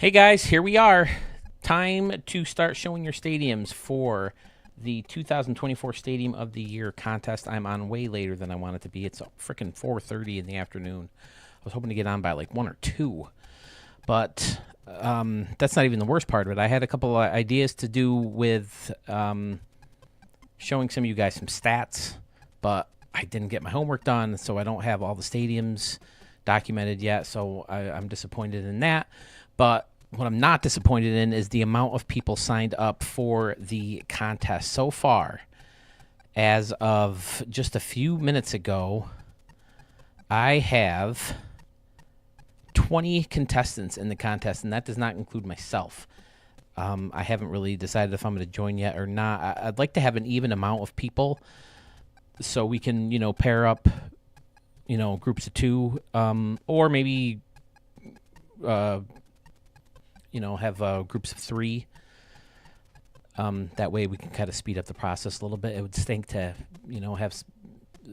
Hey guys, here we are. Time to start showing your stadiums for the 2024 Stadium of the Year contest. I'm on way later than I want it to be. It's freaking 4:30 in the afternoon. I was hoping to get on by like 1 or 2, but that's not even the worst part of it. I had a couple of ideas to do with showing some of you guys some stats, but I didn't get my homework done, so I don't have all the stadiums documented yet, so I'm disappointed in that. But what I'm not disappointed in is the amount of people signed up for the contest so far. As of just a few minutes ago, I have 20 contestants in the contest, and that does not include myself. I haven't really decided if I'm going to join yet or not. I'd like to have an even amount of people so we can, pair up, groups of 2, or maybe have groups of 3. That way we can kind of speed up the process a little bit. It would stink to, have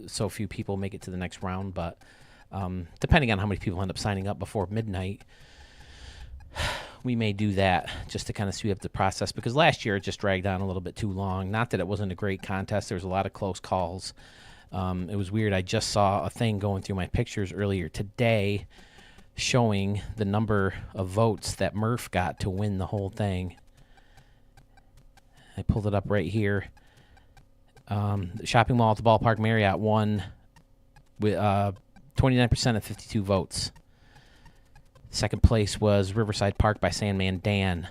so few people make it to the next round, but depending on how many people end up signing up before midnight, we may do that just to kind of speed up the process, because last year it just dragged on a little bit too long. Not that it wasn't a great contest. There was a lot of close calls. It was weird. I just saw a thing going through my pictures earlier today showing the number of votes that Murph got to win the whole thing. I pulled it up right here. The shopping mall at the Ballpark Marriott won with 29% of 52 votes. Second place was Riverside Park by Sandman Dan.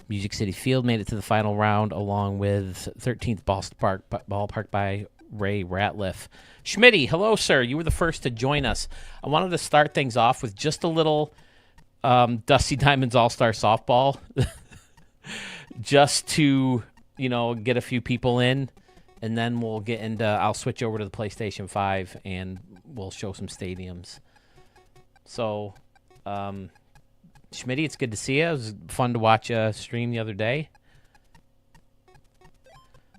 Music City Field made it to the final round, along with 13th Ballpark by Ray Ratliff. Schmitty, hello, sir. You were the first to join us. I wanted to start things off with just a little Dusty Diamonds All-Star Softball, just to, get a few people in, and then we'll get into, I'll switch over to the PlayStation 5, and we'll show some stadiums. So, Schmitty, it's good to see you. It was fun to watch a stream the other day.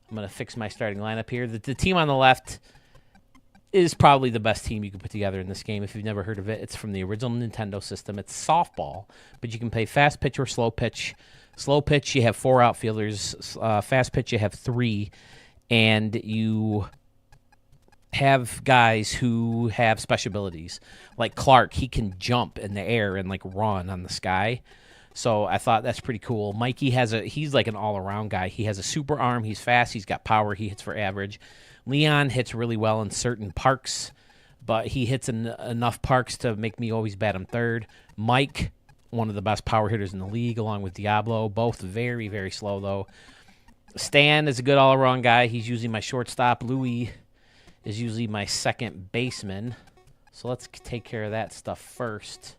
I'm going to fix my starting lineup here. The team on the left is probably the best team you can put together in this game. If you've never heard of it, it's from the original Nintendo system. It's softball, but you can play fast pitch or slow pitch. Slow pitch, you have 4 outfielders. Fast pitch, you have 3. And you have guys who have special abilities. Like Clark, he can jump in the air and, run on the sky. So I thought that's pretty cool. Mikey he's like an all-around guy. He has a super arm. He's fast. He's got power. He hits for average. Leon hits really well in certain parks, but he hits enough parks to make me always bat him third. Mike, one of the best power hitters in the league, along with Diablo. Both very, very slow, though. Stan is a good all-around guy. He's usually my shortstop. Louie is usually my second baseman. So let's take care of that stuff first.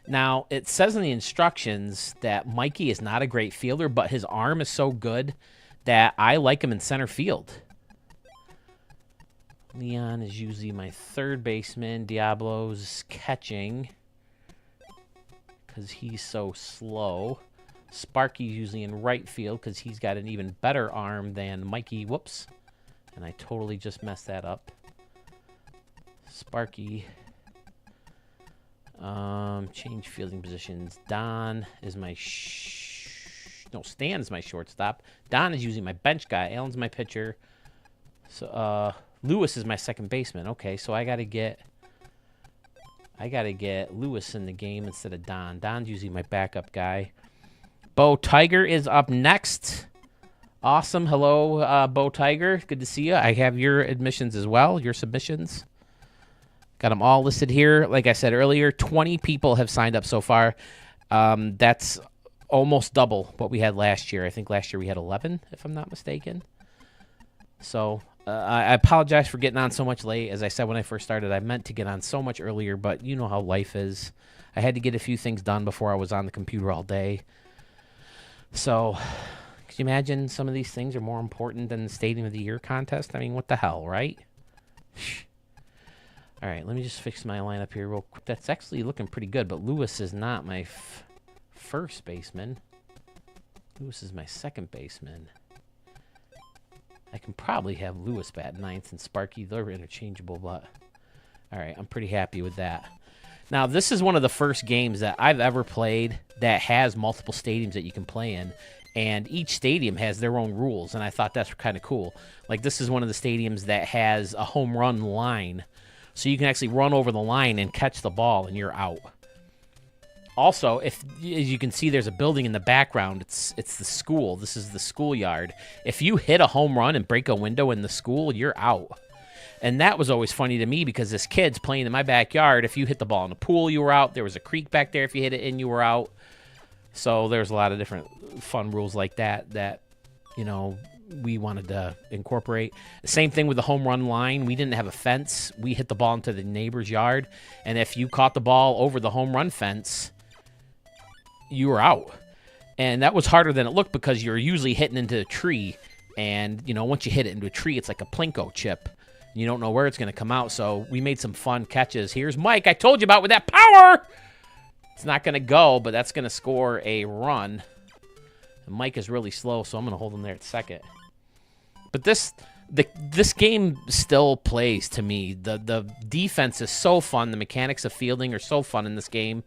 Now, it says in the instructions that Mikey is not a great fielder, but his arm is so good that I like him in center field. Leon is usually my third baseman. Diablo's catching because he's so slow. Sparky's usually in right field because he's got an even better arm than Mikey. Whoops. And I totally just messed that up. Sparky. Change fielding positions. Don is my Stan is my shortstop. Don is usually my bench guy. Alan's my pitcher. So Lewis is my second baseman. Okay, so I gotta get Lewis in the game instead of Don. Don's usually my backup guy. Bo Tiger is up next. Awesome. Hello, Bo Tiger. Good to see you. I have your admissions as well, your submissions. Got them all listed here. Like I said earlier, 20 people have signed up so far. That's almost double what we had last year. I think last year we had 11, if I'm not mistaken. So I apologize for getting on so much late. As I said when I first started, I meant to get on so much earlier, but you know how life is. I had to get a few things done before I was on the computer all day. So can you imagine some of these things are more important than the Stadium of the Year contest? I mean, what the hell, right? All right, let me just fix my lineup here real quick. That's actually looking pretty good, but Lewis is not my first baseman. Lewis is my second baseman. I can probably have Lewis bat ninth and Sparky. They're interchangeable, but all right, I'm pretty happy with that. Now, this is one of the first games that I've ever played that has multiple stadiums that you can play in, and each stadium has their own rules, and I thought that's kind of cool. Like, this is one of the stadiums that has a home run line, so you can actually run over the line and catch the ball, and you're out. Also, if as you can see, there's a building in the background. It's the school. This is the schoolyard. If you hit a home run and break a window in the school, you're out. And that was always funny to me because as kids playing in my backyard, if you hit the ball in the pool, you were out. There was a creek back there. If you hit it in, you were out. So there's a lot of different fun rules like that, you know, we wanted to incorporate. The same thing with the home run line. We didn't have a fence. We hit the ball into the neighbor's yard. And if you caught the ball over the home run fence, you were out. And that was harder than it looked because you're usually hitting into a tree. And, you know, once you hit it into a tree, it's like a Plinko chip. You don't know where it's going to come out. So we made some fun catches. Here's Mike. I told you about with that power. It's not going to go, but that's going to score a run. And Mike is really slow, so I'm going to hold him there at second. But this game still plays to me. The defense is so fun. The mechanics of fielding are so fun in this game.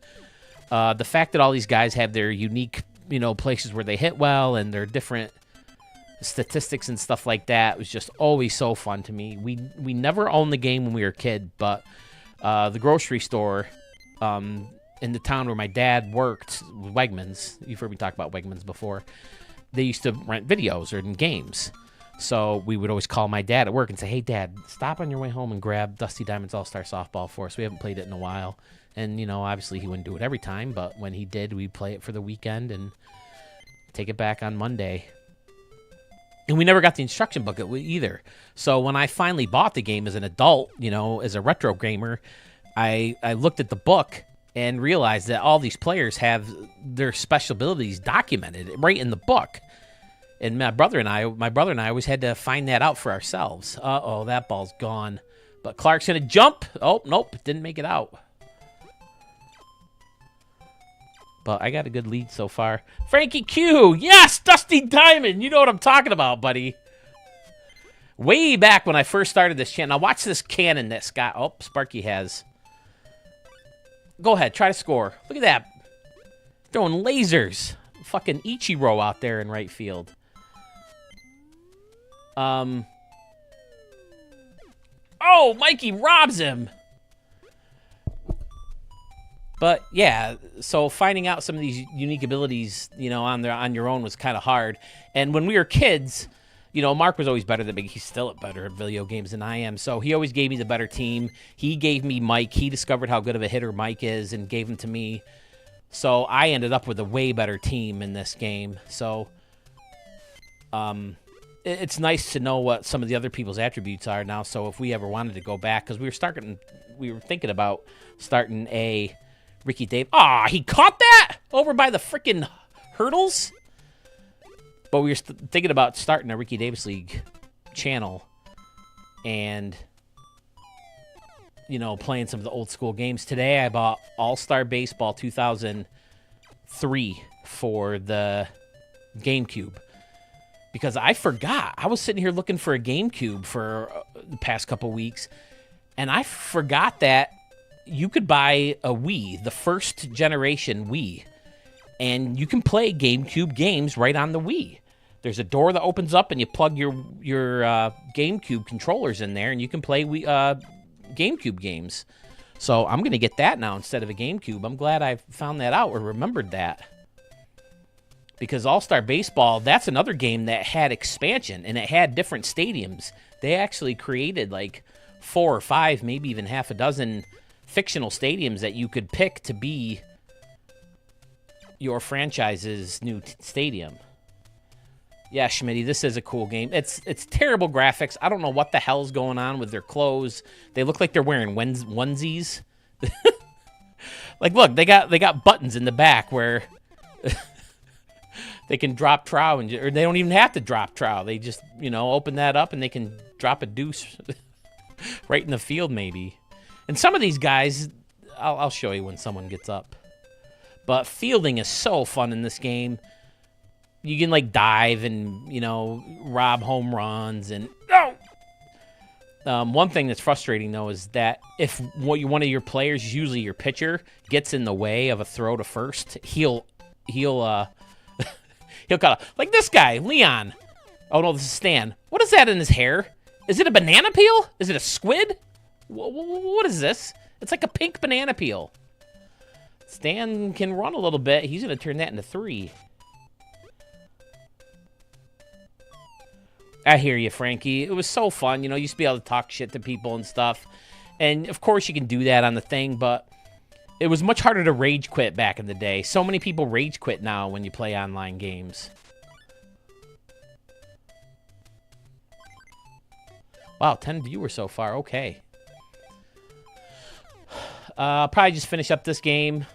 The fact that all these guys have their unique, you know, places where they hit well and their different statistics and stuff like that was just always so fun to me. We never owned the game when we were a kid, but the grocery store in the town where my dad worked, Wegmans, you've heard me talk about Wegmans before, they used to rent videos or in games. So we would always call my dad at work and say, hey, Dad, stop on your way home and grab Dusty Diamond's All-Star Softball for us. We haven't played it in a while. And, you know, obviously he wouldn't do it every time, but when he did, we'd play it for the weekend and take it back on Monday. And we never got the instruction book either. So when I finally bought the game as an adult, you know, as a retro gamer, I looked at the book and realized that all these players have their special abilities documented right in the book. And my brother and I always had to find that out for ourselves. Uh-oh, that ball's gone. But Clark's going to jump. Oh, nope, didn't make it out. But I got a good lead so far. Frankie Q, yes, Dusty Diamond. You know what I'm talking about, buddy. Way back when I first started this channel. Now watch this cannon that Scott, oh, Sparky has. Go ahead, try to score. Look at that. Throwing lasers. Fucking Ichiro out there in right field. Oh, Mikey robs him. But yeah, so finding out some of these unique abilities, you know, on your own was kind of hard. And when we were kids, you know, Mark was always better than me. He's still better at video games than I am. So he always gave me the better team. He gave me Mike. He discovered how good of a hitter Mike is and gave him to me. So I ended up with a way better team in this game. So it's nice to know what some of the other people's attributes are now. So if we ever wanted to go back, because we were thinking about starting a Ricky Davis. Ah, he caught that over by the freaking hurdles. But we were thinking about starting a Ricky Davis League channel and, you know, playing some of the old school games. Today I bought All-Star Baseball 2003 for the GameCube because I forgot. I was sitting here looking for a GameCube for the past couple weeks, and I forgot that you could buy a Wii, the first generation Wii, and you can play GameCube games right on the Wii. There's a door that opens up, and you plug your GameCube controllers in there, and you can play GameCube games. So I'm going to get that now instead of a GameCube. I'm glad I found that out or remembered that. Because All-Star Baseball, that's another game that had expansion, and it had different stadiums. They actually created like 4 or 5, maybe even half a dozen fictional stadiums that you could pick to be your franchise's new stadium. Yeah, Schmitty, this is a cool game. It's terrible graphics. I don't know what the hell's going on with their clothes. They look like they're wearing onesies. Like, look, they got buttons in the back where they can drop trow, or they don't even have to drop trow. They just, you know, open that up and they can drop a deuce right in the field maybe. And some of these guys, I'll show you when someone gets up. But fielding is so fun in this game. You can, like, dive and, you know, rob home runs. And, oh! One thing that's frustrating, though, is that if one of your players, usually your pitcher, gets in the way of a throw to first, he'll he'll cut off. Like this guy, Leon. Oh, no, this is Stan. What is that in his hair? Is it a banana peel? Is it a squid? What is this? It's like a pink banana peel. Stan can run a little bit. He's going to turn that into 3. I hear you, Frankie. It was so fun. You know, you used to be able to talk shit to people and stuff. And, of course, you can do that on the thing, but it was much harder to rage quit back in the day. So many people rage quit now when you play online games. Wow, 10 viewers so far. Okay. I'll probably just finish up this game.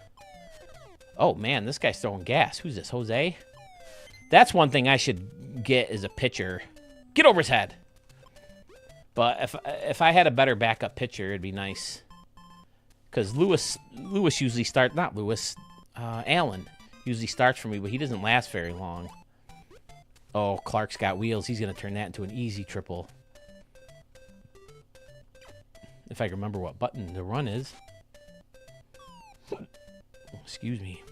Oh, man, this guy's throwing gas. Who's this, Jose? That's one thing I should get as a pitcher. Get over his head. But if I had a better backup pitcher, it'd be nice. Because Lewis usually starts... Not Lewis. Allen usually starts for me, but he doesn't last very long. Oh, Clark's got wheels. He's going to turn that into an easy triple. If I can remember what button the run is. Oh, excuse me.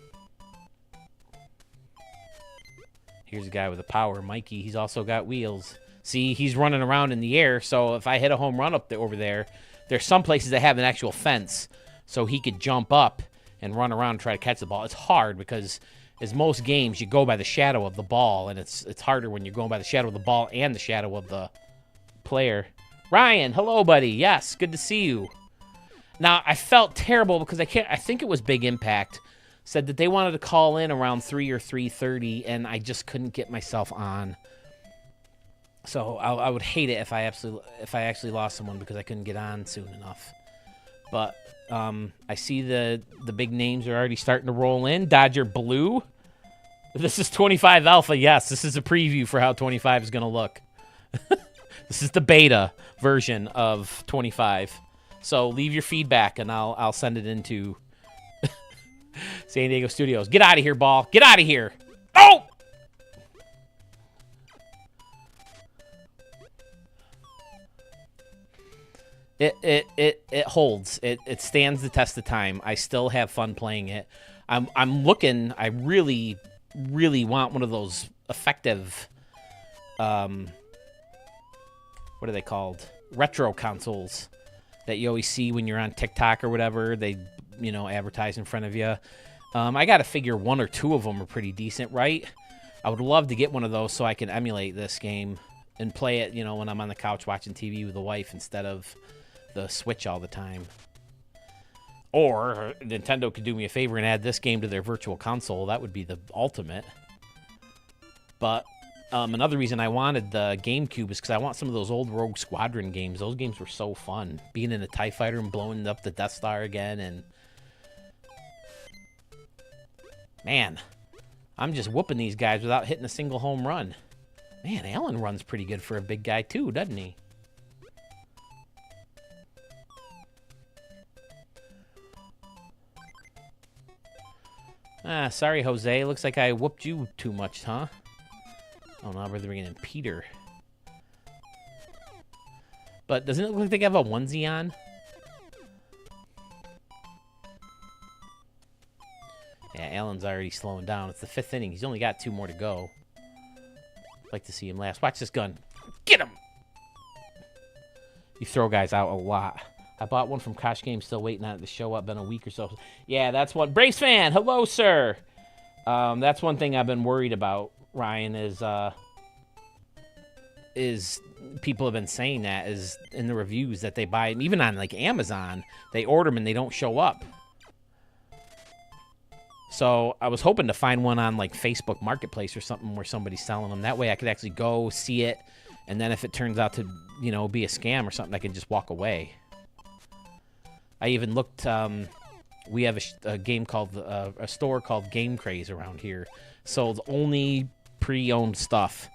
Here's a guy with a power, Mikey. He's also got wheels. See, he's running around in the air, so if I hit a home run over there, there's some places that have an actual fence, so he could jump up and run around and try to catch the ball. It's hard because, as most games, you go by the shadow of the ball, and it's harder when you're going by the shadow of the ball and the shadow of the player. Ryan, hello, buddy. Yes, good to see you. Now, I felt terrible because I think it was Big Impact said that they wanted to call in around 3 or 3:30, and I just couldn't get myself on. So I would hate it if I actually lost someone because I couldn't get on soon enough. But I see the big names are already starting to roll in. Dodger Blue. This is 25 Alpha. Yes, this is a preview for how 25 is going to look. This is the beta version of 25. So leave your feedback, and I'll send it into San Diego Studios. Get out of here, ball. Get out of here. Oh! It holds. It stands the test of time. I still have fun playing it. I'm looking. I really want one of those effective. What are they called? Retro consoles that you always see when you're on TikTok or whatever. They advertise in front of you. I got to figure 1 or 2 of them are pretty decent, right? I would love to get one of those so I can emulate this game and play it, when I'm on the couch watching TV with the wife instead of the Switch all the time. Or Nintendo could do me a favor and add this game to their virtual console. That would be the ultimate. But another reason I wanted the GameCube is because I want some of those old Rogue Squadron games. Those games were so fun. Being in a TIE Fighter and blowing up the Death Star again. And man, I'm just whooping these guys without hitting a single home run. Man, Allen runs pretty good for a big guy too, doesn't he? Sorry, Jose. Looks like I whooped you too much, huh? Oh, now we're bringing in Peter. But doesn't it look like they have a onesie on? Yeah, Allen's already slowing down. It's the 5th inning. He's only got 2 more to go. I'd like to see him last. Watch this gun. Get him! You throw guys out a lot. I bought one from Kosh Games, still waiting on it to show up. Been a week or so. Yeah, that's one. Braves fan, hello, sir. That's one thing I've been worried about, Ryan, is people have been saying that is in the reviews that they buy, and even on like Amazon, they order them and they don't show up. So I was hoping to find one on like Facebook Marketplace or something where somebody's selling them. That way I could actually go see it, and then if it turns out to be a scam or something, I can just walk away. I even looked. We have a game called a store called Game Craze around here. Sold only pre-owned stuff,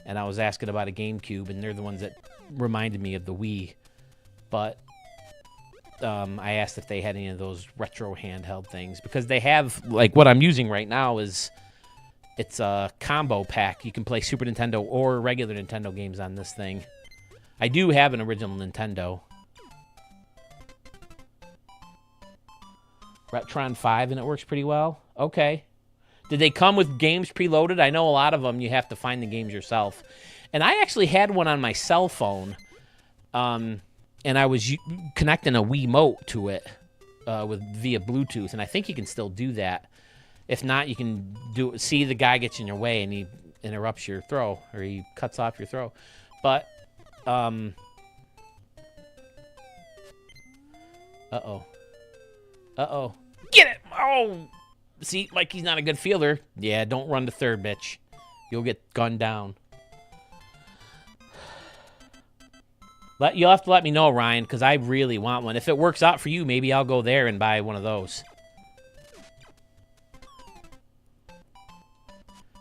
and I was asking about a GameCube, and they're the ones that reminded me of the Wii. But I asked if they had any of those retro handheld things because they have like what I'm using right now is it's a combo pack. You can play Super Nintendo or regular Nintendo games on this thing. I do have an original Nintendo. Retron 5, and it works pretty well. Okay. Did they come with games preloaded? I know a lot of them you have to find the games yourself. And I actually had one on my cell phone, and I was connecting a Wiimote to it via Bluetooth, and I think you can still do that. If not, you can see the guy gets in your way, and he interrupts your throw, or he cuts off your throw. But, uh-oh. Uh-oh. Get it! Oh! See, Mikey's not a good fielder. Yeah, don't run to third, bitch. You'll get gunned down. You'll have to let me know, Ryan, because I really want one. If it works out for you, maybe I'll go there and buy one of those.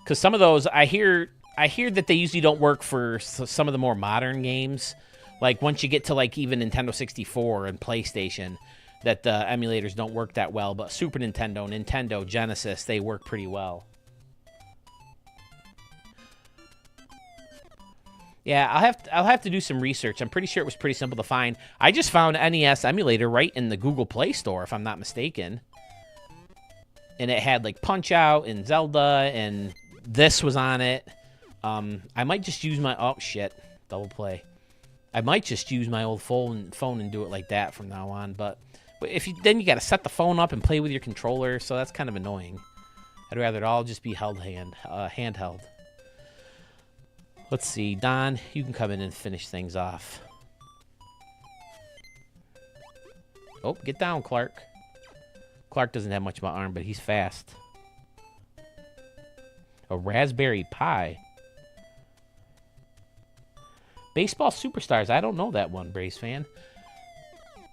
Because some of those, I hear that they usually don't work for some of the more modern games. Like, once you get to, like, even Nintendo 64 and PlayStation, that the emulators don't work that well. But Super Nintendo, Nintendo, Genesis, they work pretty well. Yeah, I'll have to do some research. I'm pretty sure it was pretty simple to find. I just found NES emulator right in the Google Play Store, if I'm not mistaken. And it had, like, Punch-Out and Zelda, and this was on it. I might just use my... Oh, shit. Double play. I might just use my old phone and do it like that from now on. But then you got to set the phone up and play with your controller, so that's kind of annoying. I'd rather it all just be handheld. Let's see. Don, you can come in and finish things off. Oh, get down, Clark. Clark doesn't have much of an arm, but he's fast. A Raspberry Pi. Baseball Superstars. I don't know that one, Braves fan.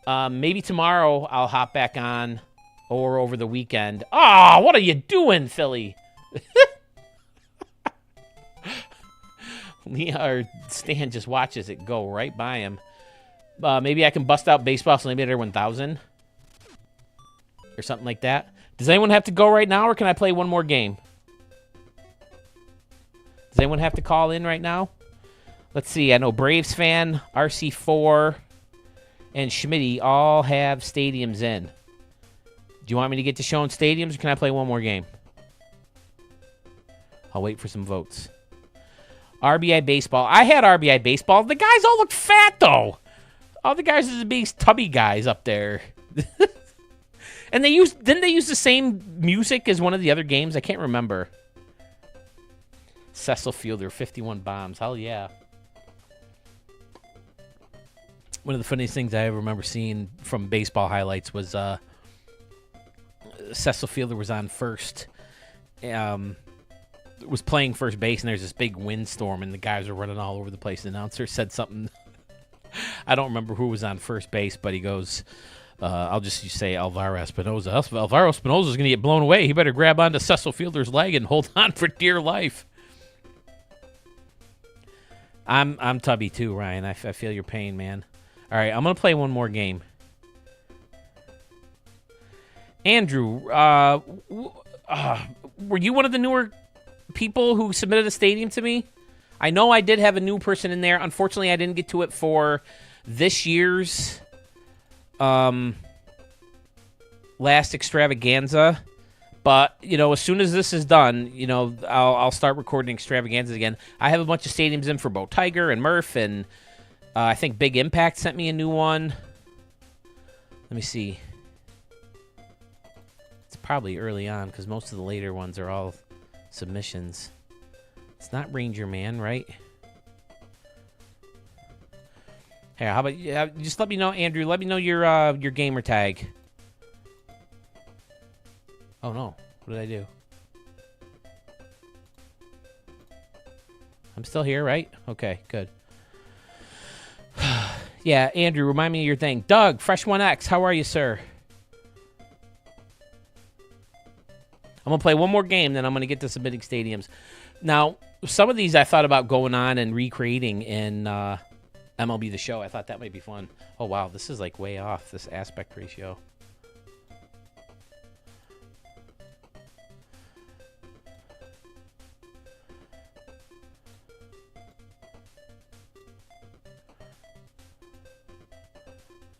Maybe tomorrow I'll hop back on, or over the weekend. Oh, what are you doing, Philly? Or Stan just watches it go right by him. Maybe I can bust out Baseball Simulator 1000. Or something like that. Does anyone have to go right now, or can I play one more game? Does anyone have to call in right now? Let's see. I know Braves fan, RC4, and Schmitty all have stadiums in. Do you want me to get to showing stadiums, or can I play one more game? I'll wait for some votes. RBI Baseball. I had RBI Baseball. The guys all look fat, though. All the guys are the big tubby guys up there. And didn't they use the same music as one of the other games? I can't remember. Cecil Fielder, 51 bombs. Hell yeah. One of the funniest things I ever remember seeing from baseball highlights was Cecil Fielder was on first. Was playing first base, and there's this big windstorm, and the guys are running all over the place. The announcer said something. I don't remember who was on first base, but he goes, I'll just say Alvaro Espinosa. Alvaro Espinosa's going to get blown away. He better grab onto Cecil Fielder's leg and hold on for dear life. I'm tubby too, Ryan. I feel your pain, man. All right, I'm going to play one more game. Andrew, were you one of the newer people who submitted a stadium to me? I know I did have a new person in there. Unfortunately, I didn't get to it for this year's last extravaganza. But, you know, as soon as this is done, you know, I'll start recording extravaganzas again. I have a bunch of stadiums in for Bo Tiger and Murph, and I think Big Impact sent me a new one. Let me see. It's probably early on, because most of the later ones are all submissions. It's not Ranger Man, right? Here, how about just let me know, Andrew. Let me know your gamer tag. Oh no! What did I do? I'm still here, right? Okay, good. Yeah, Andrew, remind me of your thing. Doug, Fresh 1X, how are you, sir? I'm going to play one more game, then I'm going to get to submitting stadiums. Now, some of these I thought about going on and recreating in MLB The Show. I thought that might be fun. Oh, wow, this is like way off, this aspect ratio.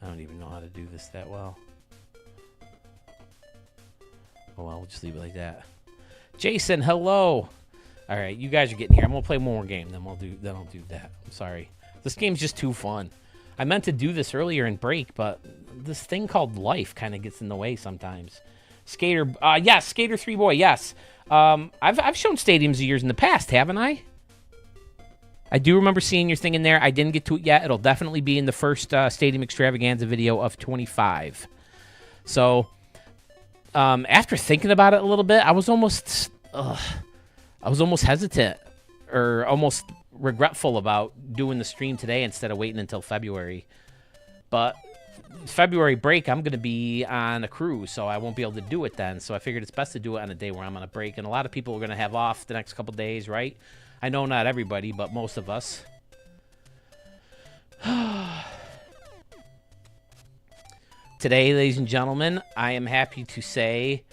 don't even know how to do this that well. Oh, well, we'll just leave it like that. Jason, hello. All right, you guys are getting here. I'm going to play one more game, then I'll do that. I'm sorry. This game's just too fun. I meant to do this earlier in break, but this thing called life kind of gets in the way sometimes. Skater, yes, Skater 3 Boy, yes. I've shown Stadiums of Years in the past, haven't I? I do remember seeing your thing in there. I didn't get to it yet. It'll definitely be in the first Stadium Extravaganza video of 25. So, after thinking about it a little bit, I was almost hesitant or almost regretful about doing the stream today instead of waiting until February. But February break, I'm going to be on a cruise, so I won't be able to do it then. So I figured it's best to do it on a day where I'm on a break. And a lot of people are going to have off the next couple days, right? I know not everybody, but most of us. Today, ladies and gentlemen, I am happy to say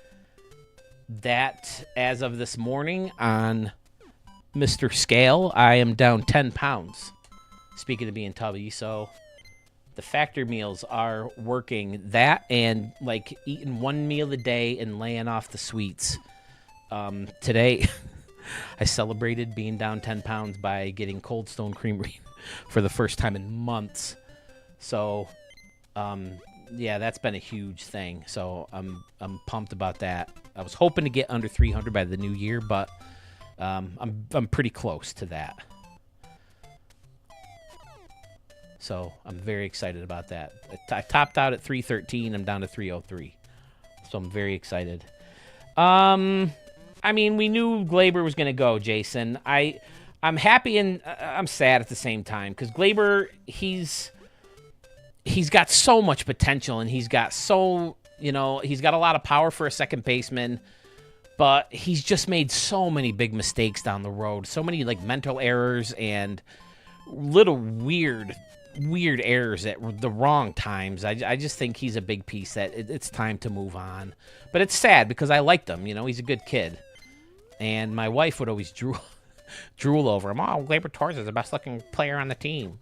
that as of this morning on Mr. Scale, I am down 10 pounds. Speaking of being tubby, so the factor meals are working. That and like eating one meal a day and laying off the sweets. Today, I celebrated being down 10 pounds by getting Cold Stone Creamery for the first time in months. So, yeah, that's been a huge thing. So I'm pumped about that. I was hoping to get under 300 by the new year, but I'm pretty close to that. So I'm very excited about that. I topped out at 313. I'm down to 303. So I'm very excited. I mean, we knew Glaber was going to go, Jason. I'm happy and I'm sad at the same time because Glaber, he's got so much potential and he's got he's got a lot of power for a second baseman, but he's just made so many big mistakes down the road. So many like mental errors and little weird errors at the wrong times. I just think he's a big piece that it's time to move on. But it's sad because I liked him. He's a good kid. And my wife would always drool over him. Oh, Glaber Torres is the best looking player on the team.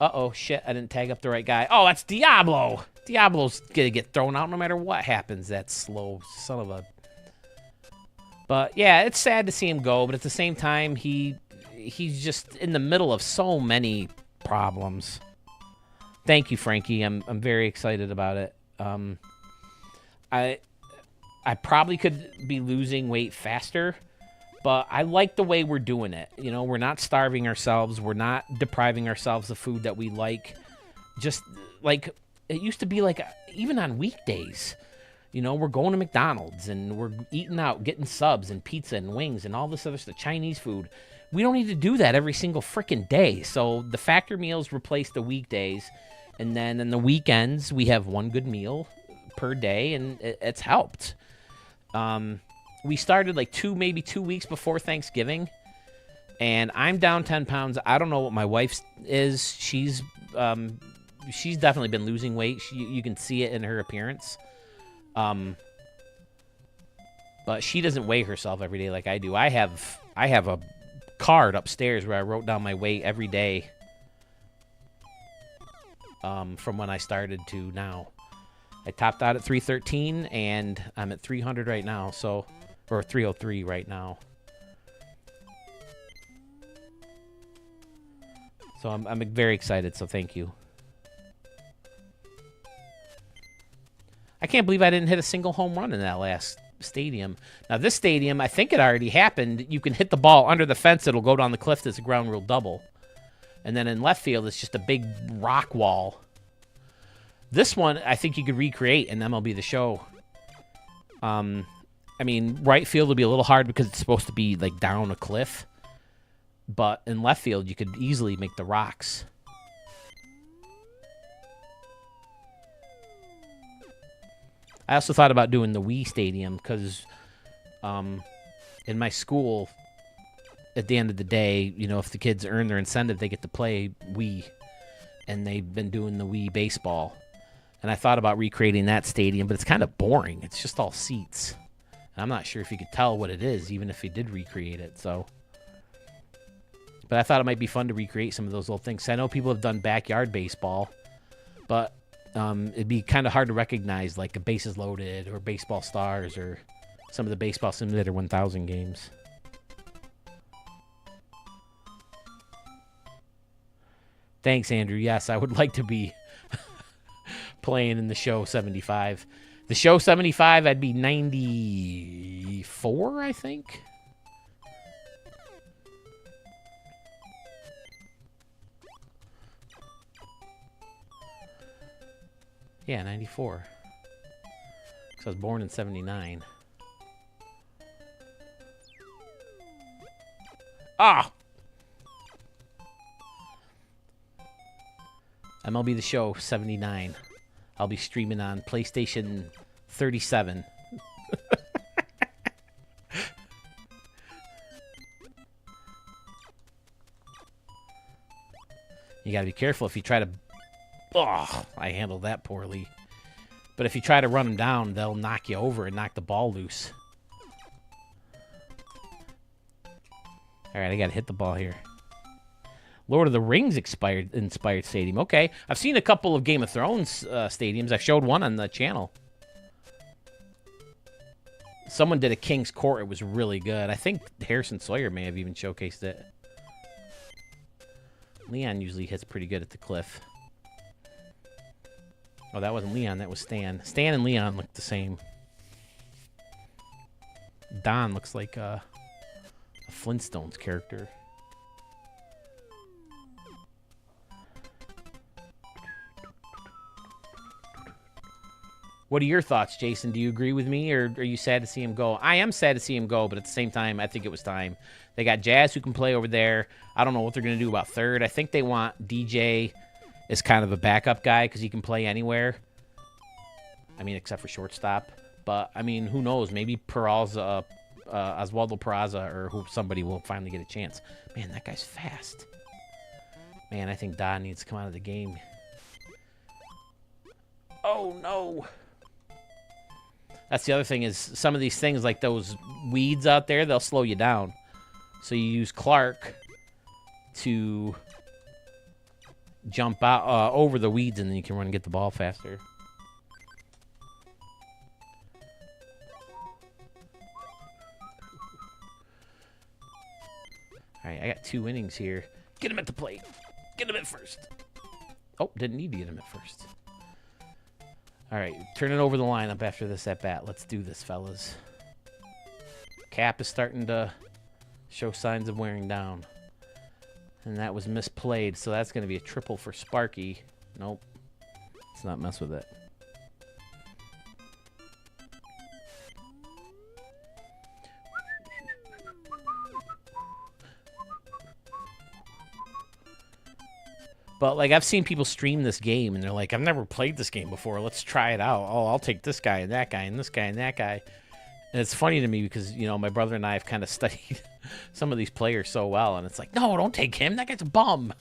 Uh-oh, shit, I didn't tag up the right guy. Oh, that's Diablo. Diablo's going to get thrown out no matter what happens. That slow son of a... But, yeah, it's sad to see him go. But at the same time, he's just in the middle of so many problems. Thank you, Frankie. I'm very excited about it. I probably could be losing weight faster, but I like the way we're doing it. We're not starving ourselves. We're not depriving ourselves of food that we like. Just like it used to be like even on weekdays, we're going to McDonald's and we're eating out, getting subs and pizza and wings and all this other stuff, Chinese food. We don't need to do that every single freaking day. So the factor meals replace the weekdays. And then in the weekends, we have one good meal per day, and it's helped. We started like maybe 2 weeks before Thanksgiving, and I'm down 10 pounds. I don't know what my wife is. She's definitely been losing weight. You can see it in her appearance. But she doesn't weigh herself every day like I do. I have a card upstairs where I wrote down my weight every day. From when I started to now. I topped out at 313, and I'm at 300 right now, or 303 right now. So I'm very excited, so thank you. I can't believe I didn't hit a single home run in that last stadium. Now, this stadium, I think it already happened. You can hit the ball under the fence. It'll go down the cliff. It's a ground rule double. And then in left field, it's just a big rock wall. This one, I think you could recreate in MLB The Show. I mean, right field will be a little hard because it's supposed to be like down a cliff. But in left field, you could easily make the rocks. I also thought about doing the Wii Stadium because in my school, at the end of the day, if the kids earn their incentive, they get to play Wii. And they've been doing the Wii baseball. And I thought about recreating that stadium, but it's kind of boring. It's just all seats. And I'm not sure if you could tell what it is, even if you did recreate it. So, but I thought it might be fun to recreate some of those little things. I know people have done backyard baseball, but It'd be kind of hard to recognize like a Bases Loaded or Baseball Stars or some of the Baseball Simulator 1000 games. Thanks, Andrew. Yes, I would like to be playing in the show 75. The show 75, I'd be 94, I think. Yeah, 94. Because I was born in 79. Ah! MLB The Show 79. I'll be streaming on PlayStation 37. You gotta be careful if you try to... Oh, I handled that poorly. But if you try to run them down, they'll knock you over and knock the ball loose. Alright, I gotta hit the ball here. Lord of the Rings inspired stadium. Okay, I've seen a couple of Game of Thrones stadiums. I showed one on the channel. Someone did a King's Court. It was really good. I think Harrison Sawyer may have even showcased it. Leon usually hits pretty good at the cliff. Oh, that wasn't Leon. That was Stan. Stan and Leon look the same. Don looks like a Flintstones character. What are your thoughts, Jason? Do you agree with me, or are you sad to see him go? I am sad to see him go, but at the same time, I think it was time. They got Jazz who can play over there. I don't know what they're going to do about third. I think they want DJ as kind of a backup guy because he can play anywhere. I mean, except for shortstop. But, I mean, who knows? Maybe Oswaldo Peraza or somebody will finally get a chance. Man, that guy's fast. Man, I think Don needs to come out of the game. Oh, no. That's the other thing is some of these things like those weeds out there, they'll slow you down. So you use Clark to jump out over the weeds, and then you can run and get the ball faster. All right, I got 2 innings here. Get him at the plate. Get him at first. Oh, didn't need to get him at first. All right, turning over the lineup after this at-bat. Let's do this, fellas. Cap is starting to show signs of wearing down. And that was misplayed, so that's going to be a triple for Sparky. Nope. Let's not mess with it. But, like, I've seen people stream this game, and they're like, I've never played this game before. Let's try it out. Oh, I'll take this guy and that guy and this guy and that guy. And it's funny to me because, you know, my brother and I have kind of studied some of these players so well. And it's like, no, don't take him. That guy's a bum.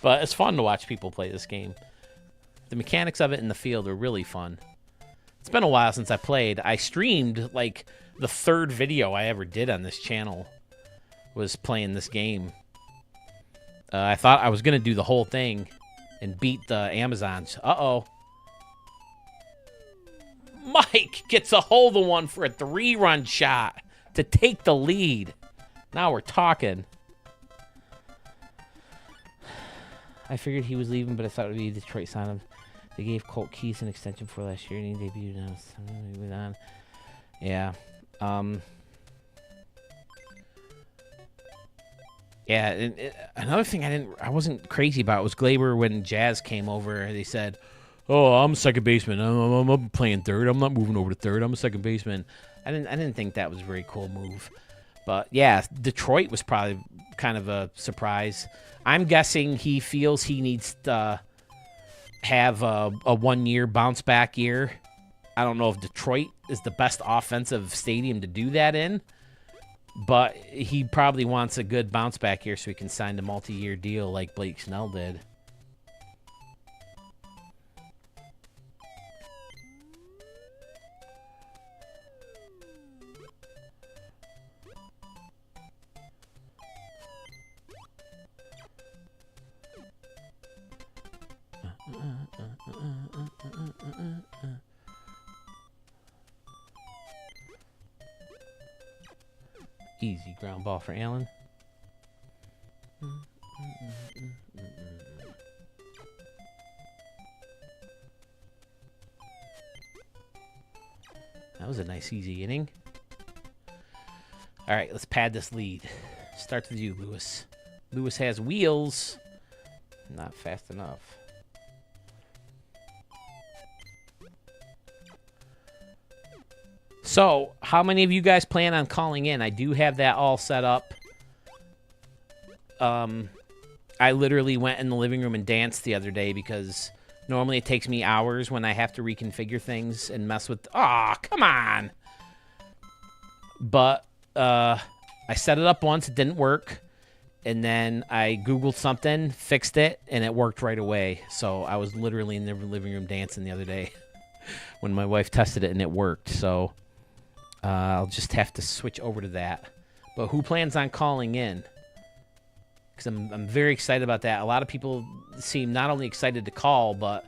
But it's fun to watch people play this game. The mechanics of it in the field are really fun. It's been a while since I played. I streamed, like, the 3rd video I ever did on this channel was playing this game. I thought I was going to do the whole thing and beat the Amazons. Uh-oh. Mike gets a hold of one for a 3-run shot to take the lead. Now we're talking. I figured he was leaving, but I thought it would be Detroit sign him. They gave Colt Keith an extension for last year, and he debuted now. Yeah. Yeah, and another thing I wasn't crazy about was Glaber when Jazz came over. They said, "Oh, I'm a second baseman. I'm playing third. I'm not moving over to third. I'm a second baseman." I didn't think that was a very cool move. But yeah, Detroit was probably kind of a surprise. I'm guessing he feels he needs to have a 1-year bounce back year. I don't know if Detroit is the best offensive stadium to do that in. But he probably wants a good bounce back here so he can sign a multi-year deal like Blake Snell did. Easy ground ball for Allen. That was a nice, easy inning. All right, let's pad this lead. Starts with you, Lewis. Lewis has wheels. Not fast enough. So, how many of you guys plan on calling in? I do have that all set up. I literally went in the living room and danced the other day because normally it takes me hours when I have to reconfigure things and mess with... Aw, come on! But I set it up once, it didn't work. And then I Googled something, fixed it, and it worked right away. So I was literally in the living room dancing the other day when my wife tested it and it worked. So I'll just have to switch over to that. But who plans on calling in? Because I'm very excited about that. A lot of people seem not only excited to call, but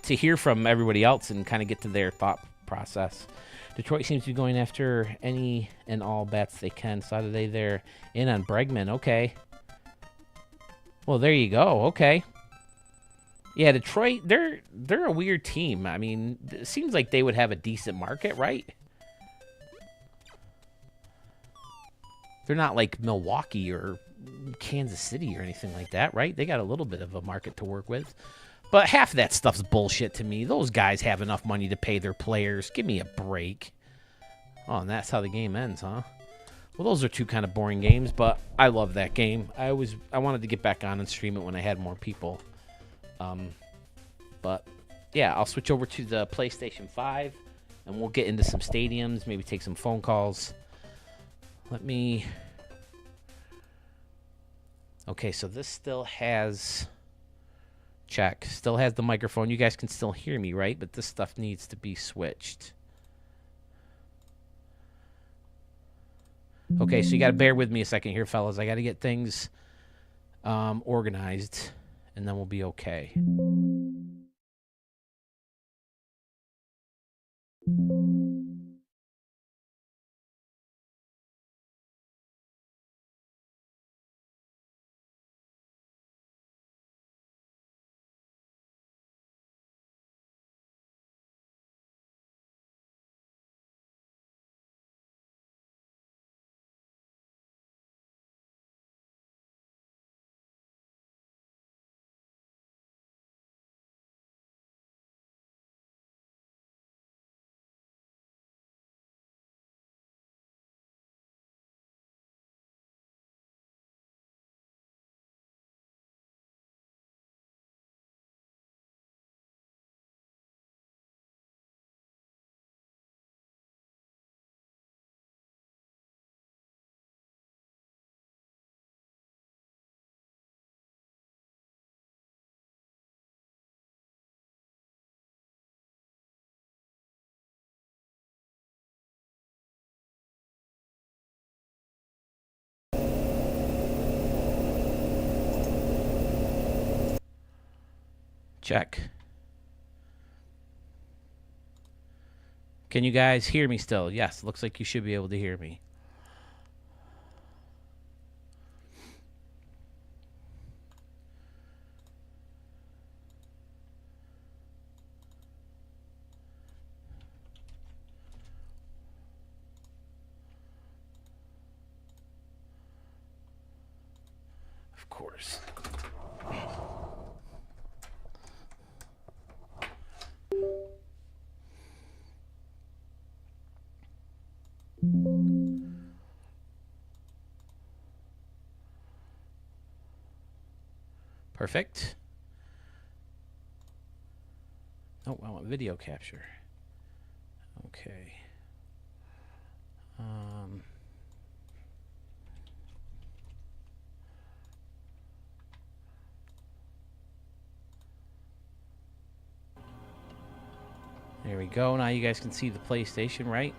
to hear from everybody else and kind of get to their thought process. Detroit seems to be going after any and all bats they can. Saturday they're in on Bregman. Okay. Well, there you go. Okay. Yeah, Detroit, they're a weird team. I mean, it seems like they would have a decent market, right? They're not like Milwaukee or Kansas City or anything like that, right? They got a little bit of a market to work with. But half of that stuff's bullshit to me. Those guys have enough money to pay their players. Give me a break. Oh, and that's how the game ends, huh? Well, those are two kind of boring games, but I love that game. I wanted to get back on and stream it when I had more people. But, yeah, I'll switch over to the PlayStation 5, and we'll get into some stadiums, maybe take some phone calls. Let me... Okay, so this still has... Check. Still has the microphone. You guys can still hear me, right? But this stuff needs to be switched. Okay, so you got to bear with me a second here, fellas. I got to get things organized, and then we'll be okay. Check. Can you guys hear me still? Yes, looks like you should be able to hear me. Of course. Perfect. Oh, I want video capture. Okay. There we go. Now you guys can see the PlayStation, right?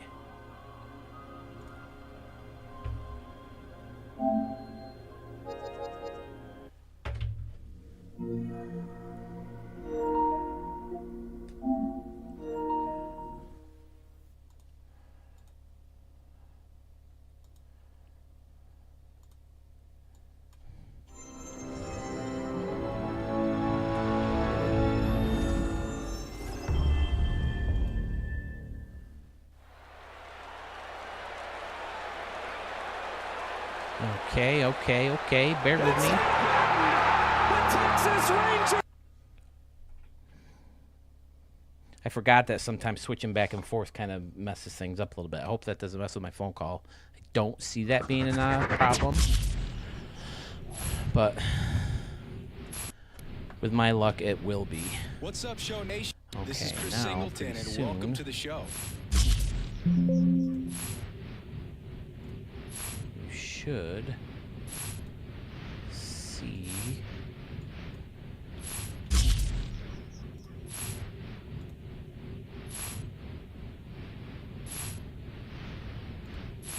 Okay. Bear with me. I forgot that sometimes switching back and forth kind of messes things up a little bit. I hope that doesn't mess with my phone call. I don't see that being a problem. But with my luck, it will be. What's up, Show Nation? Okay, this is Chris now, Singleton, and welcome to the show. You should see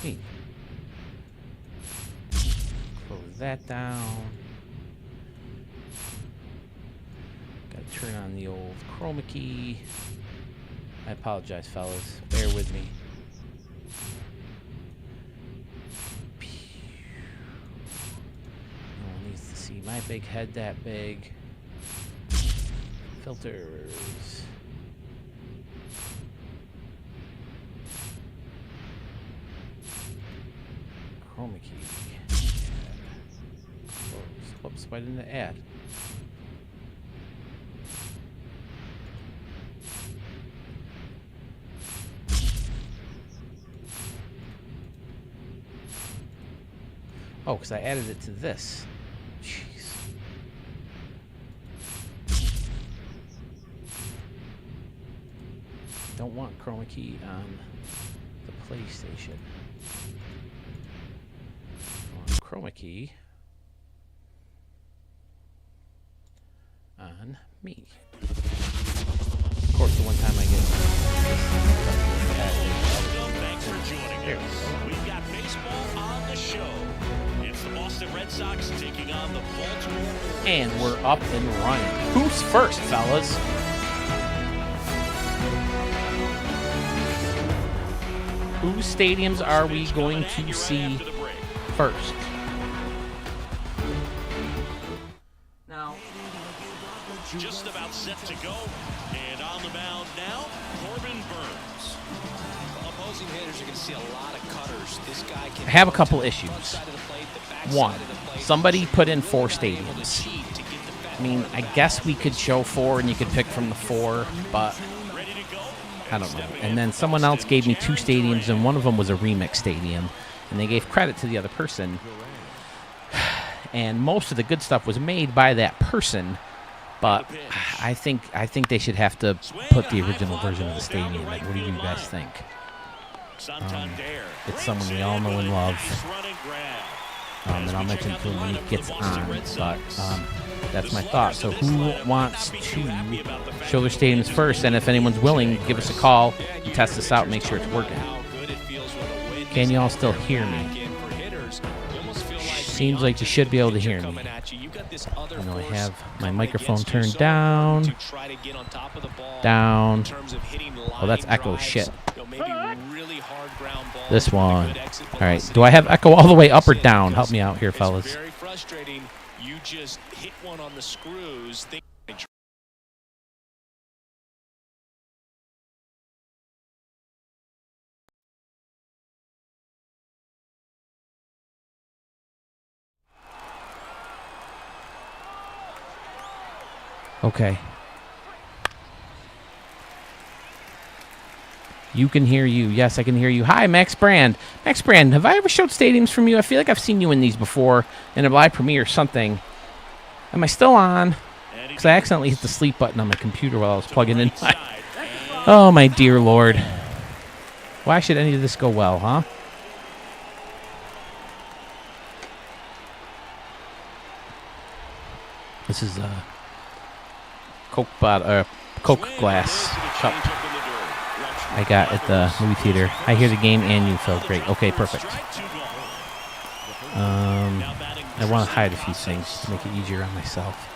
me. Close that down. Gotta turn on the old chroma key. I apologize, fellas. Bear with me. No one needs to see my big head that big. Filters. Chroma key. Whoops, why didn't it add? Oh, because I added it to this. Jeez. Don't want chroma key on the PlayStation. I want chroma key on me. Of course, the one time I get Thanks for joining us. We've got baseball on the show. It's the Boston Red Sox taking on the Baltimore Orioles. And we're up and running. Who's first, fellas? Whose stadiums are we going to see first? Now, just about set to go. And on the mound now, Corbin Burns. Opposing hitters are going to see a lot of cutters. This guy can I have a couple issues. One, somebody put in 4 stadiums. I mean, I guess we could show 4 and you could pick from the 4, but I don't know. And then someone else gave me 2 stadiums, and one of them was a remix stadium, and they gave credit to the other person. And most of the good stuff was made by that person, but I think they should have to put the original version of the stadium. Like, what do you guys think? It's someone we all know and love. And I'll mention to him when he gets on, but that's my thought. So who wants to show their stadiums first? And if anyone's willing, give us a call and test this out and make sure it's working. Can you all still hear me? Seems like you should be able to hear me. I know I have my microphone turned down. Down. Oh, that's echo shit. This one. All right. Do I have echo all the way up or down? Help me out here, fellas. Very frustrating. You just hit one on the screws. Okay. You can hear you. Yes, I can hear you. Hi, Max Brand. Max Brand, have I ever showed stadiums from you? I feel like I've seen you in these before in a live premiere or something. Am I still on? Because I accidentally hit the sleep button on my computer while I was plugging in my... Oh, my dear Lord. Why should any of this go well, huh? This is a Coke glass cup I got at the movie theater. I hear the game and you felt great. Okay, perfect. I want to hide a few things to make it easier on myself.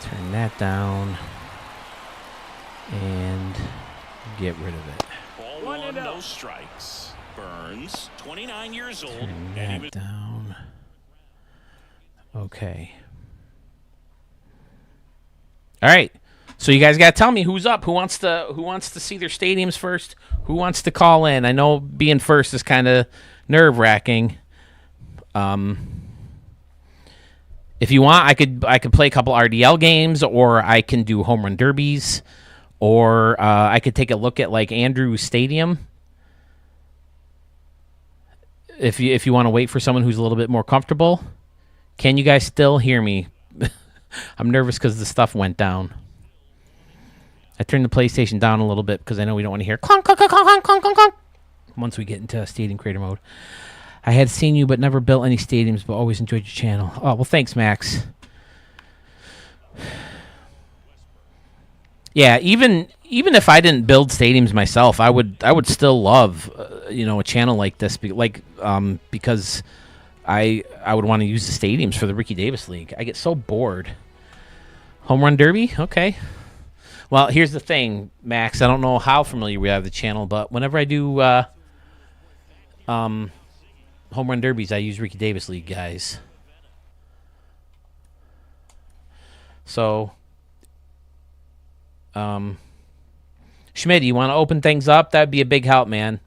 Turn that down and get rid of it. Ball one, no strikes. Burns, 29 years old. Turn that down. Okay. All right. So you guys got to tell me who's up. Who wants to see their stadiums first? Who wants to call in? I know being first is kind of nerve-wracking. If you want, I could play a couple RDL games, or I can do home run derbies, or I could take a look at like Andrews Stadium. If you want to wait for someone who's a little bit more comfortable. Can you guys still hear me? I'm nervous because the stuff went down. I turned the PlayStation down a little bit because I know we don't want to hear clunk, clunk, clunk, clunk, clunk, clunk, clunk once we get into stadium creator mode. I had seen you but never built any stadiums, but always enjoyed your channel. Oh, well, thanks, Max. Yeah, even if I didn't build stadiums myself, I would still love a channel like this, because I would want to use the stadiums for the Ricky Davis League. I get so bored. Home run derby, okay. Well, here's the thing, Max. I don't know how familiar we are with the channel, but whenever I do home run derbies, I use Ricky Davis League guys. So, Schmidt, you want to open things up? That'd be a big help, man.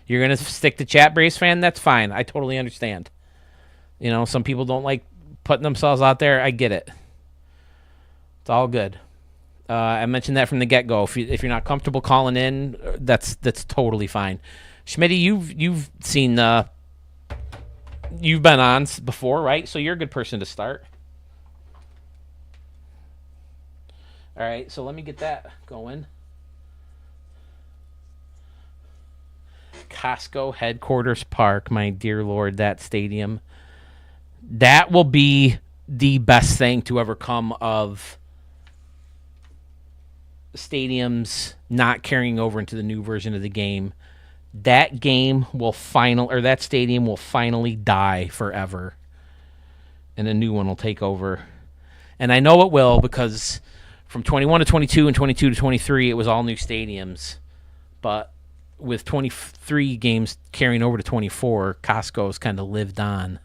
You're going to stick to chat, Braves fan? That's fine. I totally understand. Some people don't like putting themselves out there. I get it. It's all good. I mentioned that from the get-go. If you're not comfortable calling in, that's totally fine. Schmitty, you've seen you've been on before, right? So you're a good person to start. All right, so let me get that going. Costco Headquarters Park, my dear Lord, that stadium. That will be the best thing to ever come of stadiums not carrying over into the new version of the game. That game will that stadium will finally die forever, and a new one will take over. And I know it will, because from 21 to 22 and 22 to 23, it was all new stadiums. But with 23 games carrying over to 24, Costco's kind of lived on.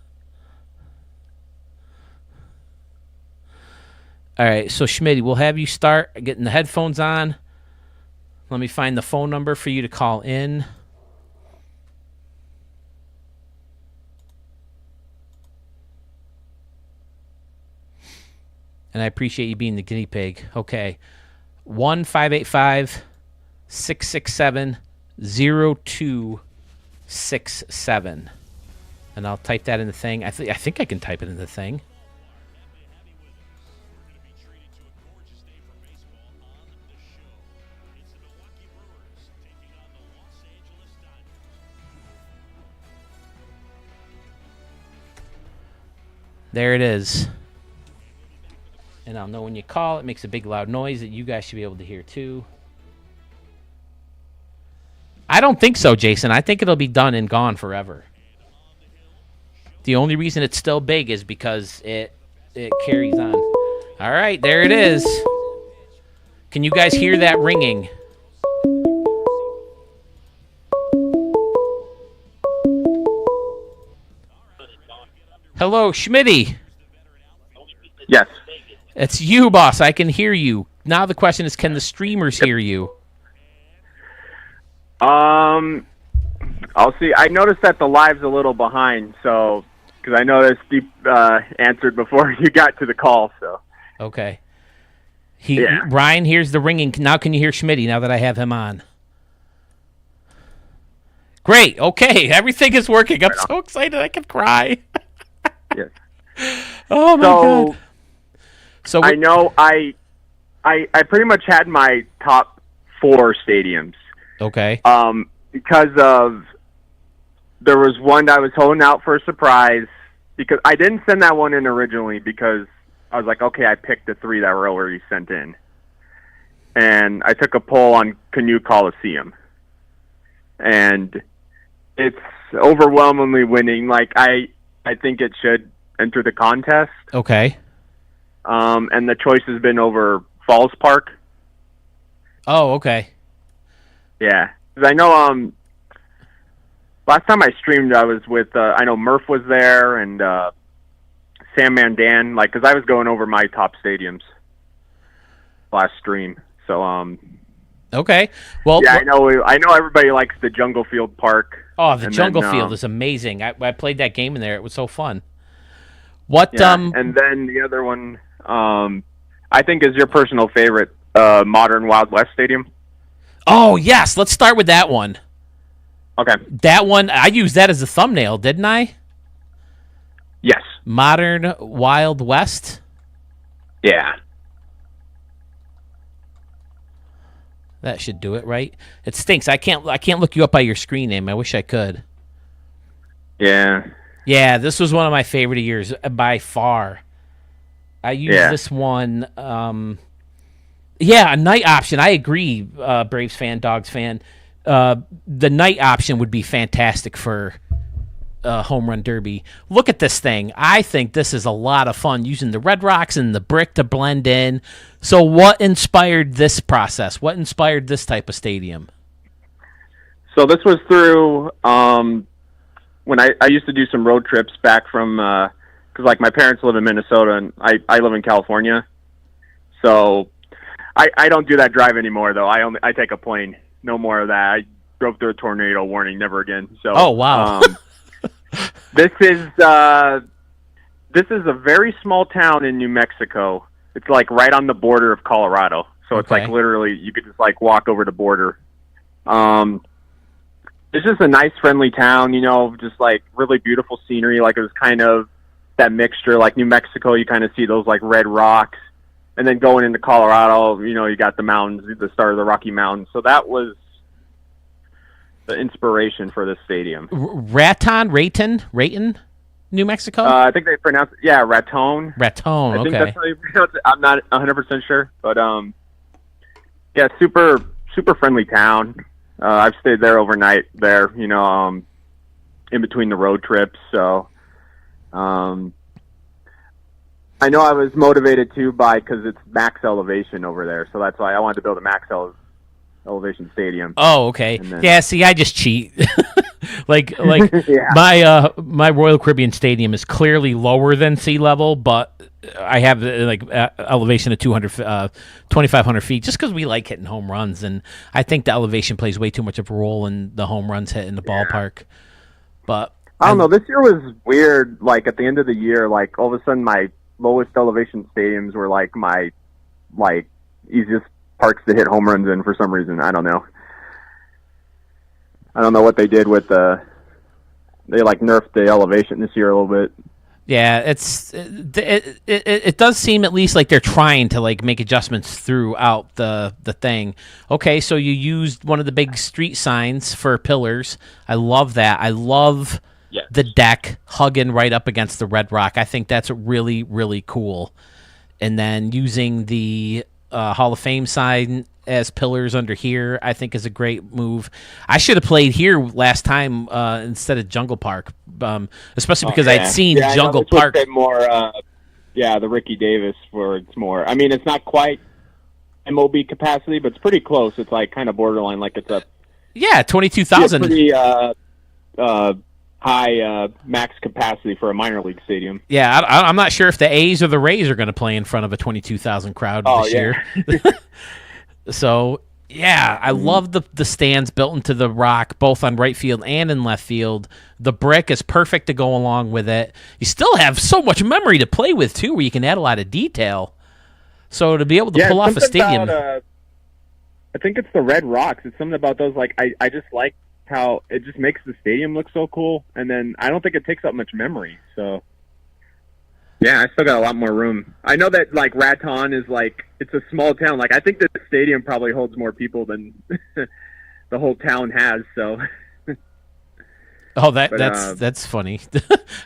All right, so Schmitty, we'll have you start getting the headphones on. Let me find the phone number for you to call in. And I appreciate you being the guinea pig. Okay. 1-585-667-0267. And I'll type that in the thing. I think I can type it in the thing. There it is. And I'll know when you call. It makes a big loud noise that you guys should be able to hear too. I don't think so, Jason. I think it'll be done and gone forever. The only reason it's still big is because it carries on. All right, there it is. Can you guys hear that ringing? Hello, Schmitty. Yes. It's you, boss. I can hear you. Now the question is, can the streamers hear you? I'll see. I noticed that the live's a little behind, so because I noticed Deep answered before you got to the call. So okay. Ryan hears the ringing. Now can you hear Schmitty now that I have him on? Great. Okay. Everything is working. I'm so excited I can cry. Yes. Oh my God. So I know I pretty much had my top 4 stadiums. Okay. Because of there was one I was holding out for a surprise, because I didn't send that one in originally because I was like, okay, I picked the 3 that were already sent in. And I took a poll on Canoe Coliseum. And it's overwhelmingly winning. Like I think it should enter the contest. Okay. And the choice has been over Falls Park. Oh, okay. Yeah. 'Cause I know last time I streamed, I was with, I know Murph was there and Sam Mandan, because I was going over my top stadiums last stream. So, Okay. Well, Yeah, I know. I know everybody likes the Jungle Field Park. oh, the and Jungle then, Field is amazing. I played that game in there. It was so fun. What? Yeah, and then the other one, I think is your personal favorite, modern Wild West Stadium. Oh yes, let's start with that one. Okay. That one, I used that as a thumbnail, didn't I? Yes. Modern Wild West. Yeah. That should do it, right? It stinks. I can't look you up by your screen name. I wish I could. Yeah. Yeah, this was one of my favorite years by far. I used this one. Yeah, a night option. I agree, Braves fan, Dogs fan. The night option would be fantastic for home run derby. Look at this thing. I think this is a lot of fun using the Red Rocks and the brick to blend in. So what inspired this process? What inspired this type of stadium? So this was through when I used to do some road trips back from because like my parents live in Minnesota and I live in California. So I don't do that drive anymore though. I take a plane. No more of that. I drove through a tornado warning. Never again. So oh wow. This is a very small town in New Mexico. It's like right on the border of Colorado. So it's like literally you could just like walk over the border. It's just a nice, friendly town, you know, just like really beautiful scenery. Like it was kind of that mixture, like New Mexico, you kind of see those like red rocks. And then going into Colorado, you know, you got the mountains, the start of the Rocky Mountains. So that was the inspiration for this stadium. Raton, New Mexico? I think they pronounce it, Raton. Raton, okay. I think that's how you pronounce it. I'm not 100% sure. But, yeah, super friendly town. I've stayed there overnight there, you know, in between the road trips. So, I know I was motivated too because it's max elevation over there. So that's why I wanted to build a max elevation stadium. Oh, okay. Then, yeah, see, I just cheat. like yeah. my Royal Caribbean Stadium is clearly lower than sea level, but I have elevation of 2,500 feet just because we like hitting home runs, and I think the elevation plays way too much of a role in the home runs hit in the ballpark. But I don't know. This year was weird. Like at the end of the year, like all of a sudden my lowest elevation stadiums were like my easiest parks to hit home runs in for some reason. I don't know. I don't know what they did with they like nerfed the elevation this year a little bit. Yeah, it does seem at least like they're trying to like make adjustments throughout the thing. Okay, so you used one of the big street signs for pillars. I love that. I love the deck hugging right up against the Red Rock. I think that's really, really cool. And then using the Hall of Fame sign as pillars under here, I think is a great move. I should have played here last time instead of Jungle Park, especially because I'd seen Jungle Park. More, the Ricky Davis where it's more. I mean, it's not quite MOB capacity, but it's pretty close. It's like kind of borderline, like it's a 22,000. Pretty high max capacity for a minor league stadium. Yeah, I'm not sure if the A's or the Rays are going to play in front of a 22,000 crowd this year. So, yeah, I love the stands built into the rock, both on right field and in left field. The brick is perfect to go along with it. You still have so much memory to play with, too, where you can add a lot of detail. So to be able to pull off a stadium... I think it's the Red Rocks. It's something about those, like, I just like how it just makes the stadium look so cool, and then I don't think it takes up much memory, so... Yeah, I still got a lot more room. I know that, like, Raton is, like, it's a small town. Like, I think that the stadium probably holds more people than the whole town has, so... Oh, that's funny.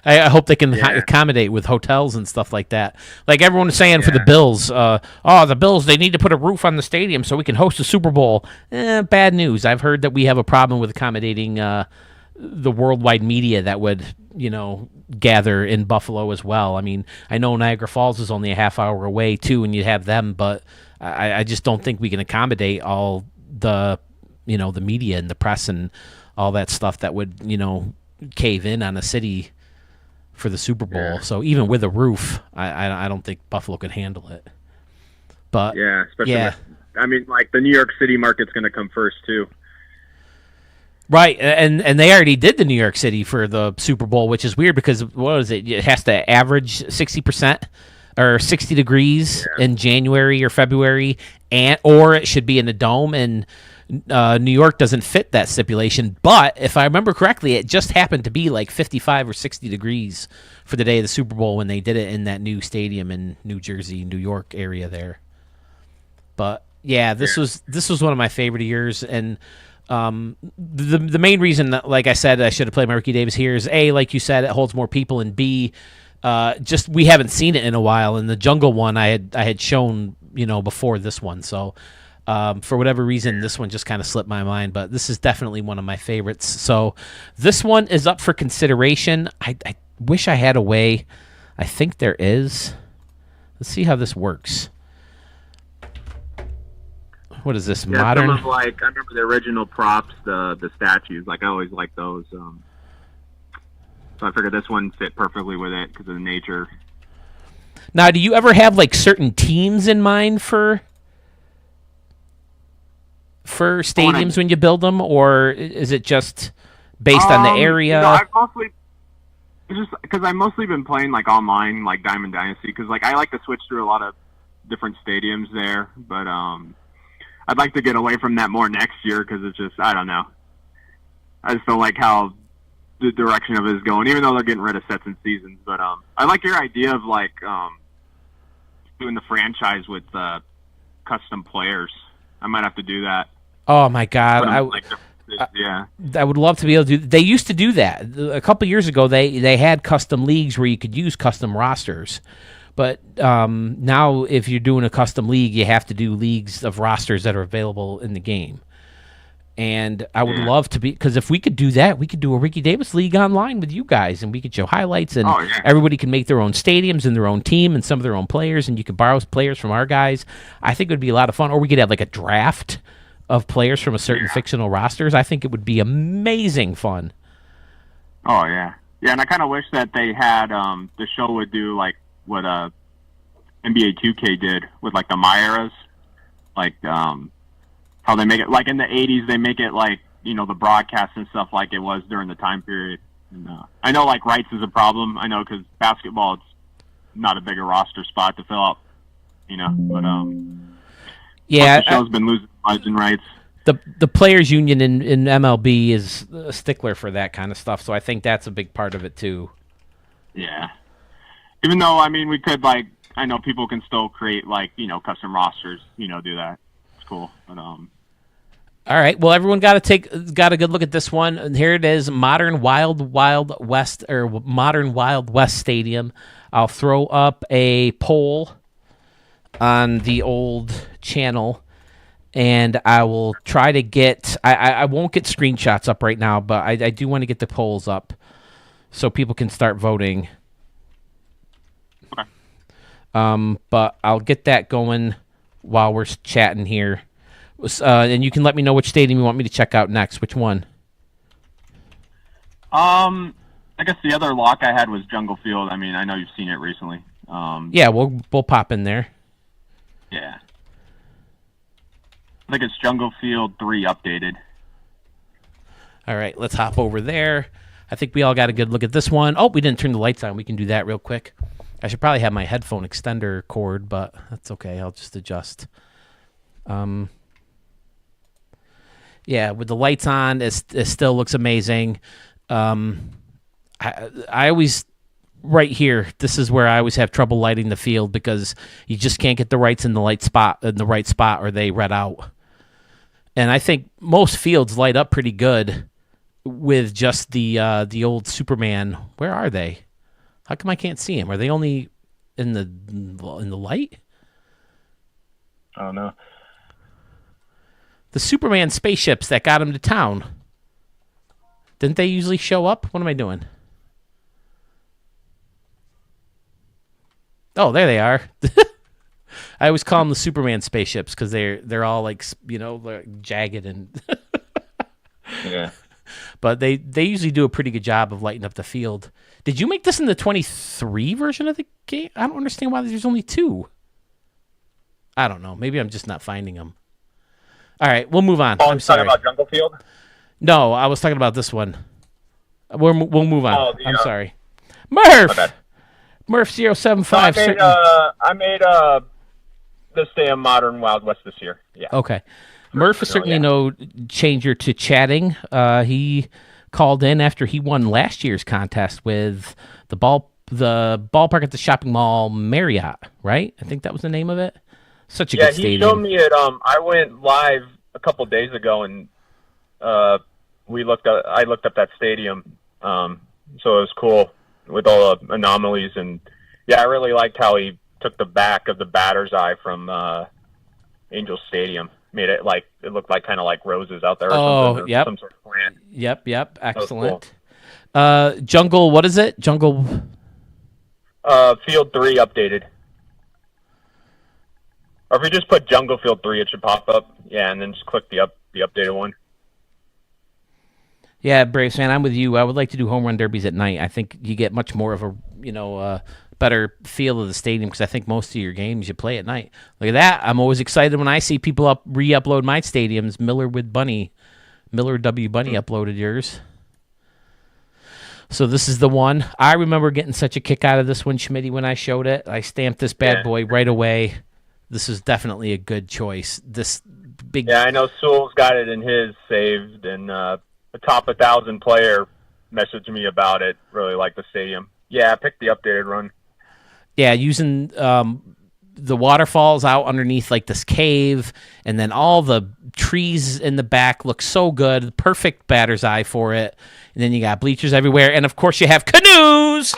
I hope they can accommodate with hotels and stuff like that. Like everyone was saying for the Bills, the Bills, they need to put a roof on the stadium so we can host a Super Bowl. Bad news. I've heard that we have a problem with accommodating the worldwide media that would, gather in Buffalo as well. I mean, I know Niagara Falls is only a half hour away too, and you'd have them, but I just don't think we can accommodate all the, the media and the press and all that stuff that would, cave in on a city for the Super Bowl. Yeah. So even with a roof, I don't think Buffalo could handle it. But especially I mean, like the New York City market's going to come first too. Right, and they already did the New York City for the Super Bowl, which is weird because what is it? It has to average 60% or 60 degrees in January or February, or it should be in a dome. And New York doesn't fit that stipulation. But if I remember correctly, it just happened to be like 55 or 60 degrees for the day of the Super Bowl when they did it in that new stadium in New Jersey, New York area there. But yeah, this was one of my favorite years, and the main reason that, like I said, I should have played my Ricky Davis here is A, like you said, it holds more people, and B, just we haven't seen it in a while. And the jungle one I had shown before this one, so for whatever reason this one just kind of slipped my mind. But this is definitely one of my favorites. So this one is up for consideration. I wish I had a way. I think there is. Let's see how this works. What is this, modern? Some of, like, I remember the original props, the statues. Like, I always like those. So I figured this one fit perfectly with it because of the nature. Now, do you ever have like certain teams in mind for stadiums when you build them, or is it just based on the area? I've mostly just because I've mostly been playing like online, like Diamond Dynasty, because like I like to switch through a lot of different stadiums there, but I'd like to get away from that more next year because it's just, I don't know. I just don't like how the direction of it is going, even though they're getting rid of sets and seasons. But I like your idea of like doing the franchise with custom players. I might have to do that. Oh my God! I would love to be able to do. They used to do that a couple years ago. They had custom leagues where you could use custom rosters. But now, if you're doing a custom league, you have to do leagues of rosters that are available in the game. And I would love to be, because if we could do that, we could do a Ricky Davis league online with you guys, and we could show highlights, and everybody can make their own stadiums and their own team and some of their own players, and you could borrow players from our guys. I think it would be a lot of fun. Or we could have like a draft of players from a certain fictional rosters. I think it would be amazing fun. Oh, yeah. Yeah, and I kind of wish that they had, the show would do like what NBA 2K did with like the Myeras, like how they make it like in the 80s. They make it like the broadcast and stuff like it was during the time period. And, I know like rights is a problem. I know because basketball it's not a bigger roster spot to fill up, But the show's been losing lives and rights. The players union in MLB is a stickler for that kind of stuff, so I think that's a big part of it too. Yeah. Even though, I mean, we could, like, I know people can still create, like, custom rosters, do that. It's cool. But, all right. Well, everyone got a good look at this one. And here it is, Modern Wild West Stadium. I'll throw up a poll on the old channel, and I will try to get, I won't get screenshots up right now, but I do want to get the polls up so people can start voting. But I'll get that going while we're chatting here. And you can let me know which stadium you want me to check out next. Which one? I guess the other lock I had was Jungle Field. I mean, I know you've seen it recently. Yeah, we'll pop in there. Yeah. I think it's Jungle Field 3 updated. All right, let's hop over there. I think we all got a good look at this one. Oh, we didn't turn the lights on. We can do that real quick. I should probably have my headphone extender cord, but that's okay. I'll just adjust. Yeah, with the lights on, it still looks amazing. I always, right here, this is where I always have trouble lighting the field because you just can't get the rights in the right spot, or they red out. And I think most fields light up pretty good with just the old Superman. Where are they? How come I can't see them? Are they only in the light? Oh no. The Superman spaceships that got him to town. Didn't they usually show up? What am I doing? Oh, there they are. I always call them the Superman spaceships because they're all like like jagged and yeah. But they usually do a pretty good job of lighting up the field. Did you make this in the 23 version of the game? I don't understand why there's only 2. I don't know. Maybe I'm just not finding them. All right, we'll move on. Oh, I'm sorry. talking about Jungle Field? No, I was talking about this one. We'll move on. Oh, I'm sorry. Murph! My bad. Murph So 075. I made this day a modern Wild West this year. Yeah. Okay. Murph is certainly yeah. no changer to chatting. He called in after he won last year's contest with the ballpark at the shopping mall Marriott, right? I think that was the name of it. Such a Yeah, good he stadium. showed me it. I went live a couple days ago, and I looked up that stadium. So it was cool with all the anomalies, and yeah, I really liked how he took the back of the batter's eye from Angel Stadium. Made it like it looked like kind of like roses out there. Or something, yep. Some sort of plant. Yep. Excellent. Cool. Jungle, what is it? Jungle. Field 3 updated. Or if you just put Jungle Field 3, it should pop up. Yeah, and then just click the updated one. Yeah, Braves fan, I'm with you. I would like to do home run derbies at night. I think you get much more of a better feel of the stadium because I think most of your games you play at night. Look at that! I'm always excited when I see people re-upload my stadiums. Miller W Bunny uploaded yours. So this is the one. I remember getting such a kick out of this one, Schmitty, when I showed it. I stamped this bad boy right away. This is definitely a good choice. This big. Yeah, I know Sewell's got it in his saved, and a top 1,000 player messaged me about it. Really like the stadium. Yeah, I picked the updated run. Yeah, using the waterfalls out underneath like this cave, and then all the trees in the back look so good. Perfect batter's eye for it. And then you got bleachers everywhere, and of course you have canoes.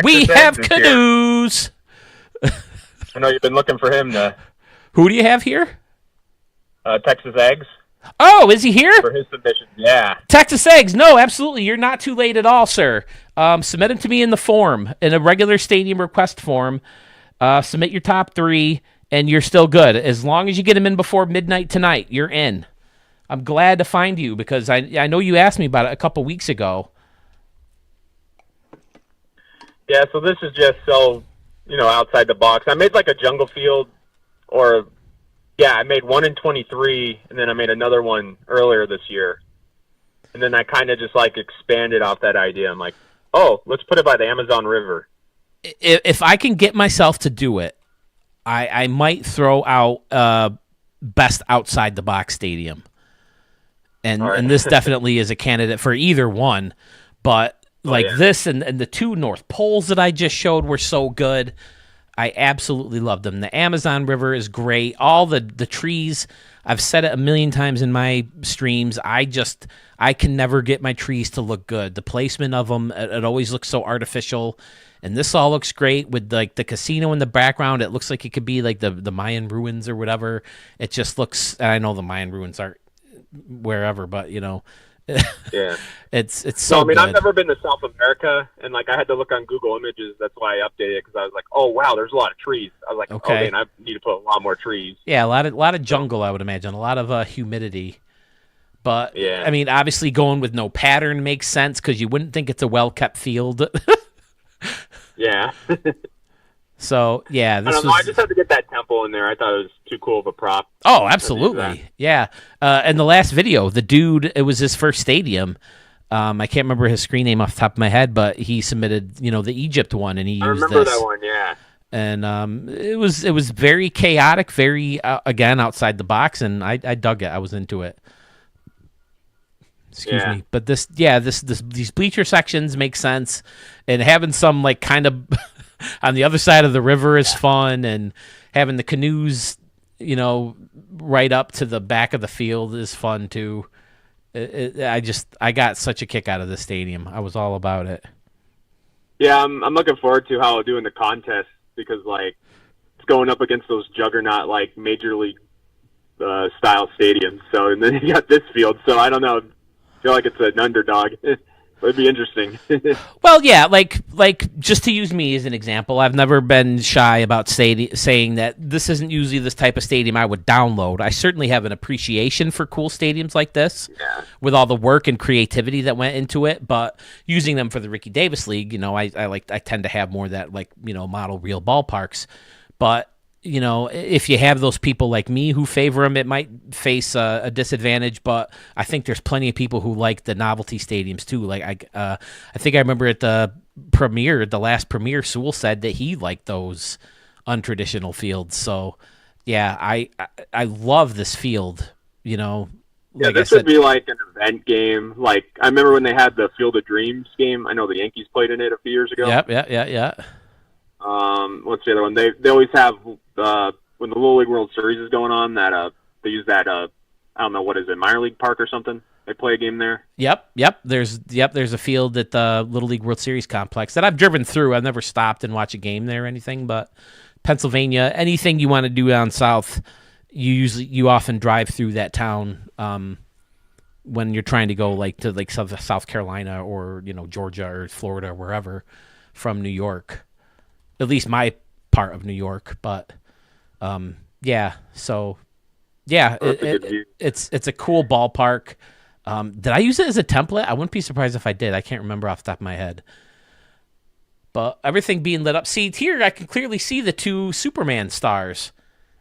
We have canoes. I know you've been looking for him to. Who do you have here? Texas Eggs. Oh, is he here? For his submission, yeah. Texas Eggs. No, absolutely. You're not too late at all, sir. Submit them to me in the form, in a regular stadium request form. Submit your top 3, and you're still good. As long as you get them in before midnight tonight, you're in. I'm glad to find you because I know you asked me about it a couple weeks ago. Yeah, so this is just so, outside the box. I made like a Jungle Field I made one in 23, and then I made another one earlier this year. And then I kind of just like expanded off that idea. I'm like, oh, let's put it by the Amazon River. If I can get myself to do it, I might throw out best outside the box stadium. And this definitely is a candidate for either one. But this and the 2 North Poles that I just showed were so good. I absolutely love them. The Amazon River is great. All the trees, I've said it a million times in my streams. I can never get my trees to look good. The placement of them, it always looks so artificial. And this all looks great with like the casino in the background. It looks like it could be like the Mayan ruins or whatever. It just looks, and I know the Mayan ruins aren't wherever, but yeah, it's so. Good. I've never been to South America, and like I had to look on Google Images. That's why I updated it because I was like, oh wow, there's a lot of trees. I was like, okay, and I need to put a lot more trees. Yeah, a lot of jungle, I would imagine, a lot of humidity. But yeah, I mean, obviously going with no pattern makes sense because you wouldn't think it's a well kept field. Yeah. So yeah, I just had to get that temple in there. I thought it was too cool of a prop. Oh, absolutely, yeah. And the last video, the dude, it was his first stadium. I can't remember his screen name off the top of my head, but he submitted, the Egypt one, and he used this. I remember that one, yeah. And it was very chaotic, very again outside the box, and I dug it. I was into it. Excuse me, but these bleacher sections make sense, and having some like kind of on the other side of the river is fun, and having the canoes, right up to the back of the field is fun too. I got such a kick out of the stadium. I was all about it. Yeah, I'm looking forward to how doing the contest because like it's going up against those juggernaut like major league style stadiums. So and then you got this field. So I don't know. I feel like it's an underdog. It'd be interesting. Well, yeah, like just to use me as an example, I've never been shy about saying that this isn't usually this type of stadium I would download. I certainly have an appreciation for cool stadiums like this, with all the work and creativity that went into it. But using them for the Ricky Davis League, I tend to have more of that model real ballparks. But if you have those people like me who favor them, it might face a disadvantage. But I think there's plenty of people who like the novelty stadiums too. Like I think I remember at the last premiere, Sewell said that he liked those untraditional fields. So yeah, I love this field. Yeah, like this I said, would be like an event game. Like I remember when they had the Field of Dreams game. I know the Yankees played in it a few years ago. Yeah. What's the other one? They always have when the Little League World Series is going on that they use that I don't know, what is it, minor league park or something. They play a game there. Yep. There's a field at the Little League World Series complex that I've driven through. I've never stopped and watched a game there or anything, but Pennsylvania, anything you want to do down south, you often drive through that town when you're trying to go to South Carolina or Georgia or Florida or wherever from New York. At least my part of New York, but it's a cool ballpark. Did I use it as a template? I wouldn't be surprised if I did. I can't remember off the top of my head. But everything being lit up. See, here I can clearly see the two Superman stars,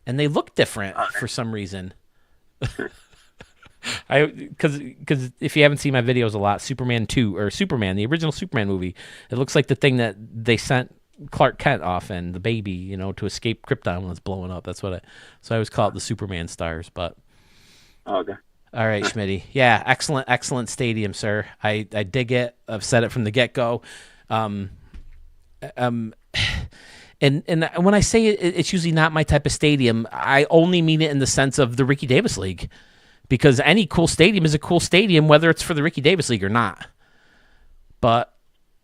and they look different for some reason. Because if you haven't seen my videos a lot, Superman 2 or Superman, the original Superman movie, it looks like the thing that they sent Clark Kent off and the baby, to escape Krypton when it's blowing up. So I always call it the Superman stars. But okay. All right, Schmitty. Yeah, excellent stadium, sir. I dig it. I've said it from the get-go. And when I say it's usually not my type of stadium, I only mean it in the sense of the Ricky Davis League, because any cool stadium is a cool stadium, whether it's for the Ricky Davis League or not. But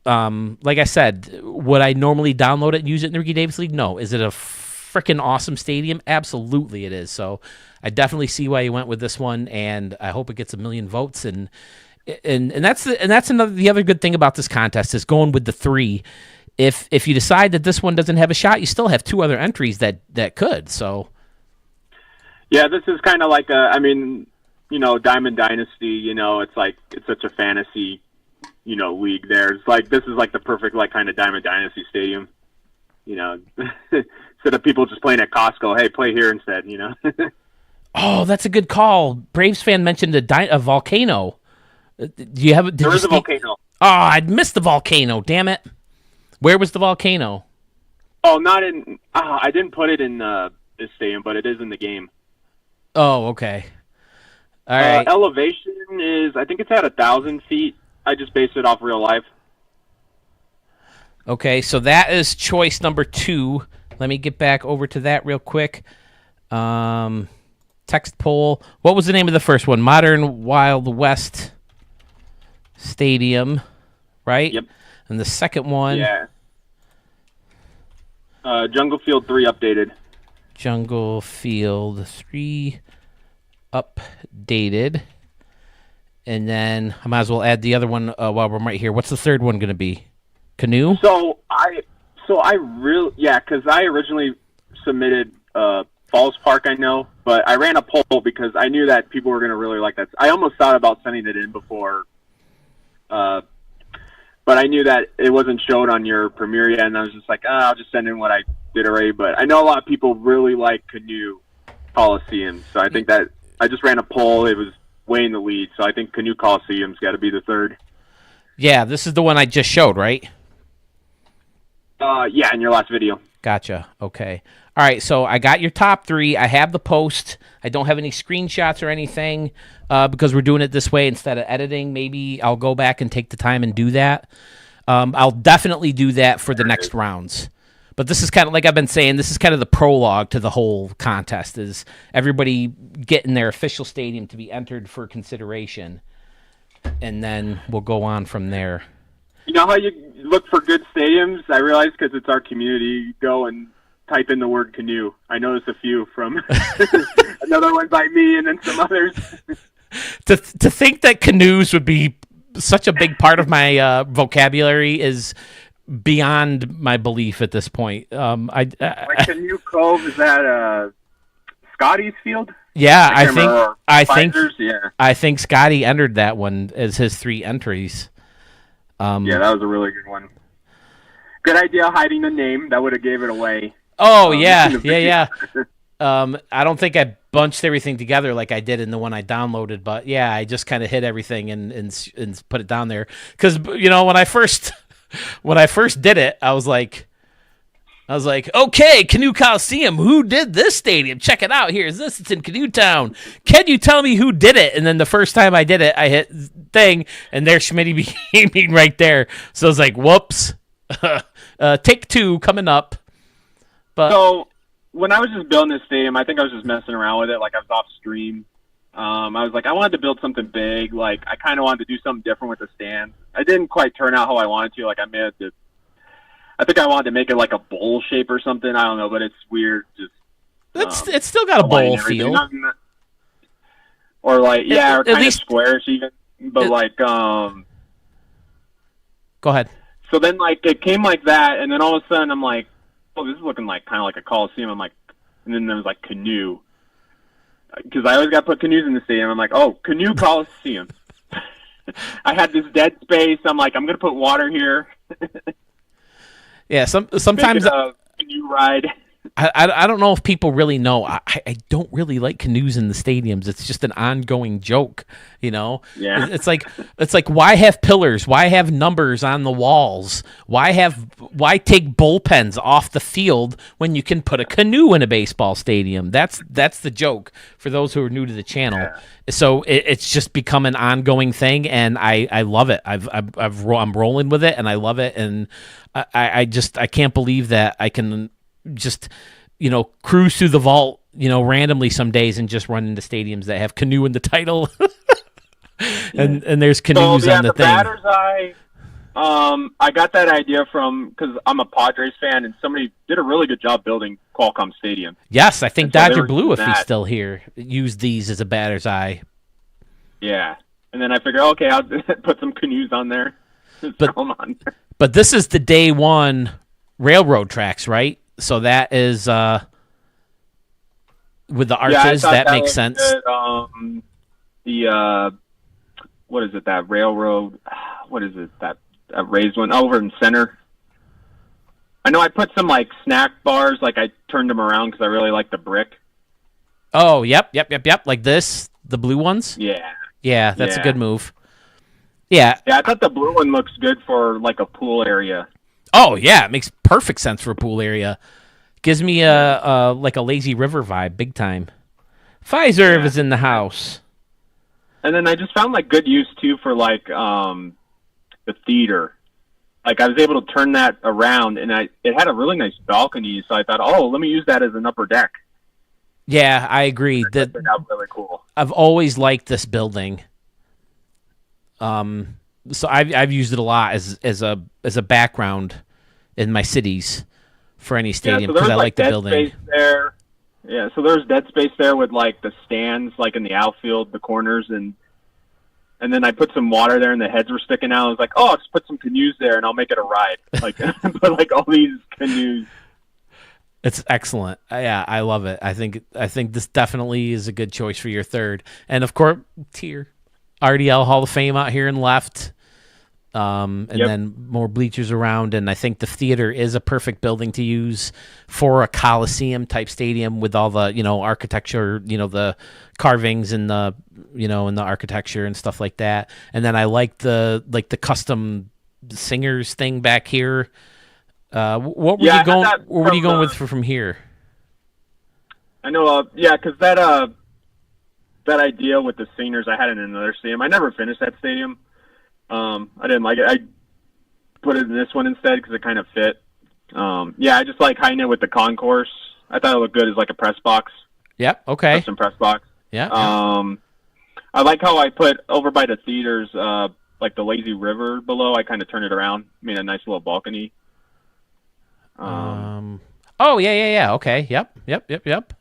like I said, would I normally download it and use it in the Ricky Davis League? No. Is it a freaking awesome stadium? Absolutely, it is. So I definitely see why you went with this one, and I hope it gets 1 million votes. And that's the other good thing about this contest is going with the 3. If you decide that this one doesn't have a shot, you still have 2 other entries that could. So yeah, this is kind of like Diamond Dynasty. It's such a fantasy league there. It's like this is like the perfect kind of Diamond Dynasty stadium. Instead of people just playing at Costco, hey, play here instead. Oh, that's a good call. Braves fan mentioned a volcano. Do you have? There is a volcano. Oh, I'd missed the volcano. Damn it! Where was the volcano? Oh, not in. I didn't put it in this stadium, but it is in the game. Oh, okay. All right. Elevation is, I think it's at 1,000 feet. I just based it off real life. Okay, so that is choice number 2. Let me get back over to that real quick. Text poll. What was the name of the first one? Modern Wild West Stadium, right? Yep. And the second one? Yeah. Jungle Field 3 updated. Jungle Field 3 updated. And then I might as well add the other one while we're right here. What's the third one going to be? Canoe? Because I originally submitted Falls Park, I know, but I ran a poll because I knew that people were going to really like that. I almost thought about sending it in before, but I knew that it wasn't showed on your premiere yet, and I was just like, I'll just send in what I did already. But I know a lot of people really like Canoe Coliseum, so I think that I just ran a poll. It was way in the lead, so I think Canoe Coliseum's got to be the third. Yeah, this is the one I just showed, right? Yeah, in your last video. Gotcha. Okay. All right, so I got your top 3. I have the post. I don't have any screenshots or anything because we're doing it this way instead of editing. Maybe I'll go back and take the time and do that. I'll definitely do that for the next rounds. But this is kind of, like I've been saying, this is kind of the prologue to the whole contest, is everybody getting their official stadium to be entered for consideration. And then we'll go on from there. You know how you look for good stadiums? I realize because it's our community, you go and type in the word canoe. I noticed a few from another one by me and then some others. To think that canoes would be such a big part of my vocabulary is beyond my belief at this point. Like Canoe Cove, is that Scotty's field? Yeah, I think Scotty entered that one as his 3 entries. Yeah, that was a really good one. Good idea hiding the name. That would have gave it away. Oh yeah. I don't think I bunched everything together like I did in the one I downloaded, but yeah, I just kind of hit everything and put it down there because when I first did it, I was like, okay, Canoe Coliseum, who did this stadium? Check it out. Here's this. It's in Canoe Town. Can you tell me who did it? And then the first time I did it, I hit thing, and there Schmitty became right there. So I was like, whoops. Take 2 coming up. But So when I was just building this stadium, I think I was just messing around with it. Like I was off stream. I was like, I wanted to build something big. Like I kind of wanted to do something different with the stands. I didn't quite turn out how I wanted to. Like I think I wanted to make it like a bowl shape or something. I don't know, but it's weird. Just it's still got a bowl feel. Or like, yeah, or At kind of least- squarish even. But Go ahead. so then like it came like that, and then all of a sudden I'm like, oh, this is looking like kind of like a Coliseum. I'm like, and then there was like canoe. Because I always got to put canoes in the stadium. I'm like, oh, Canoe Coliseum. I had this dead space. I'm like, I'm going to put water here. Yeah, sometimes Make it a canoe ride. I don't know if people really know. I don't really like canoes in the stadiums. It's just an ongoing joke, Yeah. It's like why have pillars? Why have numbers on the walls? Why take bullpens off the field when you can put a canoe in a baseball stadium? That's the joke for those who are new to the channel. Yeah. So it's just become an ongoing thing, and I love it. I'm rolling with it, and I love it, and I can't believe that I can just cruise through the vault randomly some days and just run into stadiums that have canoe in the title. and there's canoes on the thing. Batter's Eye, I got that idea from because I'm a Padres fan, and somebody did a really good job building Qualcomm Stadium. Yes, I think Dodger Blue, if he's that. still here, used these as a batter's eye. Yeah, and then I figured, okay, I'll put some canoes on there. But this is the day one railroad tracks, right? So that is with the arches. That makes sense. Good. What is it? That railroad? What is it? That raised one over in center. I know I put some like snack bars. Like I turned them around because I really like the brick. Oh, yep. Like this, the blue ones. Yeah, that's a good move. Yeah. I thought the blue one looks good for like a pool area. Oh yeah, it makes perfect sense for a pool area. Gives me a like a lazy river vibe, big time. Pfizer is in the house. And then I just found like good use too for like the theater. Like I was able to turn that around, and it had a really nice balcony. So I thought, oh, let me use that as an upper deck. Yeah, I agree. That turned out really cool. I've always liked this building. So I've used it a lot as a background in my cities for any stadium because I like the building. Space there. Yeah, so there's dead space there with like the stands, like in the outfield, the corners, and then I put some water there, and the heads were sticking out. I was like, oh, I'll just put some canoes there, and I'll make it a ride. Like put like all these canoes. It's excellent. Yeah, I love it. I think this definitely is a good choice for your third, and of course, tier. RDL Hall of Fame out here and left, and then more bleachers around. And I think the theater is a perfect building to use for a Coliseum type stadium with all the architecture, the carvings and the and the architecture and stuff like that. And then I like the custom singers thing back here. What were you going? What were you going with from here? I know, because that idea with the singers, I had it in another stadium. I never finished that stadium. I didn't like it. I put it in this one instead because it kind of fit. I just like hiding it with the concourse. I thought it looked good as like a press box. Yep. Okay. Custom press box. Yeah. I like how I put over by the theaters, like the lazy river below. I kind of turned it around, made a nice little balcony. Oh yeah. Okay. Yep.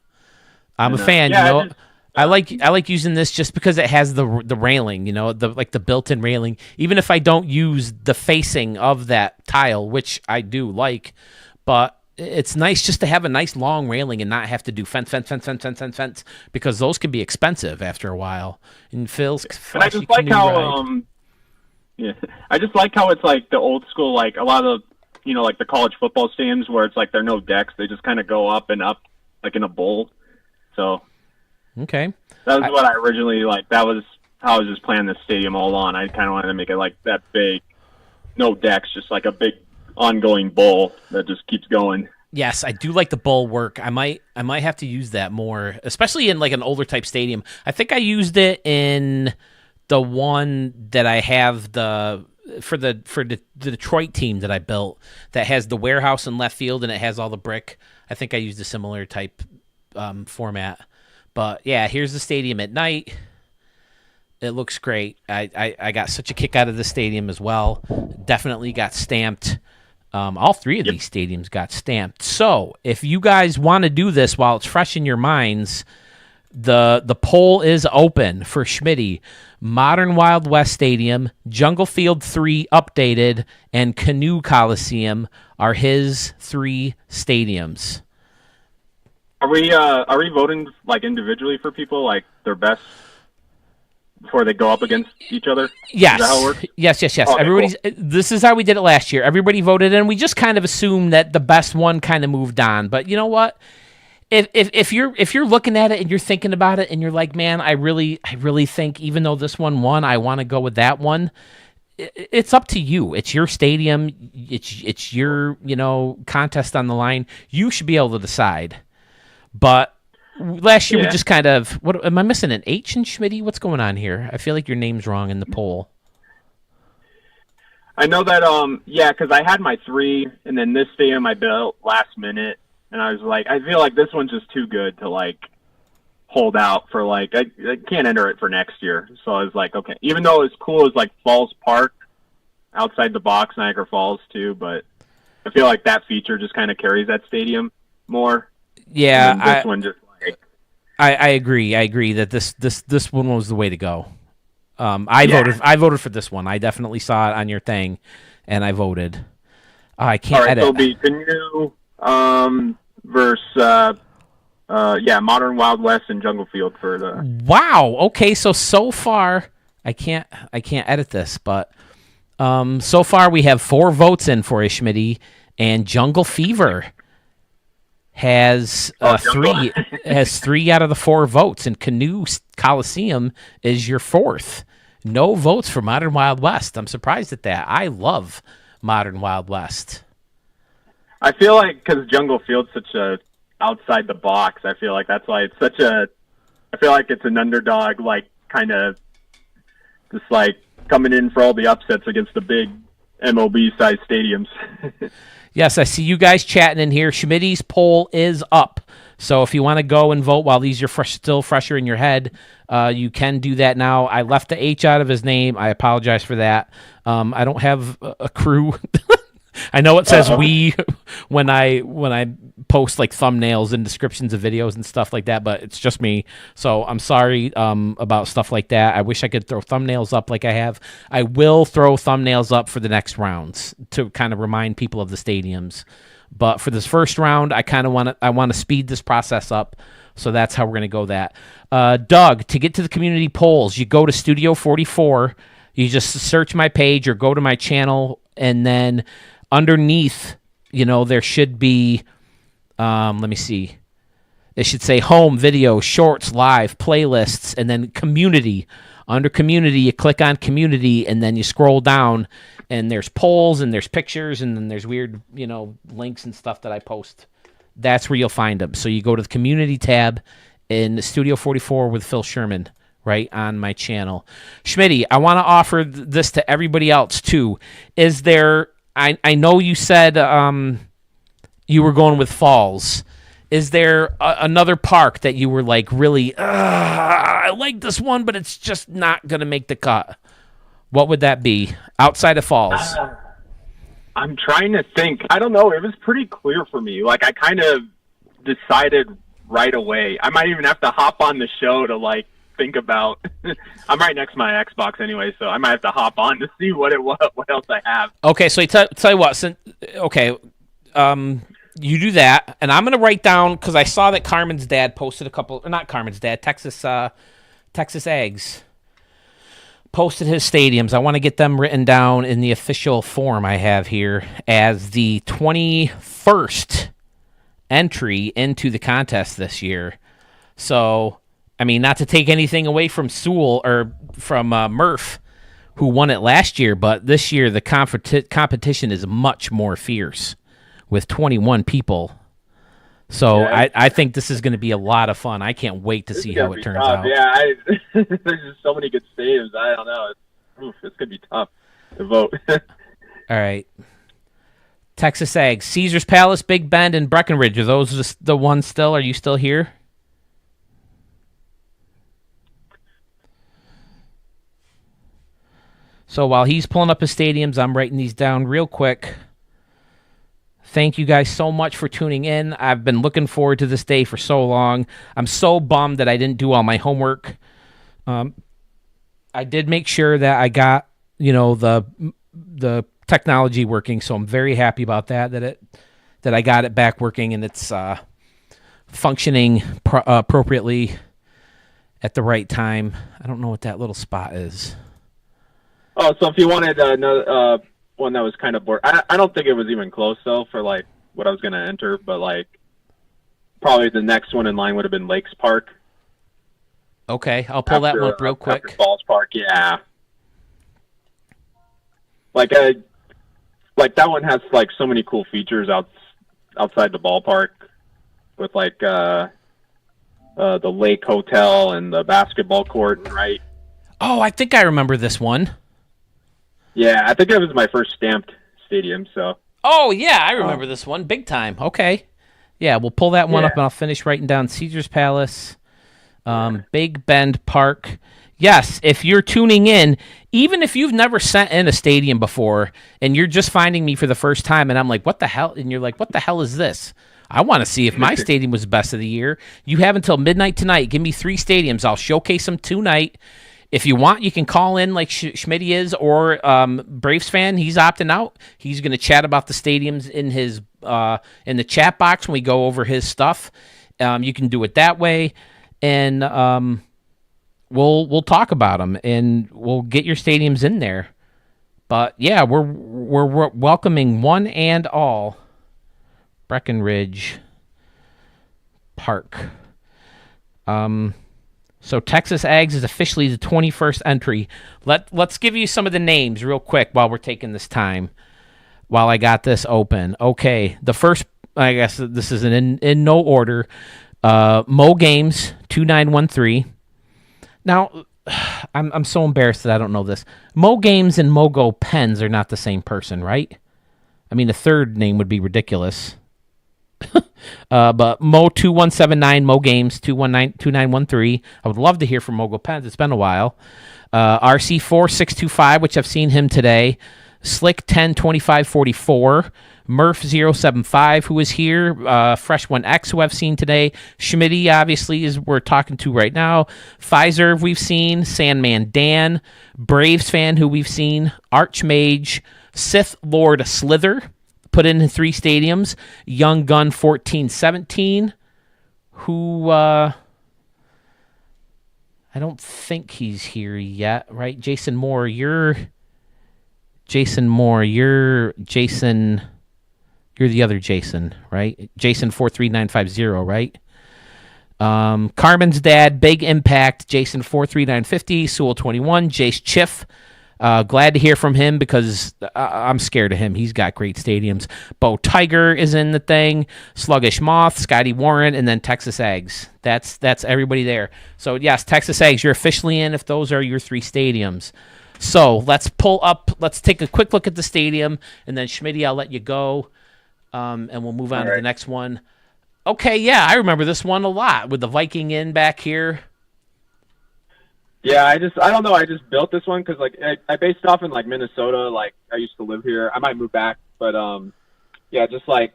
I'm a fan. I like using this just because it has the railing, the built-in railing. Even if I don't use the facing of that tile, which I do like, but it's nice just to have a nice long railing and not have to do fence, because those can be expensive after a while. And Phil's I just like how I just like how it's like the old school, like a lot of like the college football stadiums where it's like there are no decks. They just kind of go up and up like in a bowl. So Okay. that was what I originally like. That was how I was just planning the stadium all on. I kind of wanted to make it like that big, no decks, just like a big ongoing bowl that just keeps going. Yes, I do like the bowl work. I might have to use that more, especially in like an older type stadium. I think I used it in the one that I have for the Detroit team that I built that has the warehouse in left field and it has all the brick. I think I used a similar type format. But yeah, here's the stadium at night. It looks great. I got such a kick out of the stadium as well. Definitely got stamped. All three of these stadiums got stamped. So if you guys want to do this while it's fresh in your minds, the poll is open for Schmitty. Modern Wild West Stadium, Jungle Field 3 updated, and Canoe Coliseum are his 3 stadiums. Are we voting like individually for people, like their best before they go up against each other? Yes. Is that how it works? Yes. Okay, Everybody's. cool. This is how we did it last year. Everybody voted, and we just kind of assumed that the best one kind of moved on. But you know what? If you're looking at it and you're thinking about it and you're like, man, I really think even though this one won, I want to go with that one. It's up to you. It's your stadium. It's your contest on the line. You should be able to decide. But last year we just kind of, what am I missing, an H in Schmitty? What's going on here? I feel like your name's wrong in the poll. I know that, because I had my 3, and then this stadium I built last minute, and I was like, I feel like this one's just too good to, like, hold out for, like, I can't enter it for next year. So I was like, okay, even though it's cool as, like, Falls Park, outside the box, Niagara Falls, too, but I feel like that feature just kind of carries that stadium more. Yeah, this one just like I agree. I agree that this one was the way to go. I voted for this one. I definitely saw it on your thing, and I voted. I can't all right, edit. So it'll be Canoe versus Modern Wild West and Jungle Field for the. Wow. Okay. So far, I can't edit this, but so far we have 4 votes in for Schmitty, and Jungle Fever has 3 has 3 out of the 4 votes, and Canoe Coliseum is your 4th. No votes for Modern Wild West. I'm surprised at that. I love Modern Wild West. I feel like because Jungle Field's such a outside the box, I feel like that's why it's such a. I feel like it's an underdog, like kind of just like coming in for all the upsets against the big MLB-sized stadiums. Yes, I see you guys chatting in here. Schmitty's poll is up. So if you want to go and vote while these are still fresher in your head, you can do that now. I left the H out of his name. I apologize for that. I don't have a crew. I know it says we when I post like thumbnails and descriptions of videos and stuff like that, but it's just me. So I'm sorry about stuff like that. I wish I could throw thumbnails up like I have. I will throw thumbnails up for the next rounds to kind of remind people of the stadiums. But for this first round, I want to speed this process up. So that's how we're going to go that. Doug, to get to the community polls, you go to Studio 44. You just search my page or go to my channel, and then underneath, there should be, let me see. It should say home, video, shorts, live, playlists, and then community. Under community, you click on community, and then you scroll down, and there's polls, and there's pictures, and then there's weird, links and stuff that I post. That's where you'll find them. So you go to the community tab in Studio 44 with Phil Sherman right on my channel. Schmitty, I want to offer this to everybody else, too. Is there... I know you said you were going with Falls. Is there another park that you were like, really, I like this one, but it's just not going to make the cut? What would that be outside of Falls? I'm trying to think. I don't know. It was pretty clear for me. Like, I kind of decided right away. I might even have to hop on the show to, like, think about. I'm right next to my Xbox anyway, so I might have to hop on to see what else I have. Okay, so tell you what. You do that, and I'm gonna write down because I saw that Carmen's dad posted a couple. Or not Carmen's dad, Texas Eggs posted his stadiums. I want to get them written down in the official form I have here as the 21st entry into the contest this year. So, I mean, not to take anything away from Sewell or from Murph, who won it last year, but this year the competition is much more fierce with 21 people. So Yeah. I think this is going to be a lot of fun. I can't wait to see how it turns out. Yeah, there's just so many good stadiums. I don't know. It's going to be tough to vote. All right. Texas Ag, Caesars Palace, Big Bend, and Breckenridge. Are those the ones still? Are you still here? So while he's pulling up his stadiums, I'm writing these down real quick. Thank you guys so much for tuning in. I've been looking forward to this day for so long. I'm so bummed that I didn't do all my homework. I did make sure that I got, the technology working, so I'm very happy about that I got it back working and it's functioning appropriately at the right time. I don't know what that little spot is. Oh, so if you wanted another one that was kind of bored, I don't think it was even close though for like what I was going to enter, but like probably the next one in line would have been Lakes Park. Okay, I'll pull that one up real quick. After Falls Park, yeah. Like that one has like so many cool features outside the ballpark with like the Lake Hotel and the basketball court, right? Oh, I think I remember this one. Yeah, I think that was my first stamped stadium, so. Oh, yeah, I remember this one. Big time. Okay. Yeah, we'll pull that one up, and I'll finish writing down Caesars Palace, Big Bend Park. Yes, if you're tuning in, even if you've never sent in a stadium before, and you're just finding me for the first time, and I'm like, what the hell? And you're like, what the hell is this? I want to see if my stadium was best of the year. You have until midnight tonight. Give me 3 stadiums. I'll showcase them tonight. If you want, you can call in like Schmitty is, or Braves fan. He's opting out. He's going to chat about the stadiums in his in the chat box when we go over his stuff. You can do it that way, and we'll talk about them, and we'll get your stadiums in there. But yeah, we're welcoming one and all Breckenridge Park. So Texas Ags is officially the 21st entry. Let's give you some of the names real quick while we're taking this time, while I got this open. Okay, the first, I guess this is in no order. Mo Games 2913. Now, I'm so embarrassed that I don't know this. Mo Games and Mogo Pens are not the same person, right? I mean, the third name would be ridiculous. But Mo 2179, Mo Games 2913. I would love to hear from Mogo Pens. It's been a while. RC 4625, which I've seen him today. Slick 102544. Murph 075, who is here. Fresh 1X, who I've seen today. Schmitty, obviously, is we're talking to right now. Pfizer, we've seen. Sandman Dan. Braves fan, who we've seen. Archmage. Sith Lord Slither. Put in 3 stadiums. Young Gun 1417, who I don't think he's here yet, right? Jason Moore, you're Jason, you're the other Jason, right? Jason 43950, right? Carmen's dad, Big Impact, Jason 43950, Sewell 21, Jace Chiff. Glad to hear from him because I'm scared of him. He's got great stadiums. Bo Tiger is in the thing. Sluggish Moth, Scotty Warren, and then Texas Ags. That's everybody there. So, yes, Texas Ags, you're officially in if those are your 3 stadiums. So, let's take a quick look at the stadium, and then, Schmitty, I'll let you go, and we'll move on to the next one. Okay, yeah, I remember this one a lot with the Viking Inn back here. Yeah, I don't know. I just built this one because like I based off in like Minnesota. Like I used to live here. I might move back, but yeah, just like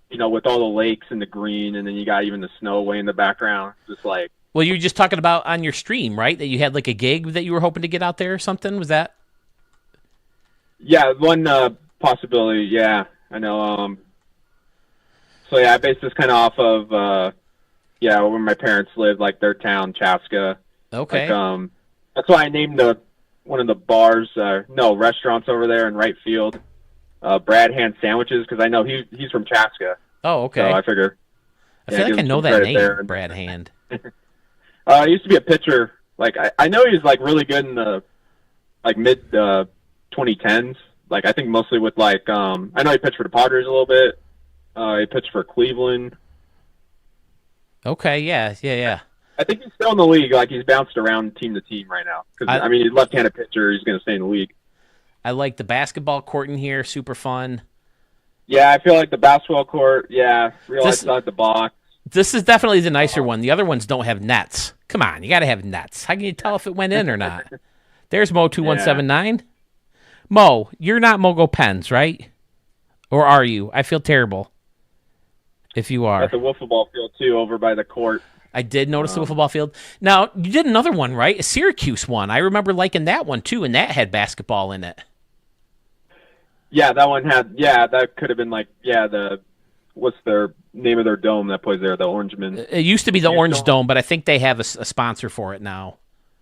with all the lakes and the green, and then you got even the snow way in the background. Just like. Well, you were just talking about on your stream, right? That you had like a gig that you were hoping to get out there or something. Was that? Yeah, one possibility. Yeah, I know. So yeah, I based this kind of off of where my parents lived, like their town, Chaska. Okay. Like, that's why I named one of the bars, restaurants over there in right field. Brad Hand Sandwiches, because I know he's from Chaska. Oh, okay. So I figure. I feel like I know that name, Brad Hand. He used to be a pitcher. Like I know he's like really good in the like mid 2010s. Like I think mostly with like I know he pitched for the Padres a little bit. He pitched for Cleveland. Okay, yeah. I think he's still in the league. Like he's bounced around team to team right now. Because I mean, he's a left-handed pitcher. He's going to stay in the league. I like the basketball court in here. Super fun. Yeah, I feel like the basketball court. Yeah, real outside the box. This is definitely the nicer one. The other ones don't have nets. Come on, you got to have nets. How can you tell if it went in or not? There's Mo2179. Mo, you're not Mogo Pens, right? Or are you? I feel terrible if you are. At the wiffle ball field, too, over by the court. I did notice the wiffle ball field. Now, you did another one, right? A Syracuse one. I remember liking that one, too, and that had basketball in it. Yeah, that one had, that could have been like, what's their name of their dome that plays there, the Orangeman? It used to be the Orange Dome, but I think they have a sponsor for it now.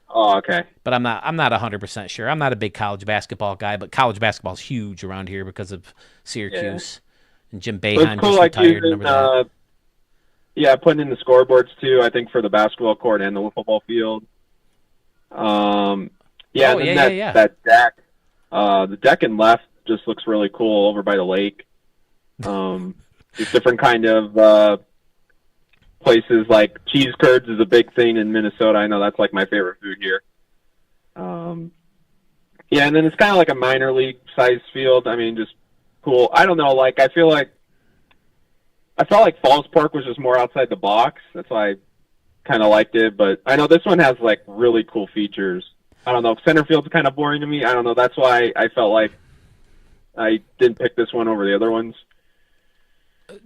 Oh, okay. But I'm not 100% sure. I'm not a big college basketball guy, but college basketball is huge around here because of Syracuse. And Jim Boeheim cool, just like retired. using, putting in the scoreboards, too, I think, for the basketball court and the wiffle ball field. That deck. The deck in left just looks really cool over by the lake. There's different kind of places, like cheese curds is a big thing in Minnesota. I know that's like my favorite food here. And then it's kind of like a minor league size field. I mean, just cool. I don't know, like I felt like Falls Park was just more outside the box. That's why I kind of liked it. But I know this one has like really cool features. I don't know. Center field's kind of boring to me. I don't know. That's why I felt like I didn't pick this one over the other ones.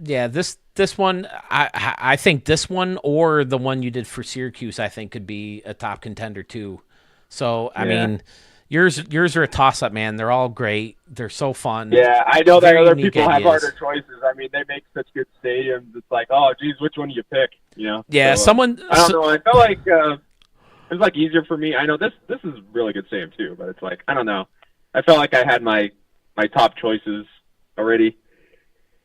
Yeah, this one, I think this one or the one you did for Syracuse, I think could be a top contender too. So I mean, yours are a toss up, man. They're all great. They're so fun. Yeah, I know that Very other unique people have ideas. harder choices. I mean, they make such good stadiums. It's like, oh, geez, which one do you pick? You know? Yeah, so, I don't know. I felt like it was like easier for me. I know this is a really good stadium too, but it's like I don't know. I felt like I had my top choices already.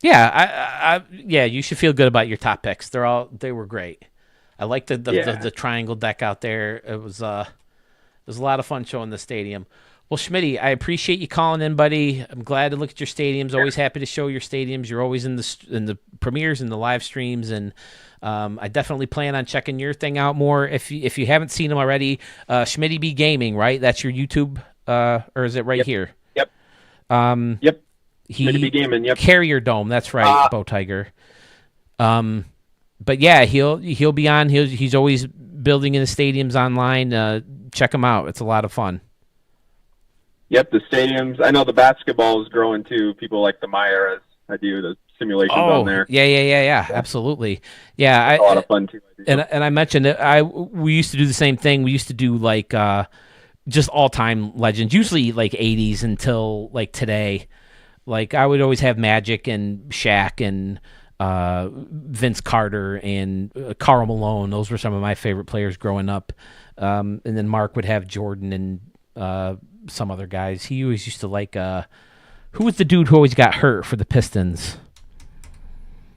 Yeah, you should feel good about your top picks. They were great. I like the triangle deck out there. It was a lot of fun showing the stadium. Well, Schmitty, I appreciate you calling in, buddy. I'm glad to look at your stadiums. Always happy to show your stadiums. You're always in the premieres and the live streams, and I definitely plan on checking your thing out more. If you haven't seen them already, Schmitty B Gaming, right? That's your YouTube, or is it right here? Yep. Yep. Be gaming, yep. Carrier Dome, that's right, Bow Tiger. But yeah, he'll be on. He's always building in the stadiums online. Check him out; it's a lot of fun. Yep, the stadiums. I know the basketball is growing too. People like the Myers. I do the simulations on there. Yeah, absolutely. Yeah, a lot of fun too. And I mentioned it. We used to do the same thing. We used to do like just all time legends, usually like 80s until like today. Like I would always have Magic and Shaq and Vince Carter and Karl Malone. Those were some of my favorite players growing up. And then Mark would have Jordan and some other guys. He always used to like who was the dude who always got hurt for the Pistons?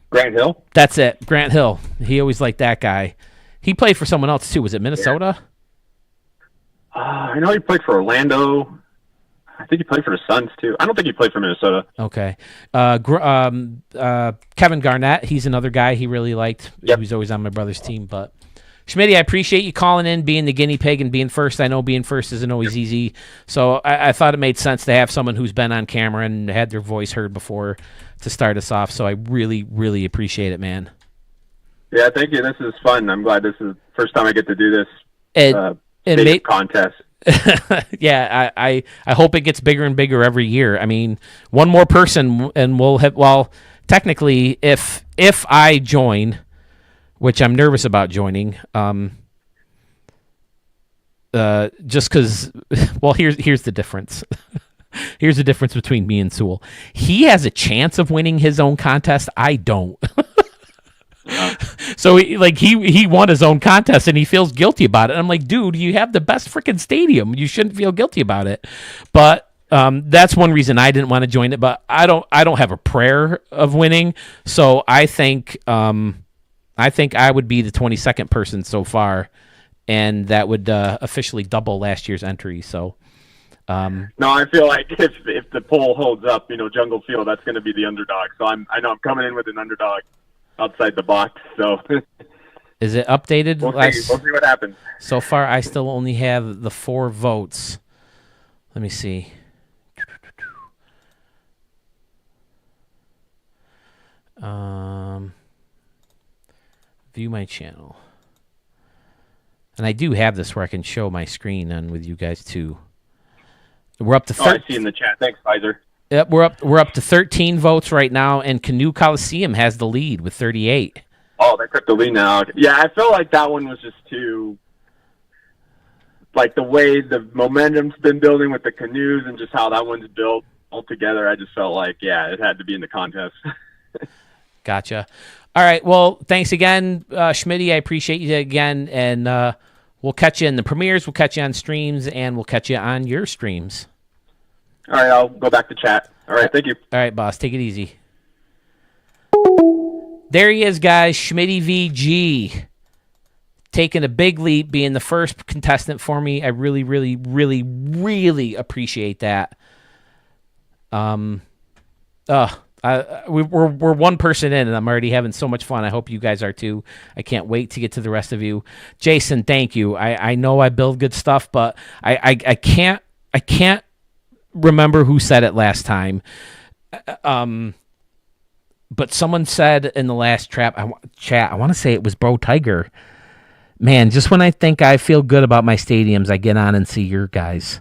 Grant Hill? That's it. Grant Hill. He always liked that guy. He played for someone else too. Was it Minnesota? Yeah. I know he played for Orlando. I think he played for the Suns, too. I don't think he played for Minnesota. Okay. Kevin Garnett, he's another guy he really liked. Yep. He was always on my brother's team. But, Schmitty, I appreciate you calling in, being the guinea pig, and being first. I know being first isn't always easy. So I thought it made sense to have someone who's been on camera and had their voice heard before to start us off. So I really, really appreciate it, man. Yeah, thank you. This is fun. I'm glad this is the first time I get to do this contest. Yeah, I hope it gets bigger and bigger every year. I mean, one more person and we'll have, well, technically if I join, which I'm nervous about joining, just because, well, here's the difference. Here's the difference between me and Sewell. He has a chance of winning his own contest. I don't. So he won his own contest and he feels guilty about it. And I'm like, dude, you have the best freaking stadium. You shouldn't feel guilty about it. But that's one reason I didn't want to join it. But I don't have a prayer of winning. So I think I would be the 22nd person so far, and that would officially double last year's entry. So. No, I feel like if the poll holds up, Jungle Field, that's going to be the underdog. So I know I'm coming in with an underdog outside the box. So is it updated? We'll see what happens. So far, I still only have the 4 votes. Let me see. View my channel, and I do have this where I can show my screen and with you guys too. We're up to. I see in the chat. Thanks, Pfizer. Yep, we're up to 13 votes right now, and Canoe Coliseum has the lead with 38. Oh, they took the lead now. Yeah, I felt like that one was just too, like the way the momentum's been building with the canoes and just how that one's built altogether. I just felt like, it had to be in the contest. Gotcha. All right. Well, thanks again, Schmitty. I appreciate you again, and we'll catch you in the premieres. We'll catch you on streams, and we'll catch you on your streams. All right, I'll go back to chat. All right, thank you. All right, boss. Take it easy. There he is, guys. Schmitty VG. Taking a big leap, being the first contestant for me. I really, really, really, really appreciate that. We're one person in, and I'm already having so much fun. I hope you guys are too. I can't wait to get to the rest of you. Jason, thank you. I know I build good stuff, but I can't remember who said it last time. But someone said in the last chat, I want to say it was Bro Tiger. Man, just when I think I feel good about my stadiums, I get on and see your guys.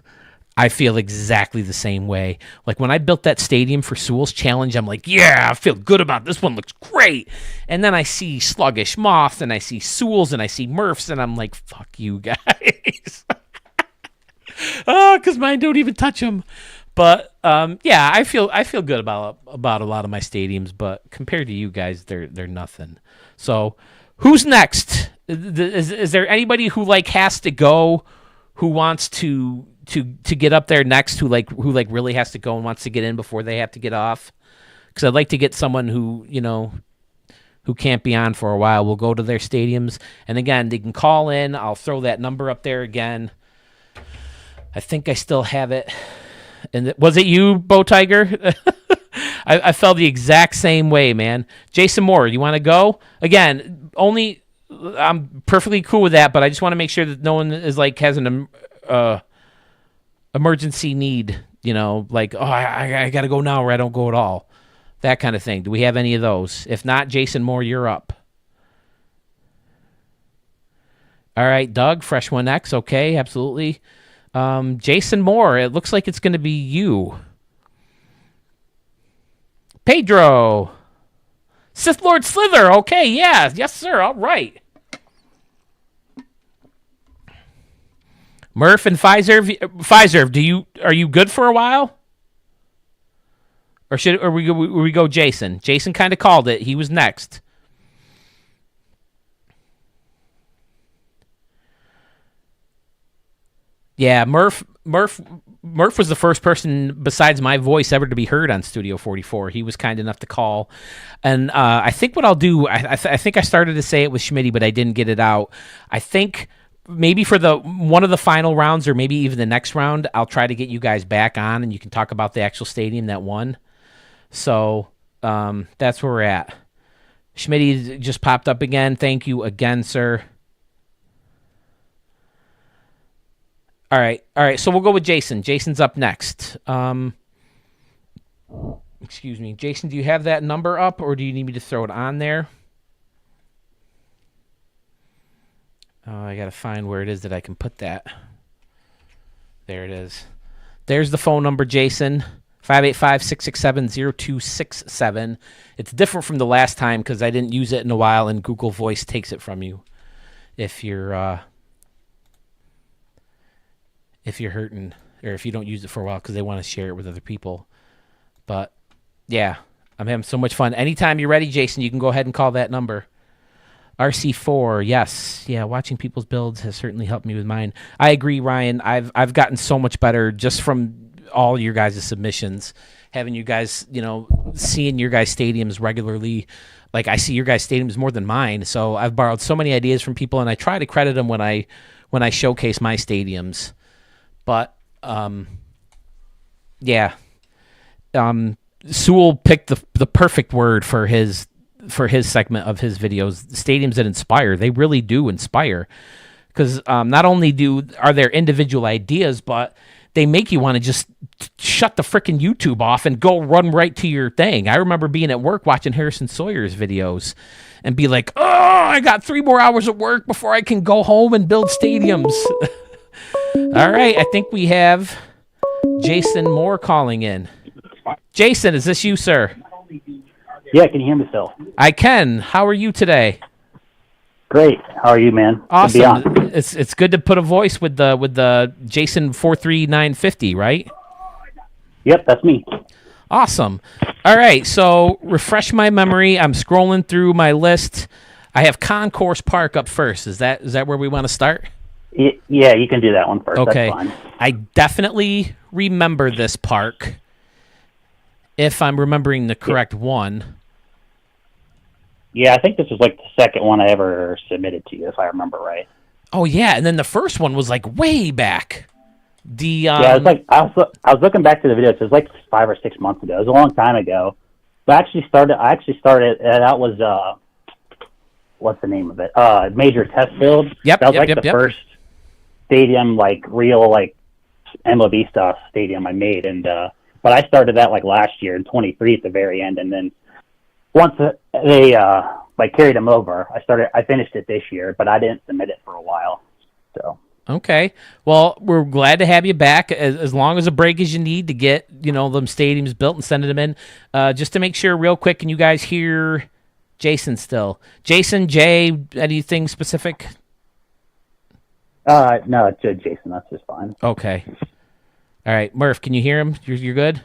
I feel exactly the same way. Like when I built that stadium for Sewell's Challenge, I'm like, yeah, I feel good about this one. Looks great. And then I see Sluggish Moths and I see Sewell's and I see Murphs and I'm like, fuck you guys. Because mine don't even touch them. But I feel good about a lot of my stadiums. But compared to you guys, they're nothing. So who's next? Is there anybody who has to go, who wants to get up there next, who really has to go and wants to get in before they have to get off? Because I'd like to get someone who can't be on for a while. We'll go to their stadiums, and again, they can call in. I'll throw that number up there again. I think I still have it. And was it you, Bo Tiger? I felt the exact same way, man. Jason Moore, you want to go? Again, I'm perfectly cool with that, but I just want to make sure that no one is has an emergency need, I got to go now or I don't go at all. That kind of thing. Do we have any of those? If not, Jason Moore, you're up. All right, Doug, Fresh 1X. Okay, absolutely. Jason Moore, it looks like it's going to be you. Pedro. Sith Lord Slither. Okay, yeah. Yes, sir. All right. Murph and Pfizer, are you good for a while? Or we go Jason? Jason kind of called it. He was next. Yeah, Murph was the first person besides my voice ever to be heard on Studio 44. He was kind enough to call. And I think what I'll do, I think I started to say it with Schmitty, but I didn't get it out. I think maybe for one of the final rounds or maybe even the next round, I'll try to get you guys back on and you can talk about the actual stadium that won. So that's where we're at. Schmitty just popped up again. Thank you again, sir. All right. So we'll go with Jason. Jason's up next. Excuse me. Jason, do you have that number up or do you need me to throw it on there? I got to find where it is that I can put that. There it is. There's the phone number, Jason. 585-667-0267. It's different from the last time because I didn't use it in a while and Google Voice takes it from you if you're hurting or if you don't use it for a while because they want to share it with other people. But, yeah, I'm having so much fun. Anytime you're ready, Jason, you can go ahead and call that number. RC4, yes. Yeah, watching people's builds has certainly helped me with mine. I agree, Ryan. I've gotten so much better just from all your guys' submissions, having you guys, seeing your guys' stadiums regularly. Like, I see your guys' stadiums more than mine, so I've borrowed so many ideas from people, and I try to credit them when I showcase my stadiums. But, yeah. Sewell picked the perfect word for his segment of his videos. Stadiums that inspire. They really do inspire, because not only are there individual ideas, but they make you want to just shut the frickin' YouTube off and go run right to your thing. I remember being at work watching Harrison Sawyer's videos and be like, oh, I got 3 more hours of work before I can go home and build stadiums. All right, I think we have Jason Moore calling in. Jason, is this you, sir? Yeah, can you hear me still? I can. How are you today? Great. How are you, man? Awesome. It's good to put a voice with the Jason 43950, right? Yep, that's me. Awesome. All right, so refresh my memory. I'm scrolling through my list. I have Concourse Park up first. Is that where we want to start? Yeah, you can do that one first. Okay. That's fine. I definitely remember this park, if I'm remembering the correct one. Yeah, I think this was like the second one I ever submitted to you, if I remember right. Oh yeah, and then the first one was like way back. Yeah, it was like I was looking back to the videos. It was like 5 or 6 months ago. It was a long time ago. But I actually started. That was what's the name of it? Major Test Build. Yep. That was the first stadium, like real like MLB stuff stadium I made, and but I started that like last year in 23 at the very end, and then once they carried them over, I finished it this year, but I didn't submit it for a while. So. Okay. Well, we're glad to have you back, as long as a break as you need to get, them stadiums built and sending them in. Just to make sure real quick, can you guys hear Jason still? Jason, Jay, anything specific? No, it's good, Jason. That's just fine. Okay. All right. Murph, can you hear him? You're good?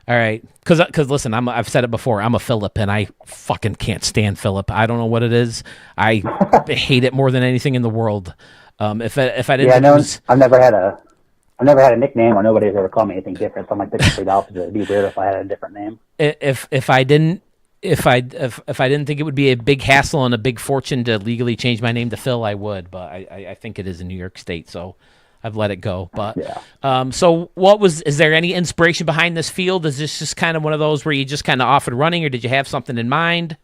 All right. Because listen, I've said it before. I'm a Philip, and I fucking can't stand Philip. I don't know what it is. I hate it more than anything in the world. If I didn't, I've never had a nickname, or nobody's ever called me anything different. So I'm like the complete opposite. It'd be weird if I had a different name. If I didn't think it would be a big hassle and a big fortune to legally change my name to Phil, I would. But I think it is in New York State, so I've let it go. But yeah. So is there any inspiration behind this field? Is this just kind of one of those where you just kind of off and running, or did you have something in mind?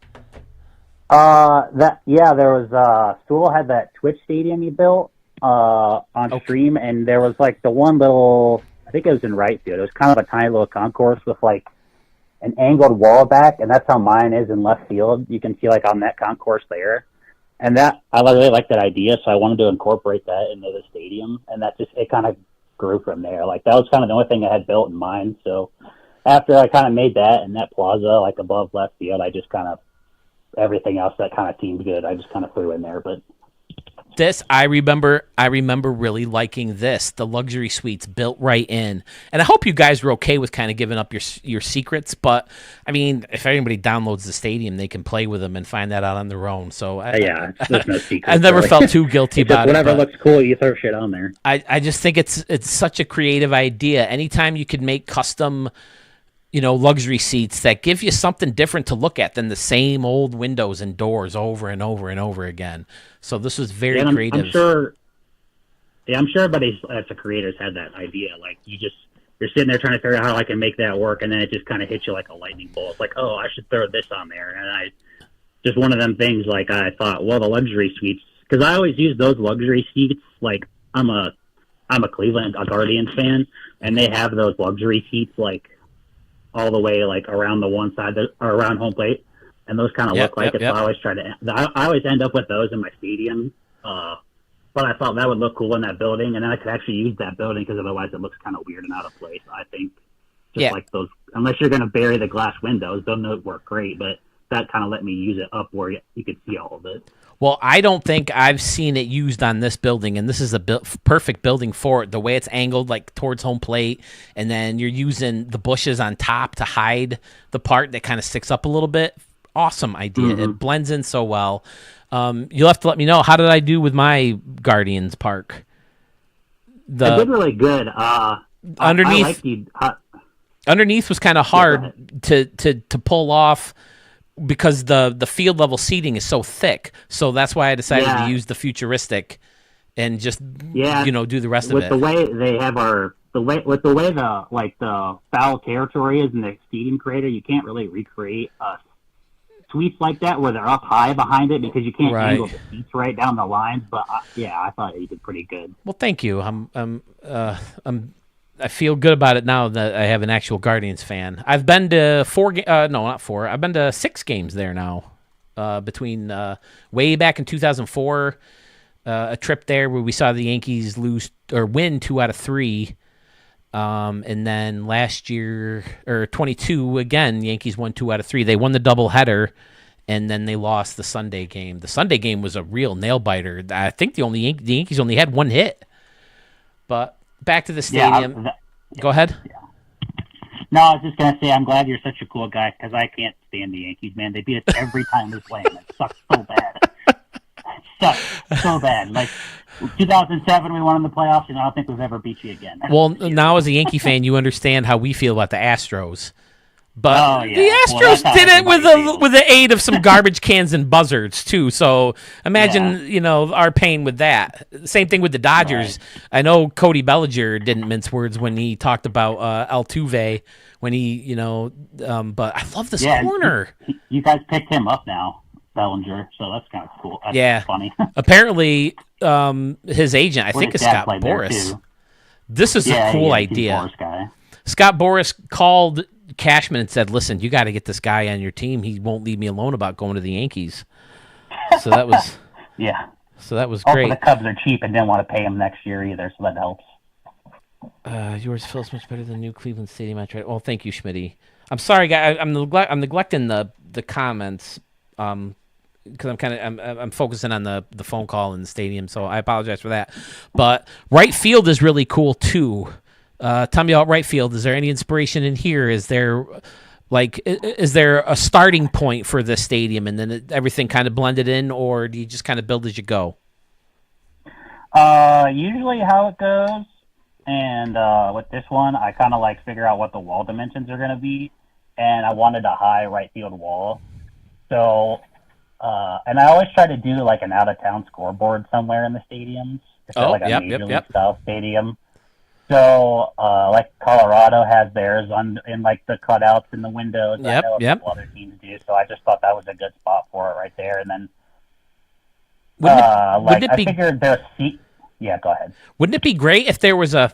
There was Sewell had that Twitch stadium he built on stream, and there was like the one little, I think it was in right field. It was kind of a tiny little concourse with like an angled wall back, and that's how mine is in left field. You can see like on that concourse there, and that I really liked that idea, so I wanted to incorporate that into the stadium, and it kind of grew from there. Like that was kind of the only thing I had built in mind. So after I kind of made that and that plaza like above left field, I just kind of everything else that kind of seemed good, I just kind of threw in there. But this, I remember really liking this, the luxury suites built right in. And I hope you guys were okay with kind of giving up your secrets. But I mean, if anybody downloads the stadium, they can play with them and find that out on their own. So there's no secret. I've never felt too guilty about whatever looks cool, you throw shit on there. I just think it's such a creative idea. Anytime you could make custom, luxury seats that give you something different to look at than the same old windows and doors over and over and over again. So this was very creative. I'm sure everybody that's a creator's had that idea. Like you're sitting there trying to figure out how I can make that work, and then it just kind of hits you like a lightning bolt. It's like, oh, I should throw this on there, and just one of them things. Like I thought, well, the luxury suites, because I always use those luxury seats. Like I'm a Cleveland Guardians fan, and they have those luxury seats like all the way like around the one side or around home plate, and those kind of look like it. So I always end up with those in my stadium. But I thought that would look cool in that building, and then I could actually use that building because otherwise it looks kind of weird and out of place. I think like those, unless you're going to bury the glass windows, those work great. But that kind of let me use it up where you could see all of it. Well, I don't think I've seen it used on this building, and this is a perfect building for it. The way it's angled, like towards home plate, and then you're using the bushes on top to hide the part that kind of sticks up a little bit. Awesome idea. Mm-hmm. It blends in so well. You'll have to let me know, how did I do with my Guardians Park? I did really good. Underneath, I like the, underneath was kind of hard to pull off because the field level seating is so thick. So that's why I decided to use the futuristic and just do the rest of it. With the way they have the foul territory is in the seating creator, you can't really recreate suites like that where they're up high behind it because you can't angle the seats right down the lines. But I thought you did pretty good. Well, thank you. I feel good about it now that I have an actual Guardians fan. I've been to I've been to 6 games there now. Between way back in 2004, a trip there where we saw the Yankees win 2 out of 3. And then last year, or 22, again, the Yankees won 2 out of 3. They won the doubleheader, and then they lost the Sunday game. The Sunday game was a real nail-biter. I think the Yankees only had 1 hit. But back to the stadium. Go ahead. Yeah. No, I was just going to say, I'm glad you're such a cool guy, because I can't stand the Yankees, man. They beat us every time we play them. It sucks so bad. It sucks so bad. Like, 2007, we won in the playoffs, and I don't think we've ever beat you again. Well, now as a Yankee fan, you understand how we feel about the Astros. But the Astros did it with the aid of some garbage cans and buzzards, too. So imagine, our pain with that. Same thing with the Dodgers. Right. I know Cody Bellinger didn't mince words when he talked about Altuve, when he, but I love this corner. You guys picked him up now, Bellinger, so that's kind of cool. That's funny. Apparently, his agent, I think, is Scott Boras. This is a cool idea. Scott Boras called Cashman and said, "Listen, you got to get this guy on your team. He won't leave me alone about going to the Yankees." So that was So that was great. Also, the Cubs are cheap and didn't want to pay him next year either, so that helps. Yours feels much better than New Cleveland Stadium. Well, thank you, Schmitty. I'm sorry, guys. I'm neglecting the comments because I'm focusing on the phone call in the stadium, so I apologize for that. But right field is really cool too. Tell me about right field. Is there any inspiration in here? Is there a starting point for this stadium, and then everything kind of blended in, or do you just kind of build as you go? Usually how it goes, and with this one, I kind of figure out what the wall dimensions are going to be, and I wanted a high right field wall, so and I always try to do an out of town scoreboard somewhere in the stadiums. A major league style stadium. So, Colorado has theirs in the cutouts in the windows. I know a couple other teams do. So I just thought that was a good spot for it right there. And then, I figured there's Yeah, go ahead. Wouldn't it be great if there was an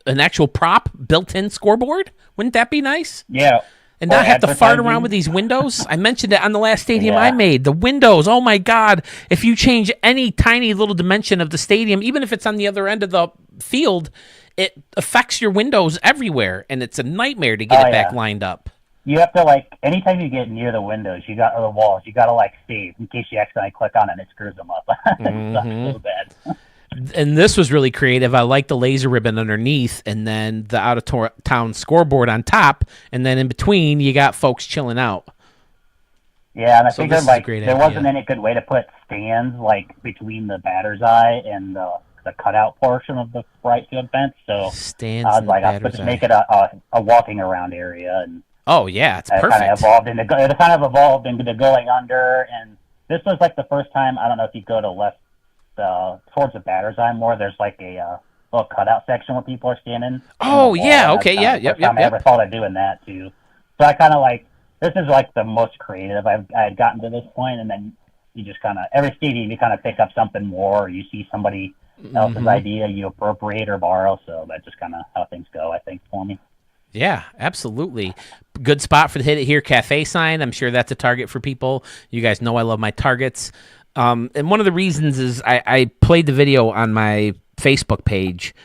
actual prop built-in scoreboard? Wouldn't that be nice? Yeah. And not have to fart around with these windows. I mentioned it on the last stadium I made. The windows, oh my God. If you change any tiny little dimension of the stadium, even if it's on the other end of the field, it affects your windows everywhere, and it's a nightmare to get it back lined up. You have to, anytime you get near the windows, or the walls, you got to, save in case you accidentally click on it and it screws them up. It sucks so bad. And this was really creative. I like the laser ribbon underneath, and then the out-of-town scoreboard on top, and then in between, you got folks chilling out. Yeah, and I figured, there wasn't any good way to put stands, between the batter's eye and the cutout portion of the right field bench, so stands I was I'll just make it a walking around area, and it's perfect. It kind of evolved into going under, and this was the first time. I don't know if you go to left towards the batter's eye more. There's a little cutout section where people are standing. Oh yeah, okay, yeah, yep. I never thought of doing that too, so I kind of this is the most creative I had gotten to this point, and then you just kind of every stadium you kind of pick up something more, or you see somebody else's idea, you appropriate or borrow, so that's just kind of how things go, I think, for me. Yeah, absolutely. Good spot for the Hit It Here Cafe sign. I'm sure that's a target for people. You guys know I love my targets. And one of the reasons is I played the video on my Facebook page.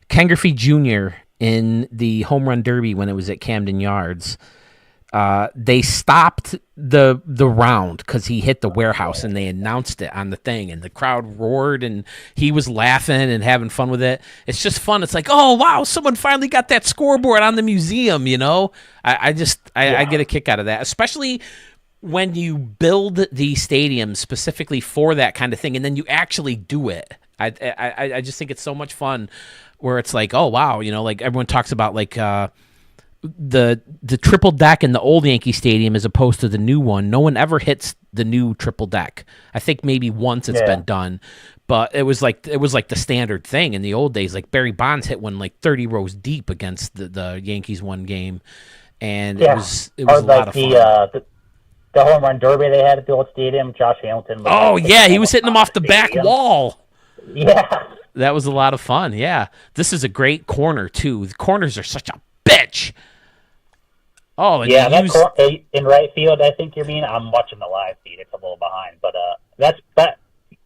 Ken Griffey Jr. in the Home Run Derby when it was at Camden Yards. They stopped the round because he hit the warehouse, and they announced it on the thing, and the crowd roared, and he was laughing and having fun with it. It's just fun. It's oh wow, someone finally got that scoreboard on the museum. I get a kick out of that, especially when you build the stadium specifically for that kind of thing, and then you actually do it, I just think it's so much fun. Where it's like, oh wow, like everyone talks about like the triple deck in the old Yankee Stadium as opposed to the new one. No one ever hits the new triple deck. I think maybe once it's been done, but it was like the standard thing in the old days. Like Barry Bonds hit one like 30 rows deep against the Yankees one game, and it was a lot of fun. The home run derby they had at the old stadium, Josh Hamilton. He was hitting them off the back wall. Yeah. That was a lot of fun, yeah. This is a great corner, too. The corners are such a bitch. Oh, and in right field, I think you mean. I'm watching the live feed. It's a little behind. But that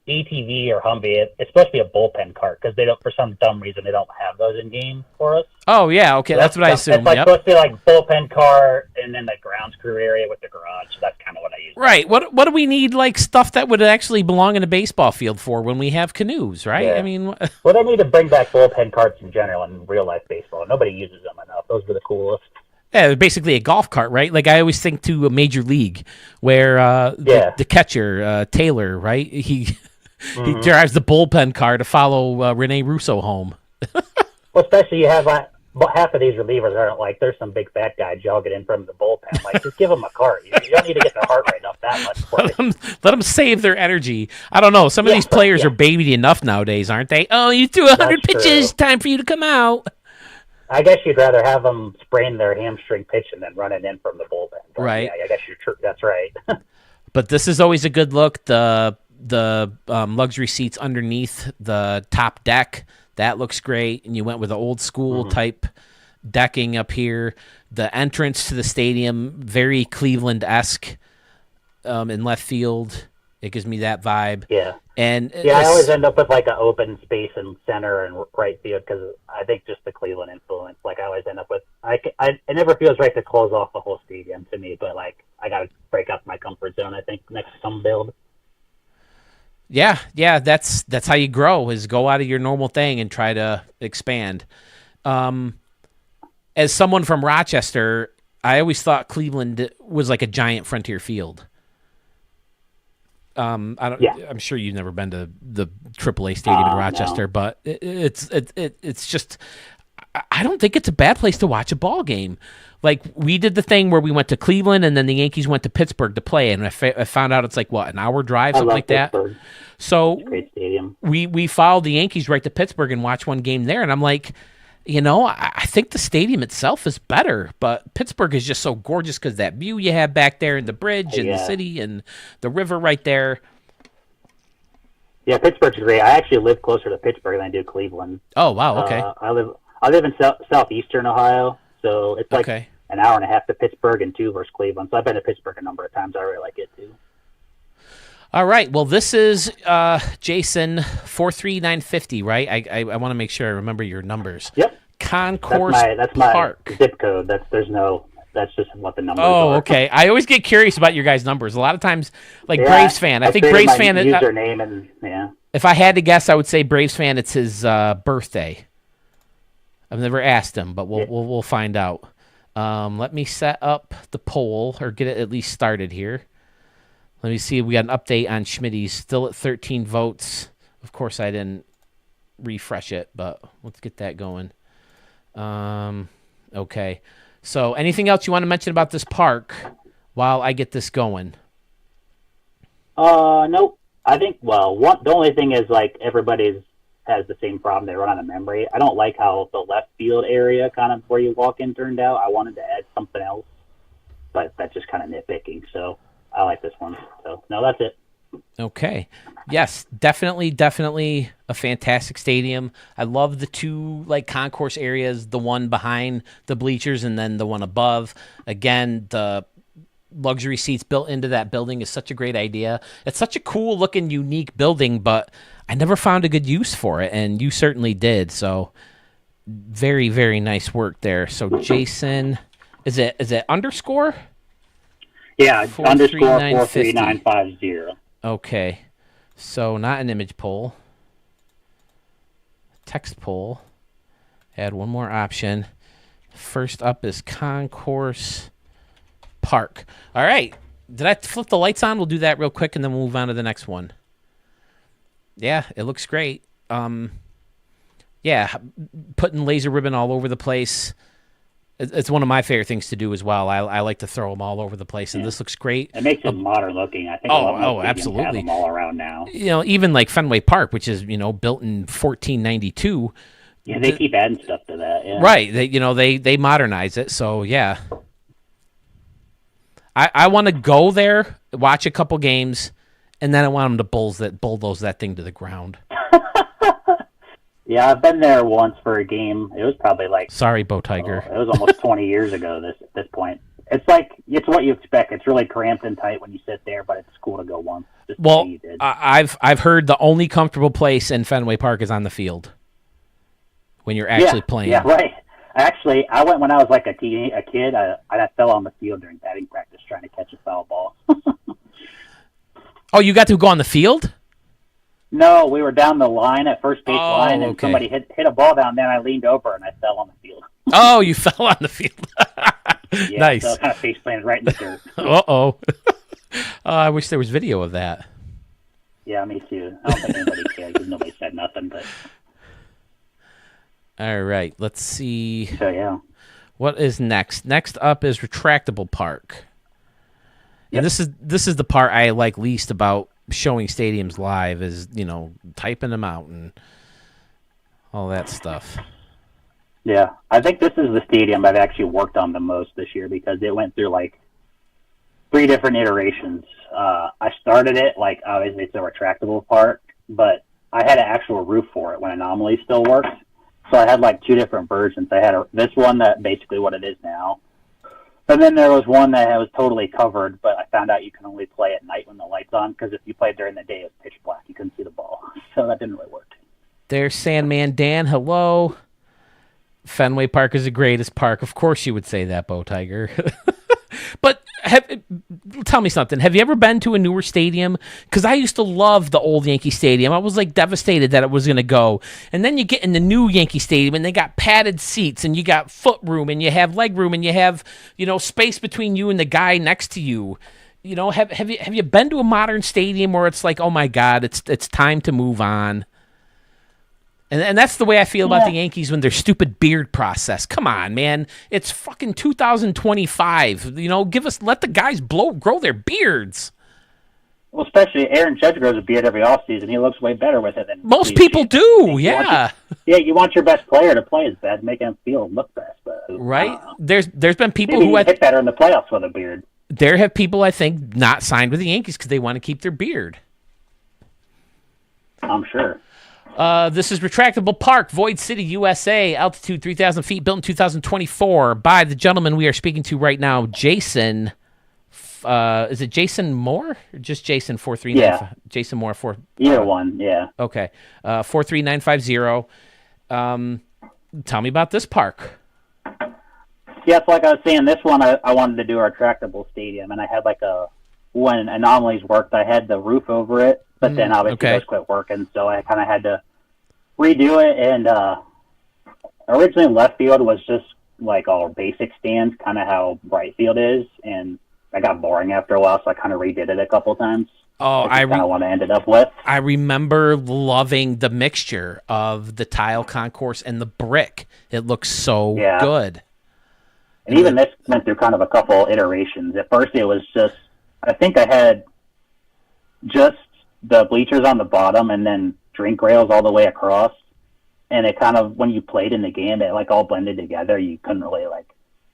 ATV or Humvee, it's supposed to be a bullpen cart because they don't, for some dumb reason, they don't have those in game for us. Oh, yeah, okay. So that's what I assumed. It's supposed to be like bullpen cart and then the grounds crew area with the garage. So that's kind of what I use. Right. What do we need, like, stuff that would actually belong in a baseball field for when we have canoes, right? Yeah. I mean... Well, they need to bring back bullpen carts in general in real-life baseball. Nobody uses them enough. Those were the coolest. Yeah, basically a golf cart, right? Like I always think to a major league where the catcher, Taylor, right? He drives the bullpen car to follow Rene Russo home. Well, especially you have half of these relievers aren't like there's some big fat guy jogging in from the bullpen. Like just give them a cart. You don't need to get their heart rate up that much. For let them save their energy. I don't know. Some of these players are babied enough nowadays, aren't they? Oh, you threw 100 pitches. True. Time for you to come out. I guess you'd rather have them sprain their hamstring pitching than running in from the bullpen. But right. Yeah, I guess you're true. That's right. But this is always a good look. The luxury seats underneath the top deck, that looks great. And you went with the old school type decking up here. The entrance to the stadium, very Cleveland-esque in left field. It gives me that vibe. Yeah. And I always end up with like an open space in center and right field because I think just the Cleveland influence. Like I always end up with, it never feels right to close off the whole stadium to me, but like I got to break out my comfort zone. I think next to some build. Yeah, that's how you grow is go out of your normal thing and try to expand. As someone from Rochester, I always thought Cleveland was like a giant Frontier Field. I'm sure you've never been to the AAA stadium in Rochester, but it's just I don't think it's a bad place to watch a ball game. Like we did the thing where we went to Cleveland and then the Yankees went to Pittsburgh to play, and I found out it's like what, an hour drive, something like Pittsburgh. that. So great stadium. We followed the Yankees right to Pittsburgh and watched one game there, and I'm like, I think the stadium itself is better, but Pittsburgh is just so gorgeous because that view you have back there and the bridge and the city and the river right there. Yeah, Pittsburgh's great. I actually live closer to Pittsburgh than I do Cleveland. Oh, wow, okay. I live in southeastern Ohio, so it's like an hour and a half to Pittsburgh and 2 versus Cleveland. So I've been to Pittsburgh a number of times. I really like it too. All right. Well, this is Jason 43950, right? I want to make sure I remember your numbers. Yep. Concourse that's my Park. Zip code. That's just what the numbers are. Oh, okay. I always get curious about your guys' numbers. A lot of times, like Braves fan. I think Braves fan. Username and yeah. If I had to guess, I would say Braves fan. It's his birthday. I've never asked him, but we'll find out. Let me set up the poll or get it at least started here. Let me see. We got an update on Schmitty's. Still at 13 votes. Of course, I didn't refresh it, but let's get that going. Okay. So anything else you want to mention about this park while I get this going? Nope. I think, the only thing is, like, everybody has the same problem. They run out of memory. I don't like how the left field area kind of where you walk in turned out. I wanted to add something else, but that's just kind of nitpicking, so I like this one. So, no, that's it. Okay. Yes, definitely a fantastic stadium. I love the two concourse areas, the one behind the bleachers and then the one above. Again, the luxury seats built into that building is such a great idea. It's such a cool looking, unique building, but I never found a good use for it, and you certainly did. So very, very nice work there. So Jason, is it underscore? Yeah, underscore 43950. Okay, so not an image poll. Text poll. Add one more option. First up is Concourse Park. All right, Did I flip the lights on? We'll do that real quick, and then we'll move on to the next one. Yeah, it looks great. Yeah, putting laser ribbon all over the place. It's one of my favorite things to do as well. I like to throw them all over the place, and this looks great. It makes it modern looking. I think a lot of absolutely. have them all around now. Even like Fenway Park, which is built in 1492. Yeah, they keep adding stuff to that. Yeah. Right. They modernize it. So yeah, I want to go there, watch a couple games, and then I want them to bulldoze that thing to the ground. Yeah, I've been there once for a game. It was probably like... Sorry, Bo Tiger. It was almost 20 years ago at this point. It's what you expect. It's really cramped and tight when you sit there, but it's cool to go once. Well, I've heard the only comfortable place in Fenway Park is on the field when you're actually playing. Yeah, right. Actually, I went when I was like a kid. I fell on the field during batting practice trying to catch a foul ball. Oh, you got to go on the field? No, we were down the line at first base line, and somebody hit a ball down there, and I leaned over, and I fell on the field. Oh, you fell on the field. Yeah, nice. So I kind of face planted right in the dirt. Uh-oh. I wish there was video of that. Yeah, me too. I don't think anybody cared because nobody said nothing. But all right, let's see. So, yeah. What is next? Next up is Retractable Park. And this is the part I like least about showing stadiums live is, typing them out and all that stuff. Yeah, I think this is the stadium I've actually worked on the most this year because it went through like 3 different iterations. I started it obviously it's a retractable part, but I had an actual roof for it when Anomaly still worked. So I had 2 different versions. I had this one that basically what it is now. And then there was one that was totally covered, but I found out you can only play at night when the light's on because if you played during the day, it was pitch black. You couldn't see the ball. So that didn't really work. There's Sandman Dan. Hello. Fenway Park is the greatest park. Of course you would say that, Bo Tiger. But tell me something. Have you ever been to a newer stadium? Because I used to love the old Yankee Stadium. I was devastated that it was going to go. And then you get in the new Yankee Stadium and they got padded seats and you got foot room and you have leg room and you have, space between you and the guy next to you. Have you been to a modern stadium where it's like, oh my God, it's time to move on? And that's the way I feel about the Yankees when their stupid beard process. Come on, man. It's fucking 2025. Let the guys grow their beards. Well, especially Aaron Judge grows a beard every offseason. He looks way better with it than most people do. Yeah. You want your best player to play as bad, make him feel look best. But, right? There's been people maybe who hit better in the playoffs with a beard. There have people, I think, not signed with the Yankees because they want to keep their beard. I'm sure. This is Retractable Park, Void City, USA, altitude 3,000 feet, built in 2024 by the gentleman we are speaking to right now, Jason. Is it Jason Moore or just Jason 439? Yeah. Jason Moore 4. Either one, yeah. Okay. 43950. Tell me about this park. Yeah, it's like I was saying, this one I wanted to do a retractable stadium, and I had when Anomalies worked, I had the roof over it, but then obviously those quit working, so I kind of had to redo it. And originally left field was just all basic stands, kind of how right field is, and that got boring after a while, so I kind of redid it a couple times. Oh, I kind of what I ended up with. I remember loving the mixture of the tile concourse and the brick. It looks so good. And even this went through kind of a couple iterations. At first, it was just, I think I had just the bleachers on the bottom and then drink rails all the way across. And it kind of, when you played in the game, it all blended together. You couldn't really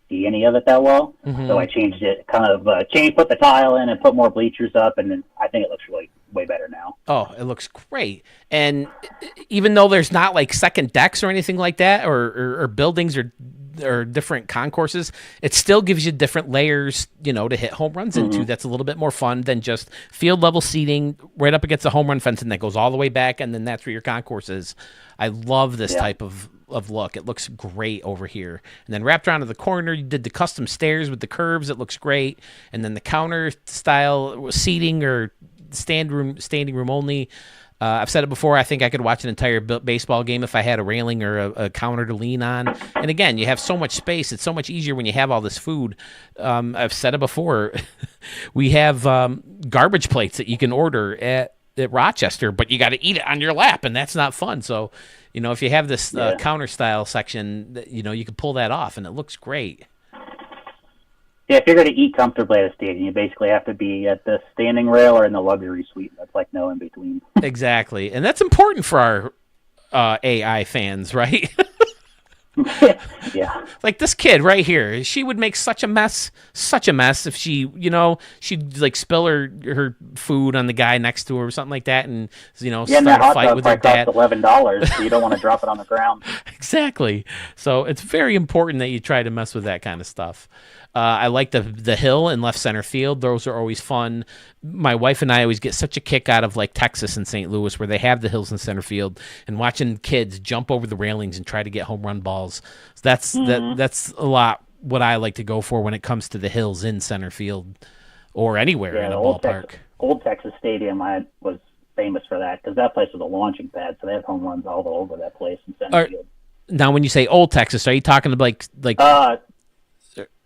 see any of it that well. Mm-hmm. So I changed it, put the tile in and put more bleachers up. And then I think it looks really way better now. Oh, it looks great. And even though there's not second decks or anything like that, or buildings or different concourses, it still gives you different layers, to hit home runs into. That's a little bit more fun than just field level seating right up against the home run fence and that goes all the way back, and then that's where your concourse is. I love this type of look. It looks great over here. And then wrapped around to the corner, you did the custom stairs with the curves. It looks great. And then the counter style seating or standing room only. I've said it before. I think I could watch an entire baseball game if I had a railing or a counter to lean on. And again, you have so much space. It's so much easier when you have all this food. I've said it before. We have garbage plates that you can order at Rochester, but you got to eat it on your lap, and that's not fun. So, if you have this counter style section, you can pull that off, and it looks great. Yeah, if you're going to eat comfortably at a stadium, you basically have to be at the standing rail or in the luxury suite. That's like no in between. Exactly, and that's important for our AI fans, right? Yeah. Like this kid right here, she would make such a mess if she, she'd like spill her food on the guy next to her or something like that, and and start a fight with her dad. $11, so you don't want to drop it on the ground. Exactly. So it's very important that you try to mess with that kind of stuff. I like the hill in left center field. Those are always fun. My wife and I always get such a kick out of like Texas and St. Louis, where they have the hills in center field, and watching kids jump over the railings and try to get home run balls. So that's a lot what I like to go for when it comes to the hills in center field or anywhere in a ballpark. Old Texas Stadium, I was famous for that because that place was a launching pad, so they have home runs all over that place in center field. Now, when you say Old Texas, are you talking about like?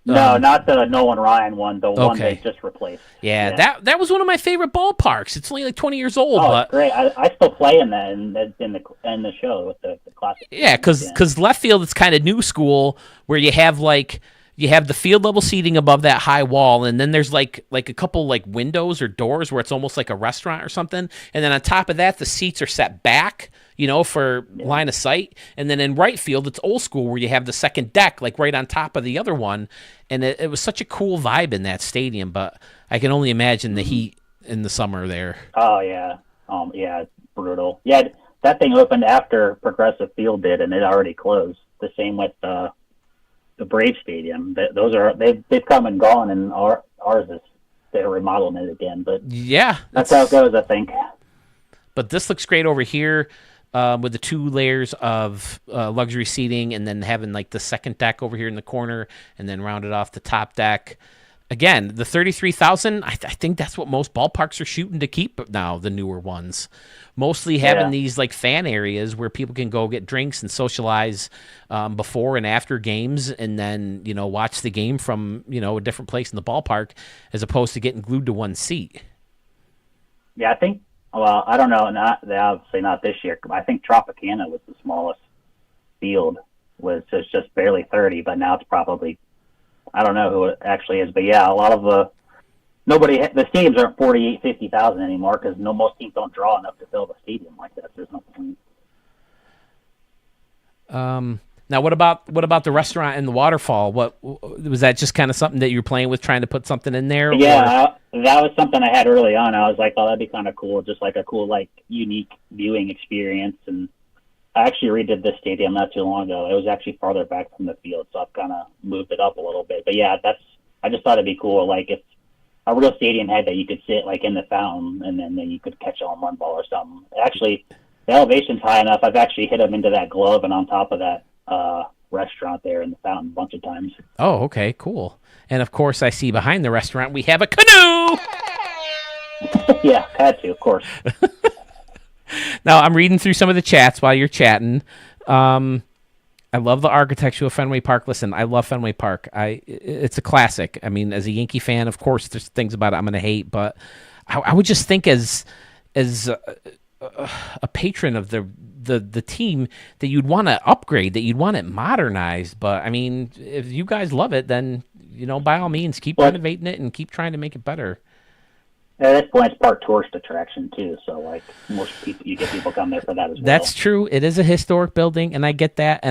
No, not the Nolan Ryan one. The one they just replaced. Yeah, that was one of my favorite ballparks. It's only like 20 years old. Oh, but it's great. I still play in that in the show with the classic. Yeah, because left field it's kind of new school where you have the field level seating above that high wall, and then there's like a couple like windows or doors where it's almost like a restaurant or something, and then on top of that the seats are set back, for line of sight. And then in right field, it's old school where you have the second deck, like right on top of the other one. And it was such a cool vibe in that stadium, but I can only imagine the heat in the summer there. Oh, yeah. Yeah, it's brutal. Yeah, that thing opened after Progressive Field did, and it already closed. The same with the Brave Stadium. They've come and gone, and ours is, they're remodeling it again. But yeah, that's how it goes, I think. But this looks great over here. With the 2 layers of luxury seating, and then having like the second deck over here in the corner, and then rounded off the top deck. Again, the 33,000. I think that's what most ballparks are shooting to keep now. The newer ones, mostly having these like fan areas where people can go get drinks and socialize before and after games, and then watch the game from a different place in the ballpark, as opposed to getting glued to one seat. Yeah, I think. Well, I don't know. Obviously not this year. I think Tropicana was the smallest field. Was just barely 30, but now it's probably, I don't know who it actually is. But yeah, a lot of the stadiums aren't 48, 50,000 anymore because most teams don't draw enough to fill the stadium like that. There's no point. Now, what about the restaurant and the waterfall? What was that? Just kind of something that you were playing with, trying to put something in there? Yeah, that was something I had early on. I was like, oh, that'd be kind of cool, just like a cool, like, unique viewing experience. And I actually redid this stadium not too long ago. It was actually farther back from the field, so I've kind of moved it up a little bit. But yeah, I just thought it'd be cool, like if a real stadium had that, you could sit like in the fountain, and then you could catch a home run ball or something. Actually, the elevation's high enough. I've actually hit them into that glove and on top of that restaurant there in the fountain a bunch of times. Oh, okay, cool. And of course, I see behind the restaurant we have a canoe. Yeah, had to, of course. Now, I'm reading through some of the chats while you're chatting. I love the architecture of Fenway Park. Listen, I love Fenway Park. It's a classic. I mean, as a Yankee fan, of course, there's things about it I'm going to hate, but I would just think as a patron of the team that you'd want to upgrade, that you'd want it modernized. But I mean, if you guys love it, then by all means keep renovating it and keep trying to make it better. At this point, it's part tourist attraction too. So like most people, you get people come there for that as well. That's true. It is a historic building, and I get that.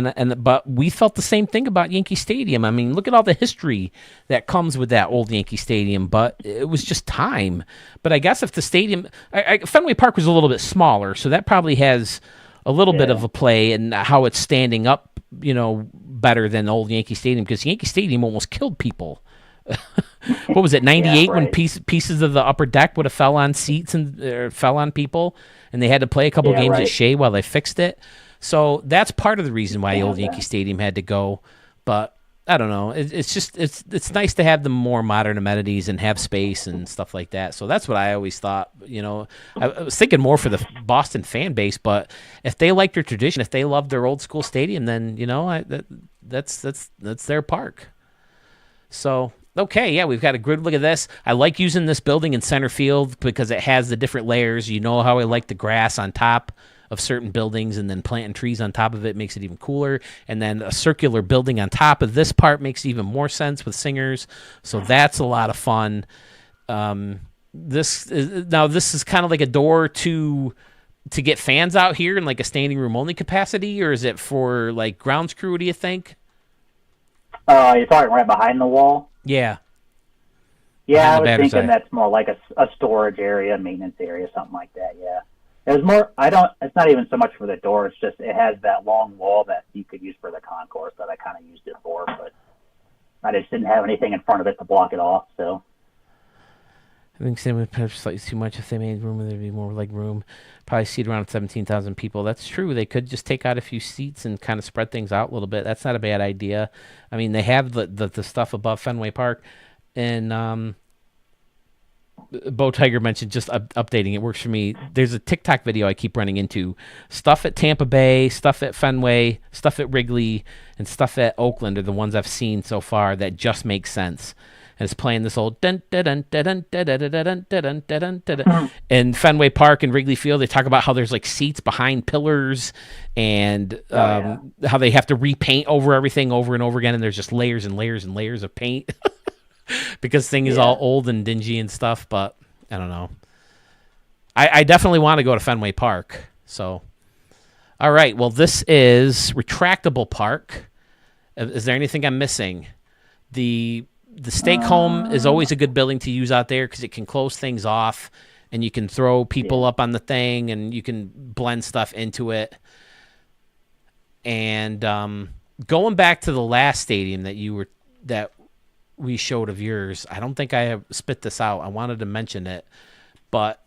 But we felt the same thing about Yankee Stadium. I mean, look at all the history that comes with that old Yankee Stadium. But it was just time. But I guess if the stadium, Fenway Park was a little bit smaller, so that probably has a little bit of a play in how it's standing up, better than old Yankee Stadium, because Yankee Stadium almost killed people. What was it, 98, when pieces of the upper deck would have fell on seats and fell on people, and they had to play a couple games at Shea while they fixed it. So that's part of the reason why old Yankee Stadium had to go. But I don't know. It's just it's nice to have the more modern amenities and have space and stuff like that. So that's what I always thought. I was thinking more for the Boston fan base, but if they like their tradition, if they love their old school stadium, then that's their park. So okay, yeah, we've got a good look at this. I like using this building in center field because it has the different layers. You know how I like the grass on top of certain buildings, and then planting trees on top of it makes it even cooler. And then a circular building on top of this part makes even more sense with singers. So that's a lot of fun. This is kind of like a door to get fans out here in like a standing room only capacity, or is it for like grounds crew? Do you think? You're talking right behind the wall? Yeah. Yeah, I was batter's thinking eye. that's more like a storage area, maintenance area, something like that. Yeah. It was more. It's not even so much for the door. It's just it has that long wall that you could use for the concourse that I kind of used it for, but I just didn't have anything in front of it to block it off. So I think Sam would push slightly too much. If they made room, there'd be more leg room. Probably seat around 17,000 people. That's true. They could just take out a few seats and kind of spread things out a little bit. That's not a bad idea. I mean, they have the stuff above Fenway Park, and Bo Tiger mentioned just updating. It works for me. There's a TikTok video I keep running into. Stuff at Tampa Bay, stuff at Fenway, stuff at Wrigley, and stuff at Oakland are the ones I've seen so far that just make sense. And it's playing this old dun dun dun dun dun dun dun dun dun dun. In Fenway Park and Wrigley Field, they talk about how there's like seats behind pillars, and how they have to repaint over everything over and over again, and there's just layers and layers and layers of paint. Because thing is all old and dingy and stuff, but I don't know. I definitely want to go to Fenway Park. So, all right. Well, this is retractable park. Is there anything I'm missing? The stake home is always a good building to use out there because it can close things off, and you can throw people up on the thing, and you can blend stuff into it. And going back to the last stadium that we showed of yours, I don't think I have spit this out. I wanted to mention it, but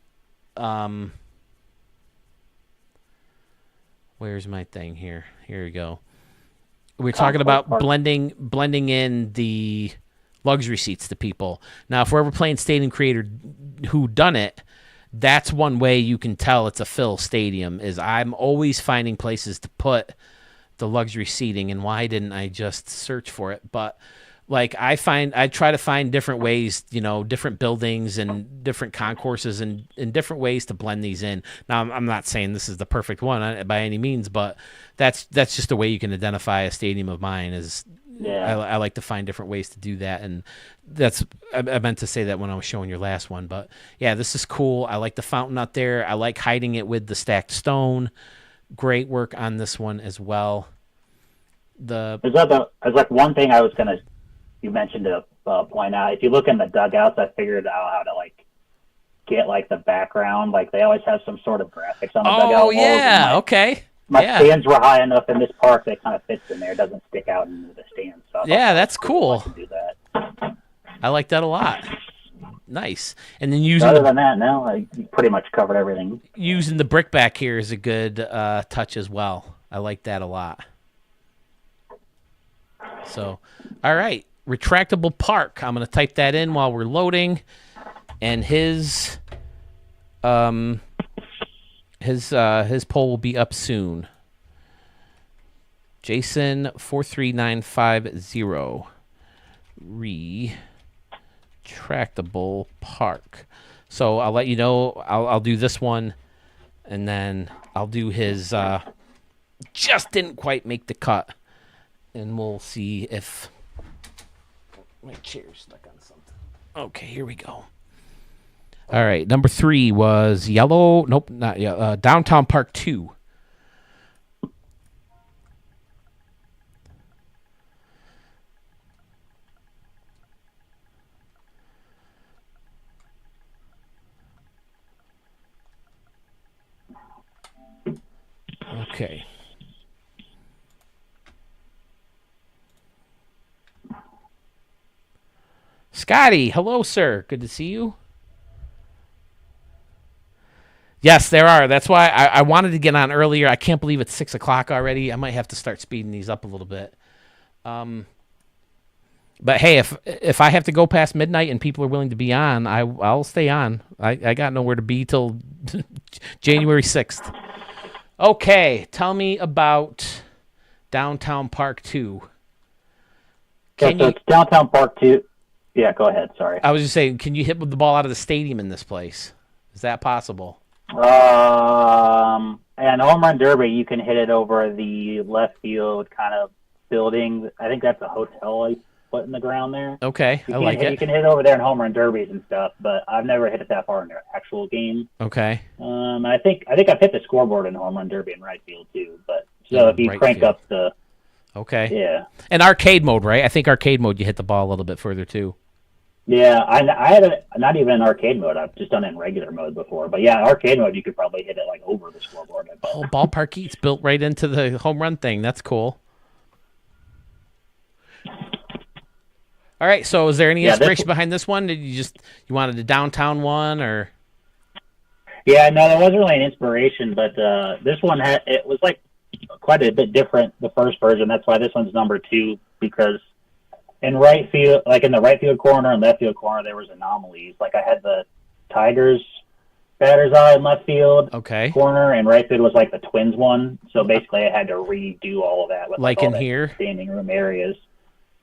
where's my thing here? Here we go. We're talking about blending in the luxury seats to people. Now, if we're ever playing Stadium Creator Who Done It, that's one way you can tell it's a fill stadium, is I'm always finding places to put the luxury seating, and why didn't I just search for it? But like I try to find different ways, different buildings and different concourses and different ways to blend these in. Now, I'm not saying this is the perfect one by any means, but that's just a way you can identify a stadium of mine. I like to find different ways to do that, and I meant to say that when I was showing your last one. But yeah, this is cool. I like the fountain out there. I like hiding it with the stacked stone. Great work on this one as well. There's like one thing I was gonna. You mentioned to point out, if you look in the dugouts, I figured out how to like get like the background. Like they always have some sort of graphics on the dugout walls. Oh yeah, okay. My stands were high enough in this park that kind of fits in there. It doesn't stick out into the stands. So that's cool. I can do that. I like that a lot. Nice. And then other than that, no, I pretty much covered everything. Using the brick back here is a good touch as well. I like that a lot. So, all right. Retractable park. I'm going to type that in while we're loading, and his poll will be up soon. Jason 43950 retractable park. So I'll let you know. I'll do this one, and then I'll do his. Just didn't quite make the cut, and we'll see if. My chair's stuck on something. Okay, here we go. All right, number 3 was yellow. Nope, not yellow. Downtown Park 2. Okay. Scotty, hello, sir. Good to see you. Yes, there are. That's why I wanted to get on earlier. I can't believe it's 6 o'clock already. I might have to start speeding these up a little bit. But hey, if I have to go past midnight and people are willing to be on, I'll stay on. I got nowhere to be till January 6th. Okay, tell me about Downtown Park 2. So it's Downtown Park 2. Yeah, go ahead. Sorry. I was just saying, can you hit the ball out of the stadium in this place? Is that possible? And home run derby, you can hit it over the left field kind of building. I think that's a hotel I put in the ground there. Okay, I like it. You can hit it over there in home run derbies and stuff, but I've never hit it that far in an actual game. Okay. I think I've hit the scoreboard in home run derby in right field too. But so if you right crank field. up the yeah, and arcade mode, right? I think arcade mode you hit the ball a little bit further too. Yeah, I had not even in arcade mode. I've just done it in regular mode before. But yeah, arcade mode, you could probably hit it like over the scoreboard. Oh, ballpark eats built right into the home run thing. That's cool. All right, so is there any inspiration behind this one? Did you wanted a downtown one, or? Yeah, no, there wasn't really an inspiration, but this one it was like quite a bit different, the first version. That's why this one's number 2, because in right field, like in the right field corner and left field corner, there was anomalies. Like I had the Tigers batter's eye in left field corner, and right field was like the Twins one. So basically, I had to redo all of that with like all in here, standing room areas.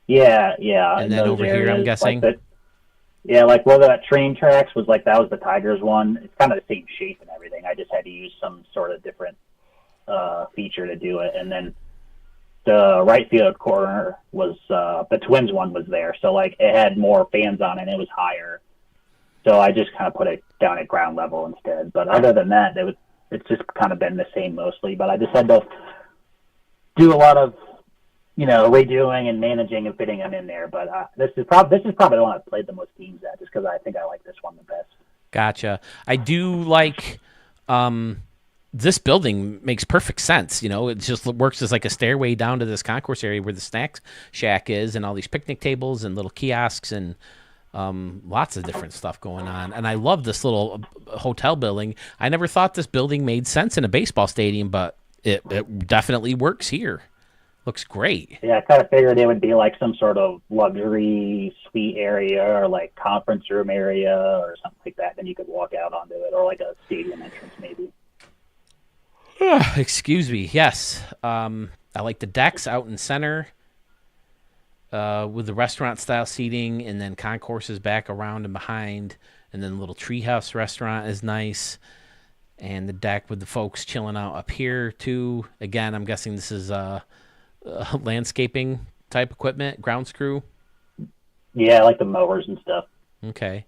Yeah. And then over here, I'm guessing. Like where that train tracks was like that was the Tigers one. It's kind of the same shape and everything. I just had to use some sort of different feature to do it, and then the right field corner was the Twins one was there, so like it had more fans on it and it was higher, so I just kind of put it down at ground level instead. But other than that, it's just kind of been the same mostly, but I just had to do a lot of redoing and managing and fitting them in there. But this is probably the one I've played the most games at, just because I think I like this one the best. Gotcha. I do like this building makes perfect sense. It just works as like a stairway down to this concourse area where the snack shack is, and all these picnic tables and little kiosks and lots of different stuff going on. And I love this little hotel building. I never thought this building made sense in a baseball stadium, but it definitely works here. Looks great. Yeah, I kind of figured it would be like some sort of luxury suite area or like conference room area or something like that. Then you could walk out onto it, or like a stadium entrance maybe. Excuse me. Yes. I like the decks out in center with the restaurant-style seating, and then concourses back around and behind, and then the little treehouse restaurant is nice, and the deck with the folks chilling out up here, too. Again, I'm guessing this is landscaping type equipment, grounds crew. Yeah, like the mowers and stuff. Okay.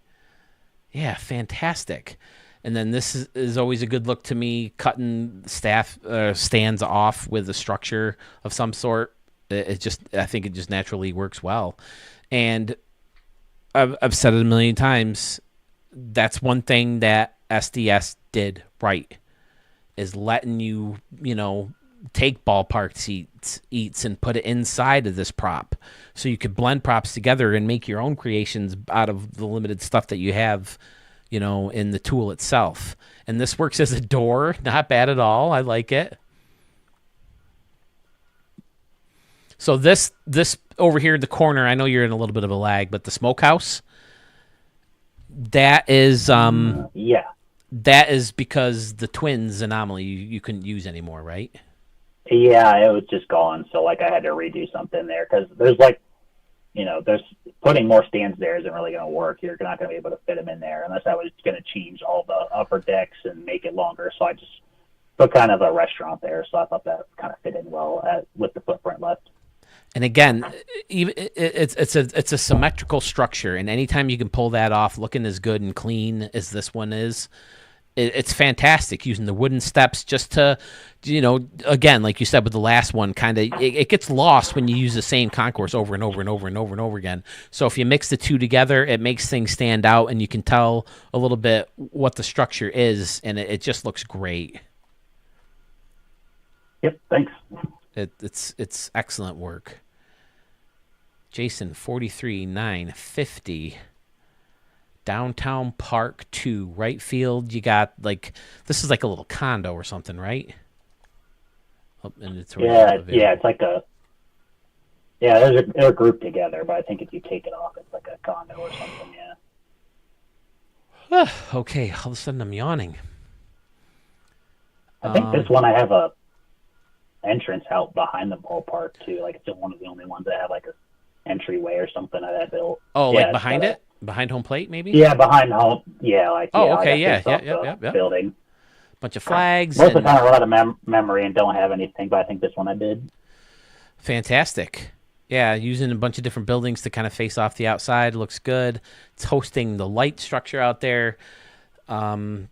Yeah, fantastic. And then this is always a good look to me, cutting staff stands off with a structure of some sort. I think it just naturally works well. And I've said it a million times, that's one thing that SDS did right, is letting you, take ballpark eats and put it inside of this prop. So you could blend props together and make your own creations out of the limited stuff that you have, in the tool itself. And this works as a door. Not bad at all. I like it. So this over here in the corner, I know you're in a little bit of a lag, but the smokehouse, that is that is because the Twins anomaly you couldn't use anymore, right? Yeah, it was just gone. So like I had to redo something there, because there's there's putting more stands there isn't really going to work. You're not going to be able to fit them in there unless I was going to change all the upper decks and make it longer. So I just put kind of a restaurant there. So I thought that kind of fit in well with the footprint left. And again, it's a symmetrical structure, and anytime you can pull that off looking as good and clean as this one is, it's fantastic. Using the wooden steps just to, again, like you said with the last one, kind of it gets lost when you use the same concourse over and over and over and over and over again. So if you mix the two together, it makes things stand out, and you can tell a little bit what the structure is, and it just looks great. Yep, thanks. It's excellent work. Jason, 43,950. Downtown Park 2, right field. You got this is like a little condo or something, right? Oh, and it's it's like Yeah, they're grouped together, but I think if you take it off, it's like a condo or something. Yeah. Okay, all of a sudden I'm yawning. I think this one I have a entrance out behind the ballpark too. Like it's one of the only ones that have like a entryway or something like that built. Oh, yeah, like behind it? Behind home plate, maybe? Yeah, behind home. Yeah, like okay, like yeah. building. Bunch of flags. Most of the time I run out of memory and don't have anything, but I think this one I did. Fantastic. Yeah, using a bunch of different buildings to kind of face off the outside. Looks good. It's hosting the light structure out there.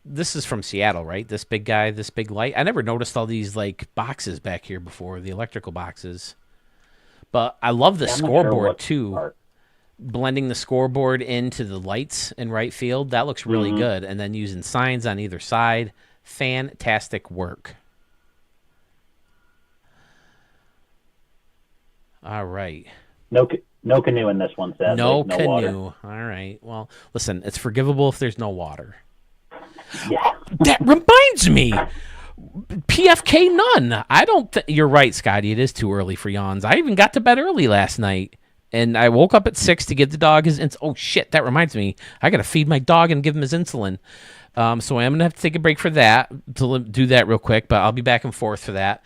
This is from Seattle, right? This big guy, this big light. I never noticed all these like boxes back here before, the electrical boxes. But I love the scoreboard too. Blending the scoreboard into the lights in right field. That looks really good. And then using signs on either side. Fantastic work. All right. No canoe in this one, Seth. No canoe. Water. All right. Well, listen, it's forgivable if there's no water. Yeah. That reminds me. PFK none. I don't. You're right, Scotty. It is too early for yawns. I even got to bed early last night, and I woke up at 6 to give the dog his. Oh shit! That reminds me. I got to feed my dog and give him his insulin. So I'm gonna have to take a break for that to do that real quick. But I'll be back and forth for that.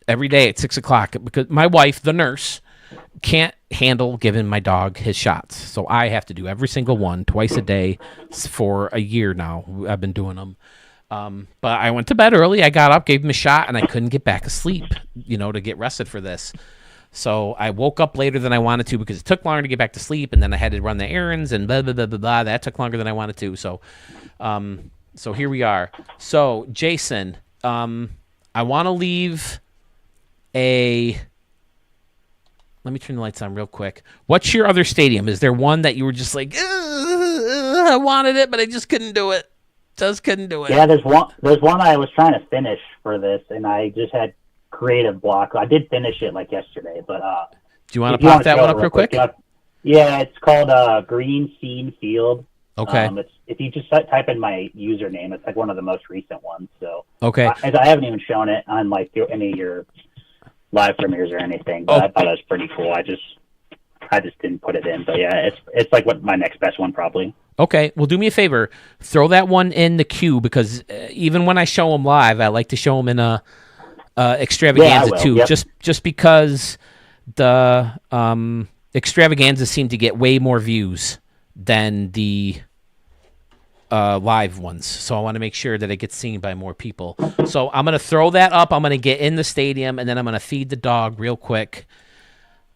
Every day at 6 o'clock because my wife, the nurse, can't handle giving my dog his shots. So I have to do every single one twice a day for a year now. I've been doing them. But I went to bed early. I got up, gave him a shot, and I couldn't get back asleep, to get rested for this. So I woke up later than I wanted to because it took longer to get back to sleep, and then I had to run the errands and blah, blah, blah, blah, blah. That took longer than I wanted to. So here we are. So, Jason, I want to leave let me turn the lights on real quick. What's your other stadium? Is there one that you were just like, I wanted it, but I just couldn't do it? Just couldn't do it. Yeah, there's one I was trying to finish for this, and I just had creative block. I did finish it like yesterday, but do you want to pop that one up real quick? Yeah, it's called Green Scene Field. Okay. If you just type in my username, it's like one of the most recent ones. So okay, I haven't even shown it on like any of your live premieres or anything, but I thought it was pretty cool. I just didn't put it in, but yeah, it's like what my next best one probably. Okay, well, do me a favor, throw that one in the queue because even when I show them live, I like to show them in a extravaganza too. Yep. Just because the extravaganza seem to get way more views than the live ones, so I want to make sure that it gets seen by more people. So I'm gonna throw that up. I'm gonna get in the stadium, and then I'm gonna feed the dog real quick.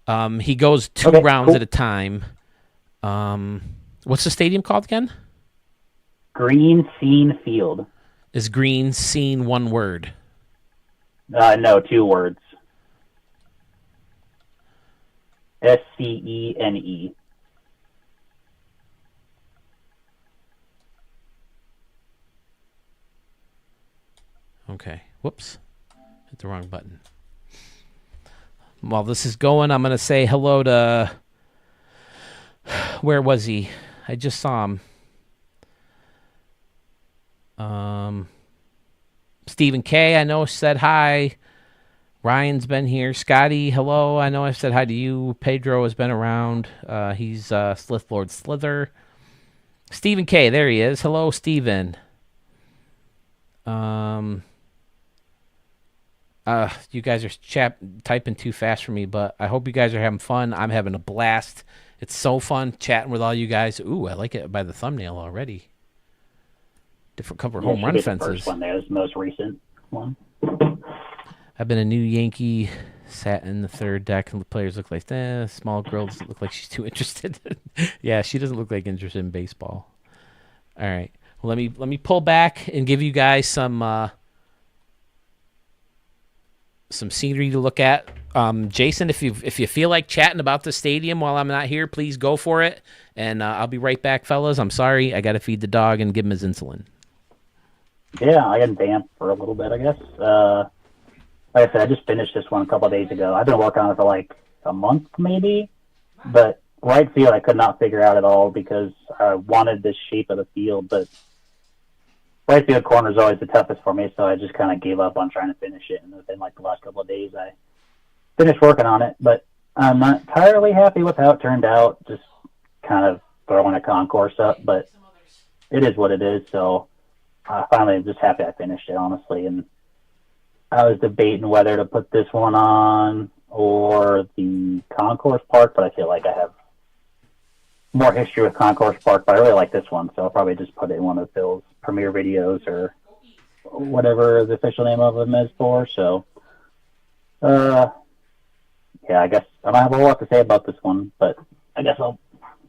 He goes two rounds at a time. What's the stadium called again? Green Scene Field. Is green scene one word? No, 2 words. SCENE. Okay. Whoops. Hit the wrong button. While this is going, I'm going to say hello to... Where was he? I just saw him. Stephen K, I know, said hi. Ryan's been here. Scotty, hello. I know I said hi to you. Pedro has been around. He's Slith Lord Slither. Stephen K, there he is. Hello, Stephen. You guys are typing too fast for me, but I hope you guys are having fun. I'm having a blast. It's so fun chatting with all you guys. Ooh, I like it by the thumbnail already. Different cover home run fences. The first one there is the most recent one. I've been a new Yankee. Sat in the third deck, and the players look like small girl doesn't look like she's too interested. Yeah, she doesn't look like interested in baseball. All right. Well, let me pull back and give you guys some scenery to look at. Jason, if you feel like chatting about the stadium while I'm not here, please go for it. And I'll be right back, fellas. I'm sorry. I got to feed the dog and give him his insulin. Yeah, I got damp for a little bit, I guess. Like I said, I just finished this one a couple of days ago. I've been working on it for like a month maybe. But right field I could not figure out at all because I wanted this shape of the field. But right field corner is always the toughest for me, so I just kind of gave up on trying to finish it. And within like the last couple of days, I finished working on it. But I'm not entirely happy with how it turned out. Just kind of throwing a concourse up, but it is what it is. So I finally am just happy I finished it, honestly. And I was debating whether to put this one on or the concourse part, but I feel like I have more history with concourse park, but I really like this one, so I'll probably just put it in one of Phil's premiere videos or whatever the official name of them is for. So, yeah, I guess I don't have a whole lot to say about this one, but I guess I'll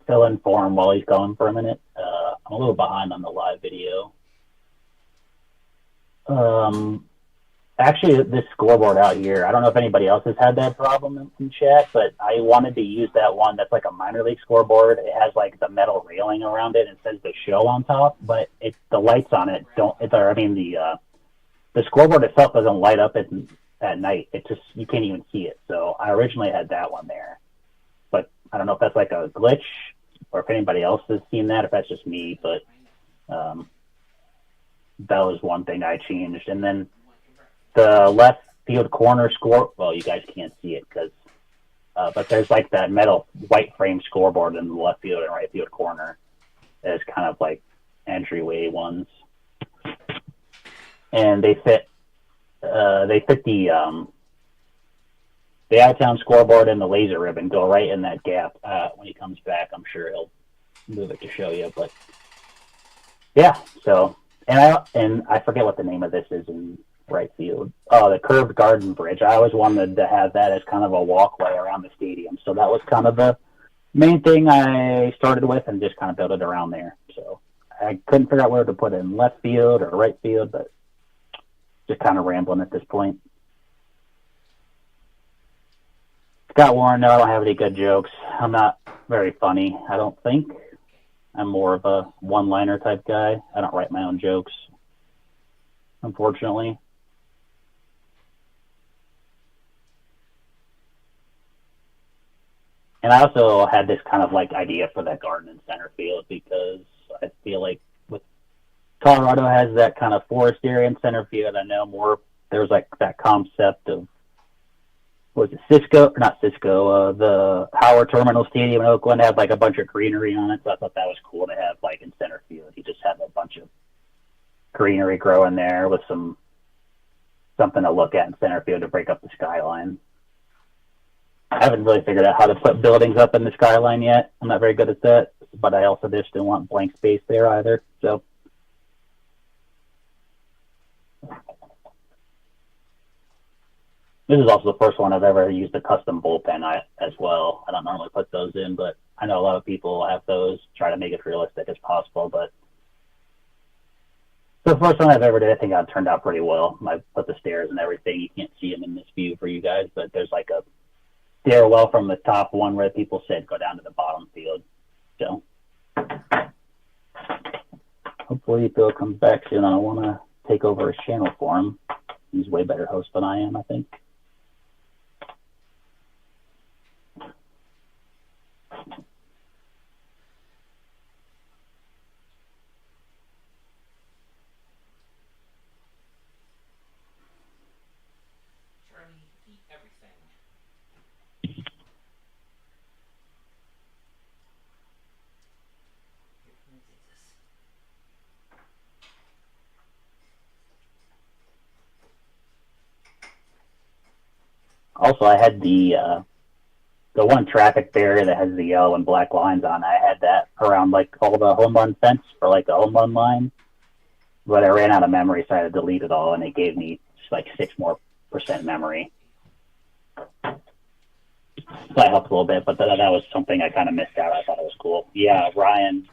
fill in for him while he's gone for a minute. I'm a little behind on the live video. Actually, this scoreboard out here, I don't know if anybody else has had that problem in chat, but I wanted to use that one that's like a minor league scoreboard. It has like the metal railing around it and says the show on top, but the lights on it don't. The scoreboard itself doesn't light up at night. It just, you can't even see it. So I originally had that one there, but I don't know if that's like a glitch or if anybody else has seen that, if that's just me, but that was one thing I changed. And then the left field corner score, well, you guys can't see it but there's like that metal white frame scoreboard in the left field and right field corner as kind of like entryway ones. And they fit the out-of-town scoreboard and the laser ribbon go right in that gap. When he comes back, I'm sure he'll move it to show you, but yeah, so, and I forget what the name of this is in right field. Oh, the curved garden bridge. I always wanted to have that as kind of a walkway around the stadium. So that was kind of the main thing I started with and just kind of built it around there. So I couldn't figure out where to put it in left field or right field, but just kind of rambling at this point. Scott Warren, no, I don't have any good jokes. I'm not very funny, I don't think. I'm more of a one-liner type guy. I don't write my own jokes, unfortunately. And I also had this kind of like idea for that garden in center field because I feel like with Colorado has that kind of forest area in center field. I know more, there's like that concept of, was it the Howard Terminal Stadium in Oakland had like a bunch of greenery on it. So I thought that was cool to have like in center field. You just have a bunch of greenery growing there with something to look at in center field to break up the skyline. I haven't really figured out how to put buildings up in the skyline yet. I'm not very good at that, but I also just didn't want blank space there either. So this is also the first one I've ever used a custom bullpen as well. I don't normally put those in, but I know a lot of people have those, try to make it realistic as possible. But the first one I've ever did, I think it turned out pretty well. I put the stairs and everything. You can't see them in this view for you guys, but there's like a stairwell from the top one where people sit, go down to the bottom field. So hopefully Bill comes back soon. I want to take over his channel for him. He's way better host than I am, I think. Also, I had the one traffic barrier that has the yellow and black lines on. I had that around like all the home run fence for like the home run line, but I ran out of memory, so I had to delete it all, and it gave me just like 6% more memory. So that helped a little bit, but that was something I kind of missed out. I thought it was cool. Yeah, Ryan,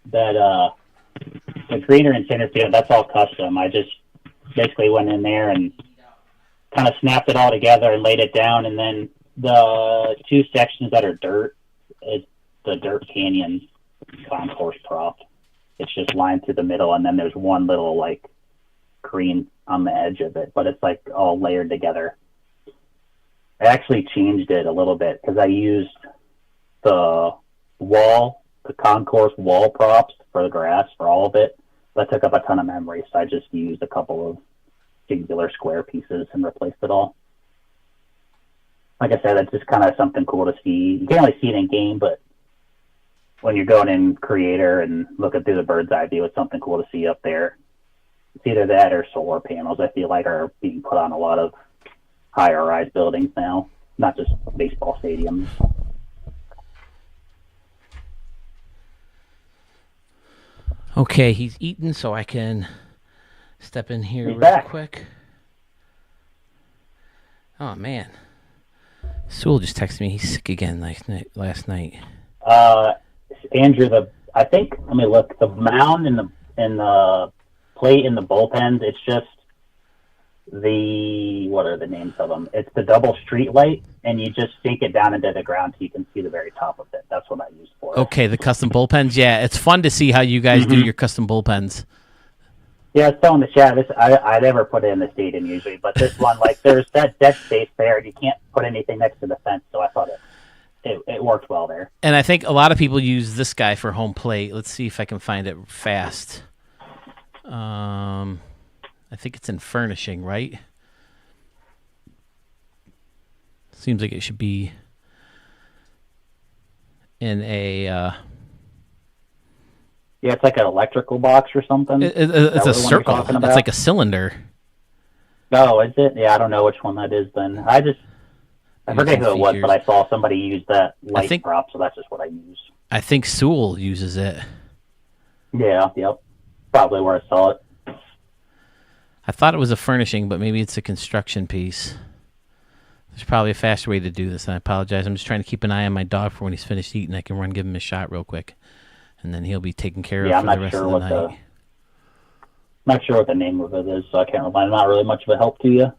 that the greener in center field, that's all custom. I just basically went in there and kind of snapped it all together and laid it down, and then the two sections that are dirt is the Dirt Canyon concourse prop. It's just lined through the middle, and then there's one little like green on the edge of it, but it's like all layered together. I actually changed it a little bit because I used the concourse wall props for the grass for all of it. That took up a ton of memory, so I just used a couple of singular square pieces and replaced it all. like I said, it's just kind of something cool to see. You can't really see it in game, but when you're going in Creator and looking through the bird's eye view, it's something cool to see up there. It's either that or solar panels, I feel like, are being put on a lot of higher-rise buildings now, not just baseball stadiums. Okay, he's eating, so I can step in here He's real back. quick. Oh, man. Sewell just texted me. He's sick again last night. Andrew, I think, let me look, the mound and the plate in the bullpens, it's just what are the names of them? It's the double street light, and you just sink it down into the ground so you can see the very top of it. That's what I use for it. Okay, the custom bullpens. Yeah, it's fun to see how you guys do your custom bullpens. Yeah, I was telling the chat, I never put it in the stadium usually, but this one, like, there's that dead space there, and you can't put anything next to the fence, so I thought it worked well there. And I think a lot of people use this guy for home plate. Let's see if I can find it fast. I think it's in furnishing, right? Seems like it should be in a... Yeah, it's like an electrical box or something. It's a circle. It's like a cylinder. Oh, is it? Yeah, I don't know which one that is then. I forget who it was, but I saw somebody use that light prop, so that's just what I use. I think Sewell uses it. Yeah, yep. Probably where I saw it. I thought it was a furnishing, but maybe it's a construction piece. There's probably a faster way to do this, and I apologize. I'm just trying to keep an eye on my dog for when he's finished eating. I can run give him a shot real quick, and then he'll be taken care of for the rest of the night. I'm not sure what the name of it is, so I can't remind. Not really much of a help to you.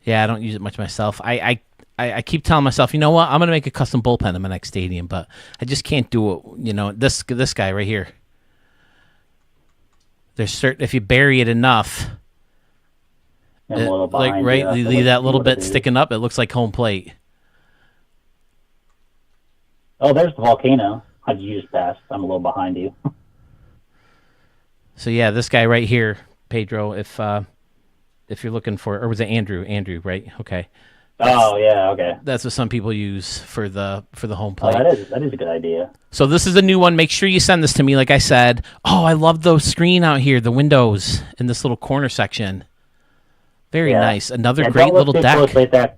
Yeah, I don't use it much myself. I keep telling myself, you know what? I'm going to make a custom bullpen in my next stadium, but I just can't do it. You know, this guy right here. There's certain, if you bury it enough, like right, you leave that little bit sticking up, it looks like home plate. Oh, there's the volcano. I just passed. I'm a little behind you. So yeah, this guy right here, Pedro. If you're looking for, or was it Andrew? Andrew, right? Okay. Yeah, okay. That's what some people use for the home plate. Oh, that is a good idea. So this is a new one. Make sure you send this to me. Like I said, I love the screen out here, the windows in this little corner section. Very nice. Another great little deck.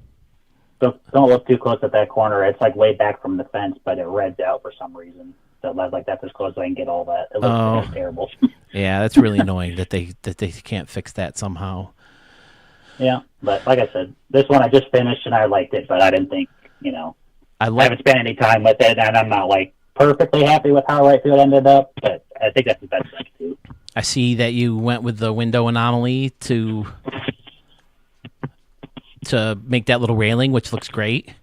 Don't look too close at that corner. It's like way back from the fence, but it reds out for some reason. So like that's as close as I can get all that. It looks terrible. Yeah, that's really annoying that they can't fix that somehow. Yeah, but like I said, this one I just finished and I liked it, but I didn't think, I haven't spent any time with it, and I'm not like perfectly happy with how right field ended up, but I think that's the best thing too. I see that you went with the window anomaly to make that little railing, which looks great.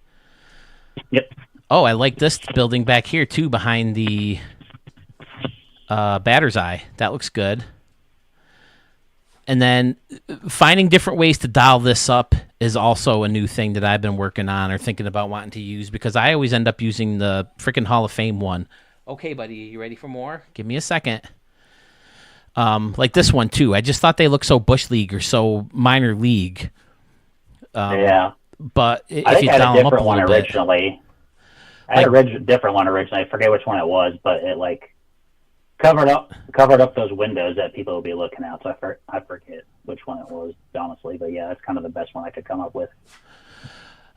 Yep. Oh, I like this building back here too, behind the batter's eye. That looks good. And then finding different ways to dial this up is also a new thing that I've been working on or thinking about wanting to use, because I always end up using the freaking Hall of Fame one. Okay, buddy, you ready for more? Give me a second. Like this one, too. I just thought they looked so Bush League or so minor league. Yeah. But if you dial them up a little bit. I had a different one originally. I forget which one it was, but it covered up those windows that people will be looking out. So I forget which one it was, honestly. But yeah, that's kind of the best one I could come up with.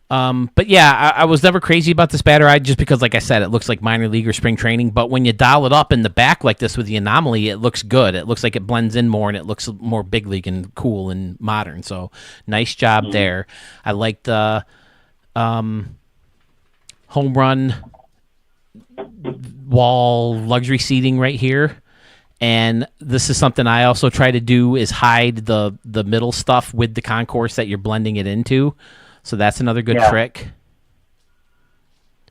But yeah, I was never crazy about this batter eye just because, like I said, it looks like minor league or spring training. But when you dial it up in the back like this with the anomaly, it looks good. It looks like it blends in more, and it looks more big league and cool and modern. So nice job there. I like the home run wall luxury seating right here. And this is something I also try to do, is hide the middle stuff with the concourse that you're blending it into. So that's another good trick.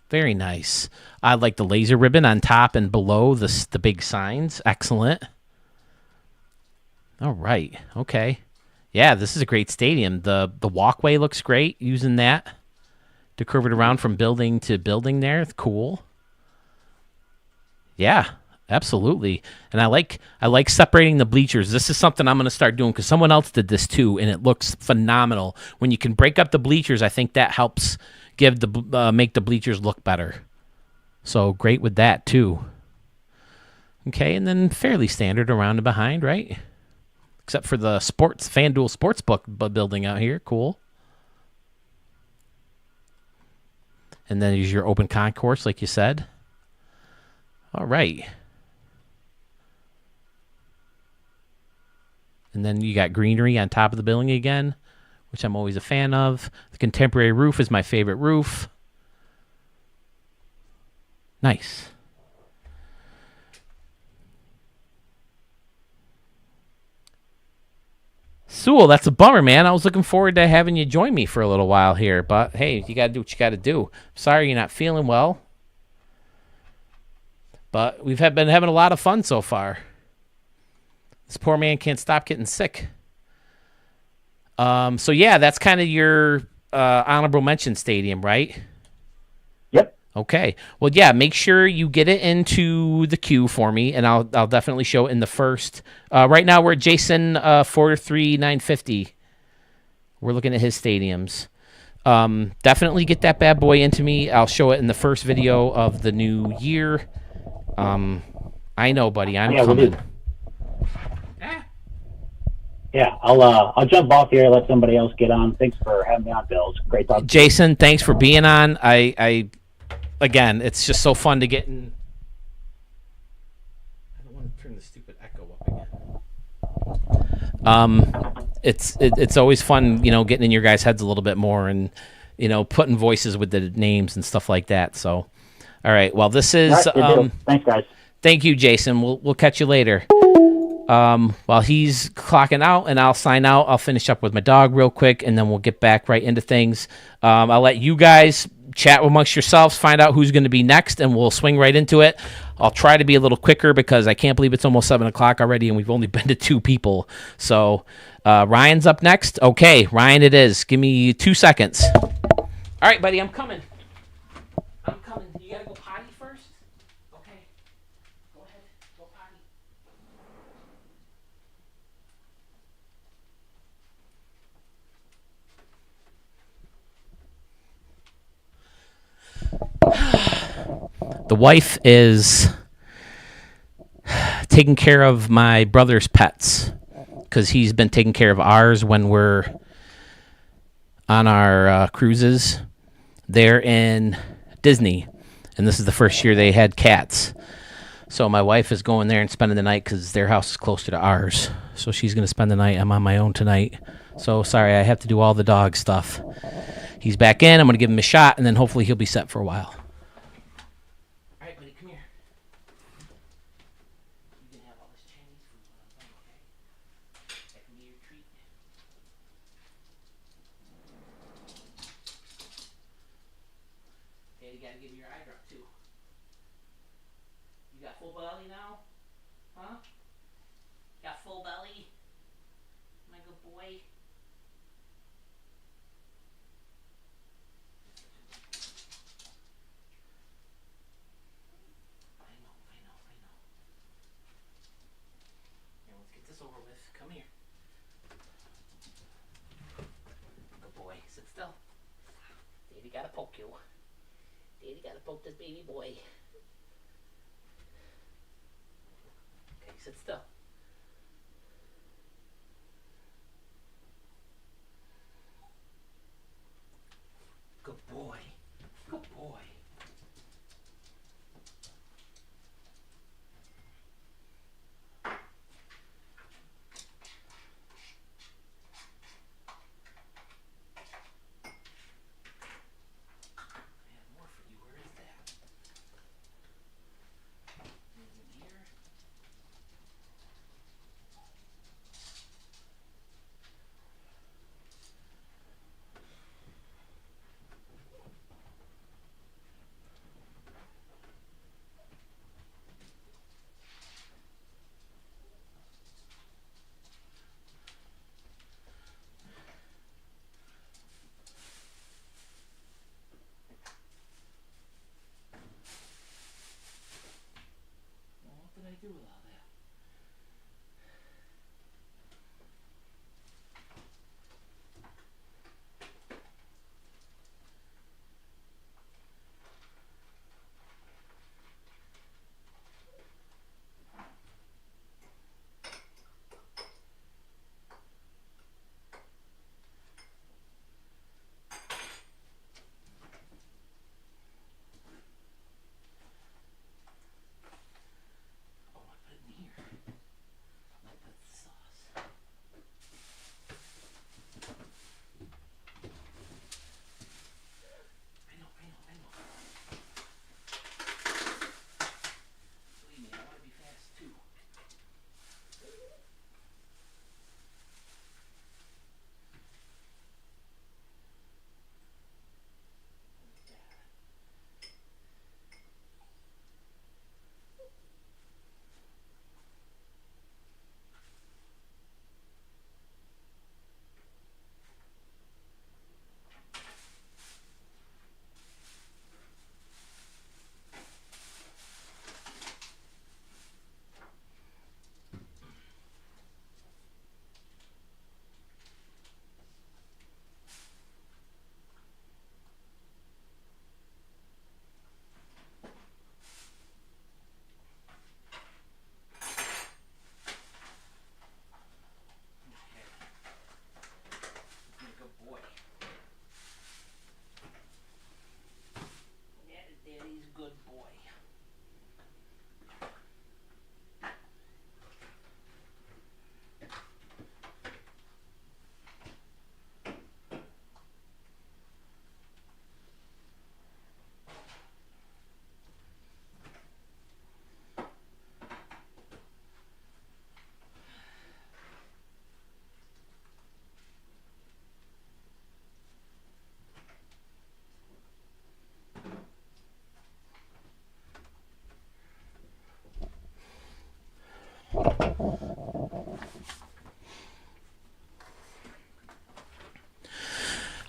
Very nice. I like the laser ribbon on top and below the big signs. Excellent. All right. Okay. Yeah, this is a great stadium. The walkway looks great using that to curve it around from building to building there. It's cool. Yeah. Absolutely. And I like separating the bleachers. This is something I'm going to start doing because someone else did this too, and it looks phenomenal. When you can break up the bleachers, I think that helps make the bleachers look better. So great with that too. Okay, and then fairly standard around and behind, right? Except for the FanDuel Sportsbook building out here. Cool. And then there's your open concourse, like you said. All right. And then you got greenery on top of the building again, which I'm always a fan of. The contemporary roof is my favorite roof. Nice. Sewell, that's a bummer, man. I was looking forward to having you join me for a little while here, but hey, you got to do what you got to do. Sorry you're not feeling well, but we've been having a lot of fun so far. This poor man can't stop getting sick. So yeah, that's kind of your honorable mention stadium, right? Yep. Okay. Well, yeah, make sure you get it into the queue for me, and I'll definitely show it in the first. Right now, we're at Jason 43950. We're looking at his stadiums. Definitely get that bad boy into me. I'll show it in the first video of the new year. I know, buddy. I'm coming. Yeah, I'll jump off here, let somebody else get on. Thanks for having me on, Bill. It's great talking. Jason, thanks for being on. I again, it's just so fun to get in. I don't want to turn the stupid echo up again. It's always fun, getting in your guys' heads a little bit more and putting voices with the names and stuff like that. So, all right. Well, this is thanks, guys. Thank you, Jason. We'll catch you later. While he's clocking out and I'll sign out, I'll finish up with my dog real quick, and then we'll get back right into things. I'll let you guys chat amongst yourselves, find out who's going to be next, and we'll swing right into it. I'll try to be a little quicker because I can't believe it's almost 7 o'clock already, and we've only been to 2 people. So Ryan's up next. Okay, Ryan it is. Give me 2 seconds. All right, buddy, I'm coming. You got to go potty first? Okay. Go ahead. Go potty. The wife is taking care of my brother's pets because he's been taking care of ours when we're on our cruises. They're in Disney, and this is the first year they had cats. So my wife is going there and spending the night because their house is closer to ours. So she's going to spend the night. I'm on my own tonight. So sorry, I have to do all the dog stuff. He's back in. I'm going to give him a shot, and then hopefully he'll be set for a while. All right, buddy, come here. You can have all this Chinese food when I'm done, okay? That can be your treat. Okay, you got to give me your eye drop, too. You got full belly now? Huh? Got full belly? My good boy. I know. Here, let's get this over with. Come here. Good boy. Sit still. Daddy gotta poke you. Daddy gotta poke this baby boy. Okay, sit still. Good boy. Good boy. More for you. Where is that? In here.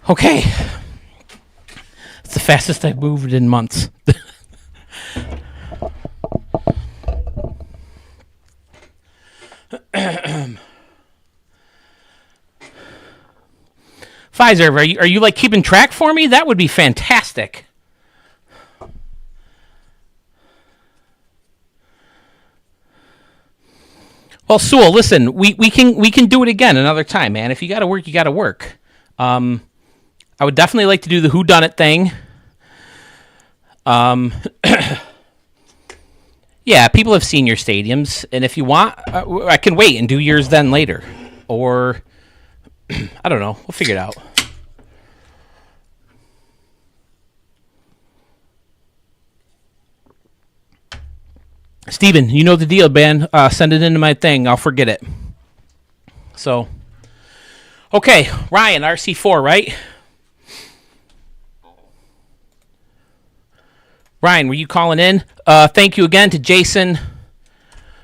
Okay. It's the fastest I've moved in months. Pfizer, are you like keeping track for me? That would be fantastic. Well, Sewell, listen, we can do it again another time, man. If you got to work, you got to work. I would definitely like to do the whodunit thing. Yeah, people have seen your stadiums, and if you want, I can wait and do yours then later, or I don't know. We'll figure it out. Steven, you know the deal, man. Send it into my thing. I'll forget it. So, okay, Ryan, RC4, right? Ryan, were you calling in? Thank you again to Jason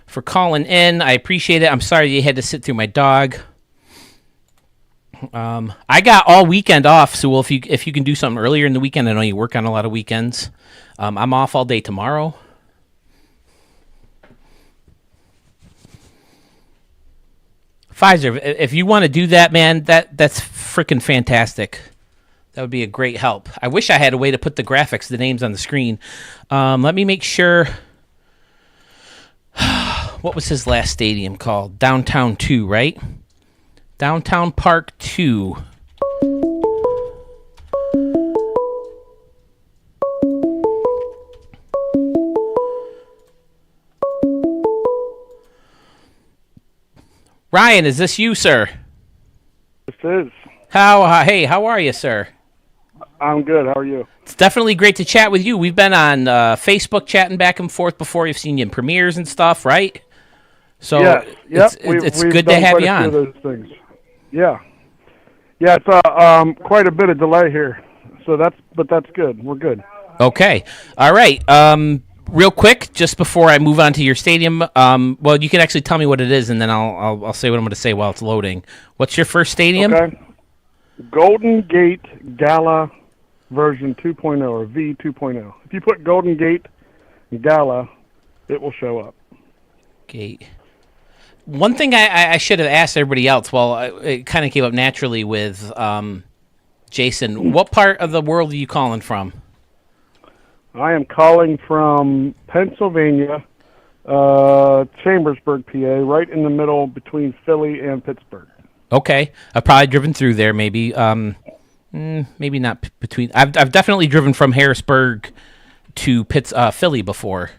for calling in. I appreciate it. I'm sorry you had to sit through my dog. I got all weekend off, so if you can do something earlier in the weekend, I know you work on a lot of weekends. I'm off all day tomorrow. Pfizer, if you want to do that, man, that's freaking fantastic. That would be a great help. I wish I had a way to put the graphics, the names on the screen. Let me make sure. What was his last stadium called? Downtown 2, right? Downtown Park 2. Ryan, is this you, sir? This is. Hey, how are you, sir? I'm good. How are you? It's definitely great to chat with you. We've been on Facebook chatting back and forth before. We've seen you in premieres and stuff, right? So yes. Yep. It's we've good to done have quite you a few on. of those things. Yeah. Yeah, it's quite a bit of delay here. So that's good. We're good. Okay. All right. Real quick, just before I move on to your stadium, well, you can actually tell me what it is, and then I'll say what I'm going to say while it's loading. What's your first stadium? Okay. Golden Gate Gala version 2.0 or V 2.0. If you put Golden Gate Gala, it will show up. Gate. One thing I should have asked everybody else, well, it kind of came up naturally with Jason. What part of the world are you calling from? I am calling from Pennsylvania, Chambersburg, PA, right in the middle between Philly and Pittsburgh. Okay, I've probably driven through there. Maybe, maybe not between. I've definitely driven from Harrisburg to Philly before.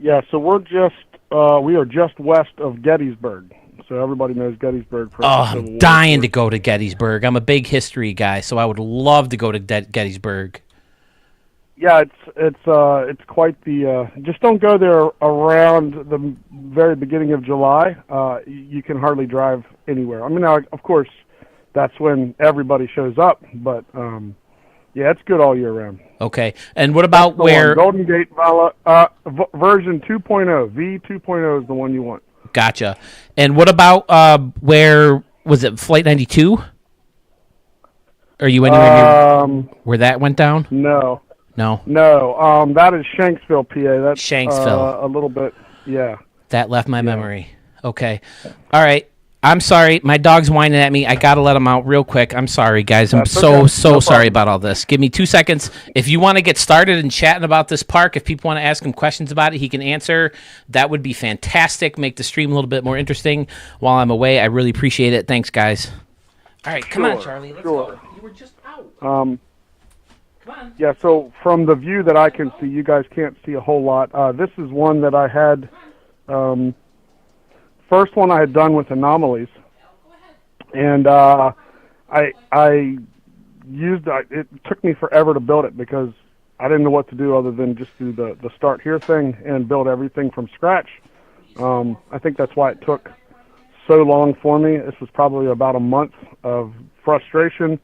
Yeah, so we are just west of Gettysburg. So everybody knows Gettysburg. I'm dying to go to Gettysburg. I'm a big history guy, so I would love to go to Gettysburg. Yeah, it's quite the. Just don't go there around the very beginning of July. You can hardly drive anywhere. I mean, now, of course, that's when everybody shows up. But yeah, it's good all year round. Okay, and what about where Golden Gate version 2.0 V 2.0 is the one you want. Gotcha. And what about where was it? Flight 92? Are you anywhere near where that went down? No. No. That is Shanksville, PA. That's Shanksville. A little bit, yeah. That left my memory. Okay. All right. I'm sorry. My dog's whining at me. I got to let him out real quick. I'm sorry, guys. I'm so sorry about all this. Give me 2 seconds. If you want to get started and chatting about this park, if people want to ask him questions about it, he can answer. That would be fantastic. Make the stream a little bit more interesting while I'm away. I really appreciate it. Thanks, guys. All right. Come on, Charlie. Let's go. You were just out. Come on. Yeah, so from the view that I can see, you guys can't see a whole lot. This is one that I had, first one I had done with anomalies. And I used, it took me forever to build it because I didn't know what to do other than just do the start here thing and build everything from scratch. I think that's why it took so long for me. This was probably about a month of frustration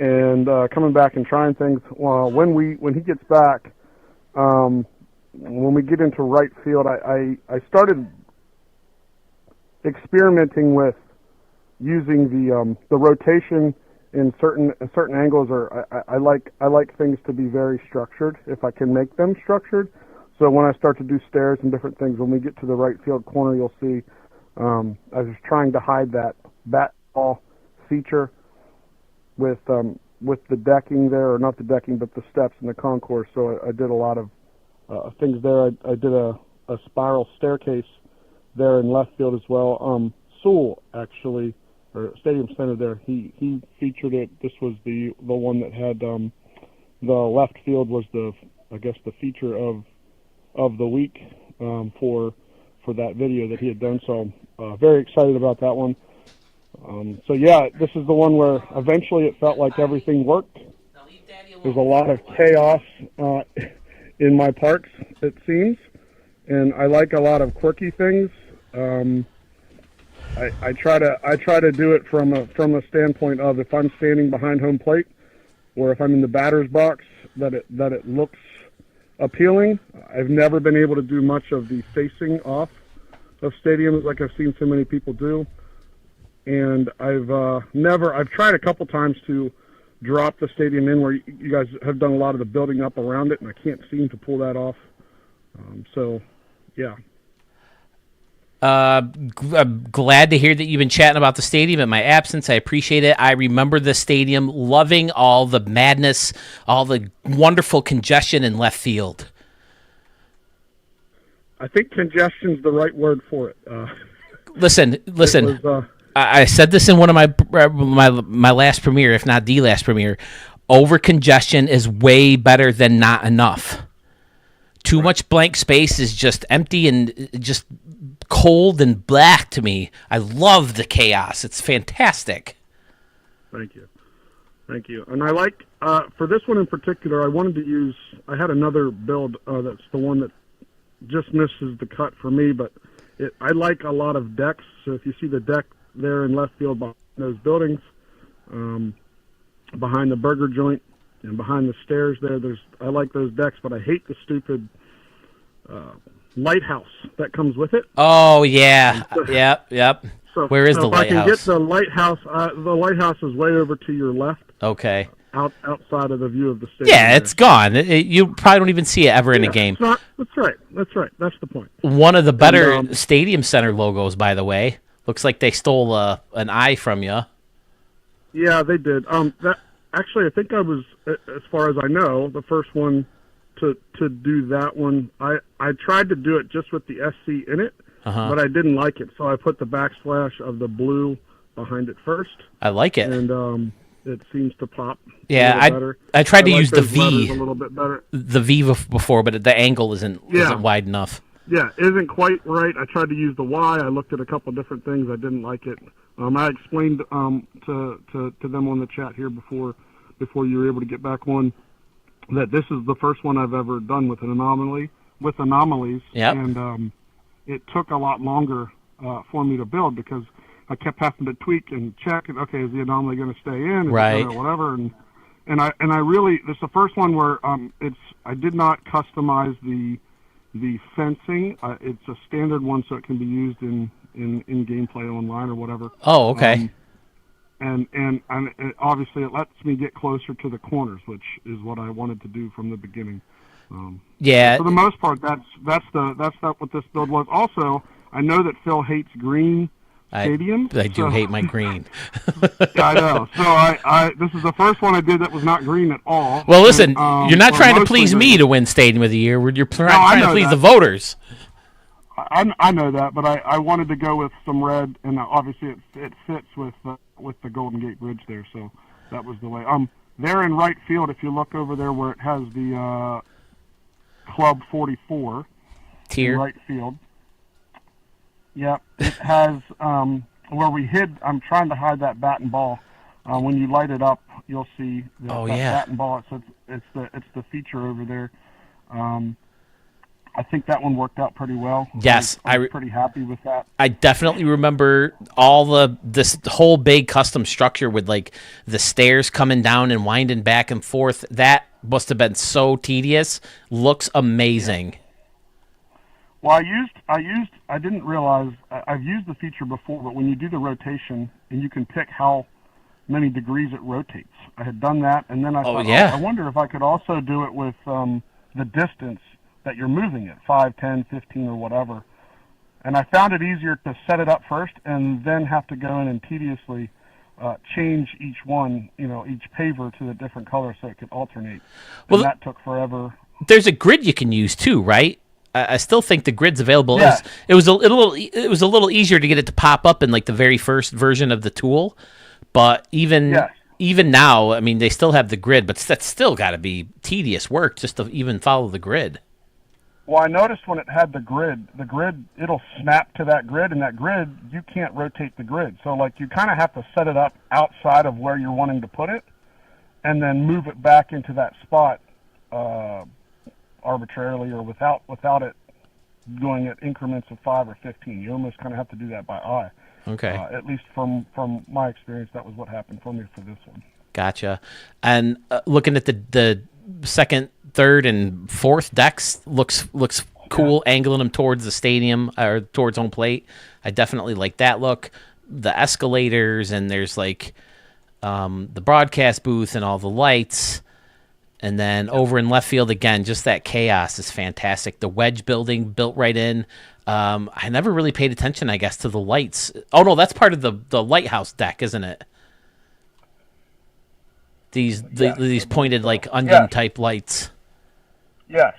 and coming back and trying things. When he gets back, when we get into right field, I started experimenting with using the rotation in certain angles, or I like things to be very structured if I can make them structured. So when I start to do stairs and different things, when we get to the right field corner, you'll see I was trying to hide that bat ball feature with the decking there, or not the decking, but the steps and the concourse. So I did a lot of things there. I did a spiral staircase there in left field as well. Sewell, actually, or Stadium Center there, he featured it. This was the one that had the left field was the feature of the week for that video that he had done. So very excited about that one. So yeah, this is the one where eventually it felt like everything worked. There's a lot of chaos in my parts, it seems, and I like a lot of quirky things. I try to do it from a standpoint of, if I'm standing behind home plate, or if I'm in the batter's box, that it looks appealing. I've never been able to do much of the facing off of stadiums like I've seen so many people do. And I've tried a couple times to drop the stadium in, where you guys have done a lot of the building up around it, and I can't seem to pull that off. So, yeah. I'm glad to hear that you've been chatting about the stadium in my absence. I appreciate it. I remember the stadium, loving all the madness, all the wonderful congestion in left field. I think congestion's the right word for it. Listen. It was, I said this in one of my last premiere, if not the last premiere. Over congestion is way better than not enough. Too much blank space is just empty and just cold and black to me. I love the chaos. It's fantastic. Thank you. And I like, for this one in particular, I had another build that's the one that just misses the cut for me, but I like a lot of decks. So if you see the deck there in left field behind those buildings, behind the burger joint and behind the stairs there, I like those decks, but I hate the stupid lighthouse that comes with it. Oh yeah, yep. So, where is the if lighthouse? I can get the lighthouse is way over to your left. Okay. Outside of the view of the stadium. Yeah, it's gone. You probably don't even see it ever in a game. That's right. That's the point. One of the better Stadium Center logos, by the way. Looks like they stole an eye from you. Yeah, they did. Actually, I think I was, as far as I know, the first one to do that one. I tried to do it just with the SC in it, but I didn't like it, so I put the backsplash of the blue behind it first. I like it, and it seems to pop. Yeah, I tried to use the V a little bit better. The V before, but the angle isn't wide enough. Yeah, isn't quite right. I tried to use the Y. I looked at a couple different things. I didn't like it. I explained to them on the chat here before you were able to get back on that this is the first one I've ever done with anomalies. Yep. And it took a lot longer for me to build because I kept having to tweak and check. And okay, is the anomaly going to stay in? Right. Or whatever. And I really, this is the first one where I did not customize the fencing. It's a standard one, so it can be used in gameplay online or whatever. Oh, okay. And obviously it lets me get closer to the corners, which is what I wanted to do from the beginning. For the most part, that's what this build was. Also, I know that Phil hates green stadiums. I do hate my green. I know. So this is the first one I did that was not green at all. Well, listen, you're not trying to please me to win Stadium of the Year. You're trying to please the voters. I know that, but I wanted to go with some red, and obviously it fits with the Golden Gate Bridge there, so that was the way. There in right field, if you look over there where it has the Club 44 tier in right field. Yeah, it has where we hid. I'm trying to hide that bat and ball. When you light it up, you'll see that bat and ball. It's the feature over there. I think that one worked out pretty well. Yes, I was pretty happy with that. I definitely remember this whole big custom structure with like the stairs coming down and winding back and forth. That must have been so tedious. Looks amazing. Yeah. Well, I didn't realize I've used the feature before, but when you do the rotation and you can pick how many degrees it rotates. I had done that, and then I thought, yeah. I wonder if I could also do it with the distance that you're moving it, 5, 10, 15, or whatever. And I found it easier to set it up first and then have to go in and tediously change each one, each paver to the different color so it could alternate. Well, and that took forever. There's a grid you can use too, right? I still think the grid's available. Yeah. It was a little easier to get it to pop up in like the very first version of the tool, but even now, I mean, they still have the grid, but that's still got to be tedious work just to even follow the grid. Well, I noticed when it had the grid, it'll snap to that grid, and that grid, you can't rotate the grid. So, like, you kind of have to set it up outside of where you're wanting to put it, and then move it back into that spot arbitrarily or without it going at increments of 5 or 15. You almost kind of have to do that by eye. Okay. At least from my experience, that was what happened for me for this one. Gotcha. And looking at the second, third, and fourth decks, looks cool, angling them towards the stadium or towards home plate. I definitely like that look. The escalators, and there's like the broadcast booth and all the lights. And then over in left field again, just that chaos is fantastic. The wedge building built right in. I never really paid attention, I guess, to the lights. Oh no, that's part of the lighthouse deck, isn't it? These pointed like onion type lights. Yes.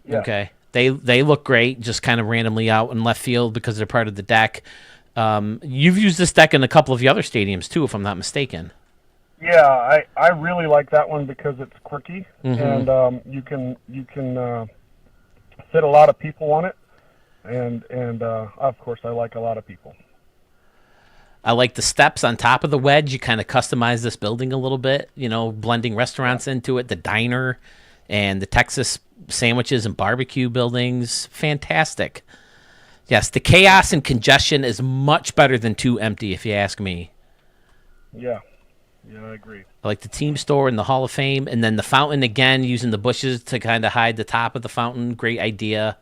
Okay. They look great, just kind of randomly out in left field because they're part of the deck. You've used this deck in a couple of the other stadiums too, if I'm not mistaken. Yeah, I really like that one because it's quirky, and you can fit a lot of people on it, and of course I like a lot of people. I like the steps on top of the wedge. You kind of customize this building a little bit, blending restaurants into it, the diner and the Texas sandwiches and barbecue buildings. Fantastic. Yes, the chaos and congestion is much better than too empty, if you ask me. Yeah, I agree. I like the team store and the Hall of Fame, and then the fountain again, using the bushes to kind of hide the top of the fountain. Great idea.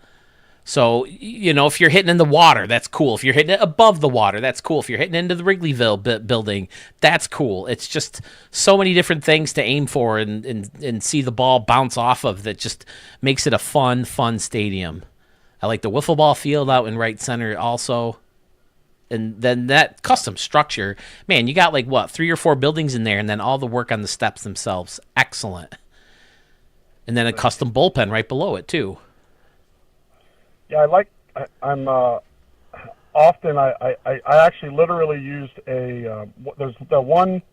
So, if you're hitting in the water, that's cool. If you're hitting it above the water, that's cool. If you're hitting into the Wrigleyville building, that's cool. It's just so many different things to aim for and see the ball bounce off of that just makes it a fun stadium. I like the wiffle ball field out in right center also. And then that custom structure, man, you got 3 or 4 buildings in there, and then all the work on the steps themselves. Excellent. And then a custom bullpen right below it, too. Yeah, I actually literally used there's the one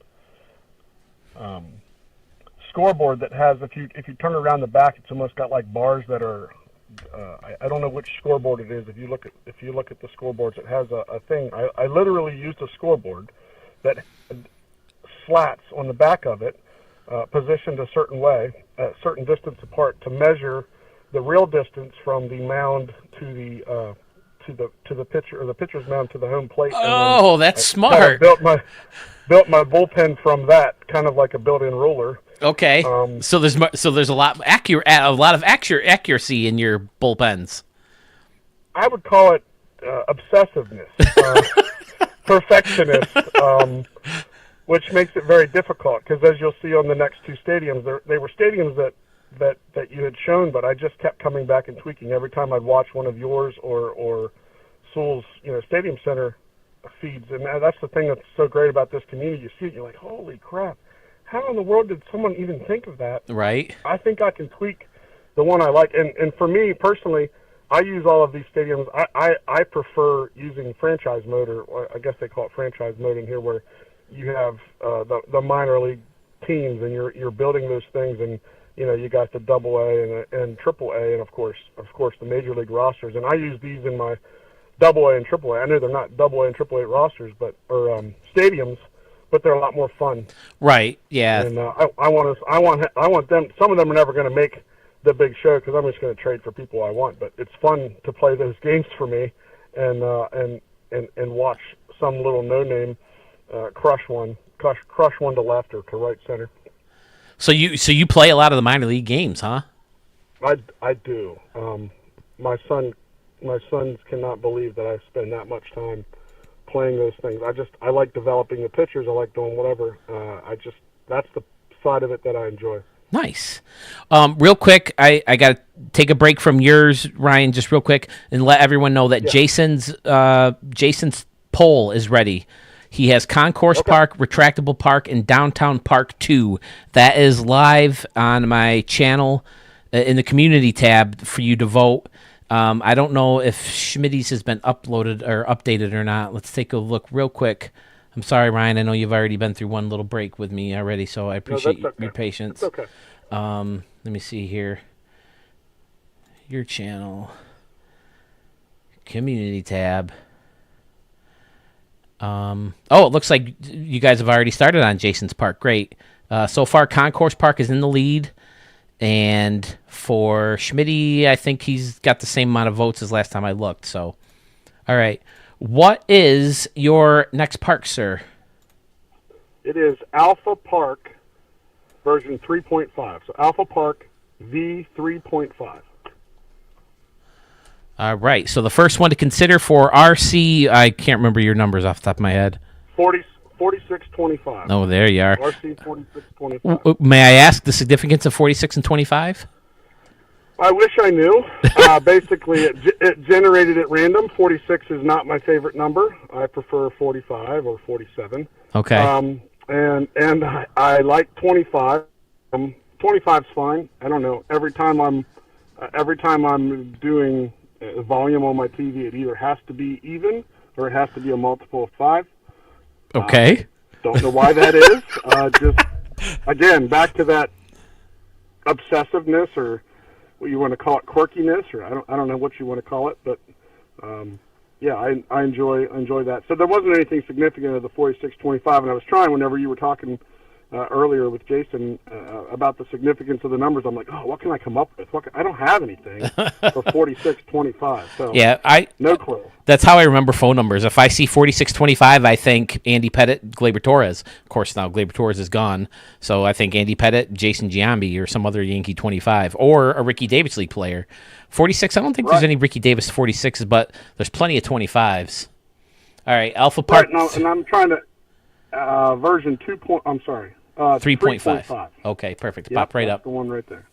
scoreboard that has, if you turn around the back, it's almost got like bars that are, I don't know which scoreboard it is. If you look at the scoreboards, it has a thing. I literally used a scoreboard that had slats on the back of it, positioned a certain way, a certain distance apart, to measure the real distance from the mound to the pitcher, or the pitcher's mound to the home plate. Oh, that's smart. Built my bullpen from that, kind of like a built-in ruler. Okay, so there's a lot of accuracy in your bullpens. I would call it obsessiveness, perfectionist, which makes it very difficult. Because as you'll see on the next 2 stadiums, they were stadiums that you had shown, but I just kept coming back and tweaking every time I'd watch one of yours or Sewell's, Stadium Center feeds. And that's the thing that's so great about this community. You see it, you're like, holy crap. How in the world did someone even think of that? Right. I think I can tweak the one I like. And for me, personally, I use all of these stadiums. I prefer using franchise mode, or I guess they call it franchise mode in here, where you have the minor league teams, and you're building those things, and you got the AA and AAA, and of course the major league rosters. And I use these in my AA and AAA. I know they're not AA and AAA rosters, or stadiums, but they're a lot more fun. Right. Yeah. And I want them. Some of them are never going to make the big show because I'm just going to trade for people I want. But it's fun to play those games for me, and watch some little no-name crush one to left or to right center. So you play a lot of the minor league games, huh? I do. My sons cannot believe that I spend that much time playing those things. I like developing the pictures. I like doing whatever. That's the side of it that I enjoy. Nice. Real quick, I got to take a break from yours, Ryan, just real quick, and let everyone know that Jason's poll is ready. He has Concourse Park, Retractable Park, and Downtown Park 2. That is live on my channel in the community tab for you to vote. I don't know if Schmitty's has been uploaded or updated or not. Let's take a look real quick. I'm sorry, Ryan. I know you've already been through one little break with me already, so I appreciate your patience. It's okay. Let me see here. Your channel. Community tab. It looks like you guys have already started on Jason's Park. Great. So far, Concourse Park is in the lead. And for Schmitty, I think he's got the same amount of votes as last time I looked. So, all right. What is your next park, sir? It is Alpha Park version 3.5. So Alpha Park V 3.5. All right. So the first one to consider for RC, I can't remember your numbers off the top of my head. 4625. Oh, there you are. RC 4625. May I ask the significance of 46 and 25? I wish I knew. Basically, it generated at random. 46 is not my favorite number. I prefer 45 or 47. Okay. And I like 25. 25's fine. I don't know. Every time I'm doing volume on my TV, it either has to be even or it has to be a multiple of 5. Okay. Don't know why that is. Just again, back to that obsessiveness or what you want to call it, quirkiness, or I don't know what you want to call it, but I enjoy that. So there wasn't anything significant of the 4625, and I was trying whenever you were talking earlier with Jason about the significance of the numbers. I'm like, what can I come up with? I don't have anything for 4625. So no clue. That's how I remember phone numbers. If I see 4625, I think Andy Pettit, Gleyber Torres. Of course, now Gleyber Torres is gone, so I think Andy Pettit, Jason Giambi, or some other Yankee 25, or a Ricky Davis League player. 46, I don't think there's any Ricky Davis 46s, but there's plenty of 25s. All right, Alpha Park. Right, no, and I'm trying to version 2. I'm sorry. 3.5. Okay, perfect. Yep, Pop right that's up. the one right there.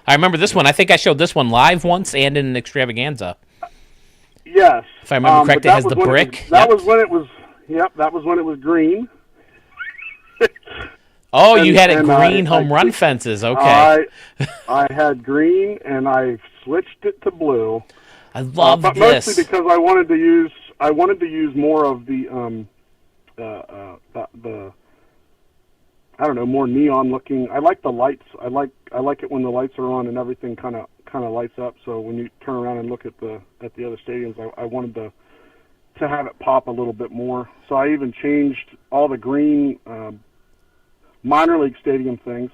I remember this one. I think I showed this one live once and in an extravaganza. Yes. If I remember correctly, it has the brick. That was when it was. Yep, that was when it was green. Oh, you had it green home run fences. Okay. I had green and I switched it to blue. I love but this. Mostly because I wanted to use more of the I don't know, more neon looking. I like the lights. I like it when the lights are on and everything kind of lights up. So when you turn around and look at the other stadiums, I wanted to have it pop a little bit more. So I even changed all the green minor league stadium things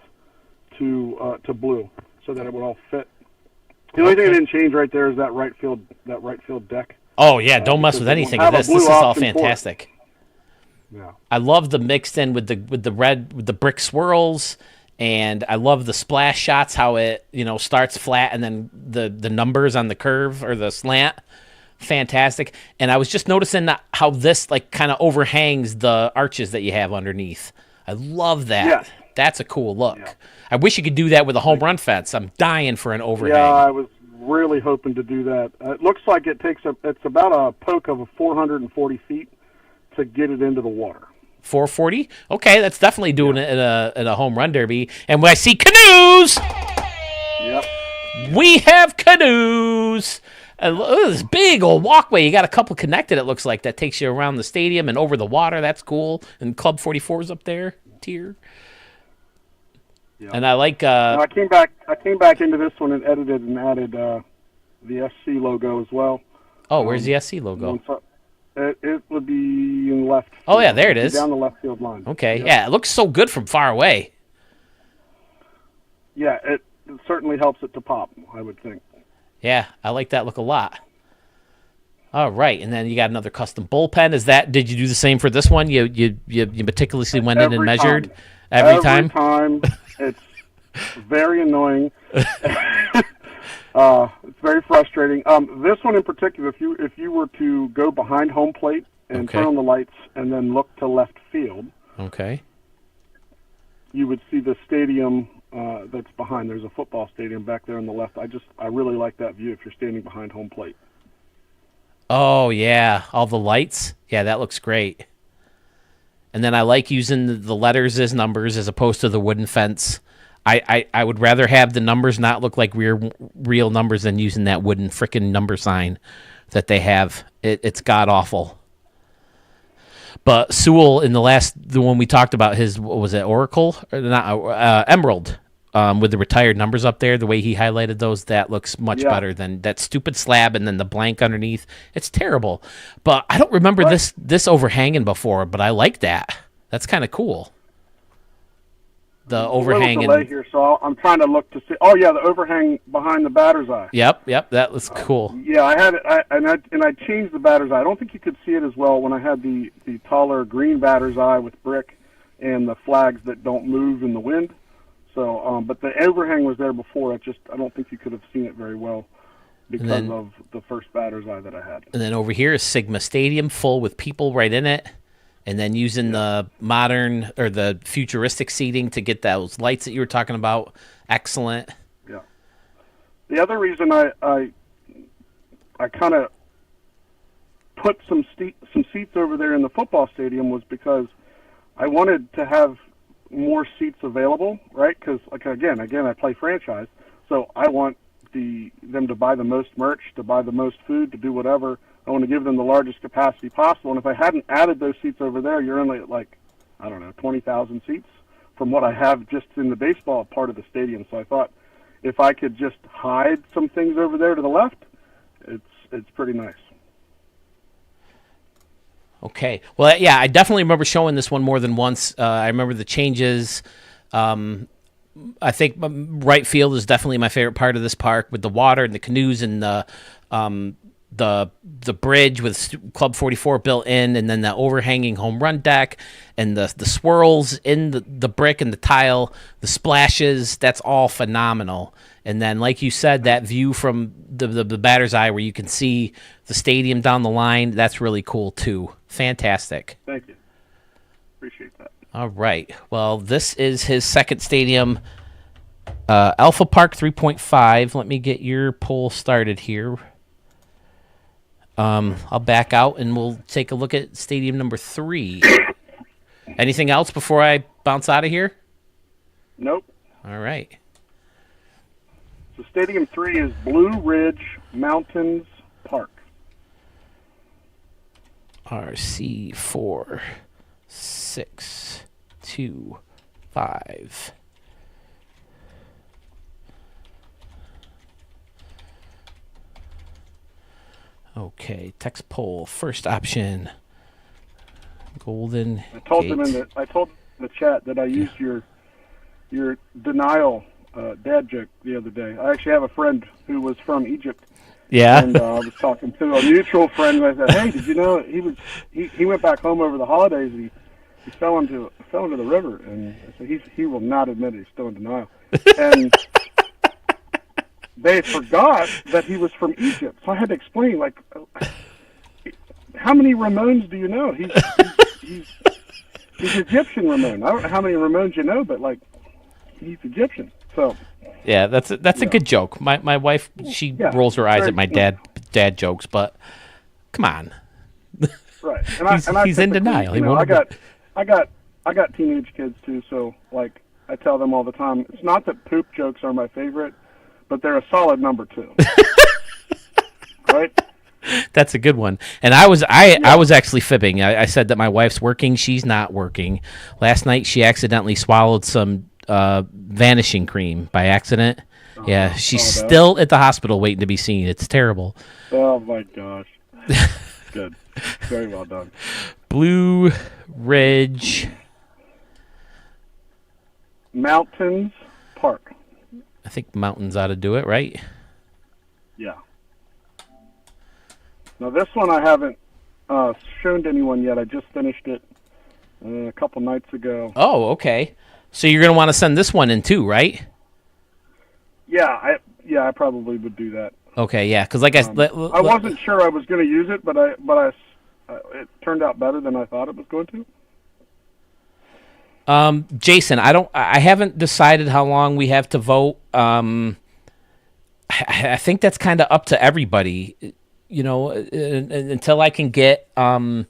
to blue so that it would all fit. The only thing that didn't change right there is that right field deck. Oh yeah, don't mess with anything of this. This is all fantastic. Yeah. I love the mixed in with the brick swirls, and I love the splash shots. How it starts flat and then the numbers on the curve or the slant, fantastic. And I was just noticing how this kind of overhangs the arches that you have underneath. I love that. Yeah. That's a cool look. Yeah. I wish you could do that with a home run fence. I'm dying for an overhang. Yeah, I was really hoping to do that. It looks like it's about a poke of 440 feet. To get it into the water. 440? Okay, that's definitely doing it in a home run derby. And when I see canoes, yep, we have canoes. And look at this big old walkway. You got a couple connected, it looks like, that takes you around the stadium and over the water. That's cool. And Club 44's up there, tier. Yep. And I like... I came back into this one and edited and added the SC logo as well. Oh, where's the SC logo? It would be in the left. Oh, yeah, there it is. Down the left field line. Okay, yeah, it looks so good from far away. Yeah, it certainly helps it to pop, I would think. Yeah, I like that look a lot. All right, and then you got another custom bullpen. Did you do the same for this one? You meticulously went in and measured every time? Every time. It's very annoying. It's very frustrating. This one in particular, if you were to go behind home plate and Okay. turn on the lights and then look to left field, Okay. you would see the stadium that's behind. There's a football stadium back there on the left. I really like that view if you're standing behind home plate. Oh, yeah. All the lights. Yeah, that looks great. And then I like using the letters as numbers as opposed to the wooden fence. I would rather have the numbers not look like real numbers than using that wooden frickin' number sign that they have. It's god-awful. But Sewell, in the one we talked about, his, what was it, Oracle? Or not, Emerald, with the retired numbers up there, the way he highlighted those, that looks much better than that stupid slab and then the blank underneath. It's terrible. But I don't remember this overhanging before, but I like that. That's kind of cool. The overhang. A little delay here, so I'm trying to look to see. Oh, yeah, the overhang behind the batter's eye. Yep, that was cool. Yeah, I had it, and I changed the batter's eye. I don't think you could see it as well when I had the taller green batter's eye with brick and the flags that don't move in the wind. So, but the overhang was there before. I don't think you could have seen it very well because of the first batter's eye that I had. And then over here is Sigma Stadium, full with people right in it. And then using the modern or the futuristic seating to get those lights that you were talking about. Excellent. Yeah. The other reason I kind of put some seats over there in the football stadium was because I wanted to have more seats available, right? Because again, I play franchise, so I want them to buy the most merch, to buy the most food, to do whatever. I want to give them the largest capacity possible. And if I hadn't added those seats over there, you're only at 20,000 seats from what I have just in the baseball part of the stadium. So I thought if I could just hide some things over there to the left, it's pretty nice. Okay. Well, yeah, I definitely remember showing this one more than once. I remember the changes. I think right field is definitely my favorite part of this park, with the water and the canoes and the bridge with Club 44 built in, and then the overhanging home run deck and the swirls in the brick and the tile, the splashes. That's all phenomenal. And then, like you said, that view from the batter's eye where you can see the stadium down the line, that's really cool too. Fantastic. Thank you. Appreciate that. All right. Well, this is his second stadium, Alpha Park 3.5. Let me get your poll started here. I'll back out and we'll take a look at stadium number 3. Anything else before I bounce out of here? Nope. All right. So Stadium 3 is Blue Ridge Mountains Park. RC 4 6 2 5. Okay, text poll. First option. Golden I told Gate. them in the chat that I used your denial dad joke the other day. I actually have a friend who was from Egypt. Yeah. And I was talking to a mutual friend, and I said, "Hey, did you know he went back home over the holidays? And he fell into the river." And I said, he will not admit it. He's still in denial. And they forgot that he was from Egypt, so I had to explain, like, how many Ramones do you know? He's Egyptian Ramon. I don't know how many Ramones you know, but like, he's Egyptian. So. Yeah, that's a good joke. My wife, she rolls her eyes at my dad jokes, but come on. Right, and he's in denial. You know, I got teenage kids too, so like I tell them all the time, it's not that poop jokes are my favorite, but they're a solid number 2. Right? That's a good one. And I was actually fibbing. I said that my wife's working. She's not working. Last night she accidentally swallowed some vanishing cream by accident. Yeah, she's still at the hospital waiting to be seen. It's terrible. Oh my gosh. Good. Very well done. Blue Ridge Mountains Park. I think mountains ought to do it, right? Yeah. Now this one I haven't shown to anyone yet. I just finished it a couple nights ago. Oh, okay. So you're going to want to send this one in too, right? Yeah, I probably would do that. Okay, yeah, because like I wasn't sure I was going to use it, but I it turned out better than I thought it was going to. Jason, I haven't decided how long we have to vote. I think that's kind of up to everybody, until I can get. I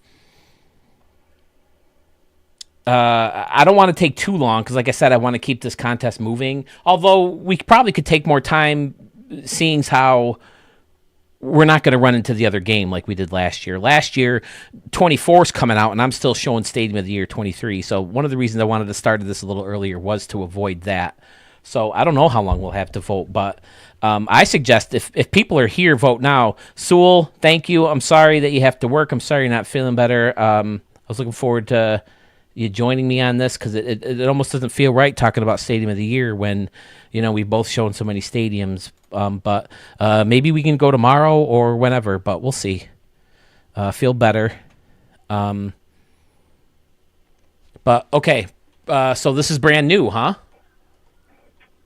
don't want to take too long because, like I said, I want to keep this contest moving. Although we probably could take more time, seeing how we're not going to run into the other game like we did last year. Last year, 24 is coming out, and I'm still showing Stadium of the Year 23. So one of the reasons I wanted to start this a little earlier was to avoid that. So I don't know how long we'll have to vote, but I suggest if people are here, vote now. Sewell, thank you. I'm sorry that you have to work. I'm sorry you're not feeling better. I was looking forward to you joining me on this because it almost doesn't feel right talking about Stadium of the Year when, we've both shown so many stadiums. But maybe we can go tomorrow or whenever, but we'll see. Feel better. But okay. So this is brand new, huh?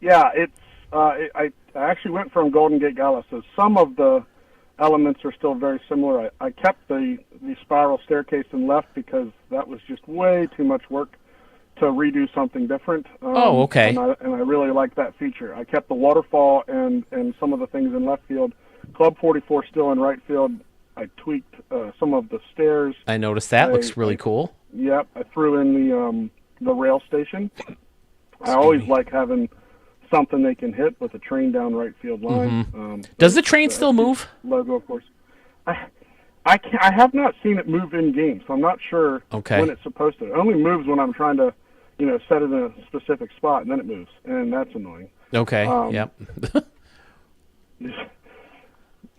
Yeah, it's. I actually went from Golden Gate Gala, so some of the elements are still very similar. I kept the spiral staircase in left because that was just way too much work to redo something different. Okay. And I really like that feature. I kept the waterfall and some of the things in left field. Club 44 still in right field. I tweaked some of the stairs. I noticed that. Looks really cool. Yep. I threw in the rail station. I always like having something they can hit with a train down right field line. Mm-hmm. Does the train still move? Logo, of course. I have not seen it move in game, so I'm not sure when it's supposed to. It only moves when I'm trying to, set it in a specific spot, and then it moves, and that's annoying. Okay. Yep.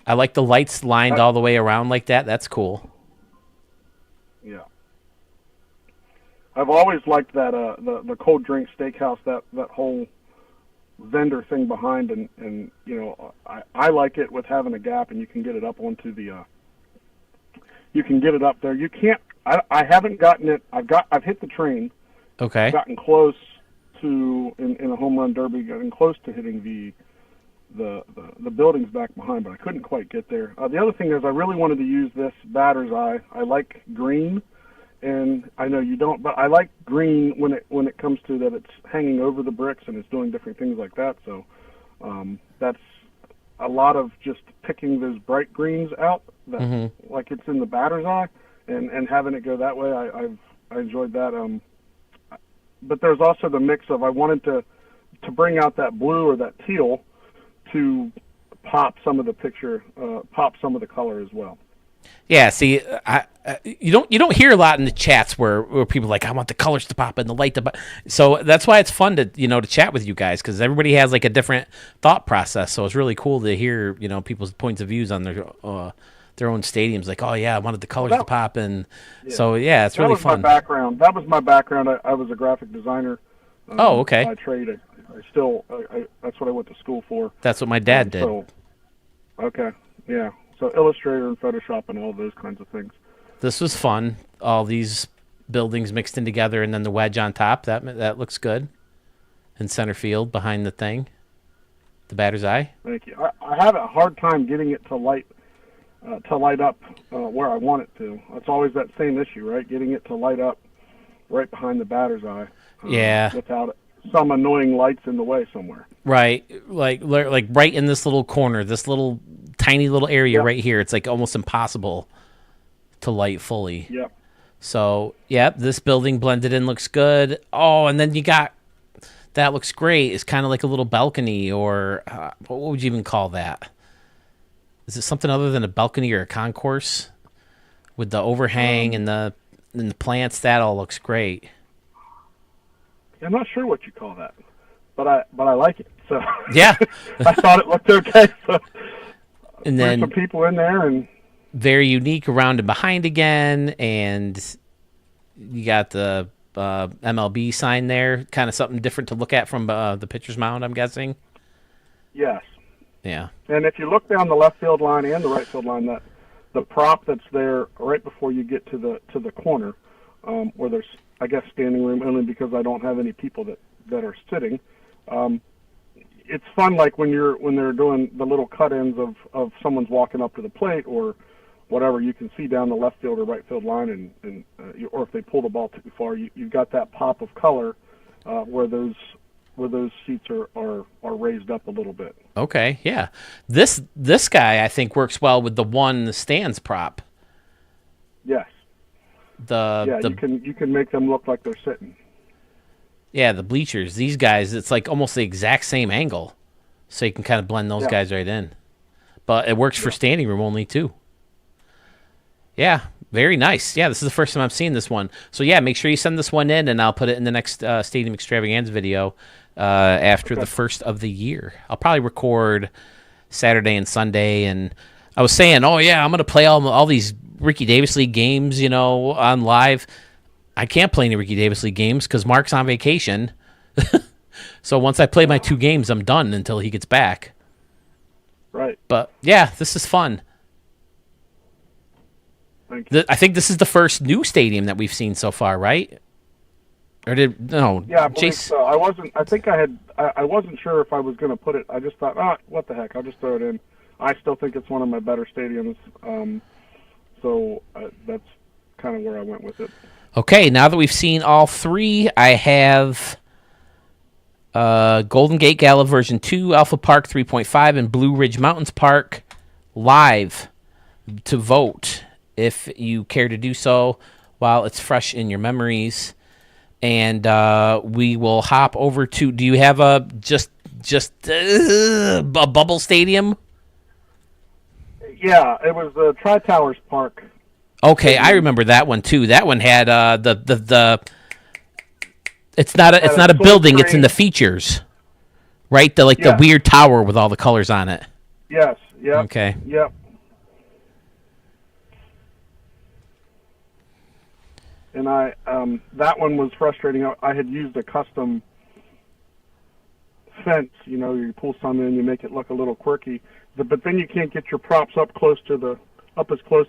I like the lights lined all the way around like that. That's cool. Yeah. I've always liked that the cold drink steakhouse, that whole vendor thing behind, and I like it with having a gap, and you can get it up onto the you can get it up there. You can't. I haven't gotten it. I've hit the train. Okay. Gotten close to in a home run derby. Gotten close to hitting the buildings back behind, but I couldn't quite get there. The other thing is I really wanted to use this batter's eye. I like green, and I know you don't, but I like green when it comes to that it's hanging over the bricks and it's doing different things like that. So that's a lot of just picking those bright greens out, that like it's in the batter's eye, and having it go that way. I enjoyed that. But there's also the mix of I wanted to bring out that blue or that teal to pop some of the picture, pop some of the color as well. Yeah, see, you don't hear a lot in the chats where people are like, I want the colors to pop and the light to pop. So that's why it's fun to to chat with you guys, because everybody has like a different thought process. So it's really cool to hear people's points of views on their own stadiums. Like, oh yeah, I wanted the colors to pop, and so yeah, it's really fun. That was my background. I was a graphic designer. Oh, okay. By trade, I that's what I went to school for. That's what my dad did. So, okay, yeah. So Illustrator and Photoshop and all those kinds of things. This was fun. All these buildings mixed in together, and then the wedge on top. That looks good. In center field, behind the thing, the batter's eye. Thank you. I have a hard time getting it to light up where I want it to. It's always that same issue, right? Getting it to light up right behind the batter's eye. Yeah. Without some annoying lights in the way somewhere. Right, like right in this little corner, this little tiny little area right here. It's like almost impossible to light fully. Yep. So, this building blended in looks good. Oh, and then you got that looks great. It's kind of like a little balcony, or what would you even call that? Is it something other than a balcony or a concourse with the overhang and the plants? That all looks great. I'm not sure what you call that, but I like it. So yeah, I thought it looked okay. So and then some people in there, and very unique around and behind again, and you got the MLB sign there, kind of something different to look at from the pitcher's mound, I'm guessing. Yes. Yeah. And if you look down the left field line and the right field line, that the prop that's there right before you get to the corner, where there's, I guess, standing room, only because I don't have any people that are sitting. It's fun, like when they're doing the little cut-ins of someone's walking up to the plate, or whatever, you can see down the left field or right field line, or if they pull the ball too far, you've got that pop of color where those seats are raised up a little bit. Okay, yeah. This guy I think works well with the stands prop. Yes. You can make them look like they're sitting. Yeah, the bleachers. These guys, it's like almost the exact same angle, so you can kind of blend those guys right in. But it works for standing room only too. Yeah, very nice. Yeah, this is the first time I'm seeing this one. So yeah, make sure you send this one in, and I'll put it in the next Stadium Extravaganza video after the first of the year. I'll probably record Saturday and Sunday, and I was saying, oh yeah, I'm gonna play all these Ricky Davis League games, on live. I can't play any Ricky Davis League games because Mark's on vacation. So once I play my 2 games, I'm done until he gets back. Right. But yeah, this is fun. Thank you. I think this is the first new stadium that we've seen so far, right? Or no? Yeah, I believe Chase. so. I wasn't sure if I was going to put it. I just thought, what the heck? I'll just throw it in. I still think it's one of my better stadiums. So that's kind of where I went with it. Okay, now that we've seen all 3, I have Golden Gate Gala version 2, Alpha Park 3.5, and Blue Ridge Mountains Park live to vote if you care to do so while it's fresh in your memories. And we will hop over to. Do you have a bubble stadium? Yeah, it was the Tri-Towers Park. Okay, I remember that one too. That one had the. It's not a building. It's in the features, right? The weird tower with all the colors on it. Yes. Yep. Okay. Yep. And that one was frustrating. I had used a custom fence. You pull some in, you make it look a little quirky, but then you can't get your props up as close to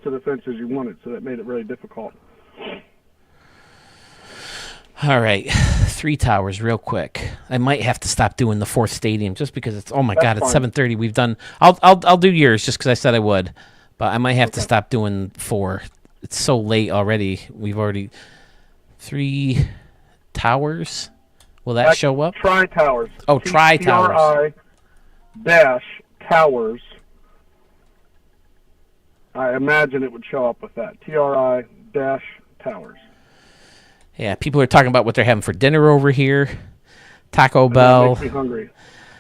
the fence as you wanted, so that made it really difficult. All right, 3 towers real quick. I might have to stop doing the 4th stadium just because it's God, it's 7:30. We've done. I'll do yours just because I said I would, but I might have to stop doing 4. It's so late already. We've already 3 towers. Will that show up? Tri-Towers. Oh, Tri-Towers. Towers. I imagine it would show up with that. TRI-Towers. Yeah, people are talking about what they're having for dinner over here. Taco Bell. That makes me hungry.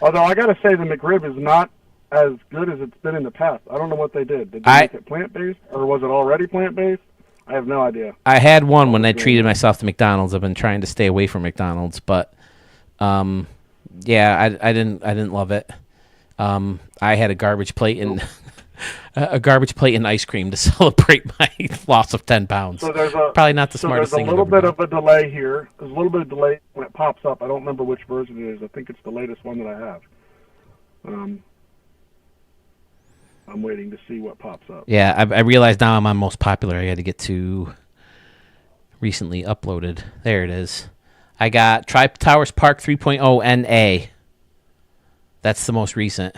Although I got to say, the McRib is not as good as it's been in the past. I don't know what they did. Did they make it plant-based, or was it already plant-based? I have no idea. I had one when I treated myself to McDonald's. I've been trying to stay away from McDonald's, but I didn't love it. I had a garbage plate and ice cream to celebrate my loss of 10 pounds. So probably not the smartest thing. There's a little bit of a delay here. There's a little bit of delay when it pops up. I don't remember which version it is. I think it's the latest one that I have. I'm waiting to see what pops up. Yeah, I realize now I'm on most popular. I had to get to recently uploaded. There it is. I got Tri-Towers Park 3.0 NA. That's the most recent.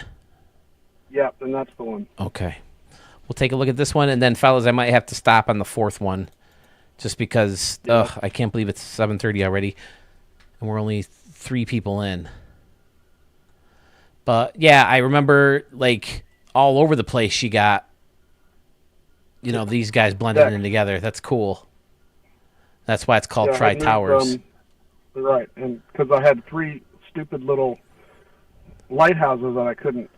Yep, and that's the one. Okay. We'll take a look at this one, and then, fellas, I might have to stop on the 4th one just because I can't believe it's 7:30 already, and we're only 3 people in. But, yeah, I remember, all over the place she got, these guys blended in together. That's cool. That's why it's called Tri-Towers. Right, and because I had 3 stupid little lighthouses that I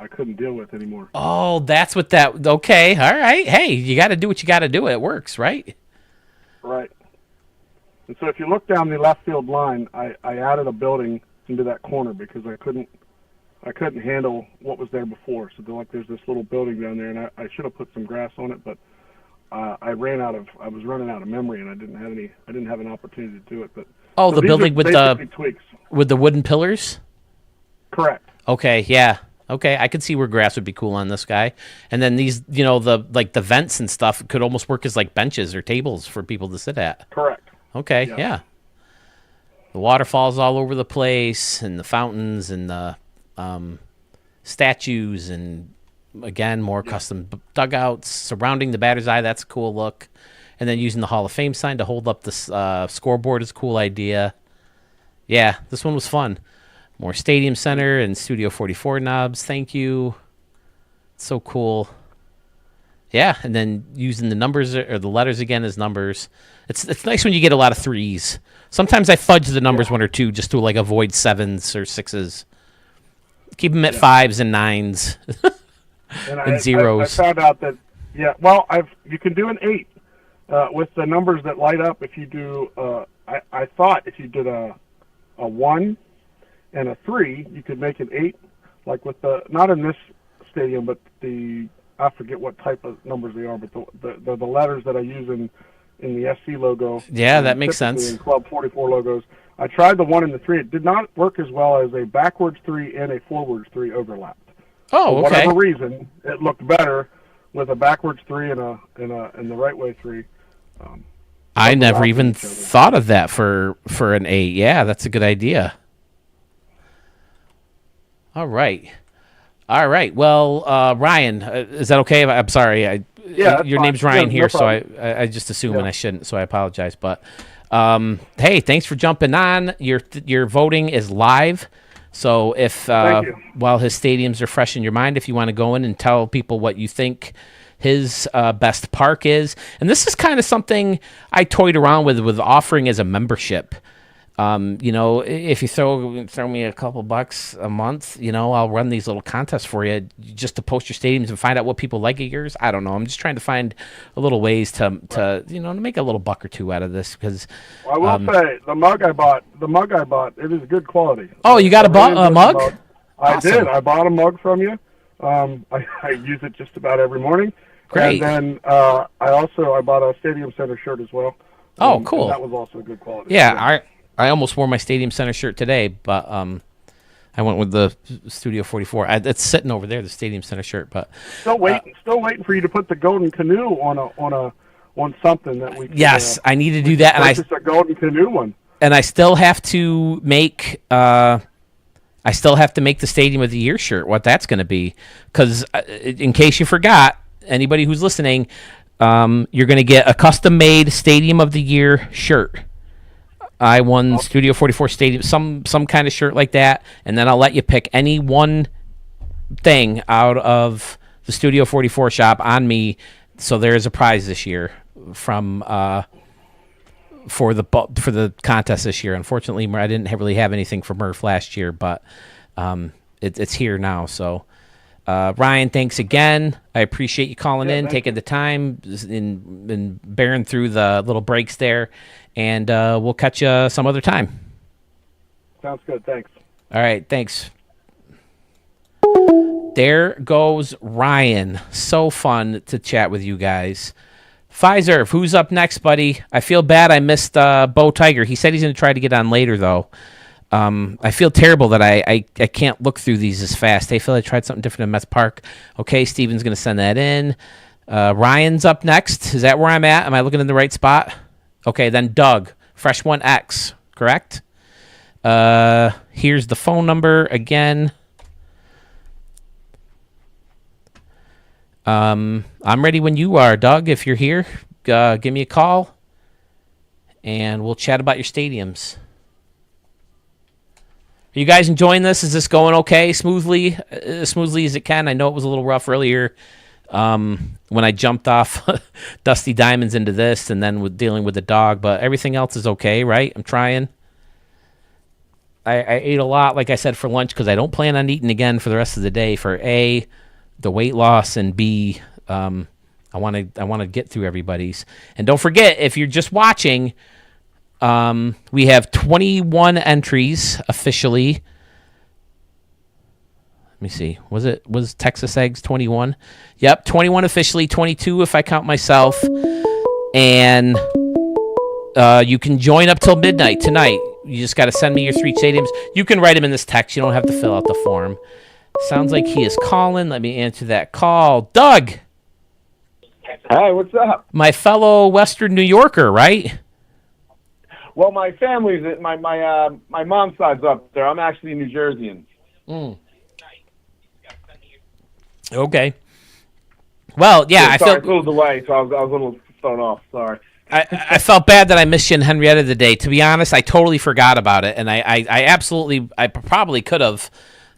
couldn't deal with anymore. Oh, that's what that. Okay, all right. Hey, you got to do what you got to do. It works, right? Right. And so if you look down the left field line, I added a building into that corner because I couldn't handle what was there before. So there's this little building down there, and I should have put some grass on it, but I was running out of memory, and I didn't have an opportunity to do it. But the building with the tweaks. With the wooden pillars. Correct. Okay, yeah. Okay, I could see where grass would be cool on this guy. And then these, the vents and stuff could almost work as benches or tables for people to sit at. Correct. Okay, yeah. The waterfalls all over the place, and the fountains, and the statues, and again, more custom dugouts surrounding the batter's eye. That's a cool look. And then using the Hall of Fame sign to hold up the scoreboard is a cool idea. Yeah, this one was fun. More Stadium Center and Studio 44 knobs. Thank you. So cool. Yeah, and then using the numbers or the letters again as numbers. It's nice when you get a lot of 3s. Sometimes I fudge the numbers 1 or 2 just to like avoid 7s or 6s. Keep them at 5s and 9s and 0s. I found out that you can do an 8 with the numbers that light up. If you do, I thought if you did a 1 and a 3, you could make an 8. Like with not in this stadium, but I forget what type of numbers they are, but the letters that I use in the SC logo. Yeah, that makes sense. In Club 44 logos. I tried the 1 and the 3. It did not work as well as a backwards 3 and a forwards 3 overlapped. Oh, okay. For whatever reason, it looked better with a backwards 3 and the right way 3. I never even thought of that for an 8. Yeah, that's a good idea. All right. Well, Ryan, is that okay? I'm sorry. Your name's Ryan here, so I just assume and I shouldn't, so I apologize. But hey, thanks for jumping on. Your voting is live, so if while his stadiums are fresh in your mind, if you want to go in and tell people what you think his best park is, and this is kind of something I toyed around with offering as a membership. If you throw me a couple bucks a month, I'll run these little contests for you just to post your stadiums and find out what people like of yours. I don't know. I'm just trying to find a little ways to make a little buck or two out of this because. I will say the mug I bought, it is good quality. Oh, you got a mug? I Awesome. did. I bought a mug from you. I use it just about every morning. Great. And then I bought a Stadium Center shirt as well. Oh, cool. And that was also good quality. Yeah, I almost wore my Stadium Center shirt today, but I went with the Studio 44. It's sitting over there, the Stadium Center shirt. But still waiting for you to put the golden canoe on something that we. Yes, I need to do that, and just a golden canoe one. And I still have to make. I still have to make the Stadium of the Year shirt. What that's going to be, because in case you forgot, anybody who's listening, you're going to get a custom-made Stadium of the Year shirt. I won Studio 44 Stadium, some kind of shirt like that, and then I'll let you pick any one thing out of the Studio 44 shop on me. So there is a prize this year from for the contest this year. Unfortunately, I didn't really have anything for Murph last year, but it's here now. So Ryan, thanks again. I appreciate you calling in, taking the time, and bearing through the little breaks there. And we'll catch you some other time. Sounds good. Thanks. All right. Thanks. There goes Ryan. So fun to chat with you guys. Pfizer, who's up next, buddy? I feel bad I missed Bo Tiger. He said he's going to try to get on later, though. I feel terrible that I can't look through these as fast. They feel I tried something different in Mets Park. Okay, Steven's going to send that in. Ryan's up next. Is that where I'm at? Am I looking in the right spot? Okay, then Doug, Fresh 1X, correct? Here's the phone number again. I'm ready when you are, Doug. If you're here, give me a call, and we'll chat about your stadiums. Are you guys enjoying this? Is this going okay, smoothly as it can? I know it was a little rough earlier. When I jumped off Dusty Diamonds into this and then with dealing with the dog, but everything else is okay, right? I'm trying. I ate a lot, like I said, for lunch because I don't plan on eating again for the rest of the day for A, the weight loss, and B, I want to get through everybody's. And don't forget, if you're just watching, we have 21 entries officially. Let me see. Was Texas Eggs 21? Yep, 21 officially, 22 if I count myself. And you can join up till midnight tonight. You just got to send me your 3 stadiums. You can write them in this text. You don't have to fill out the form. Sounds like he is calling. Let me answer that call. Doug. Hi, what's up? My fellow Western New Yorker, right? Well, my family's my mom's side's up there. I'm actually New Jerseyan. Okay. Well, yeah, I sorry, felt it's a little delay, so I was a little thrown off. Sorry. I felt bad that I missed you in Henrietta today. To be honest, I totally forgot about it, and I probably could have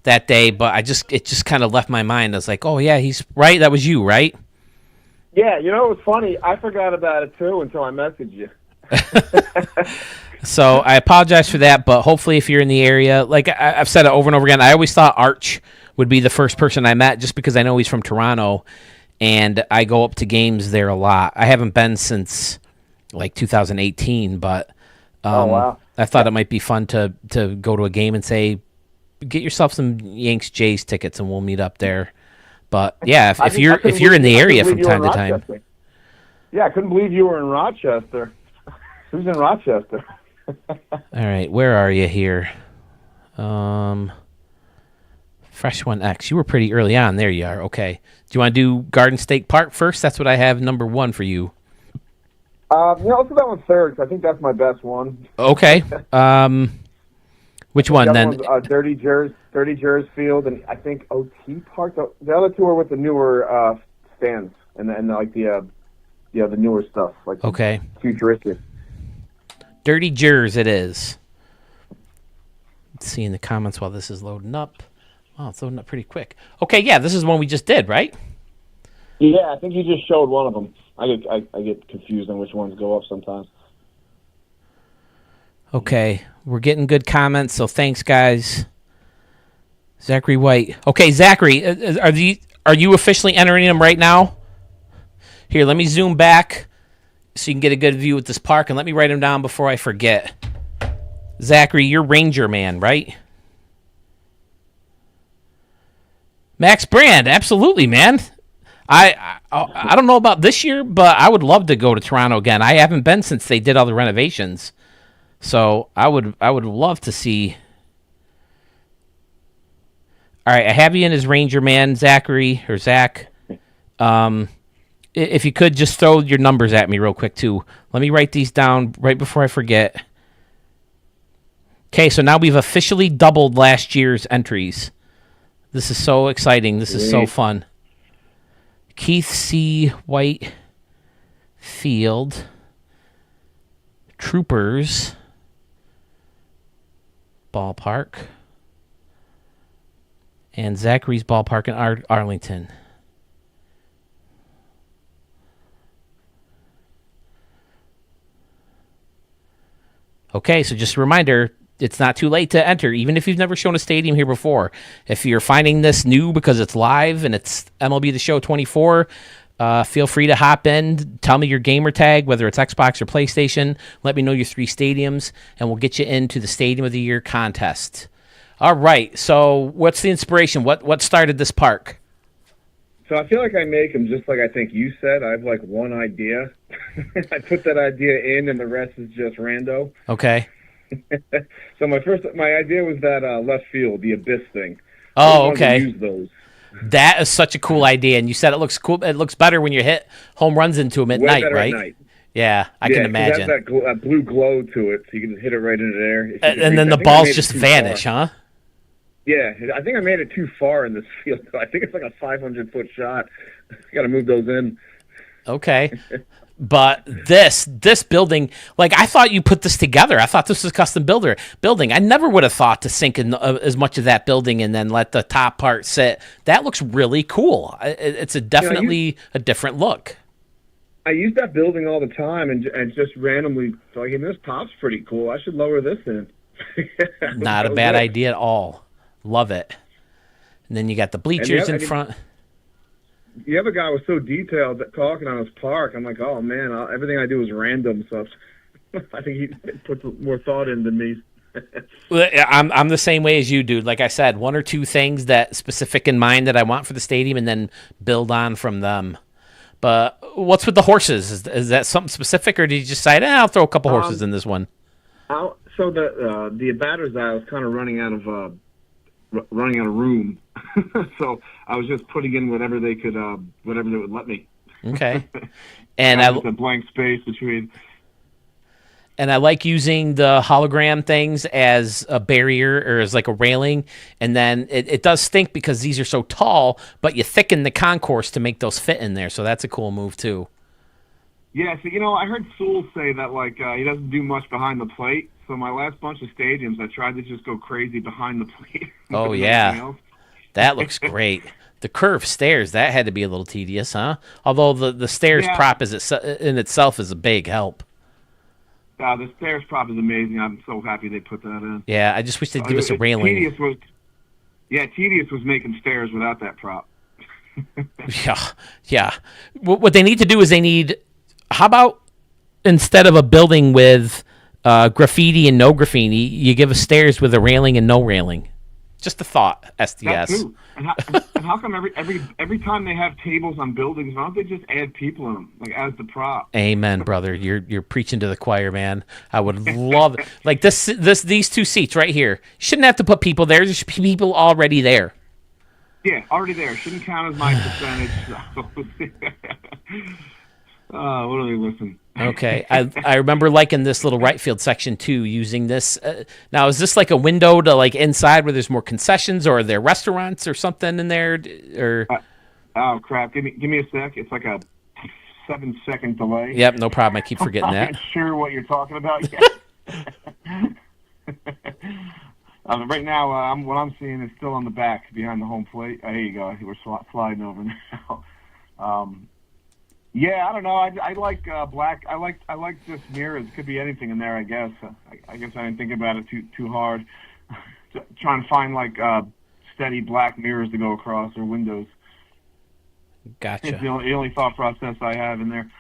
that day, but it just kind of left my mind. I was like, oh yeah, he's right. That was you, right? Yeah, it was funny. I forgot about it too until I messaged you. So I apologize for that, but hopefully if you're in the area, like I've said it over and over again, I always thought Arch would be the first person I met just because I know he's from Toronto, and I go up to games there a lot. I haven't been since like 2018, but Oh, wow. I thought it might be fun to go to a game and say, get yourself some Yanks Jays tickets and we'll meet up there. But yeah, if you're in the area from time to time. Yeah, I couldn't believe you were in Rochester. Who's in Rochester? All right, where are you here? Fresh One X. You were pretty early on. There you are. Okay. Do you want to do Garden State Park first? That's what I have number 1 for you. Let's do that one third, 'cause I think that's my best one. Okay. Which one The other then? one's, Dirty Jers Field, and I think OT Park. The other two are with the newer stands and the newer stuff, like Okay. futuristic. Dirty Jers it is. Let's see in the comments while this is loading up. Oh, it's loading up pretty quick. Okay, yeah, this is one we just did, right? Yeah, I think you just showed one of them. I get confused on which ones go up sometimes. Okay, we're getting good comments, so thanks, guys. Zachary White. Okay, Zachary, are you officially entering them right now? Here, let me zoom back so you can get a good view with this park, and let me write them down before I forget. Zachary, you're Ranger Man, right? Max Brand, absolutely, man. I don't know about this year, but I would love to go to Toronto again. I haven't been since they did all the renovations, so I would love to see. All right, I have you in as Ranger Man, Zachary or Zach. If you could just throw your numbers at me real quick too. Let me write these down right before I forget. Okay, so now we've officially doubled last year's entries. This is so exciting. This is so fun. Keith C. White Field. Troopers. Ballpark. And Zachary's Ballpark in Arlington. Okay, so just a reminder, it's not too late to enter, even if you've never shown a stadium here before. If you're finding this new because it's live and it's MLB The Show 24, feel free to hop in. Tell me your gamer tag, whether it's Xbox or PlayStation. Let me know your 3 stadiums, and we'll get you into the Stadium of the Year contest. All right, so what's the inspiration? What started this park? So I feel like I make them just like I think you said. I have like one idea. I put that idea in, and the rest is just rando. Okay. So my idea was that left field, the abyss thing. Oh, okay. Use those. That is such a cool idea, and you said it looks cool. It looks better when you hit home runs into them at Way night, better right? At night. Yeah, I can imagine. It has that blue glow to it, so you can just hit it right into there. And then the balls just vanish, huh? Yeah, I think I made it too far in this field. I think it's like a 500-foot shot. Got to move those in. Okay. But this building, like I thought you put this together. I thought this was custom building. I never would have thought to sink in as much of that building and then let the top part sit. That looks really cool. It's definitely a different look. I use that building all the time and just randomly thought, hey, this top's pretty cool. I should lower this in. Not a bad idea at all. Love it. And then you got the bleachers in front. The other guy was so detailed that talking on his park. I'm like, oh man, everything I do is random. So I think he puts more thought in than me. I'm the same way as you, dude. Like I said, 1 or 2 things that specific in mind that I want for the stadium, and then build on from them. But what's with the horses? Is that something specific, or did you just decide, I'll throw a couple horses in this one? So the batters, I was kind of running out of room, so I was just putting in whatever they would let me. Okay, and a blank space between. and I like using the hologram things as a barrier or as like a railing. And then it does stink because these are so tall, but you thicken the concourse to make those fit in there. So that's a cool move too. Yeah, so I heard Sewell say that he doesn't do much behind the plate. So my last bunch of stadiums, I tried to just go crazy behind the plate. Oh yeah, that looks great. The curved stairs, that had to be a little tedious, huh? Although the stairs prop in itself is a big help. The stairs prop is amazing. I'm so happy they put that in. Yeah, I just wish they'd give us a railing. Tedious was making stairs without that prop. Yeah. What they need to do is how about instead of a building with graffiti and no graffiti, you give us stairs with a railing and no railing? Just a thought, SDS. That too. And how come every time they have tables on buildings, why don't they just add people in them, as the prop? Amen, brother. You're preaching to the choir, man. I would love it. Like these two seats right here. You shouldn't have to put people there. There should be people already there. Yeah, already there. Shouldn't count as my percentage. What do they listen? Okay, I remember liking this little right field section too. Using this now, is this like a window to inside where there's more concessions, or are there restaurants or something in there? Or oh crap! Give me a sec. It's like a 7-second delay. Yep, no problem. I keep forgetting that. I'm not sure what you're talking about yet. Right now, what I'm seeing is still on the back behind the home plate. There you go. We're sliding over now. Yeah, I don't know. I like black. I like just mirrors. Could be anything in there, I guess. I guess I didn't think about it too hard. Trying to find steady black mirrors to go across or windows. Gotcha. It's the only thought process I have in there.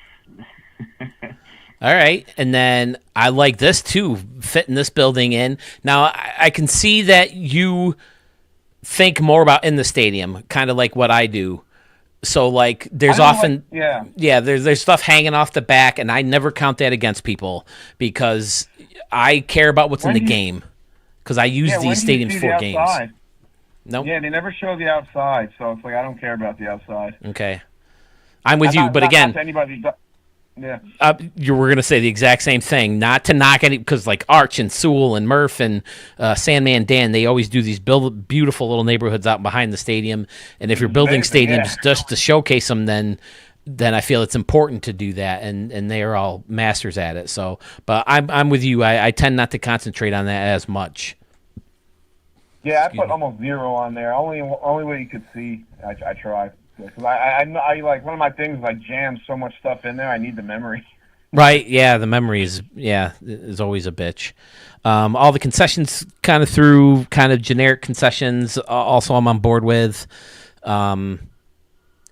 All right, and then I like this too, fitting this building in. Now I can see that you think more about in the stadium, kind of like what I do. So there's often there's stuff hanging off the back, and I never count that against people because I care about what's in the game because I use these stadiums for games. Nope. Yeah, they never show the outside, so it's I don't care about the outside. Okay, I'm with you, but again, yeah, you were gonna say the exact same thing. Not to knock any, because Arch and Sewell and Murph and Sandman Dan, they always do these beautiful little neighborhoods out behind the stadium. And if you're building stadiums just to showcase them, then I feel it's important to do that. And they are all masters at it. So, but I'm with you. I tend not to concentrate on that as much. Yeah, I put almost 0 on there. Only way you could see. I try. Because I one of my things is I jam so much stuff in there. I need the memory. Right. Yeah. The memory is always a bitch. All the concessions kind of through kind of generic concessions. Also, I'm on board with.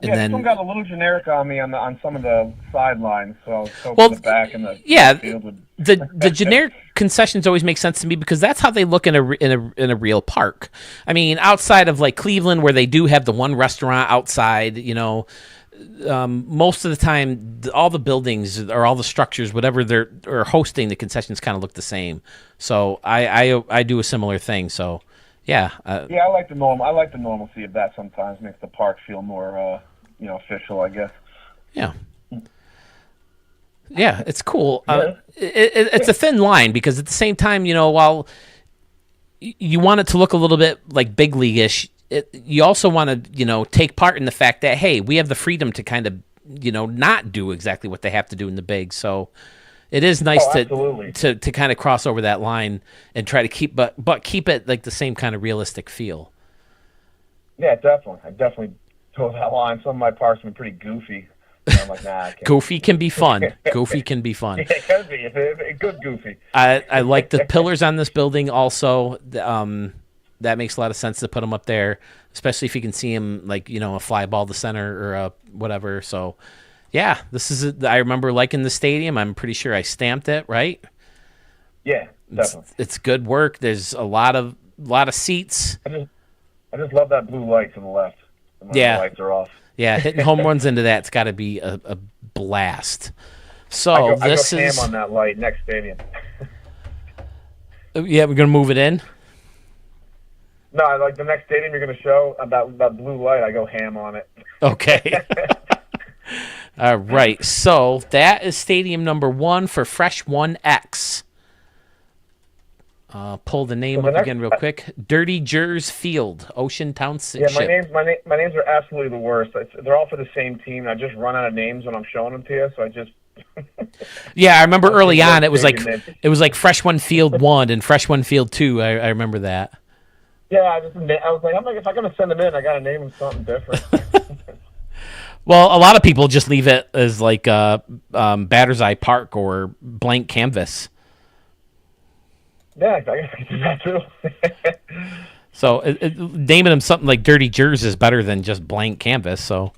And then, this one got a little generic on me on some of the sidelines. So the back and the field would... the generic concessions always make sense to me because that's how they look in a real park. I mean, outside of Cleveland, where they do have the one restaurant outside, most of the time, all the buildings or all the structures, whatever they're hosting, the concessions kind of look the same. So I do a similar thing. So. Yeah. I like the normalcy of that. Sometimes makes the park feel more, official, I guess. Yeah. Yeah, it's cool. It's a thin line because at the same time, while you want it to look a little bit like big league-ish, you also want to, take part in the fact that, hey, we have the freedom to kind of, not do exactly what they have to do in the big. So. It is nice to kind of cross over that line and try to keep it the same kind of realistic feel. Yeah, definitely. I definitely toe that line. Some of my parks have been pretty goofy. I'm like, nah, I can't. Goofy can be fun. Goofy can be fun. Yeah, it can be. It's a good goofy. I like the pillars on this building also. That makes a lot of sense to put them up there, especially if you can see them a fly ball to center or a whatever. So. Yeah, I remember liking the stadium. I'm pretty sure I stamped it, right? Yeah, definitely. It's good work. There's a lot of seats. I just love that blue light to the left. The lights are off. Yeah, hitting home runs into that's got to be a blast. So I go ham on that light next stadium. Yeah, we're gonna move it in. No, like the next stadium you're gonna show about that blue light. I go ham on it. Okay. All right, so that is stadium number 1 for Fresh 1X. Pull the name up again real quick. Dirty Jers Field, Ocean Town Ship. Yeah, my names are absolutely the worst. They're all for the same team. And I just run out of names when I'm showing them to you, so I just. Yeah, I remember early on it was like Fresh One Field 1 and Fresh One Field 2. I remember that. Yeah, I was like, if I'm gonna send them in, I gotta name them something different. Well, a lot of people just leave it as like Batter's Eye Park or Blank Canvas. Yeah, I guess I can do that too. So naming them something like Dirty Jers is better than just Blank Canvas. So, all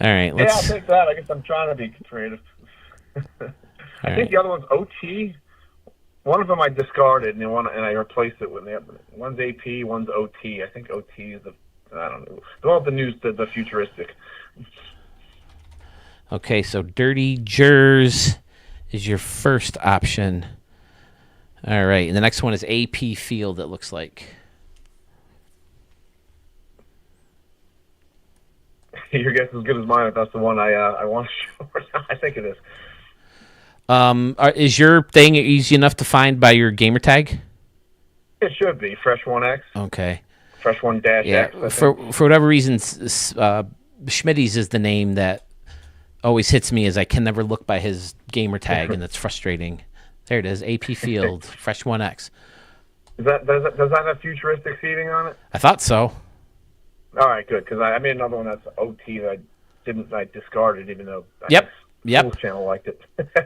right, Yeah, I'll take that. I guess I'm trying to be creative. I think the other one's OT. One of them I discarded, and I replaced it with one's AP, one's OT. I think OT is I don't know. The one with the news, the futuristic. Okay, so Dirty Jers is your first option. All right, and the next one is AP Field, it looks like. Your guess is as good as mine if that's the one I want to show. I think it is. Is your thing easy enough to find by your gamer tag? It should be Fresh 1X. Okay. Fresh 1 Dash X. For whatever reason, Schmitty's is the name that always hits me as I can never look by his gamer tag, and that's frustrating. There it is, AP Field, Fresh 1X. Does that have futuristic seating on it? I thought so. All right, good, because I made another one that's OT that I discarded, even though Yep. Schools Channel liked it.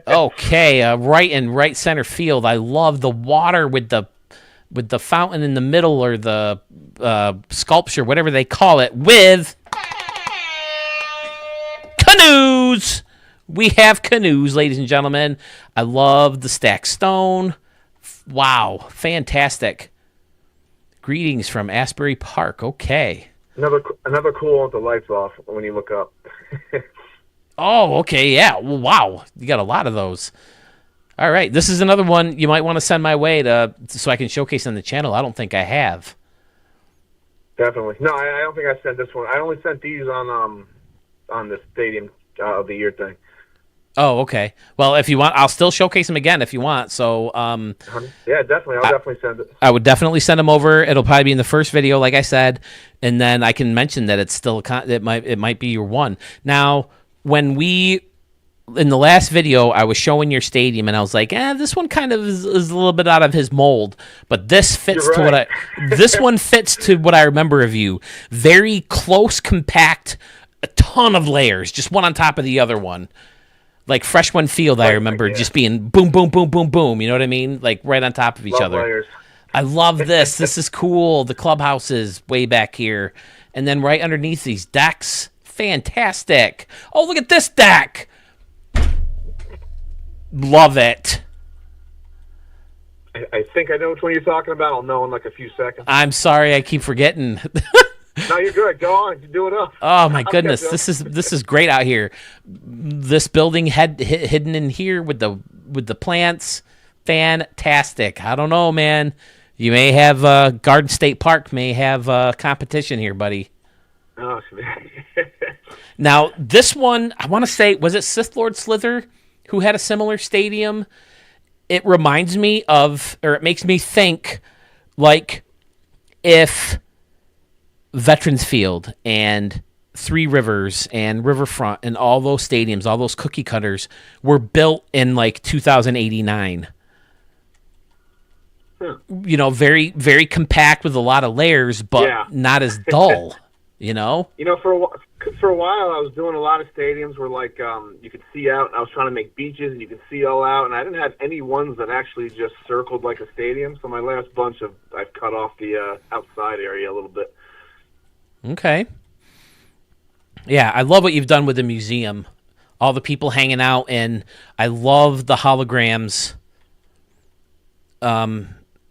Okay, right center field. I love the water with the fountain in the middle, or the sculpture, whatever they call it, with canoes. We have canoes, ladies and gentlemen. I love the stacked stone. Wow, fantastic. Greetings from Asbury Park. Okay. Another cool one with the lights off when you look up. Oh, okay, yeah. Well, wow, you got a lot of those. All right, this is another one you might want to send my way so I can showcase on the channel. I don't think I have. Definitely. No, I don't think I sent this one. I only sent these on the Stadium of the Year thing. Oh, okay. Well, if you want, I'll still showcase them again if you want. So, yeah, definitely. I'll definitely send it. I would definitely send them over. It'll probably be in the first video, like I said, and then I can mention that it's still it might be your one. Now, when in the last video, I was showing your stadium, and I was like, this one kind of is a little bit out of his mold, but this fits to what this one fits to what I remember of you. Very close, compact, a ton of layers, just one on top of the other one. Like Fresh One Field, I remember just being boom, boom, boom, boom, boom. You know what I mean? Like right on top of each other. Layers. I love this. This is cool. The clubhouse is way back here. And then right underneath these decks, fantastic. Oh, look at this deck. Love it. I think I know which one you're talking about. I'll know in like a few seconds. I'm sorry, I keep forgetting. No, you're good. Go on. You do it up. Oh my goodness, this is great out here. This building hidden in here with the plants, fantastic. I don't know, man. You may have Garden State Park may have competition here, buddy. Oh, now this one, I want to say, was it Sith Lord Slither who had a similar stadium? It reminds me of, or it makes me think, like if Veterans Field and Three Rivers and Riverfront and all those stadiums, all those cookie cutters were built in like 2089. You know, very, very compact with a lot of layers, but not as dull, you know? You know, for a while I was doing a lot of stadiums where like you could see out, and I was trying to make beaches and you could see all out, and I didn't have any ones that actually just circled like a stadium, so my last bunch I've cut off the outside area a little bit. Okay. Yeah, I love what you've done with the museum. All the people hanging out, and I love the holograms.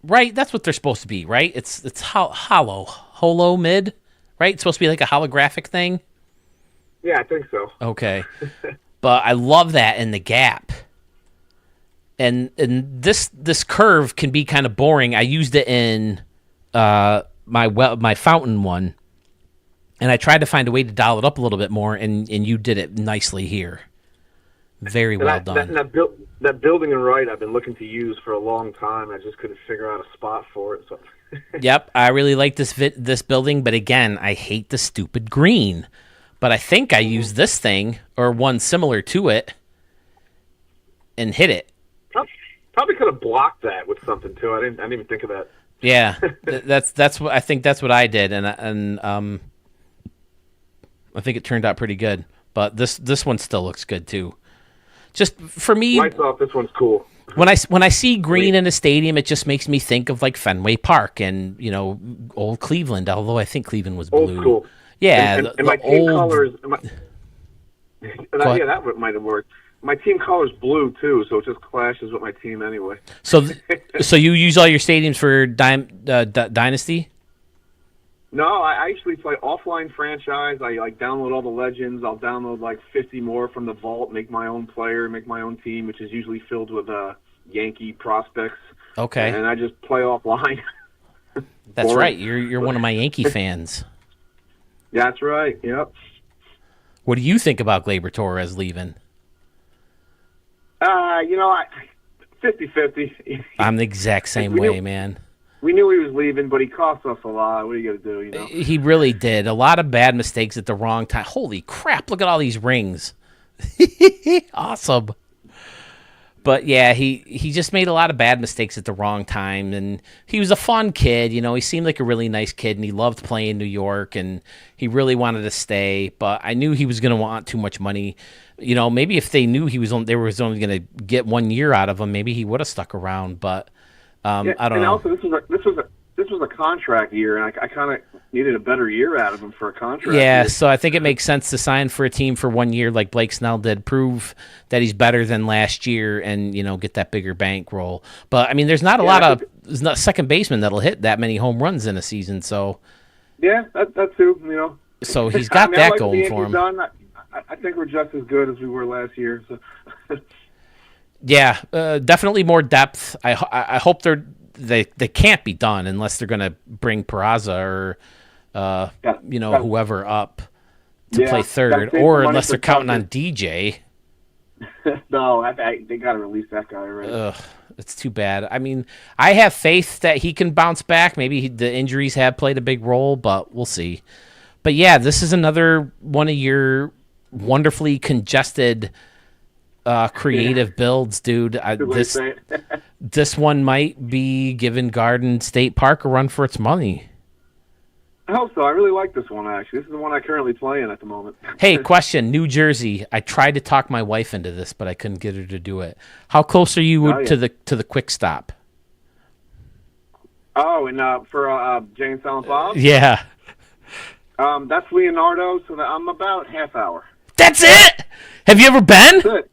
Right? That's what they're supposed to be, right? It's holo mid, right? It's supposed to be like a holographic thing. Yeah, I think so. Okay. But I love that in the gap. And this curve can be kind of boring. I used it in my fountain one. And I tried to find a way to dial it up a little bit more, and you did it nicely here. Very well done. That building and right I've been looking to use for a long time. I just couldn't figure out a spot for it. So. Yep, I really like this building, but again, I hate the stupid green. But I think I used this thing or one similar to it and hit it. Probably could have blocked that with something too. I didn't even think of that. Yeah, that's what I think. That's what I did, and I think it turned out pretty good. But this one still looks good too. Just for me, lights off. This one's cool. When I see green in a stadium, it just makes me think of like Fenway Park and old Cleveland. Although I think Cleveland was blue. Old school. Yeah, and my team colors. Yeah, that might have worked. My team color's blue too, so it just clashes with my team anyway. So you use all your stadiums for Dynasty? No, I actually play offline franchise. I download all the legends. I'll download like 50 more from the vault, make my own player, make my own team, which is usually filled with Yankee prospects. Okay. And I just play offline. That's right. You're one of my Yankee fans. That's right. Yep. What do you think about Gleyber Torres leaving? 50-50. I'm the exact same way, man. We knew he was leaving, but he cost us a lot. What are you going to do, He really did. A lot of bad mistakes at the wrong time. Holy crap, look at all these rings. Awesome. But, yeah, he just made a lot of bad mistakes at the wrong time. And he was a fun kid. He seemed like a really nice kid, and he loved playing in New York, and he really wanted to stay. But I knew he was going to want too much money. Maybe if they knew they were only going to get 1 year out of him, maybe he would have stuck around. But I don't know. And also, this was a contract year, and I kind of needed a better year out of him for a contract. Yeah, year. so I think it makes sense to sign for a team for 1 year, like Blake Snell did, prove that he's better than last year, and get that bigger bankroll. But I mean, there's not there's not second baseman that'll hit that many home runs in a season. So yeah, that too. So he's got that going for him. Done. I think we're just as good as we were last year. So. Yeah, definitely more depth. I hope they can't be done unless they're going to bring Peraza or whoever up to play third, or unless they're counting on DJ. No, they got to release that guy already. Ugh, it's too bad. I mean, I have faith that he can bounce back. Maybe the injuries have played a big role, but we'll see. But yeah, this is another one of your wonderfully congested creative builds, dude. This one might be giving Garden State Park a run for its money. I hope so. I really like this one, actually. This is the one I currently play in at the moment. Hey, question, New Jersey. I tried to talk my wife into this, but I couldn't get her to do it. How close are you to the quick stop? Oh, and for Jay and Silent Bob? Yeah. That's Leonardo, so I'm about half hour. That's it? Have you ever been? That's it.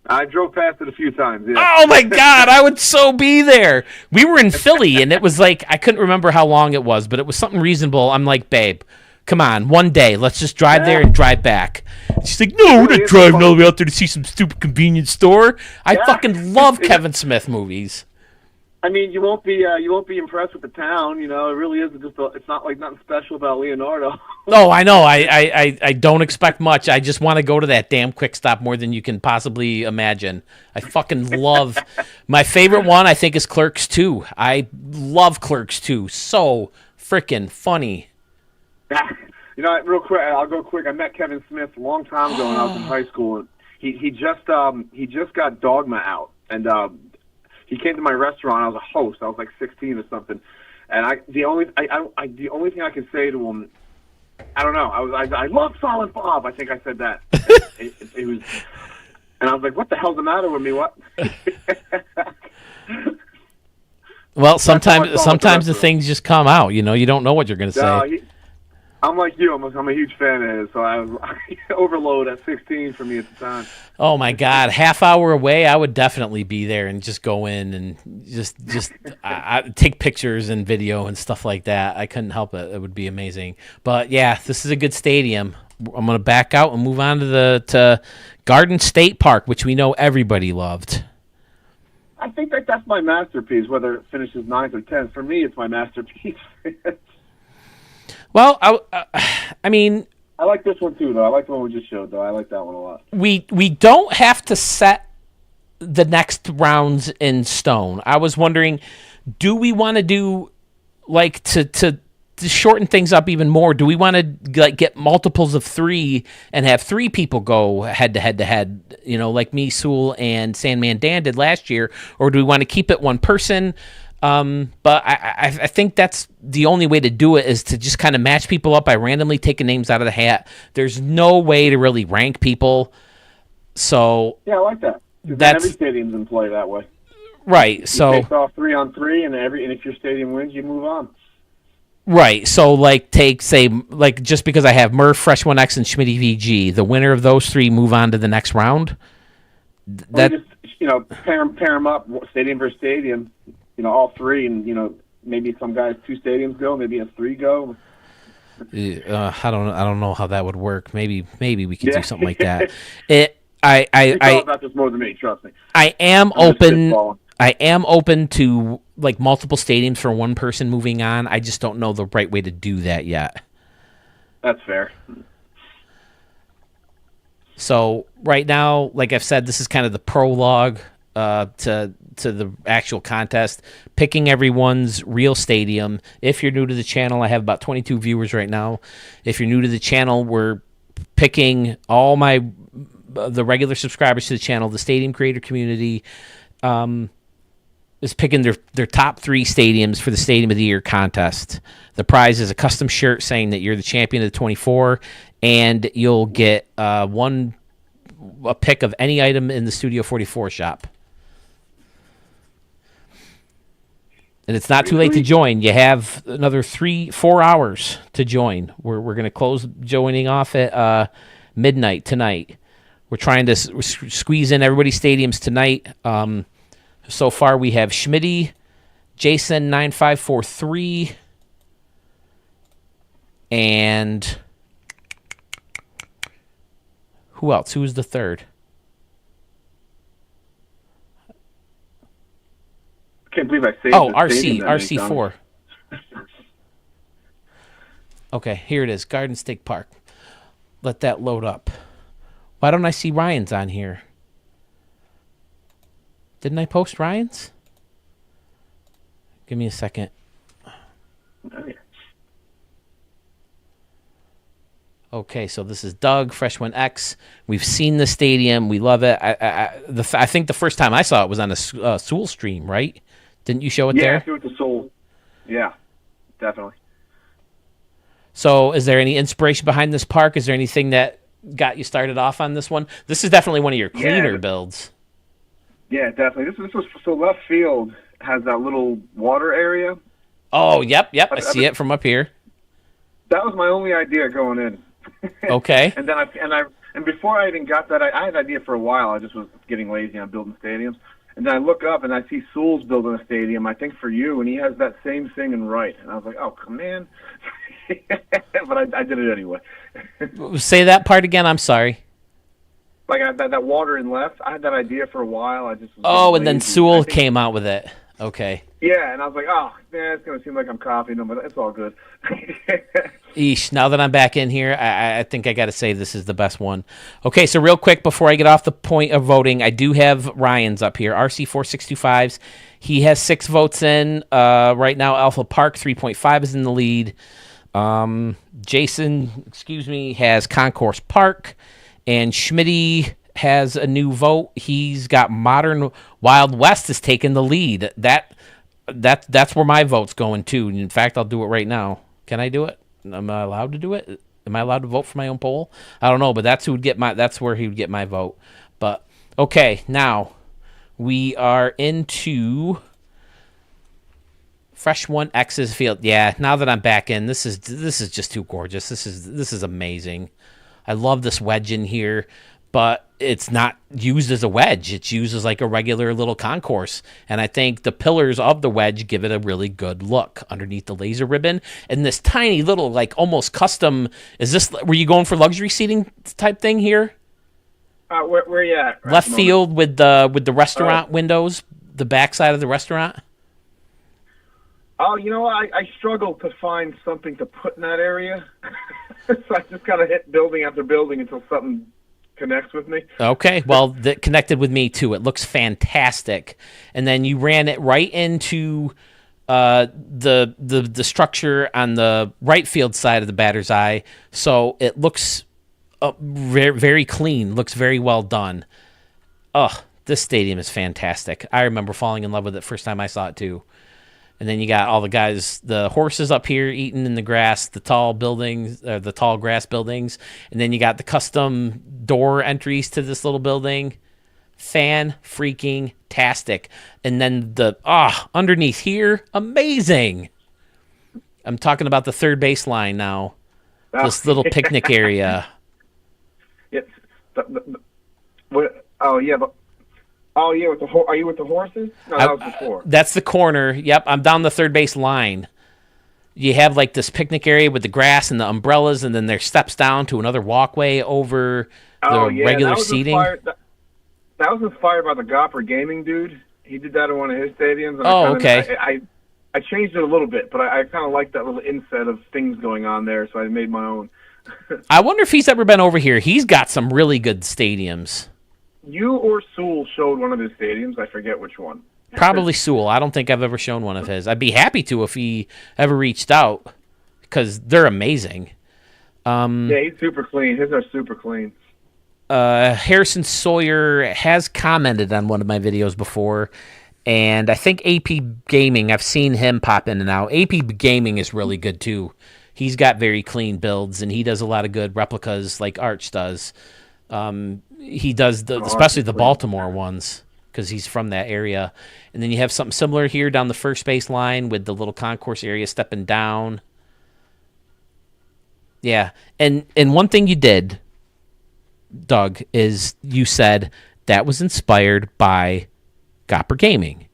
I drove past it a few times, yeah. Oh, my God. I would so be there. We were in Philly, and it was like, I couldn't remember how long it was, but it was something reasonable. I'm like, babe, come on, one day. Let's just drive there and drive back. She's like, no, we're not driving all the way out there to see some stupid convenience store. I fucking love Kevin Smith movies. I mean, you won't be impressed with the town. It really is it's not like nothing special about Leonardo. No, I know. I don't expect much. I just want to go to that damn Quick Stop more than you can possibly imagine. I fucking love. My favorite one, I think, is Clerks 2. I love Clerks 2. So freaking funny. Real quick, I'll go quick. I met Kevin Smith a long time ago when I was in high school. He just got Dogma out, and he came to my restaurant. I was a host. I was like 16 or something, and the only thing I could say to him, I don't know. I love Silent Bob. I think I said that. it was, and I was like, what the hell's the matter with me? What? Well, sometimes the things just come out. You don't know what you're going to say. I'm like you. I'm a huge fan of his, so I was overload at 16 for me at the time. Oh my God, half hour away, I would definitely be there and just go in and just I take pictures and video and stuff like that. I couldn't help it. It would be amazing. But yeah, this is a good stadium. I'm gonna back out and move on to Garden State Park, which we know everybody loved. I think that's my masterpiece. Whether it finishes 9th or 10th, for me, it's my masterpiece. Well, I mean, I like this one too, though. I like the one we just showed, though. I like that one a lot. we don't have to set the next rounds in stone. I was wondering, do we want to do like to shorten things up even more? Do we want to like get multiples of 3 and have 3 people go head to head? You know, like me, Sewell, and Sandman Dan did last year, or do we want to keep it one person? But I think that's the only way to do it is to just kind of match people up by randomly taking names out of the hat. There's no way to really rank people. So yeah, I like that. That's every stadium's in play that way. Right. You So face off 3-on-3, and if your stadium wins, you move on. right. So like like just because I have Murph, Fresh 1X, and Schmitty VG, the winner of those 3 move on to the next round. That pair them up, stadium versus stadium. All 3, and maybe some guys 2 stadiums go, maybe a 3 go. I don't know how that would work. Maybe we could do something like that. You thought about this more than me, trust me. I am open to like multiple stadiums for one person moving on. I just don't know the right way to do that yet. That's fair. So right now, like I've said, this is kind of the prologue to the actual contest, picking everyone's real stadium. If you're new to the channel, I have about 22 viewers right now. If you're new to the channel, we're picking all the regular subscribers to the channel. The stadium creator community is picking their top 3 stadiums for the Stadium of the Year contest. The prize is a custom shirt saying that you're the champion of the 24, and you'll get a pick of any item in the Studio 44 shop. And it's not too late to join. You have another 3-4 hours to join. We're going to close joining off at midnight tonight. We're trying to squeeze in everybody's stadiums tonight. So far, we have Schmitty, Jason 9543, and who else? Who's the third? I can't believe I saved RC4. Okay, here it is, Garden State Park. Let that load up. Why don't I see Ryan's on here? Didn't I post Ryan's? Give me a second. Okay, so this is Doug, Fresh 1X. We've seen the stadium. We love it. I think the first time I saw it was on a Sewell stream, right? Didn't you show it there? Yeah, I threw it to Sewell. Yeah, definitely. So is there any inspiration behind this park? Is there anything that got you started off on this one? This is definitely one of your cleaner builds. Yeah, definitely. This was so left field has that little water area. Oh, yep. I see it from up here. That was my only idea going in. Okay. and before I even got that, I had an idea for a while. I just was getting lazy on building stadiums. And then I look up and I see Sewell's building a stadium, I think for you, and he has that same thing in right. And I was like, oh, man. But I did it anyway. Say that part again. I'm sorry. Like that water in left, I had that idea for a while. I just and then Sewell came out with it. Okay. Yeah, and I was like, oh, man, it's going to seem like I'm copying them, but it's all good. Eesh, now that I'm back in here, I think I got to say this is the best one. Okay, so real quick, before I get off the point of voting, I do have Ryan's up here, RC4625s. He has 6 votes in. Right now, Alpha Park 3.5 is in the lead. Jason, has Concourse Park. And Schmitty has a new vote. He's got Modern Wild West is taking the lead. That's where my vote's going to. In fact, I'll do it right now. Can I do it? Am I allowed to do it? Am I allowed to vote for my own poll? I don't know, but that's where he would get my vote. But okay, now we are into Fresh 1X's field. Yeah, now that I'm back in, this is just too gorgeous. This is amazing. I love this wedge in here, but it's not used as a wedge. It's used as like a regular little concourse. And I think the pillars of the wedge give it a really good look underneath the laser ribbon. And this tiny little, like almost custom, were you going for luxury seating type thing here? Where you at? Left field with the restaurant windows, the back side of the restaurant? Oh, I struggle to find something to put in that area. So I just kind of hit building after building until something connects with me. Okay, well, that connected with me too. It looks fantastic. And then you ran it right into the structure on the right field side of the batter's eye, so it looks very, very clean. Looks very well done. Oh, this stadium is fantastic. I remember falling in love with it first time I saw it too. And then you got all the guys, the horses up here eating in the grass, the tall buildings, the tall grass buildings. And then you got the custom door entries to this little building. Fan-freaking-tastic. And then underneath here, amazing. I'm talking about the third base line now. This little picnic area. Yes. Are you with the horses? No, that was before. That's the corner. Yep, I'm down the third base line. You have like this picnic area with the grass and the umbrellas, and then there steps down to another walkway over the regular seating. That was inspired by the Gopper Gaming dude. He did that in one of his stadiums. And okay. I changed it a little bit, but I kind of like that little inset of things going on there, so I made my own. I wonder if he's ever been over here. He's got some really good stadiums. You or Sewell showed one of his stadiums. I forget which one. Probably Sewell. I don't think I've ever shown one of his. I'd be happy to if he ever reached out, because they're amazing. Yeah, he's super clean. His are super clean. Harrison Sawyer has commented on one of my videos before, and I think AP Gaming, I've seen him pop in and out. AP Gaming is really good too. He's got very clean builds, and he does a lot of good replicas like Arch does. He does especially the Baltimore ones, because he's from that area. And then you have something similar here down the first base line with the little concourse area stepping down. Yeah, and one thing you did, Doug, is you said that was inspired by Gopper Gaming.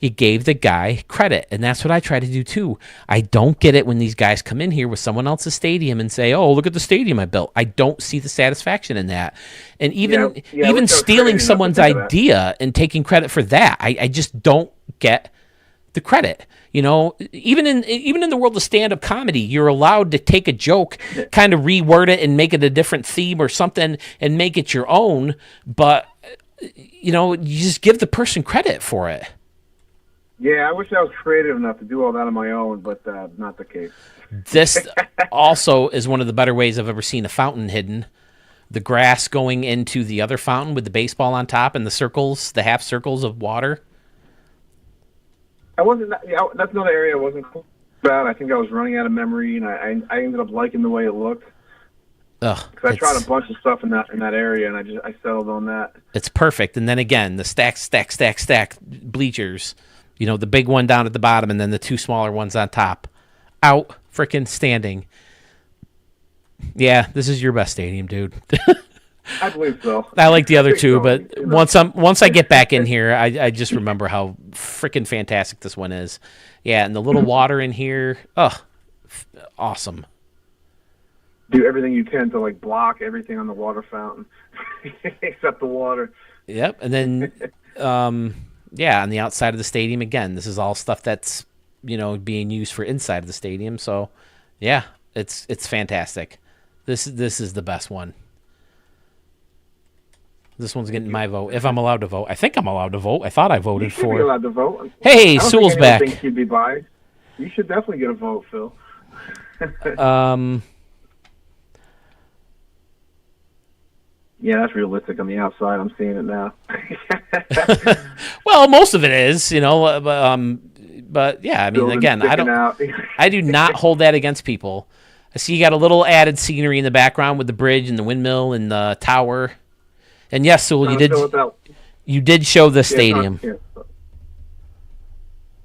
You gave the guy credit, and that's what I try to do too. I don't get it when these guys come in here with someone else's stadium and say, "Oh, look at the stadium I built." I don't see the satisfaction in that. And even stealing someone's idea and taking credit for that, I just don't get the credit. Even in the world of stand-up comedy, you're allowed to take a joke, kind of reword it and make it a different theme or something and make it your own, but you just give the person credit for it. Yeah, I wish I was creative enough to do all that on my own, but not the case. This also is one of the better ways I've ever seen a fountain hidden. The grass going into the other fountain with the baseball on top and the half circles of water. That's another area I wasn't cool about. I think I was running out of memory, and I ended up liking the way it looked. Because I tried a bunch of stuff in that area, and I settled on that. It's perfect. And then again, the stack bleachers. The big one down at the bottom, and then the two smaller ones on top. Out, frickin' standing. Yeah, this is your best stadium, dude. I believe so. I like the other two, but once I get back in here, I just remember how frickin' fantastic this one is. Yeah, and the little water in here, awesome. Do everything you can to block everything on the water fountain, except the water. Yep, and then. Yeah, on the outside of the stadium, again, this is all stuff that's, being used for inside of the stadium. So, yeah, it's fantastic. This is the best one. This one's getting my vote, if I'm allowed to vote. I think I'm allowed to vote. I thought I voted for. You should be allowed to vote. Hey, Sewell's back. Think you'd be biased. You should definitely get a vote, Phil. Yeah, that's realistic on the outside. I'm seeing it now. Well, most of it is, but yeah, I mean, again, I do not hold that against people. I see you got a little added scenery in the background with the bridge and the windmill and the tower. And yes, Sewell, you did show the stadium.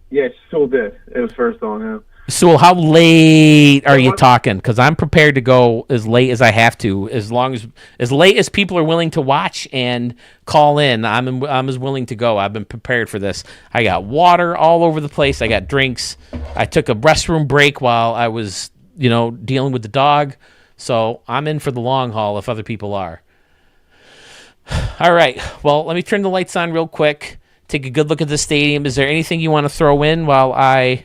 Yeah, Sewell did. It was first on him. Sewell, how late are you talking? Because I'm prepared to go as late as I have to, as late as people are willing to watch and call in. I'm as willing to go. I've been prepared for this. I got water all over the place. I got drinks. I took a restroom break while I was, dealing with the dog. So I'm in for the long haul if other people are. All right. Well, let me turn the lights on real quick. Take a good look at the stadium. Is there anything you want to throw in while I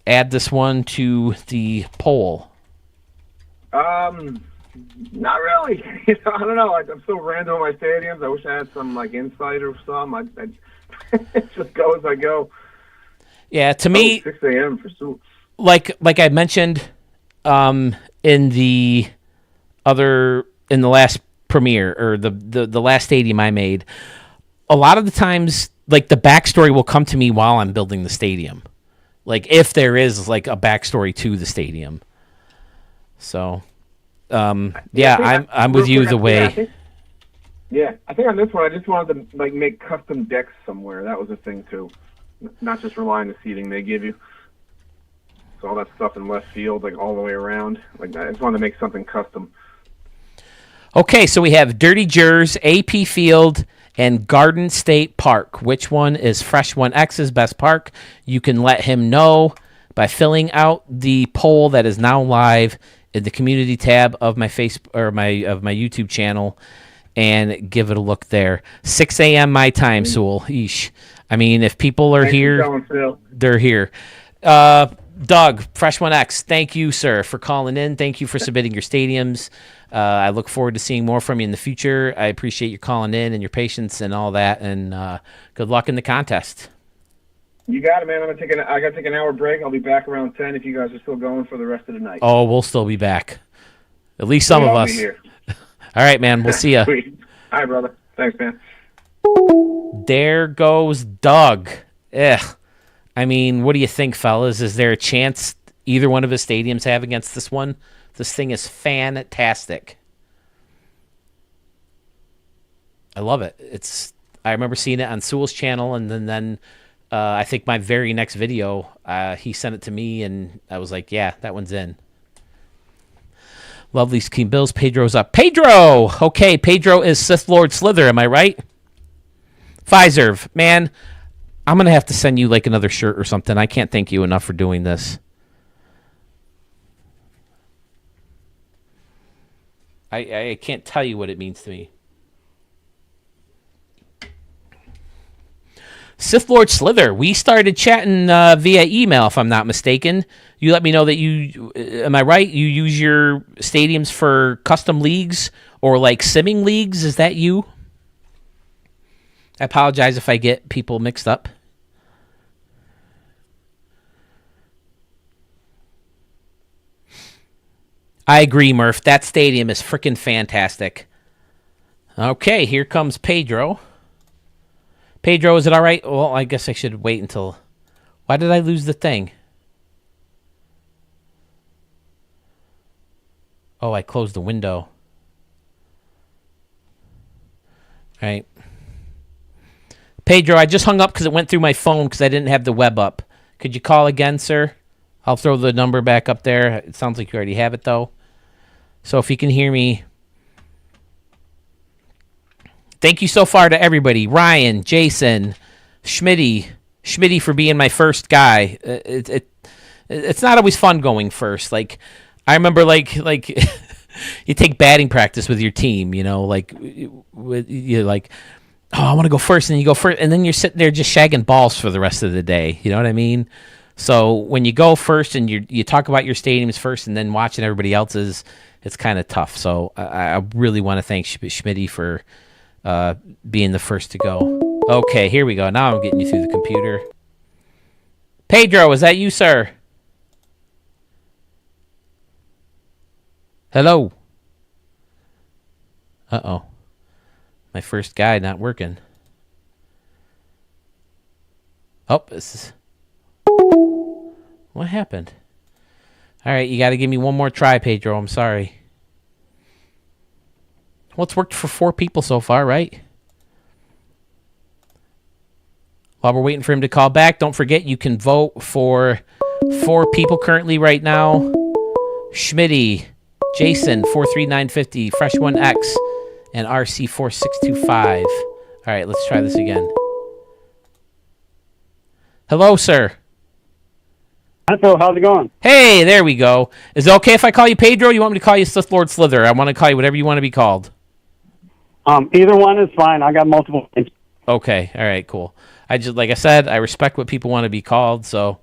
add this one to the poll? Not really. I don't know. I'm so random with my stadiums. I wish I had some like insight or something. I just go as I go. Yeah, to me, 6 a.m. for soup. Like I mentioned, in the last premiere or the last stadium I made, a lot of the times, like the backstory will come to me while I'm building the stadium. Like if there is like a backstory to the stadium. So, yeah, I'm with you the way. I think on this one, I just wanted to like make custom decks somewhere. That was a thing too, not just rely on the seating they give you. So all that stuff in left field, like all the way around, like I just wanted to make something custom. Okay, so we have Dirty Jers, AP Field, and Garden State Park. Which one is Fresh 1X's best park? You can let him know by filling out the poll that is now live in the community tab of my my YouTube channel, and give it a look there. 6 a.m. my time, Sewell. Eesh. I mean, if people are here, they're here. Doug, Fresh 1X, thank you, sir, for calling in. Thank you for submitting your stadiums. I look forward to seeing more from you in the future. I appreciate you calling in and your patience and all that, and good luck in the contest. You got it, man. I got to take an hour break. I'll be back around 10 if you guys are still going for the rest of the night. Oh, we'll still be back. At least some of us. Here. All right, man. We'll see ya. Sweet. All right, brother. Thanks, man. There goes Doug. I mean, what do you think, fellas? Is there a chance either one of his stadiums have against this one? This thing is fantastic. I love it. I remember seeing it on Sewell's channel, and then I think my very next video, he sent it to me, and I was like, yeah, that one's in. Lovely scheme Bills. Pedro's up. Pedro! Okay, Pedro is Sith Lord Slither, am I right? Pfizer, man, I'm going to have to send you like another shirt or something. I can't thank you enough for doing this. I can't tell you what it means to me. Sith Lord Slither, we started chatting via email, if I'm not mistaken. You let me know that you, am I right? You use your stadiums for custom leagues or like simming leagues. Is that you? I apologize if I get people mixed up. I agree, Murph. That stadium is freaking fantastic. Okay, here comes Pedro. Pedro, is it all right? Well, I guess I should wait until... Why did I lose the thing? Oh, I closed the window. All right. Pedro, I just hung up because it went through my phone because I didn't have the web up. Could you call again, sir? I'll throw the number back up there. It sounds like you already have it, though. So if you can hear me... Thank you so far to everybody. Ryan, Jason, Schmitty for being my first guy. It's not always fun going first. Like, I remember like you take batting practice with your team, you know, like you're like, oh, I want to go first, and you go first, and then you're sitting there just shagging balls for the rest of the day. You know what I mean? So when you go first and you talk about your stadiums first, and then watching everybody else's, it's kind of tough. So I really want to thank Schmitty for being the first to go. Okay, here we go. Now I'm getting you through the computer. Pedro, is that you, sir? Hello? Uh-oh. My first guy not working. Oh, this is... What happened? All right, you got to give me one more try, Pedro. I'm sorry. Well, it's worked for 4 people so far, right? While we're waiting for him to call back, don't forget you can vote for 4 people currently right now. Schmitty, Jason, 43950, Fresh 1X, and RC 4625. All right, let's try this again. Hello, sir. So, how's it going? Hey, there we go. Is it okay if I call you Pedro? Or you want me to call you Sith Lord Slither? I want to call you whatever you want to be called. Either one is fine. I got multiple names. Okay. All right, cool. I just, like I said, I respect what people want to be called, so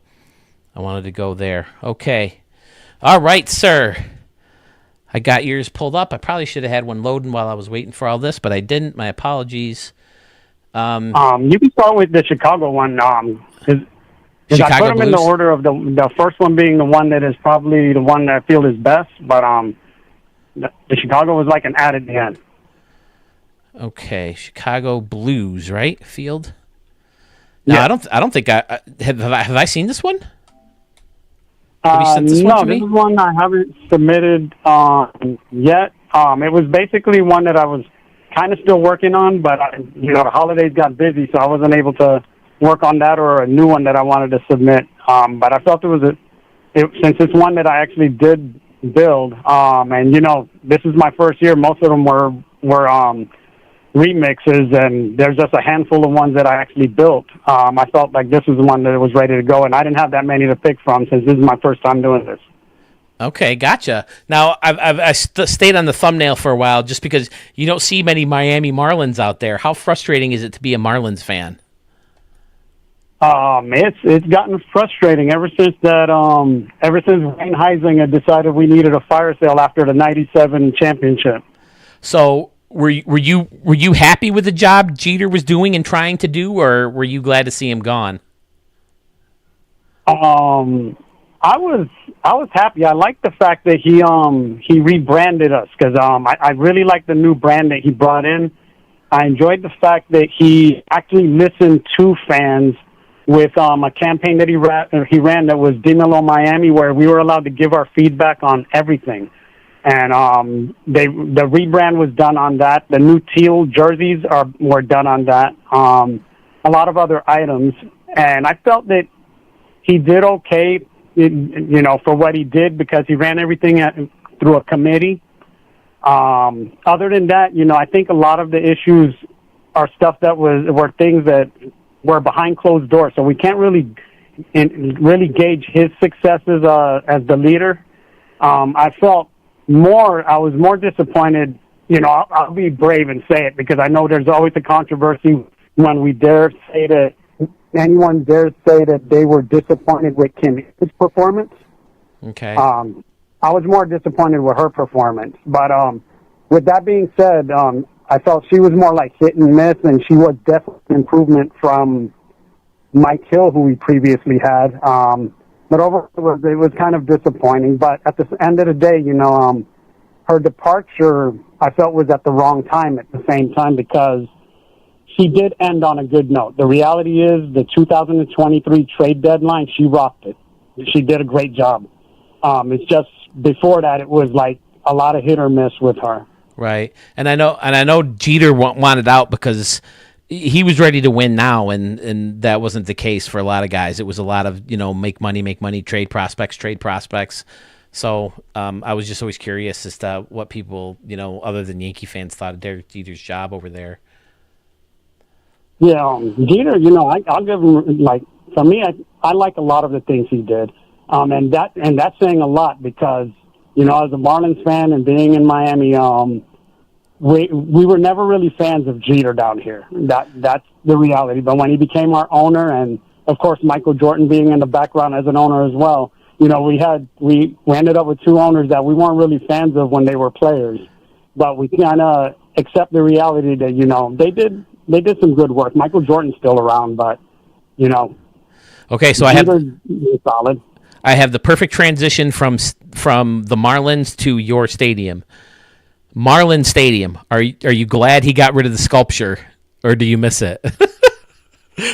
I wanted to go there. Okay. All right, sir. I got yours pulled up. I probably should have had one loading while I was waiting for all this, but I didn't. My apologies. You can start with the Chicago one. Because I put them in the order of the first one being the one that is probably the one that I feel is best, but the Chicago was like an add at the end. Okay, Chicago Blues, right? Field. No, Yeah. I don't think I have. Have I seen this one? Have you sent this one to me? This is one I haven't submitted yet. It was basically one that I was kind of still working on, but the holidays got busy, so I wasn't able to work on that or a new one that I wanted to submit. But I felt since it's one that I actually did build, and this is my first year. Most of them were remixes, and there's just a handful of ones that I actually built. I felt like this was the one that was ready to go, and I didn't have that many to pick from since this is my first time doing this. Okay, gotcha. Now, I stayed on the thumbnail for a while just because you don't see many Miami Marlins out there. How frustrating is it to be a Marlins fan? It's gotten frustrating ever since Wayne Heising had decided we needed a fire sale after the '97 championship. So, were you happy with the job Jeter was doing and trying to do, or were you glad to see him gone? I was happy. I liked the fact that he rebranded us because I really liked the new brand that he brought in. I enjoyed the fact that he actually listened to fans with a campaign that he ran that was Dímelo Miami, where we were allowed to give our feedback on everything. And the rebrand was done on that. The new teal jerseys were done on that. A lot of other items, and I felt that he did okay, for what he did because he ran everything through a committee. Other than that, I think a lot of the issues are stuff that were things that were behind closed doors, so we can't really gauge his successes as the leader. I was more disappointed. I'll be brave and say it because I know there's always a controversy when anyone dares say that they were disappointed with Kim's performance. Okay. I was more disappointed with her performance, but with that being said, I felt she was more like hit and miss, and she was definitely an improvement from Mike Hill, who we previously had. But overall, it was kind of disappointing. But at the end of the day, her departure, I felt, was at the wrong time at the same time because she did end on a good note. The reality is the 2023 trade deadline, she rocked it. She did a great job. It's just before that, it was like a lot of hit or miss with her. Right, and I know Jeter wanted out because he was ready to win now, and that wasn't the case for a lot of guys. It was a lot of make money, trade prospects. So I was just always curious as to what people other than Yankee fans thought of Derek Jeter's job over there. Yeah, Jeter, I'll give him for me, I like a lot of the things he did, and that's saying a lot because. As a Marlins fan and being in Miami, we were never really fans of Jeter down here. That's the reality. But when he became our owner, and of course Michael Jordan being in the background as an owner as well, we ended up with two owners that we weren't really fans of when they were players. But we kind of accept the reality that they did some good work. Michael Jordan's still around, but Okay, so Jeter's solid. I have the perfect transition from the Marlins to your stadium. Marlins Stadium. Are you glad he got rid of the sculpture, or do you miss it?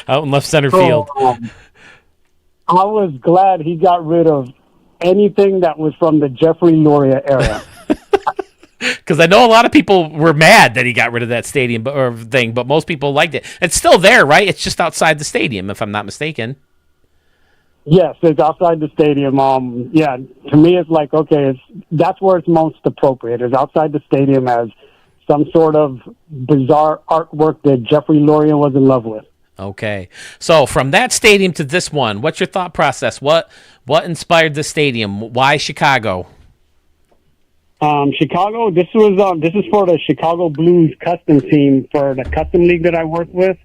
Out in left center field. I was glad he got rid of anything that was from the Jeffrey Loria era. Because I know a lot of people were mad that he got rid of that stadium but most people liked it. It's still there, right? It's just outside the stadium, if I'm not mistaken. Yes, it's outside the stadium. To me, it's like, okay, that's where it's most appropriate, is outside the stadium as some sort of bizarre artwork that Jeffrey Loria was in love with. Okay. So from that stadium to this one, what's your thought process? What inspired the stadium? Why Chicago? Chicago, this is for the Chicago Blues custom team for the custom league that I work with.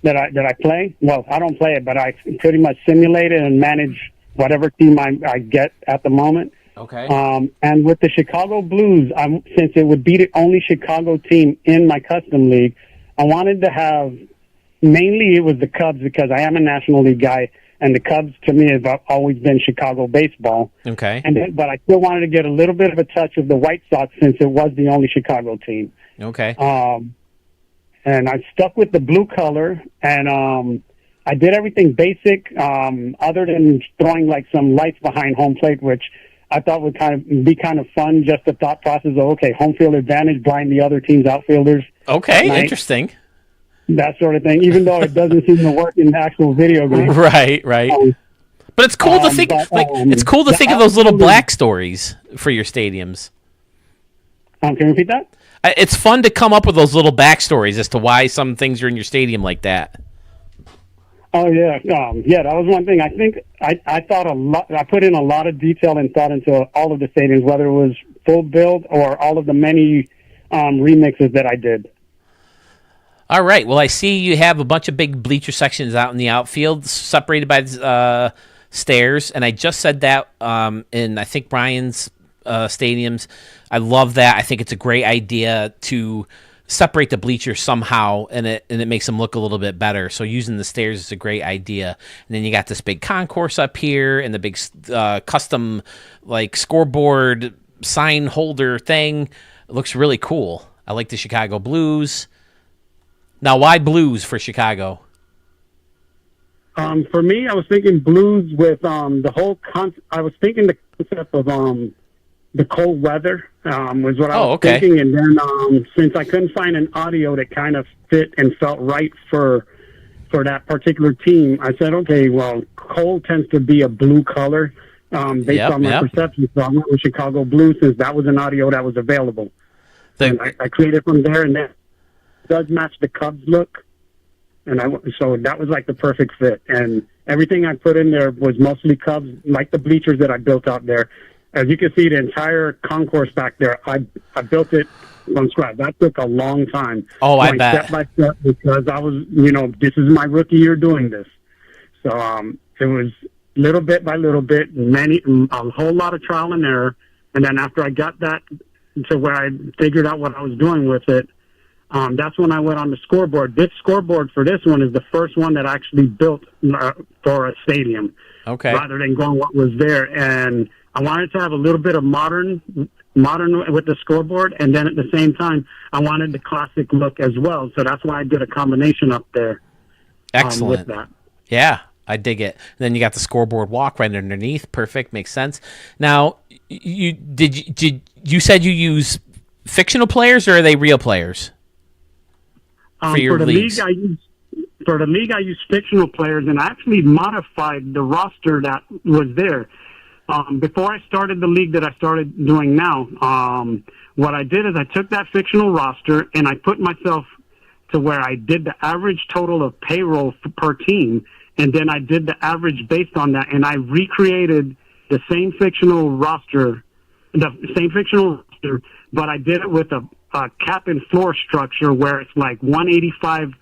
That I play. Well, I don't play it, but I pretty much simulate it and manage whatever team I get at the moment. Okay. And with the Chicago Blues, since it would be the only Chicago team in my custom league, I wanted to have, mainly it was the Cubs because I am a National League guy, and the Cubs to me have always been Chicago baseball. Okay. But I still wanted to get a little bit of a touch of the White Sox since it was the only Chicago team. Okay. And I stuck with the blue color, and I did everything basic, other than throwing like some lights behind home plate, which I thought would be kind of fun. Just the thought process of, okay, home field advantage, blind the other team's outfielders. Okay, interesting. That sort of thing, even though it doesn't seem to work in the actual video game. Right. But it's cool to think. It's cool to think of those little black stories for your stadiums. Can you repeat that? It's fun to come up with those little backstories as to why some things are in your stadium like that. Oh yeah, that was one thing. I think I thought a lot. I put in a lot of detail and thought into all of the stadiums, whether it was full build or all of the many remixes that I did. All right. Well, I see you have a bunch of big bleacher sections out in the outfield, separated by stairs, and I just said that in I think Brian's stadiums. I love that. I think it's a great idea to separate the bleachers somehow, and it makes them look a little bit better. So using the stairs is a great idea. And then you got this big concourse up here, and the big custom like scoreboard sign holder thing. It looks really cool. I like the Chicago Blues. Now, why blues for Chicago? For me, I was thinking blues with the whole I was thinking the concept of the cold weather was what I was thinking, and then since I couldn't find an audio that kind of fit and felt right for that particular team, I said, okay, well, cold tends to be a blue color based on my perception, so I went with Chicago Blue since that was an audio that was available. And I created from there, and that does match the Cubs look, and so that was like the perfect fit. And everything I put in there was mostly Cubs, like the bleachers that I built out there. As you can see, the entire concourse back there, I built it from scratch. That took a long time. Oh, I bet. Step by step, because I was, this is my rookie year doing this. So it was little bit by little bit, a whole lot of trial and error. And then after I got that to where I figured out what I was doing with it, that's when I went on the scoreboard. This scoreboard for this one is the first one that I actually built for a stadium. Okay. Rather than going what was there. And I wanted to have a little bit of modern with the scoreboard, and then at the same time, I wanted the classic look as well. So that's why I did a combination up there. Excellent. With that. Yeah, I dig it. And then you got the scoreboard walk right underneath. Perfect, makes sense. Now, you said you use fictional players, or are they real players for your leagues? For the league, I use fictional players, and I actually modified the roster that was there. Before I started the league that I started doing now, what I did is I took that fictional roster and I put myself to where I did the average total of payroll per team, and then I did the average based on that, and I recreated the same fictional roster, but I did it with a cap and floor structure where it's like 185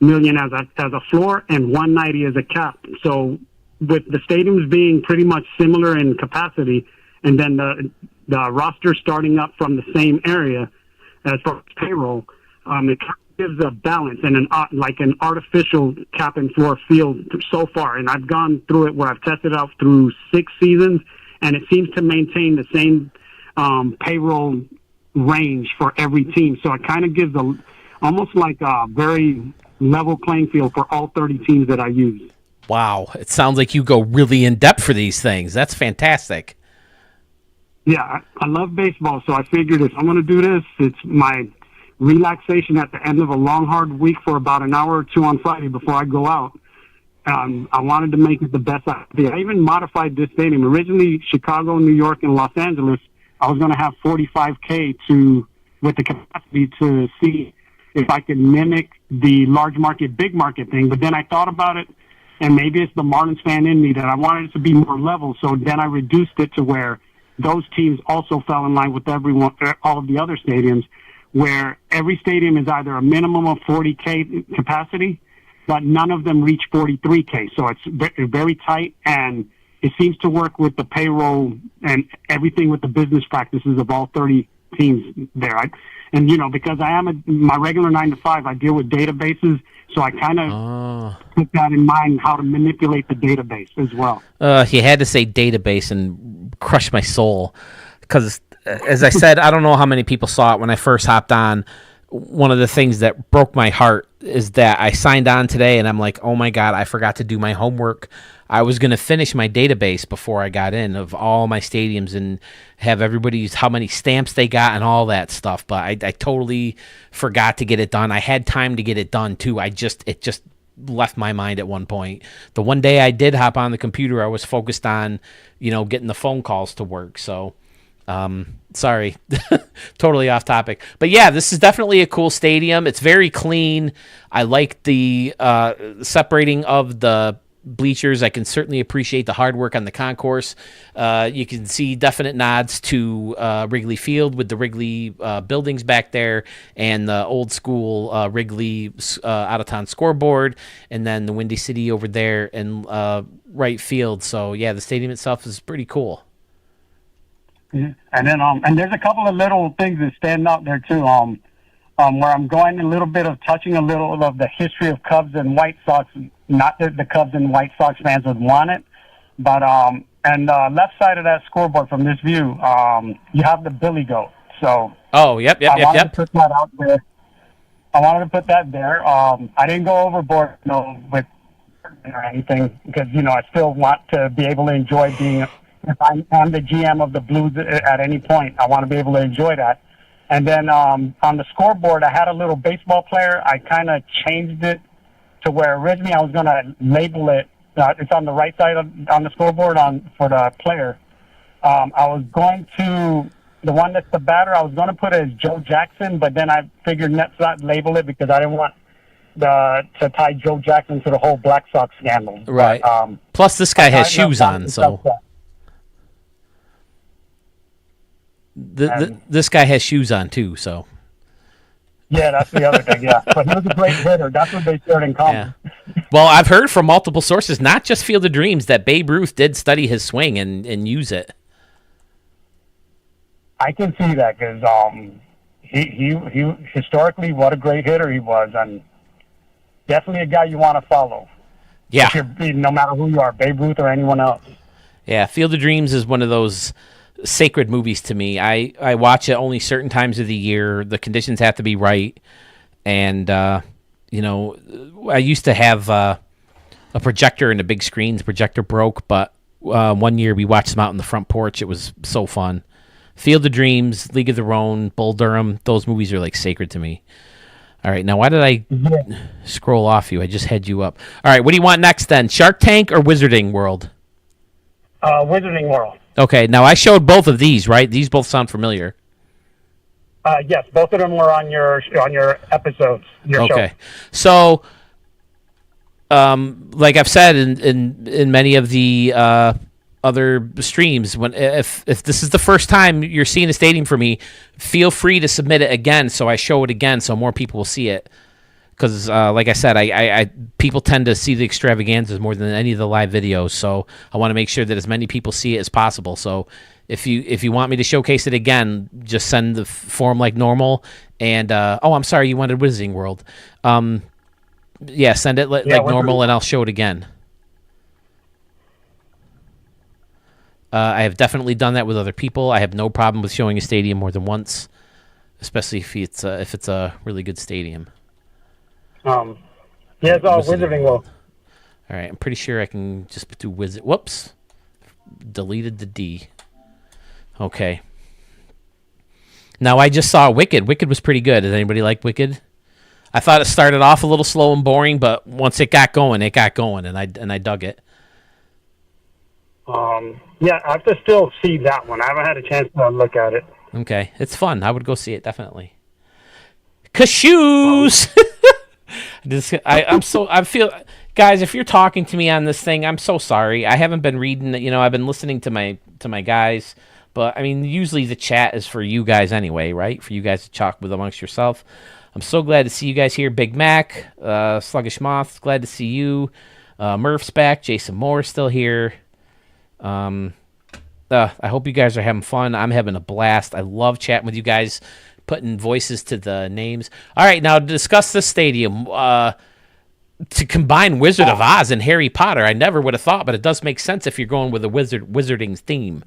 million as a floor and 190 as a cap. So with the stadiums being pretty much similar in capacity, and then the roster starting up from the same area as far as payroll, it gives a balance and an artificial cap and floor field so far. And I've gone through it where I've tested out through 6 seasons, and it seems to maintain the same payroll range for every team. So it kind of gives almost like a very level playing field for all 30 teams that I use. Wow, it sounds like you go really in depth for these things. That's fantastic. Yeah, I love baseball, so I figured if I'm going to do this, it's my relaxation at the end of a long, hard week for about an hour or two on Friday before I go out. I wanted to make it the best idea. I even modified this stadium. Originally, Chicago, New York, and Los Angeles, I was going to have 45K with the capacity to see if I could mimic the large market, big market thing. But then I thought about it, and maybe it's the Marlins fan in me that I wanted it to be more level. So then I reduced it to where those teams also fell in line with all of the other stadiums, where every stadium is either a minimum of 40K capacity, but none of them reach 43K. So it's very tight, and it seems to work with the payroll and everything with the business practices of all 30 teams there. And, because I am my regular 9 to 5, I deal with databases, so I kind of put that in mind, how to manipulate the database as well. You had to say database and crush my soul because, as I said, I don't know how many people saw it when I first hopped on. One of the things that broke my heart is that I signed on today and I'm like, oh my God, I forgot to do my homework. I was going to finish my database before I got in of all my stadiums and have everybody's how many stamps they got and all that stuff. But I totally forgot to get it done. I had time to get it done too. It just left my mind at one point. The one day I did hop on the computer, I was focused on, getting the phone calls to work. So, sorry, totally off topic. But yeah, this is definitely a cool stadium. It's very clean. I like the separating of the bleachers. I can certainly appreciate the hard work on the concourse. You can see definite nods to Wrigley Field with the Wrigley buildings back there and the old school Wrigley out-of-town scoreboard, and then the Windy City over there in right field. So yeah, the stadium itself is pretty cool. Yeah. And then and there's a couple of little things that stand out there too. Where I'm going a little bit of touching a little of the history of Cubs and White Sox. Not that the Cubs and White Sox fans would want it, but and left side of that scoreboard from this view, you have the Billy Goat. So yep. I wanted to put that out there. I wanted to put that there. I didn't go overboard, with or anything because I still want to be able to enjoy being. If I'm the GM of the Blues at any point, I want to be able to enjoy that. And then on the scoreboard, I had a little baseball player. I kind of changed it to where originally I was going to label it. It's on the right side on the scoreboard for the player. I was going to, the one that's the batter, I was going to put it as Joe Jackson, but then I figured let's not label it because I didn't want to tie Joe Jackson to the whole Black Sox scandal. Right. But, plus, this guy has shoes on, so. This guy has shoes on too, so. Yeah, that's the other thing. Yeah, but he was a great hitter. That's what they shared in common. Yeah. Well, I've heard from multiple sources, not just Field of Dreams, that Babe Ruth did study his swing and use it. I can see that because he historically, what a great hitter he was, and definitely a guy you want to follow. Yeah. No matter who you are, Babe Ruth or anyone else. Yeah, Field of Dreams is one of those sacred movies to me. I watch it only certain times of the year. The conditions have to be right. And, I used to have a projector and a big screen. The projector broke, but one year we watched them out on the front porch. It was so fun. Field of Dreams, League of Their Own, Bull Durham, those movies are like sacred to me. All right, now why did I scroll off you? I just had you up. All right, what do you want next then? Shark Tank or Wizarding World? Wizarding World. Okay, now I showed both of these, right? These both sound familiar. Yes, both of them were on your episodes. Okay, so like I've said in many of the other streams, if this is the first time you're seeing a stadium for me, feel free to submit it again, so I show it again, so more people will see it. Because, like I said, I people tend to see the extravaganzas more than any of the live videos, so I want to make sure that as many people see it as possible. So if you want me to showcase it again, just send the form like normal. And I'm sorry, you wanted Wizarding World. Yeah, send it like normal, and I'll show it again. I have definitely done that with other people. I have no problem with showing a stadium more than once, especially if it's a really good stadium. It's all Wizarding World. All right, I'm pretty sure I can just do Wizard. Whoops, deleted the D. Okay. Now I just saw Wicked. Wicked was pretty good. Did anybody like Wicked? I thought it started off a little slow and boring, but once it got going, and I dug it. Yeah, I have to still see that one. I haven't had a chance to look at it. Okay, it's fun. I would go see it definitely. Cashews. I feel, guys, if you're talking to me on this thing, I'm so sorry. I haven't been reading. I've been listening to my guys, but I mean, usually the chat is for you guys anyway, right? For you guys to talk with amongst yourself. I'm so glad to see you guys here. Big Mac, Sluggish Moth, glad to see you. Murph's back. Jason Moore's still here. I hope you guys are having fun. I'm having a blast. I love chatting with you guys, putting voices to the names. All right, now discuss this stadium. To combine Wizard of Oz and Harry Potter, I never would have thought, but it does make sense if you're going with a wizarding theme.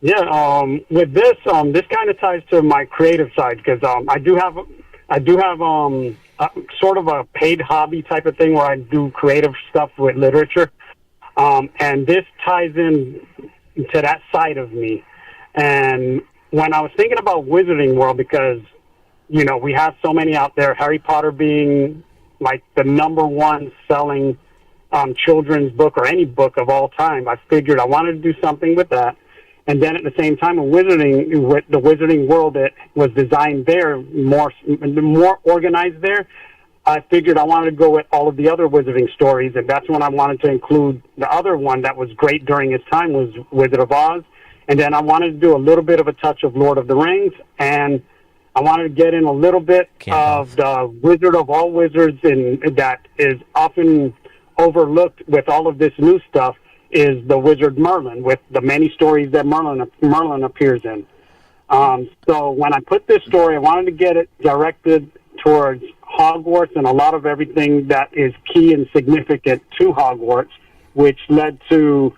Yeah, with this kind of ties to my creative side because I do have sort of a paid hobby type of thing where I do creative stuff with literature, and this ties in to that side of me. And when I was thinking about Wizarding World, because we have so many out there, Harry Potter being like the number one selling children's book or any book of all time, I figured I wanted to do something with that. And then at the same time, with the Wizarding World that was designed there, more organized there, I figured I wanted to go with all of the other Wizarding stories, and that's when I wanted to include the other one that was great during its time was Wizard of Oz. And then I wanted to do a little bit of a touch of Lord of the Rings, and I wanted to get in a little bit of the Wizard of all wizards, and that is often overlooked with all of this new stuff, is the wizard Merlin, with the many stories that Merlin appears in. So when I put this story, I wanted to get it directed towards Hogwarts and a lot of everything that is key and significant to Hogwarts, which led to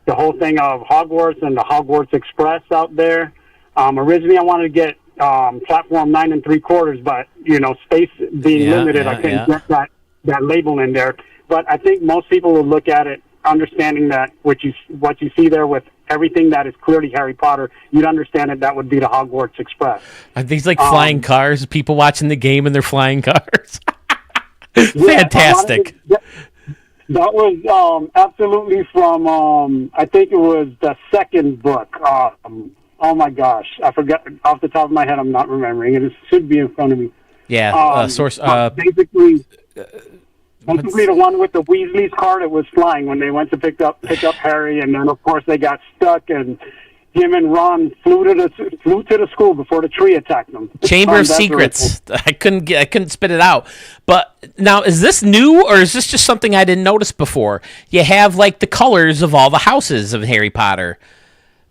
the whole thing of Hogwarts and the Hogwarts Express out there. Originally, I wanted to get platform 9 3/4, but space being limited, I couldn't get that label in there. But I think most people will look at it understanding that what you see there with everything that is clearly Harry Potter, you'd understand that would be the Hogwarts Express. Are these like flying cars? People watching the game in their flying cars? Fantastic. That was absolutely from, I think it was the second book. Oh my gosh, I forgot off the top of my head. I'm not remembering it. It should be in front of me. Yeah, source. Basically, the one with the Weasley's car that was flying when they went to pick up Harry, and then of course they got stuck, and him and Ron flew to the school before the tree attacked them. Chamber of Secrets. I couldn't spit it out. But now, is this new, or is this just something I didn't notice before? You have like the colors of all the houses of Harry Potter.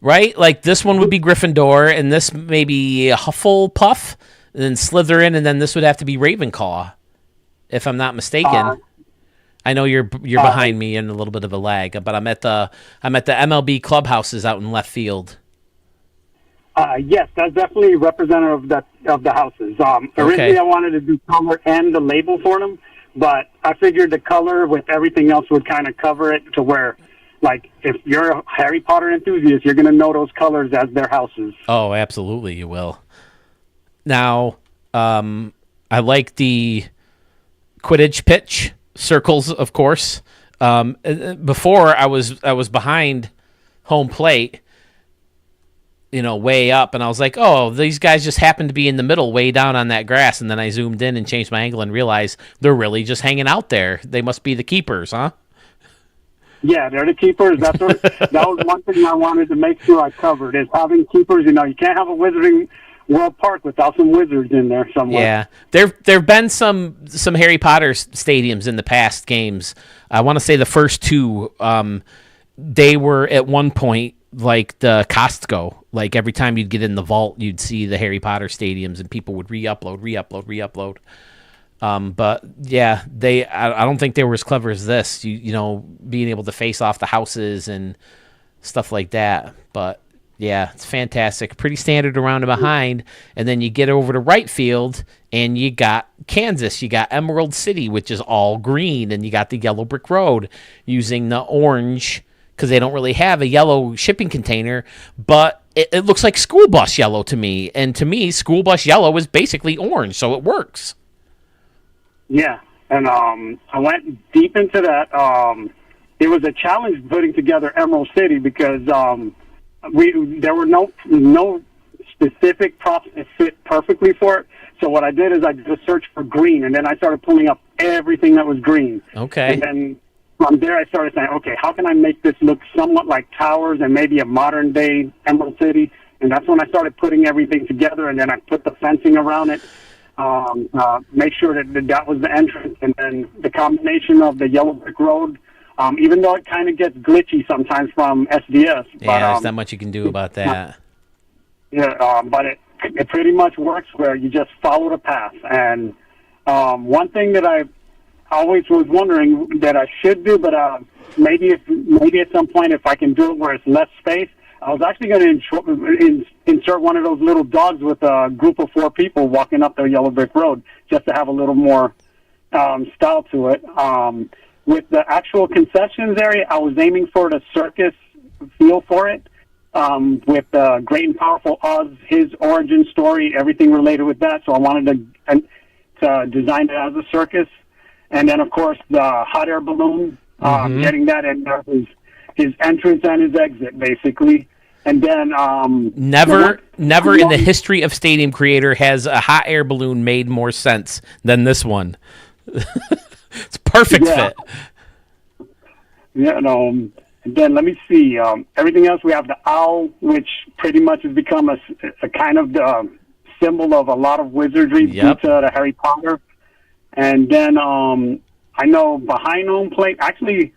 Right? Like this one would be Gryffindor, and this maybe Hufflepuff, and then Slytherin, and then this would have to be Ravenclaw, if I'm not mistaken. I know you're behind me in a little bit of a lag, but I'm at the MLB clubhouses out in left field. Yes, that's definitely representative of the houses. Originally, I wanted to do color and the label for them, but I figured the color with everything else would kind of cover it to where, like, if you're a Harry Potter enthusiast, you're going to know those colors as their houses. Oh, absolutely, you will. Now, I like the Quidditch pitch circles, of course. Before I was behind home plate, way up, and I was like, oh, these guys just happen to be in the middle, way down on that grass. And then I zoomed in and changed my angle and realized they're really just hanging out there. They must be the keepers, huh? Yeah, they're the keepers. That was one thing I wanted to make sure I covered, is having keepers. You can't have a Wizarding World Park without some wizards in there somewhere. Yeah, there've been some Harry Potter stadiums in the past games. I want to say the first two, they were at one point like the Costco. Like every time you'd get in the vault, you'd see the Harry Potter stadiums, and people would re-upload. But yeah, I don't think they were as clever as this. Being able to face off the houses and stuff like that. But yeah, it's fantastic. Pretty standard around and behind. And then you get over to right field, and you got Kansas. You got Emerald City, which is all green, and you got the yellow brick road using the orange because they don't really have a yellow shipping container. But it looks like school bus yellow to me. And to me, school bus yellow is basically orange, so it works. Yeah, and I went deep into that. It was a challenge putting together Emerald City because there were no specific props that fit perfectly for it. So what I did is I did a search for green, and then I started pulling up everything that was green. Okay. And then from there I started saying, okay, how can I make this look somewhat like towers and maybe a modern-day Emerald City? And that's when I started putting everything together, and then I put the fencing around it. Make sure that was the entrance, and then the combination of the yellow brick road even though it kind of gets glitchy sometimes from SDS. Yeah, there's not much you can do about that. Yeah, but it pretty much works where you just follow the path. And one thing that I always was wondering that I should do, but maybe at some point if I can do it where it's less space, I was actually going to insert one of those little dogs with a group of 4 people walking up the yellow brick road, just to have a little more style to it. With the actual concessions area, I was aiming for the circus feel for it, with Great and Powerful Oz, his origin story, everything related with that. So I wanted to design it as a circus. And then, of course, the hot air balloon, getting that in there, his entrance and his exit, basically. And then never in the history of Stadium Creator has a hot air balloon made more sense than this one. It's a perfect fit. Yeah, and then let me see. Everything else, we have the owl, which pretty much has become a kind of the symbol of a lot of wizardry due to the Harry Potter. And then I know behind home plate, actually,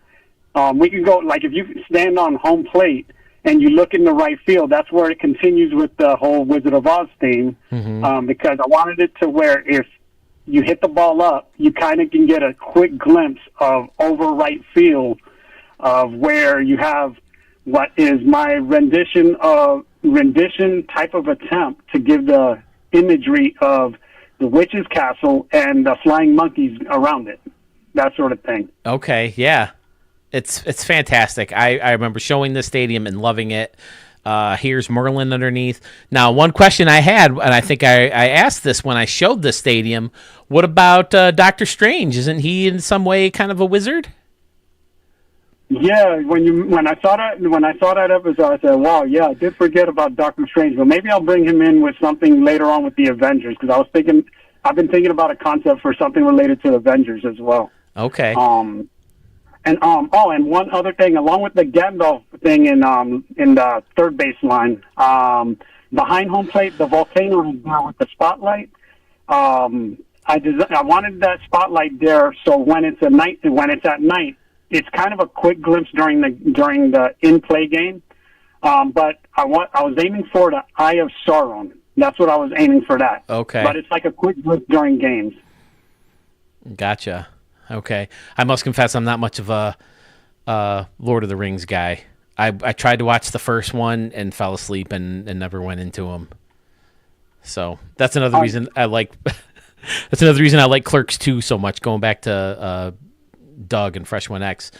we can go, like if you stand on home plate and you look in the right field, that's where it continues with the whole Wizard of Oz theme, because I wanted it to where if you hit the ball up, you kind of can get a quick glimpse of over right field of where you have what is my rendition type of attempt to give the imagery of the witch's castle and the flying monkeys around it, that sort of thing. Okay, yeah. It's fantastic. I remember showing the stadium and loving it. Here's Merlin underneath. Now, one question I had, and I think I asked this when I showed the stadium, what about Doctor Strange? Isn't he in some way kind of a wizard? Yeah, when I saw that episode, I said, "Wow, yeah, I did forget about Doctor Strange, but maybe I'll bring him in with something later on with the Avengers because I've been thinking about a concept for something related to the Avengers as well." Okay. And one other thing, along with the Gandalf thing in the third baseline, behind home plate, the volcano is there with the spotlight. I wanted that spotlight there, so when it's at night, it's kind of a quick glimpse during the in-play game. But I was aiming for the Eye of Sauron. That's what I was aiming for. That. Okay. But it's like a quick glimpse during games. Gotcha. Okay. I must confess I'm not much of a Lord of the Rings guy. I tried to watch the first one and fell asleep and never went into them. So that's another reason I like Clerks 2 so much. Going back to Doug and Fresh 1X,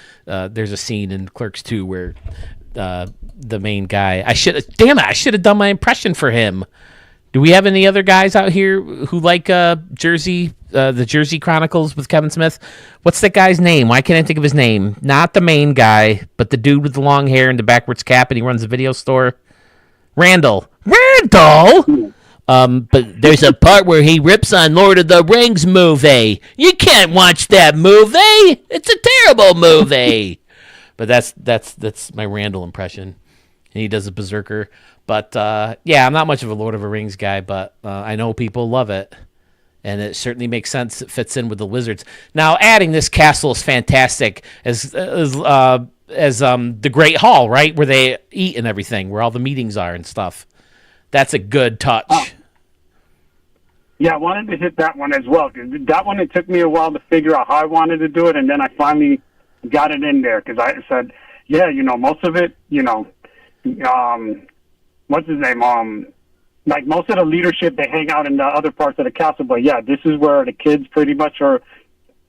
there's a scene in Clerks 2 where the main guy, I should have done my impression for him. Do we have any other guys out here who like the Jersey Chronicles with Kevin Smith? What's that guy's name? Why can't I think of his name? Not the main guy, but the dude with the long hair and the backwards cap, and he runs a video store. Randall. But there's a part where he rips on Lord of the Rings movie. You can't watch that movie. It's a terrible movie. But that's my Randall impression, and he does a berserker. But yeah, I'm not much of a Lord of the Rings guy, but I know people love it, and it certainly makes sense. It fits in with the wizards. Now, adding this castle is fantastic as the Great Hall, right, where they eat and everything, where all the meetings are and stuff. That's a good touch. Yeah, I wanted to hit that one as well. That one, it took me a while to figure out how I wanted to do it, and then I finally got it in there because I said, yeah, most of it, what's his name? Like most of the leadership, they hang out in the other parts of the castle. But yeah, this is where the kids pretty much are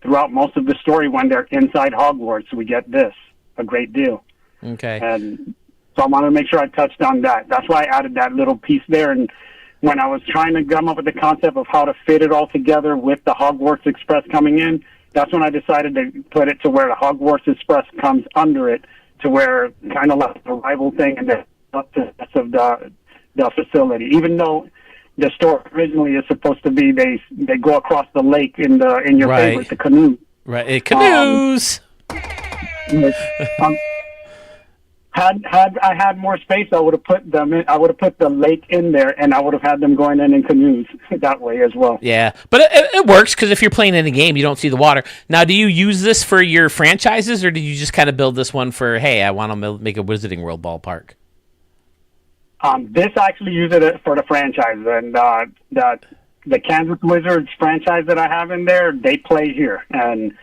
throughout most of the story when they're inside Hogwarts. We get this a great deal. Okay. And so I wanted to make sure I touched on that. That's why I added that little piece there. And when I was trying to come up with the concept of how to fit it all together with the Hogwarts Express coming in, that's when I decided to put it to where the Hogwarts Express comes under it, to where kind of like a rival thing and the up to the rest of the facility. Even though the story originally is supposed to be they go across the lake in your favorite, the canoe. Right, canoes. Had I had more space, I would have put them in, I would have put the lake in there, and I would have had them going in canoes that way as well. Yeah, but it works because if you're playing in a game, you don't see the water. Now, do you use this for your franchises, or did you just kind of build this one for, hey, I want to make a Wizarding World ballpark? This actually uses it for the franchise, and the Kansas Wizards franchise that I have in there, they play here, and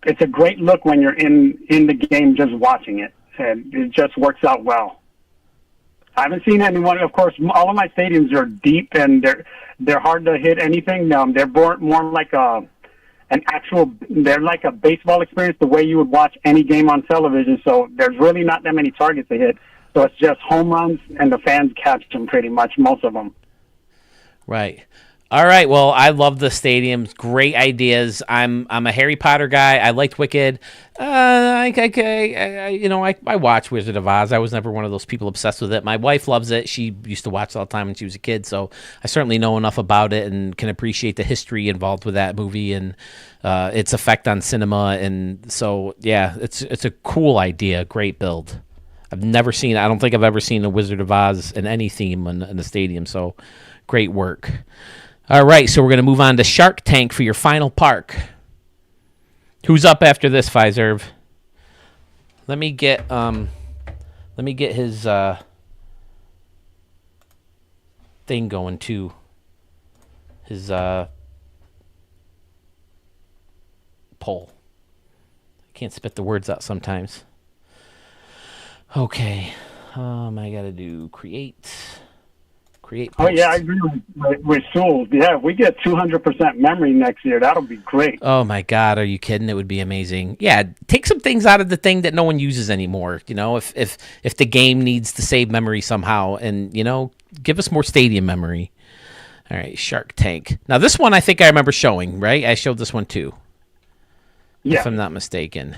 it's a great look when you're in the game just watching it, and it just works out well. I haven't seen anyone. Of course, all of my stadiums are deep and they're hard to hit anything. They're more like they're like a baseball experience, the way you would watch any game on television. So there's really not that many targets to hit. So it's just home runs, and the fans catch them pretty much, most of them. Right. All right. Well, I love the stadiums. Great ideas. I'm a Harry Potter guy. I liked Wicked. I watch Wizard of Oz. I was never one of those people obsessed with it. My wife loves it. She used to watch it all the time when she was a kid, so I certainly know enough about it and can appreciate the history involved with that movie and its effect on cinema. And so, yeah, it's a cool idea. Great build. I don't think I've ever seen a Wizard of Oz in any theme in the stadium, so great work. All right, so we're going to move on to Shark Tank for your final park. Who's up after this, Fiserv? Let me get his thing going too. His poll. I can't spit the words out sometimes. Okay, I got to do create. Post. Oh, yeah, I agree with Sewell. Yeah, if we get 200% memory next year, that'll be great. Oh, my God. Are you kidding? It would be amazing. Yeah, take some things out of the thing that no one uses anymore. You know, if the game needs to save memory somehow, and, give us more stadium memory. All right, Shark Tank. Now, this one I think I remember showing, right? I showed this one too. Yeah. If I'm not mistaken.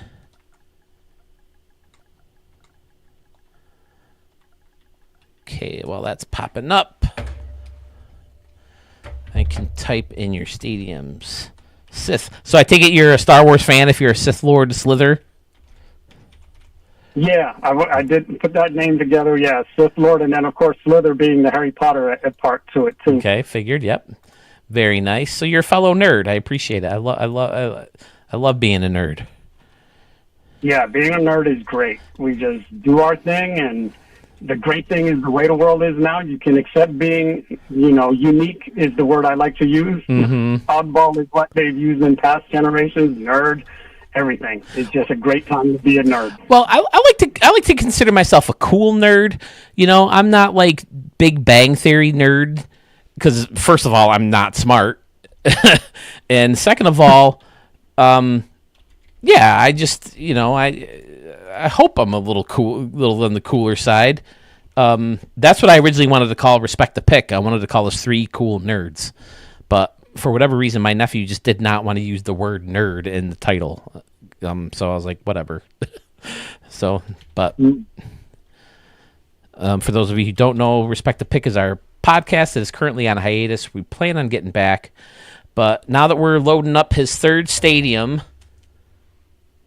Okay, well, that's popping up. I can type in your stadiums. Sith. So I take it you're a Star Wars fan if you're a Sith Lord Slither? Yeah, I did put that name together. Yeah, Sith Lord, and then, of course, Slither being the Harry Potter part to it, too. Okay, figured, yep. Very nice. So you're a fellow nerd. I appreciate it. I love being a nerd. Yeah, being a nerd is great. We just do our thing, and the great thing is the way the world is now, you can accept being, unique is the word I like to use. Mm-hmm. Oddball is what they've used in past generations, nerd, everything. It's just a great time to be a nerd. Well, I like to consider myself a cool nerd. I'm not like Big Bang Theory nerd because first of all, I'm not smart. And second of all, I just, I hope I'm a little on the cooler side. That's what I originally wanted to call Respect the Pick. I wanted to call us three cool nerds. But for whatever reason, my nephew just did not want to use the word nerd in the title. So I was like, whatever. For those of you who don't know, Respect the Pick is our podcast that is currently on hiatus. We plan on getting back. But now that we're loading up his third stadium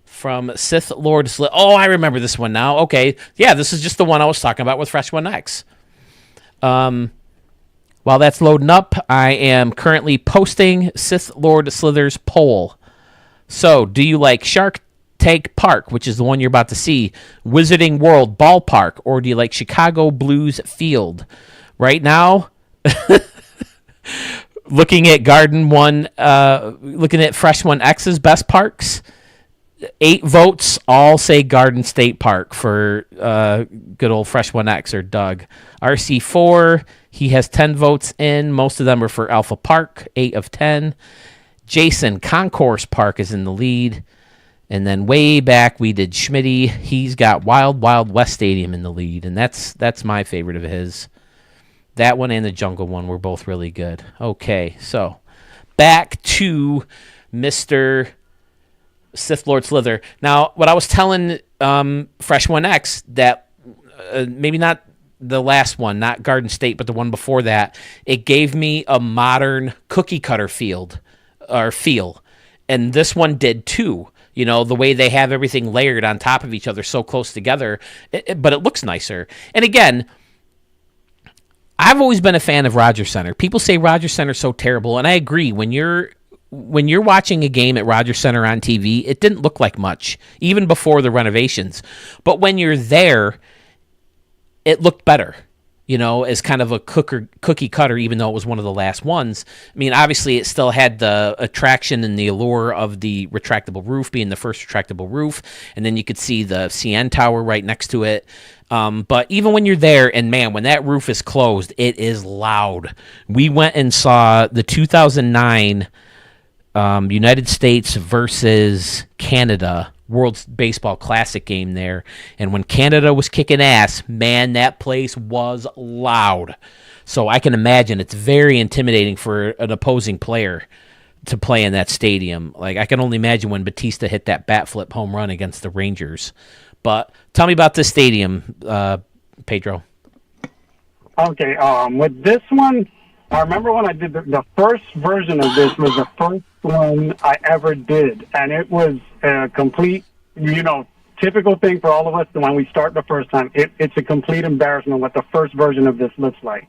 from Sith Lord Slither. Oh, I remember this one now. Okay. Yeah, this is just the one I was talking about with Fresh One X. While that's loading up, I am currently posting Sith Lord Slither's poll. So, do you like Shark Tank Park, which is the one you're about to see, Wizarding World Ballpark, or do you like Chicago Blues Field? Right now, looking at looking at Fresh One X's best parks, 8 votes all say Garden State Park for good old Fresh One X or Doug. RC4, he has 10 votes in. Most of them are for Alpha Park, 8 of 10. Jason, Concourse Park is in the lead. And then way back we did Schmitty. He's got Wild Wild West Stadium in the lead, and that's my favorite of his. That one and the Jungle one were both really good. Okay, so back to Mr. Sith Lord Slither. Now, what I was telling Fresh One X, that maybe not the last one, not Garden State, but the one before that, it gave me a modern cookie cutter feel, and this one did too. You know, the way they have everything layered on top of each other so close together, but it looks nicer. And again, I've always been a fan of Rogers Center. People say Rogers Center's so terrible, and I agree. When you're watching a game at Rogers Center on TV, it didn't look like much, even before the renovations. But when you're there, it looked better, you know, as kind of a cookie cutter, even though it was one of the last ones. I mean, obviously, it still had the attraction and the allure of the retractable roof being the first retractable roof, and then you could see the CN Tower right next to it. But even when you're there, and man, when that roof is closed, it is loud. We went and saw the 2009 United States versus Canada World Baseball Classic game there, and when Canada was kicking ass, man, that place was loud. So I can imagine it's very intimidating for an opposing player to play in that stadium. Like, I can only imagine when Batista hit that bat flip home run against the Rangers. But tell me about this stadium, Pedro. Okay, with this one, I remember when I did the first version of this was the first one I ever did, and it was a complete, you know, typical thing for all of us when we start the first time. It's a complete embarrassment what the first version of this looks like.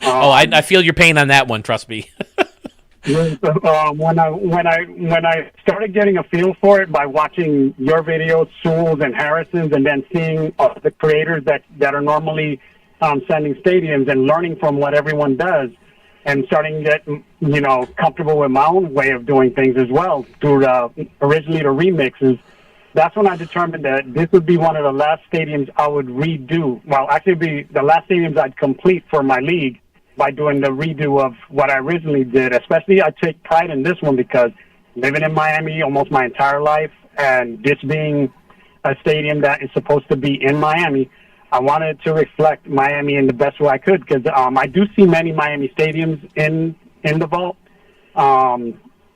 I feel your pain on that one. Trust me. When I started getting a feel for it by watching your videos, Sewell's and Harrison's, and then seeing the creators that are normally sending stadiums and learning from what everyone does, and starting to get, you know, comfortable with my own way of doing things as well through originally the remixes. That's when I determined that this would be one of the last stadiums I would redo. Well, actually, be the last stadiums I'd complete for my league by doing the redo of what I originally did. Especially, I take pride in this one because living in Miami almost my entire life, and this being a stadium that is supposed to be in Miami, I wanted to reflect Miami in the best way I could, because I do see many Miami stadiums in the vault,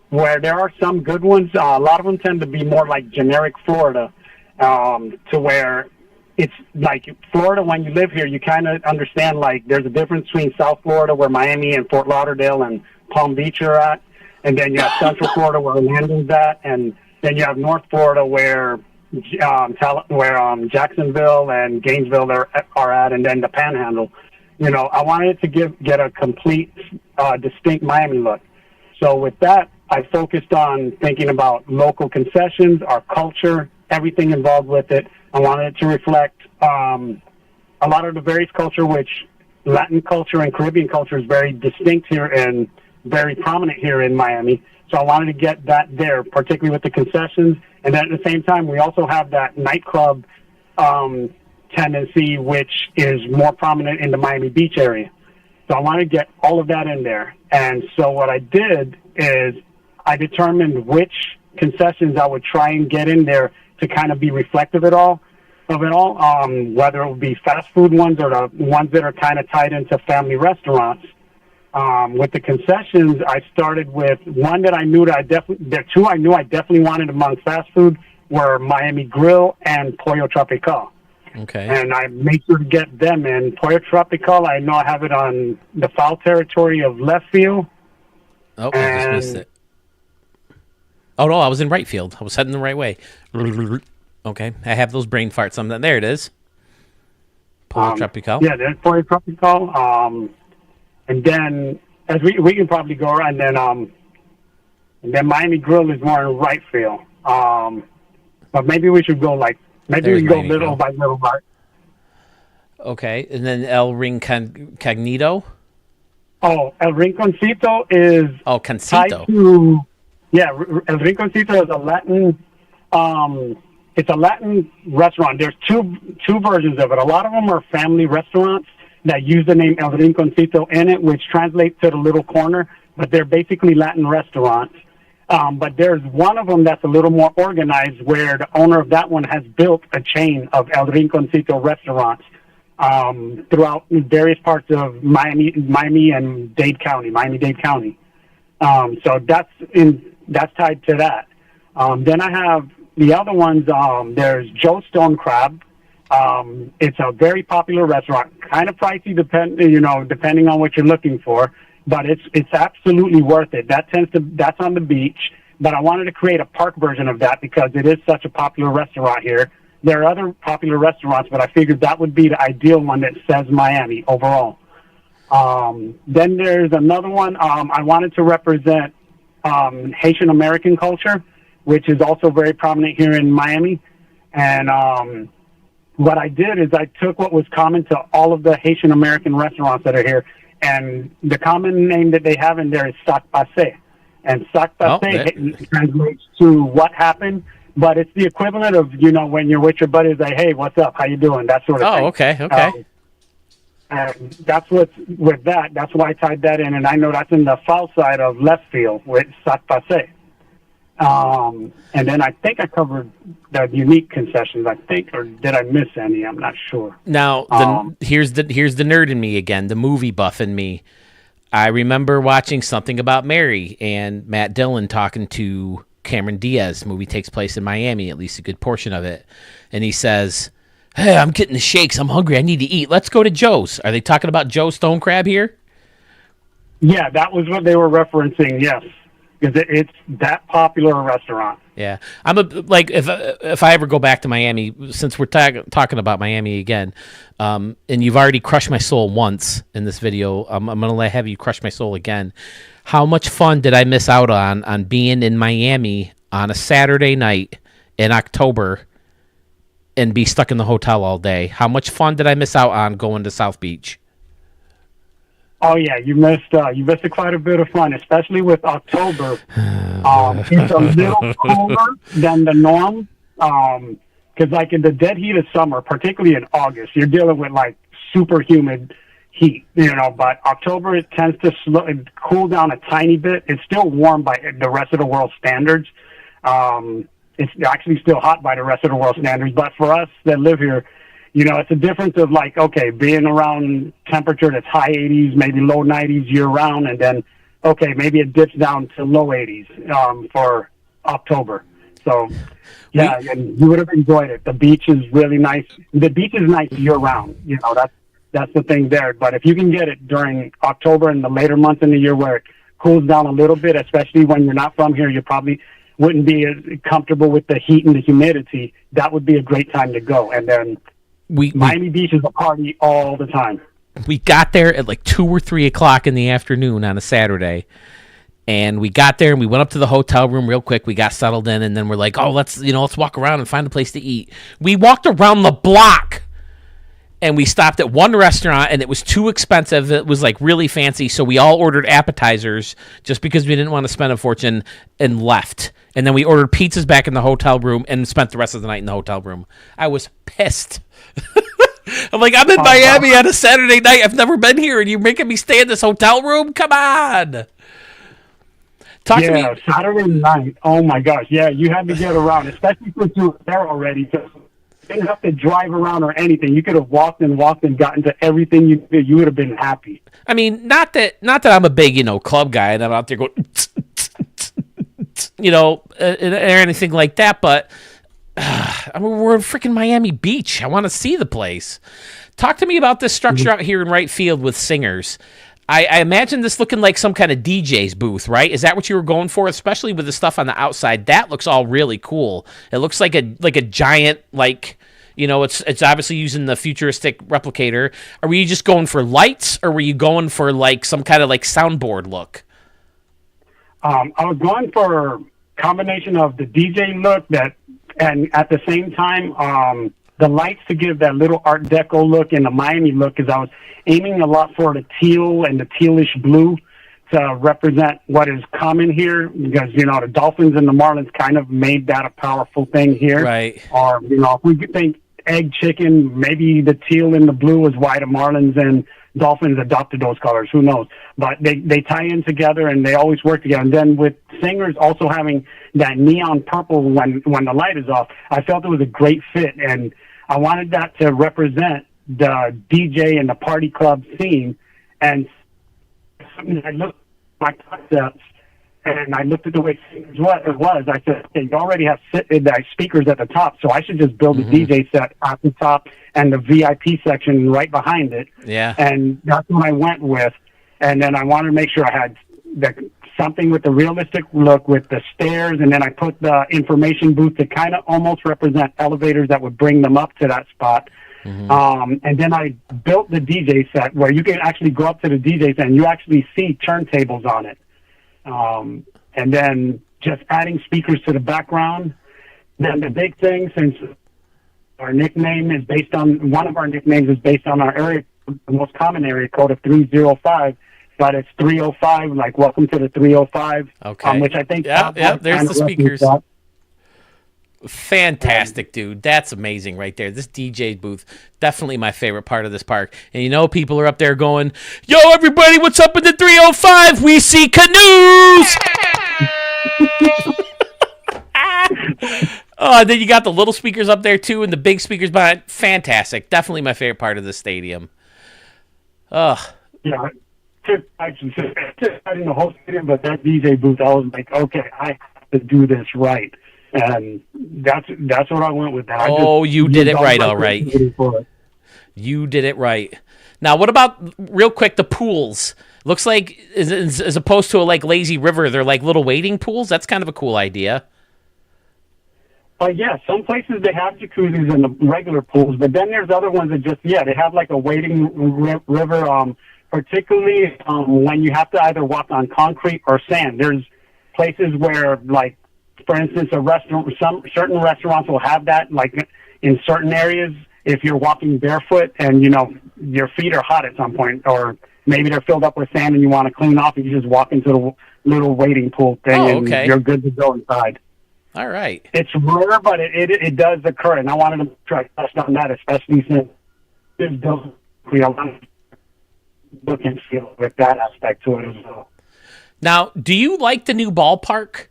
where there are some good ones. A lot of them tend to be more like generic Florida, to where it's like Florida, when you live here, you kind of understand, like, there's a difference between South Florida, where Miami and Fort Lauderdale and Palm Beach are at, and then you have Central Florida, where Orlando's at, and then you have North Florida, where Jacksonville and Gainesville are at, and then the Panhandle. You know, I wanted to get a complete, distinct Miami look. So with that, I focused on thinking about local concessions, our culture, everything involved with it. I wanted it to reflect a lot of the various culture, which Latin culture and Caribbean culture is very distinct here and very prominent here in Miami. So I wanted to get that there, particularly with the concessions. And then at the same time, we also have that nightclub tendency, which is more prominent in the Miami Beach area. So I wanted to get all of that in there. And so what I did is I determined which concessions I would try and get in there to kind of be reflective of it all, whether it would be fast food ones or the ones that are kind of tied into family restaurants. With the concessions, I started with one that I knew that two I knew I definitely wanted among fast food were Miami Grill and Pollo Tropical. Okay. And I made sure to get them in. Pollo Tropical, I know I have it on the foul territory of left field. Oh, I just missed it. Oh, no, I was in right field. I was heading the right way. Okay, I have those brain farts. There it is. Pollo Tropical. Yeah, there's Pollo Tropical. And then, as we can probably go around, and then Miami Grill is more in right field. But maybe we should go we can go little by little by. Okay, and then El Rinconcito. Oh, El Rinconcito is Cancito. tied to, El Rinconcito is a Latin. It's a Latin restaurant. There's two versions of it. A lot of them are family restaurants that use the name El Rinconcito in it, which translates to the little corner, but they're basically Latin restaurants. But there's one of them that's a little more organized, where the owner of that one has built a chain of El Rinconcito restaurants throughout various parts of Miami and Dade County, Miami-Dade County. So that's tied to that. Then I have the other ones. There's Joe Stone Crab. It's a very popular restaurant, kind of pricey depending on what you're looking for, but it's absolutely worth it. That's on the beach. but I wanted to create a park version of that because it is such a popular restaurant here. There are other popular restaurants, but I figured that would be the ideal one that says Miami overall. Then there's another one. I wanted to represent Haitian American culture, which is also very prominent here in Miami. And what I did is I took what was common to all of the Haitian American restaurants that are here, and the common name that they have in there is sac passe. And sac passe translates to what happened, but it's the equivalent of, you know, when you're with your buddies, like, hey, what's up? How you doing? That sort of thing. Oh, okay. And that's what's with that. That's why I tied that in, and I know that's in the foul side of left field with sac passe. And then I think I covered the unique concessions. I think, or did I miss any? I'm not sure. Now, here's the nerd in me again, the movie buff in me. I remember watching Something About Mary and Matt Dillon talking to Cameron Diaz. The movie takes place in Miami, at least a good portion of it, and he says, "Hey, I'm getting the shakes. I'm hungry. I need to eat. Let's go to Joe's." Are they talking about Joe Stone Crab here? Yeah, that was what they were referencing. Yes, because it's that popular a restaurant. Yeah, I'm if I ever go back to Miami, since we're talking about Miami again, and you've already crushed my soul once in this video, I'm gonna have you crush my soul again. How much fun did I miss out on being in Miami on a Saturday night in October and be stuck in the hotel all day? How much fun did I miss out on going to South Beach? Oh yeah, you missed quite a bit of fun, especially with October. It's a little cooler than the norm, because like in the dead heat of summer, particularly in August, you're dealing with like super humid heat, you know. But October, it tends to cool down a tiny bit. It's still warm by the rest of the world standards. It's actually still hot by the rest of the world standards, but for us that live here, you know, it's a difference of like, okay, being around temperature that's high 80s, maybe low 90s year round, and then, okay, maybe it dips down to low 80s for October. So, yeah, and you would have enjoyed it. The beach is really nice. The beach is nice year round. You know, that's the thing there. But if you can get it during October and the later months in the year where it cools down a little bit, especially when you're not from here, you probably wouldn't be as comfortable with the heat and the humidity. That would be a great time to go. And then Miami Beach is a party all the time. We got there at like 2 or 3 o'clock in the afternoon on a Saturday, and we got there and we went up to the hotel room real quick. We got settled in, and then we're like, "Oh, let's walk around and find a place to eat." We walked around the block, and we stopped at one restaurant, and it was too expensive. It was like really fancy, so we all ordered appetizers just because we didn't want to spend a fortune, and left. And then we ordered pizzas back in the hotel room and spent the rest of the night in the hotel room. I was pissed. I'm like, I'm in Miami on a Saturday night. I've never been here, and you're making me stay in this hotel room? Come on. Talk to me. Saturday night. Oh, my gosh. Yeah, you had to get around, especially since you were there already. Because you didn't have to drive around or anything. You could have walked and gotten to everything you did. You would have been happy. I mean, not that I'm a big, club guy, and I'm out there going, or anything like that, but we're in freaking Miami Beach. I want to see the place. Talk to me about this structure out here in right field with singers. I imagine this looking like some kind of DJ's booth, right? Is that what you were going for, especially with the stuff on the outside? That looks all really cool. It looks like a giant, it's obviously using the futuristic replicator. Are we just going for lights, or were you going for like some kind of like soundboard look? I was going for a combination of the DJ look and at the same time, the lights to give that little Art Deco look and the Miami look, because I was aiming a lot for the teal and the tealish blue to represent what is common here, because, the Dolphins and the Marlins kind of made that a powerful thing here. Right. Or, if we could think egg chicken, maybe the teal and the blue is why the Marlins and Dolphins adopted those colors. Who knows? But they tie in together and they always work together. And then with singers also having that neon purple when the light is off, I felt it was a great fit. And I wanted that to represent the DJ and the party club scene. And I looked at my concepts and I looked at the way it was. I said, okay, you already have speakers at the top, so I should just build a DJ set at the top and the VIP section right behind it. Yeah. And that's what I went with. And then I wanted to make sure I had the something with a realistic look with the stairs, and then I put the information booth to kind of almost represent elevators that would bring them up to that spot. And then I built the DJ set where you can actually go up to the DJ set and you actually see turntables on it. And then just adding speakers to the background. Then the big thing, since our nickname is based on, one of our nicknames is based on our area, the most common area code of 305, but it's 305, like welcome to the 305. Okay. Which I think. Yeah, there's the speakers. Fantastic, dude. That's amazing right there. This DJ booth, definitely my favorite part of this park. And you know, people are up there going, yo, everybody, what's up in the 305? We see canoes! Oh, then you got the little speakers up there, too, and the big speakers behind. Fantastic. Definitely my favorite part of the stadium. Yeah, I just in the whole stadium, but that DJ booth, I was like, okay, I have to do this right. And that's what I went with. That. You did it right, all right. You did it right. Now, what about, real quick, the pools? Looks like, as opposed to a lazy river, they're like little wading pools. That's kind of a cool idea. Yeah, some places they have jacuzzis in the regular pools, but then there's other ones that just, they have like a wading river, particularly when you have to either walk on concrete or sand. There's places where, like, for instance, certain restaurants will have that, like in certain areas, if you're walking barefoot and, your feet are hot at some point, or maybe they're filled up with sand and you want to clean off, and you just walk into the little wading pool thing and you're good to go inside. All right. It's rare, but it does occur, and I wanted to try to touch on that, especially since there's a lot of look and feel with that aspect to it as well. Now, do you like the new ballpark?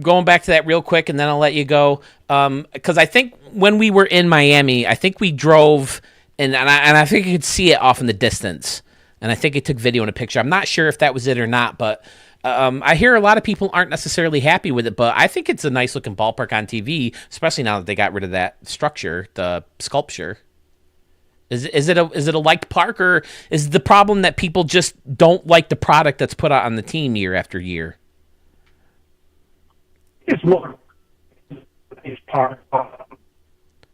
Going back to that real quick, and then I'll let you go. Because I think when we were in Miami, I think we drove, and I think you could see it off in the distance. And I think it took video and a picture. I'm not sure if that was it or not, but I hear a lot of people aren't necessarily happy with it. But I think it's a nice looking ballpark on TV, especially now that they got rid of that structure, the sculpture. Is it a liked park, or is the problem that people just don't like the product that's put out on the team year after year? It's more part.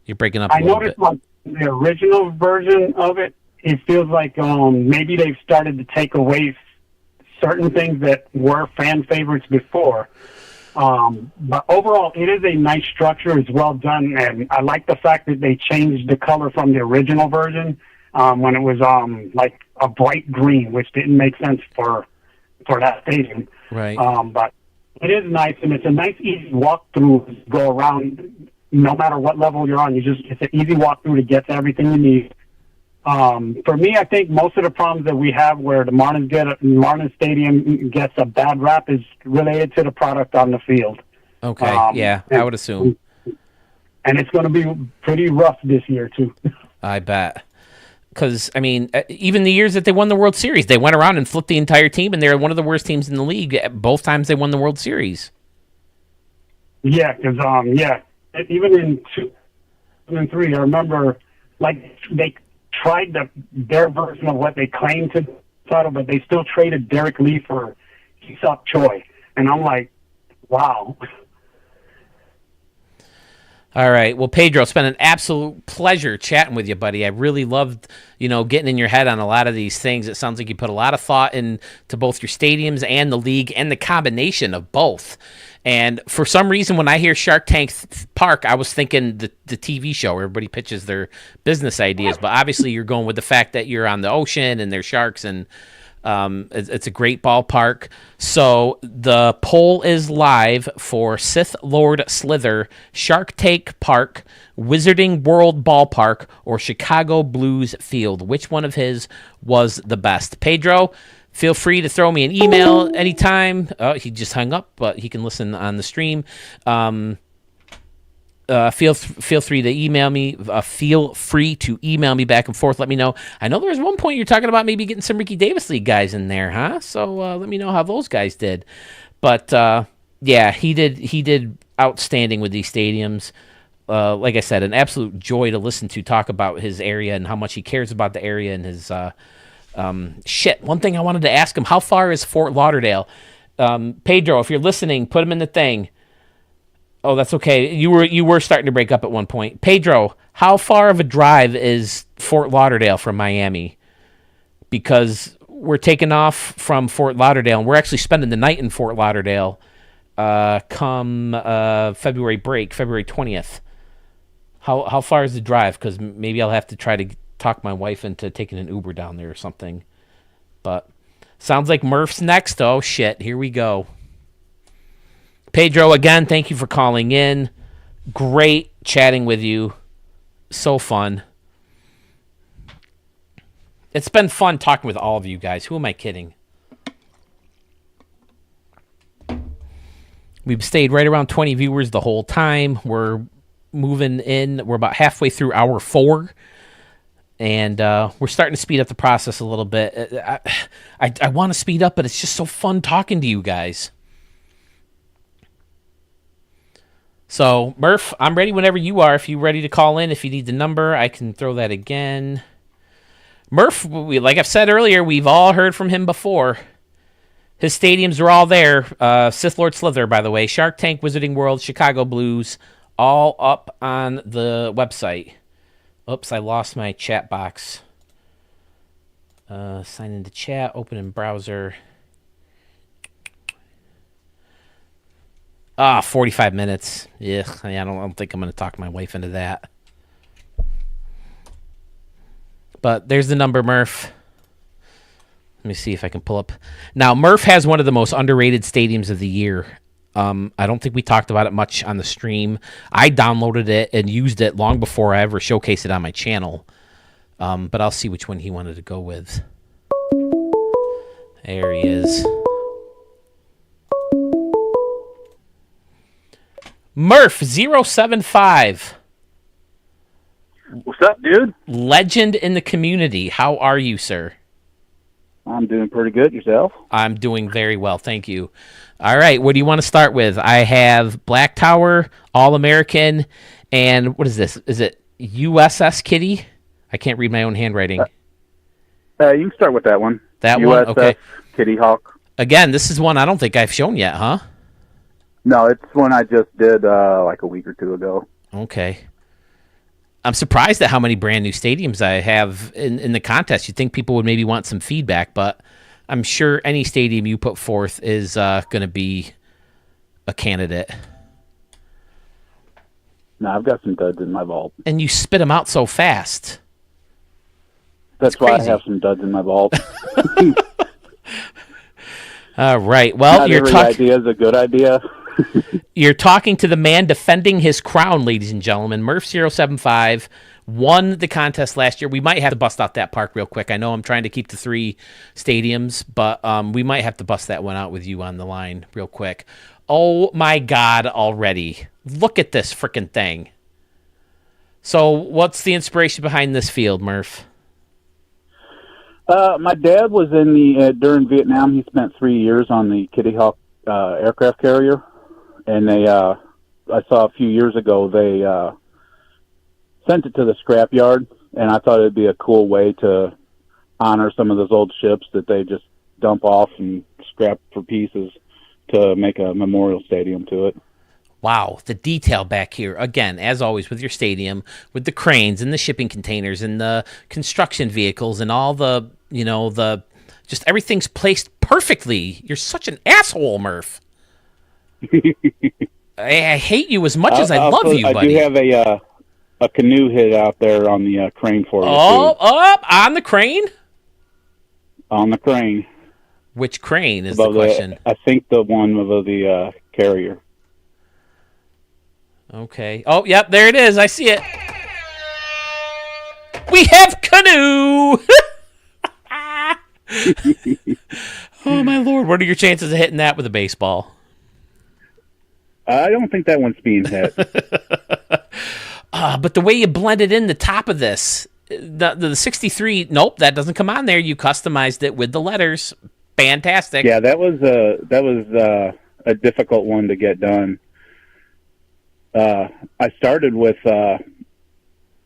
You're breaking up. I noticed like the original version of it. It feels like maybe they've started to take away certain things that were fan favorites before. But overall, it is a nice structure. It's well done, and I like the fact that they changed the color from the original version when it was like a bright green, which didn't make sense for that stadium. Right. But it is nice, and it's a nice, easy walkthrough. Go around, no matter what level you're on. It's an easy walkthrough to get to everything you need. For me, I think most of the problems that we have where the Marlins Stadium gets a bad rap is related to the product on the field. Okay, I would assume. And it's going to be pretty rough this year, too. I bet. Because, I mean, even the years that they won the World Series, they went around and flipped the entire team, and they're one of the worst teams in the league. Both times they won the World Series. Yeah, because, even in 2003, I remember, like, they tried their version of what they claimed to title, but they still traded Derek Lee for Keesop Choi. And I'm like, wow. All right. Well, Pedro, it's been an absolute pleasure chatting with you, buddy. I really loved, getting in your head on a lot of these things. It sounds like you put a lot of thought into both your stadiums and the league and the combination of both. And for some reason, when I hear Shark Tank Park, I was thinking the TV show where everybody pitches their business ideas. But obviously, you're going with the fact that you're on the ocean and there's sharks, and it's a great ballpark. So the poll is live for Sith Lord Slither, Shark Tank Park, Wizarding World Ballpark, or Chicago Blues Field. Which one of his was the best? Pedro, feel free to throw me an email anytime. He just hung up, but he can listen on the stream. Feel free to email me. Feel free to email me back and forth. Let me know. I know there was one point you're talking about maybe getting some Ricky Davis League guys in there, huh? So let me know how those guys did. But he did outstanding with these stadiums. Like I said, an absolute joy to listen to talk about his area and how much he cares about the area and his one thing I wanted to ask him: how far is Fort Lauderdale? Pedro, if you're listening, put him in the thing. Oh, that's okay. You were starting to break up at one point. Pedro, how far of a drive is Fort Lauderdale from Miami? Because we're taking off from Fort Lauderdale, and we're actually spending the night in Fort Lauderdale come February break, February 20th. How far is the drive? Because maybe I'll have to try to talk my wife into taking an Uber down there or something. But sounds like Murph's next. Oh, shit. Here we go. Pedro, again, thank you for calling in. Great chatting with you. So fun. It's been fun talking with all of you guys. Who am I kidding? We've stayed right around 20 viewers the whole time. We're moving in. We're about halfway through hour 4. And we're starting to speed up the process a little bit. I want to speed up, but it's just so fun talking to you guys. So, Murph, I'm ready whenever you are. If you're ready to call in, if you need the number, I can throw that again. Murph, like I've said earlier, we've all heard from him before. His stadiums are all there. Sith Lord Slither, by the way. Shark Tank, Wizarding World, Chicago Blues, all up on the website. Oops, I lost my chat box. Sign into chat, open in browser. 45 minutes. Yeah, I don't think I'm going to talk my wife into that. But there's the number, Murph. Let me see if I can pull up. Now, Murph has one of the most underrated stadiums of the year. I don't think we talked about it much on the stream. I downloaded it and used it long before I ever showcased it on my channel. But I'll see which one he wanted to go with. There he is. Murph 075. What's up, dude? Legend in the community. How are you, sir? I'm doing pretty good. Yourself? I'm doing very well, thank you. All right, what do you want to start with? I have Black Tower, All-American, and what is this? Is it USS Kitty? I can't read my own handwriting. You can start with that one. That USS one? Okay. Kitty Hawk. Again, this is one I don't think I've shown yet, huh? No, it's one I just did like a week or two ago. Okay. I'm surprised at how many brand new stadiums I have in the contest. You'd think people would maybe want some feedback, but I'm sure any stadium you put forth is going to be a candidate. No, I've got some duds in my vault. And you spit them out so fast. That's why I have some duds in my vault. All right. Well, Not every idea is a good idea. You're talking to the man defending his crown, ladies and gentlemen. Murph075 won the contest last year. We might have to bust out that park real quick. I know I'm trying to keep the 3 stadiums, but we might have to bust that one out with you on the line real quick. Oh, my God, already. Look at this freaking thing. So what's the inspiration behind this field, Murph? My dad was in the during Vietnam. He spent 3 years on the Kitty Hawk aircraft carrier. And they, I saw a few years ago, they sent it to the scrapyard, and I thought it'd be a cool way to honor some of those old ships that they just dump off and scrap for pieces to make a memorial stadium to it. Wow, the detail back here. Again, as always, with your stadium, with the cranes and the shipping containers and the construction vehicles and all the, just everything's placed perfectly. You're such an asshole, Murph. I hate you as much as I love you, buddy. I do have a canoe hit out there on the crane for you. Up on the crane? On the crane. Which crane is the question? I think the one above the carrier. Okay. Oh, yep, there it is. I see it. We have canoe! Oh, my Lord. What are your chances of hitting that with a baseball? I don't think that one's being hit. But the way you blended in the top of this, the 63, nope, that doesn't come on there. You customized it with the letters. Fantastic. Yeah, that was a difficult one to get done. I started with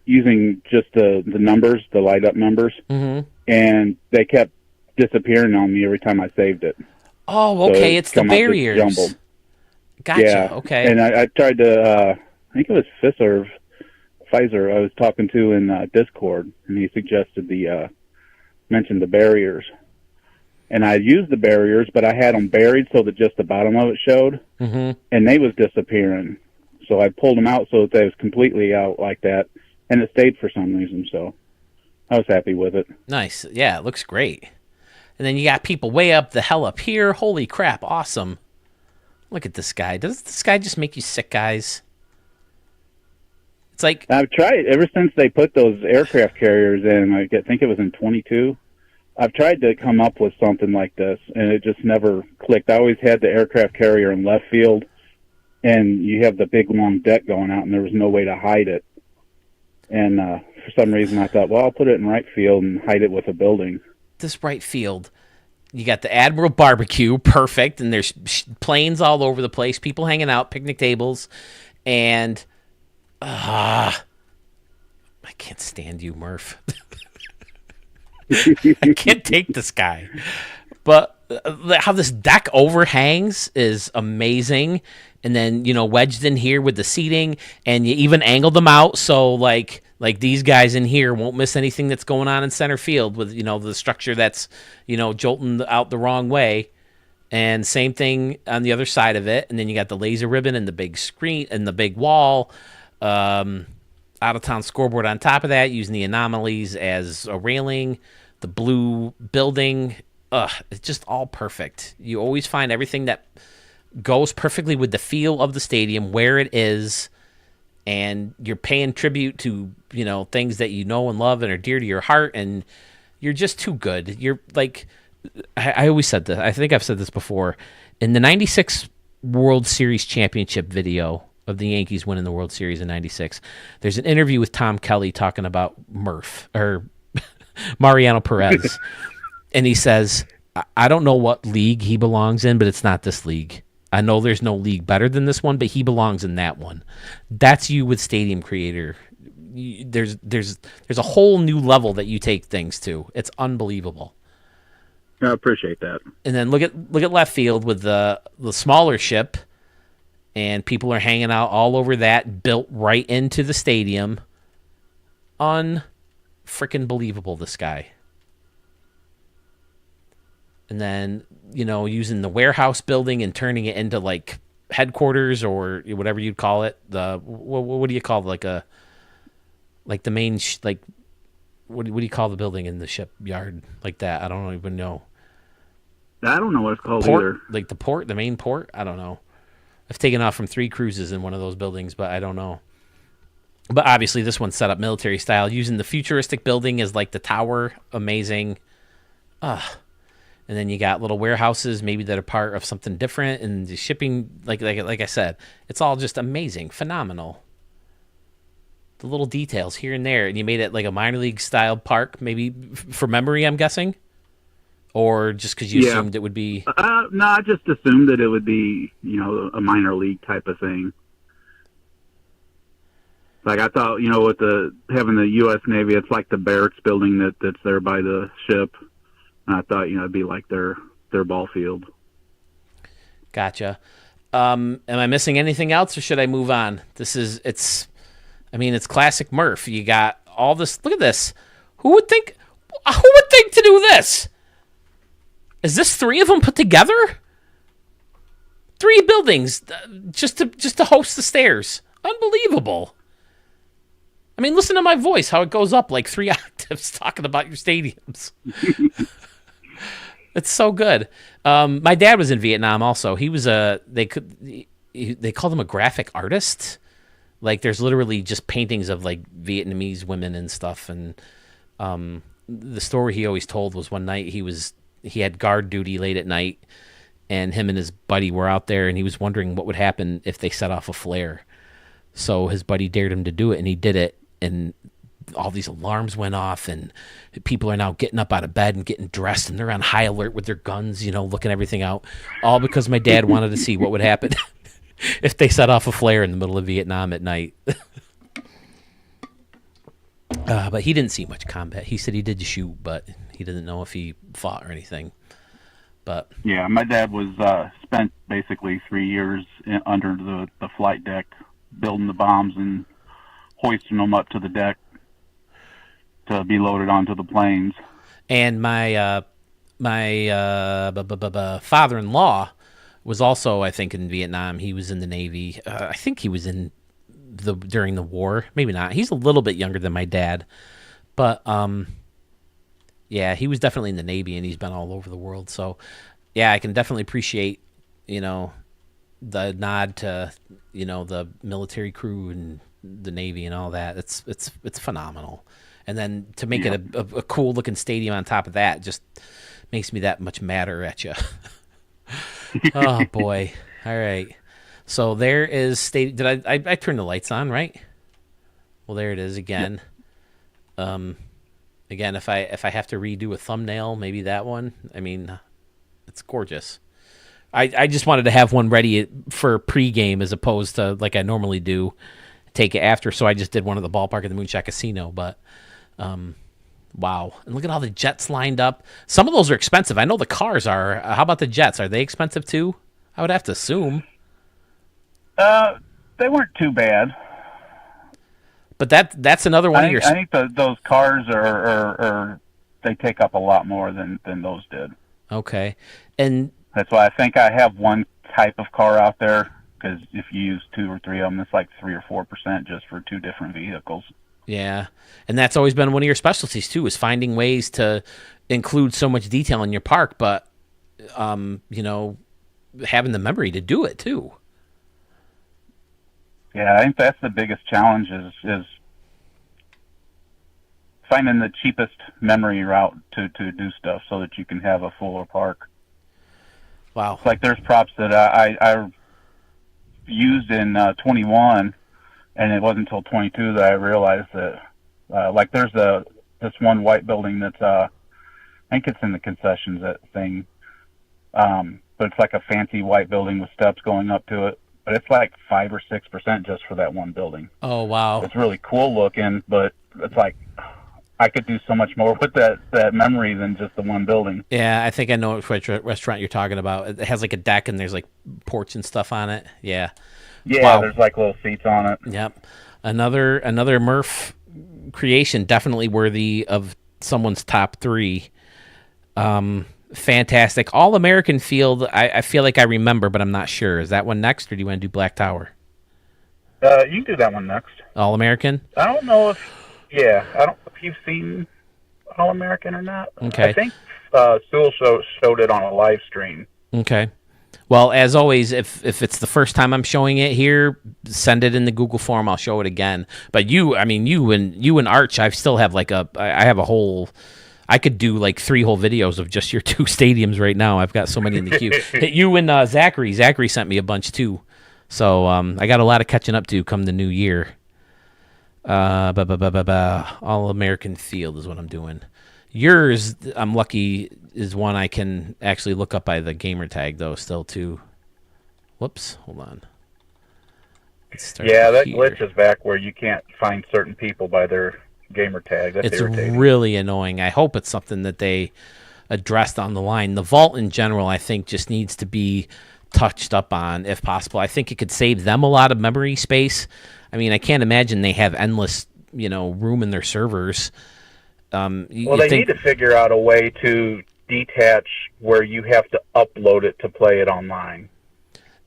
using just the numbers, the light up numbers, and they kept disappearing on me every time I saved it. Oh, okay. It's the come out just barriers. jumbled. Gotcha. Yeah. Okay. And I tried to, I think it was Pfizer I was talking to in Discord, and he suggested mentioned the barriers. And I used the barriers, but I had them buried so that just the bottom of it showed, Mm-hmm. and they was disappearing. So I pulled them out so that they was completely out like that, and it stayed for some reason. So I was happy with it. Nice. Yeah, it looks great. And then you got people way up the hell up here. Holy crap. Awesome. Look at this guy. Does this guy just make you sick, guys? It's like... I've tried, ever since they put those aircraft carriers in, I think it was in 22, I've tried to come up with something like this, and it just never clicked. I always had the aircraft carrier in left field, and you have the big, long deck going out, and there was no way to hide it. And for some reason, I thought, well, I'll put it in right field and hide it with a building. This right field, you got the Admiral Barbecue, perfect, and there's planes all over the place, people hanging out, picnic tables, and I can't stand you, Murph. I can't take this guy. But how this deck overhangs is amazing, and then wedged in here with the seating, and you even angled them out so like these guys in here won't miss anything that's going on in center field with the structure that's jolting out the wrong way. And same thing on the other side of it, and then you got the laser ribbon and the big screen and the big wall, out of town scoreboard on top of that, using the anomalies as a railing, the blue building. It's just all perfect. You always find everything that goes perfectly with the feel of the stadium, where it is, and you're paying tribute to things that you know and love and are dear to your heart, and you're just too good. You're like, I always said this. I think I've said this before. In the '96 World Series championship video of the Yankees winning the World Series in '96, there's an interview with Tom Kelly talking about Murph or Mariano Perez, and he says, "I don't know what league he belongs in, but it's not this league. I know there's no league better than this one, but he belongs in that one." That's you with Stadium Creator. There's a whole new level that you take things to. It's unbelievable. I appreciate that. And then look at left field with the smaller ship, and people are hanging out all over that, built right into the stadium. Unfreaking believable, this guy. And then, using the warehouse building and turning it into like headquarters or whatever you'd call it. What do you call it? Like the main, what do you call the building in the shipyard like that? I don't even know. I don't know what it's called Port, either. like the port, the main port? I don't know. I've taken off from 3 cruises in one of those buildings, but I don't know. But obviously this one's set up military style, using the futuristic building as like the tower. Amazing. And then you got little warehouses, maybe that are part of something different, and the shipping, like I said, it's all just amazing, phenomenal. The little details here and there, and you made it like a minor league style park, maybe for memory, I'm guessing, or just because you assumed it would be. No, I just assumed that it would be, a minor league type of thing. Like I thought, with having the U.S. Navy, it's like the barracks building that's there by the ship. And I thought, it'd be like their ball field. Gotcha. Am I missing anything else, or should I move on? It's classic Murph. You got all this. Look at this. Who would think to do this? Is this 3 of them put together? 3 buildings just to host the stairs. Unbelievable. I mean, listen to my voice, how it goes up like 3 octaves talking about your stadiums. It's so good. My dad was in Vietnam also. He was they called him a graphic artist. Like there's literally just paintings of like Vietnamese women and stuff. And the story he always told was one night he had guard duty late at night, and him and his buddy were out there, and he was wondering what would happen if they set off a flare. So his buddy dared him to do it, and he did it, and all these alarms went off, and people are now getting up out of bed and getting dressed, and they're on high alert with their guns, looking everything out, all because my dad wanted to see what would happen if they set off a flare in the middle of Vietnam at night. But he didn't see much combat. He said he did shoot, but he didn't know if he fought or anything. But yeah, my dad was spent basically 3 years under the flight deck, building the bombs and hoisting them up to the deck to be loaded onto the planes. And my father-in-law was also, I think, in Vietnam. He was in the Navy. I think he was in during the war. Maybe not. He's a little bit younger than my dad, but yeah, he was definitely in the Navy, and he's been all over the world. So, yeah, I can definitely appreciate, the nod to, the military crew and the Navy and all that. It's phenomenal. And then to make it a cool looking stadium on top of that just makes me that much madder at you. Oh boy! All right. So there is Did I turn the lights on, right? Well, there it is again. Again, if I have to redo a thumbnail, maybe that one. I mean, it's gorgeous. I just wanted to have one ready for pregame as opposed to like I normally do, take it after. So I just did one at the ballpark at the Moonshot Casino. But wow! And look at all the jets lined up. Some of those are expensive. I know the cars are. How about the jets? Are they expensive too? I would have to assume. They weren't too bad. But that's another one of your. I think those cars are they take up a lot more than those did. Okay, and that's why I think I have one type of car out there, because if you use 2 or 3 of them, it's like 3 or 4% just for 2 different vehicles. Yeah, and that's always been one of your specialties too, is finding ways to include so much detail in your park, but having the memory to do it too. Yeah, I think that's the biggest challenge is finding the cheapest memory route to do stuff so that you can have a fuller park. Wow. It's like there's props that I used in 21, and it wasn't until 22 that I realized that, like there's this one white building that's, I think it's in the concessions, that thing, but it's like a fancy white building with steps going up to it. But it's like 5 or 6% just for that one building. Oh, wow. It's really cool looking, but it's like I could do so much more with that memory than just the one building. Yeah, I think I know which restaurant you're talking about. It has like a deck and there's like porch and stuff on it. Yeah. Yeah, wow. There's like little seats on it. Yep. Another Murph creation, definitely worthy of someone's top 3. Fantastic. All-American field, I feel like I remember, but I'm not sure. Is that one next, or do you want to do Black Tower? You can do that one next. All-American? I don't know if you've seen All-American or not. Okay. I think Sewell showed it on a live stream. Okay. Well, as always, if it's the first time I'm showing it here, send it in the Google form. I'll show it again. But you and Arch, I still have I have a whole... I could do like 3 whole videos of just your 2 stadiums right now. I've got so many in the queue. You and Zachary. Zachary sent me a bunch too. So I got a lot of catching up to come the new year. All-American Field is what I'm doing. Yours, I'm lucky, is one I can actually look up by the gamer tag, though, still, too. Whoops. Hold on. Yeah, that glitch is back where you can't find certain people by their gamer tag. That's irritating. Really annoying. I hope it's something that they addressed on the line. The vault in general, I think, just needs to be touched up on if possible. I think it could save them a lot of memory space. I mean, I can't imagine they have endless, room in their servers. They need to figure out a way to detach where you have to upload it to play it online.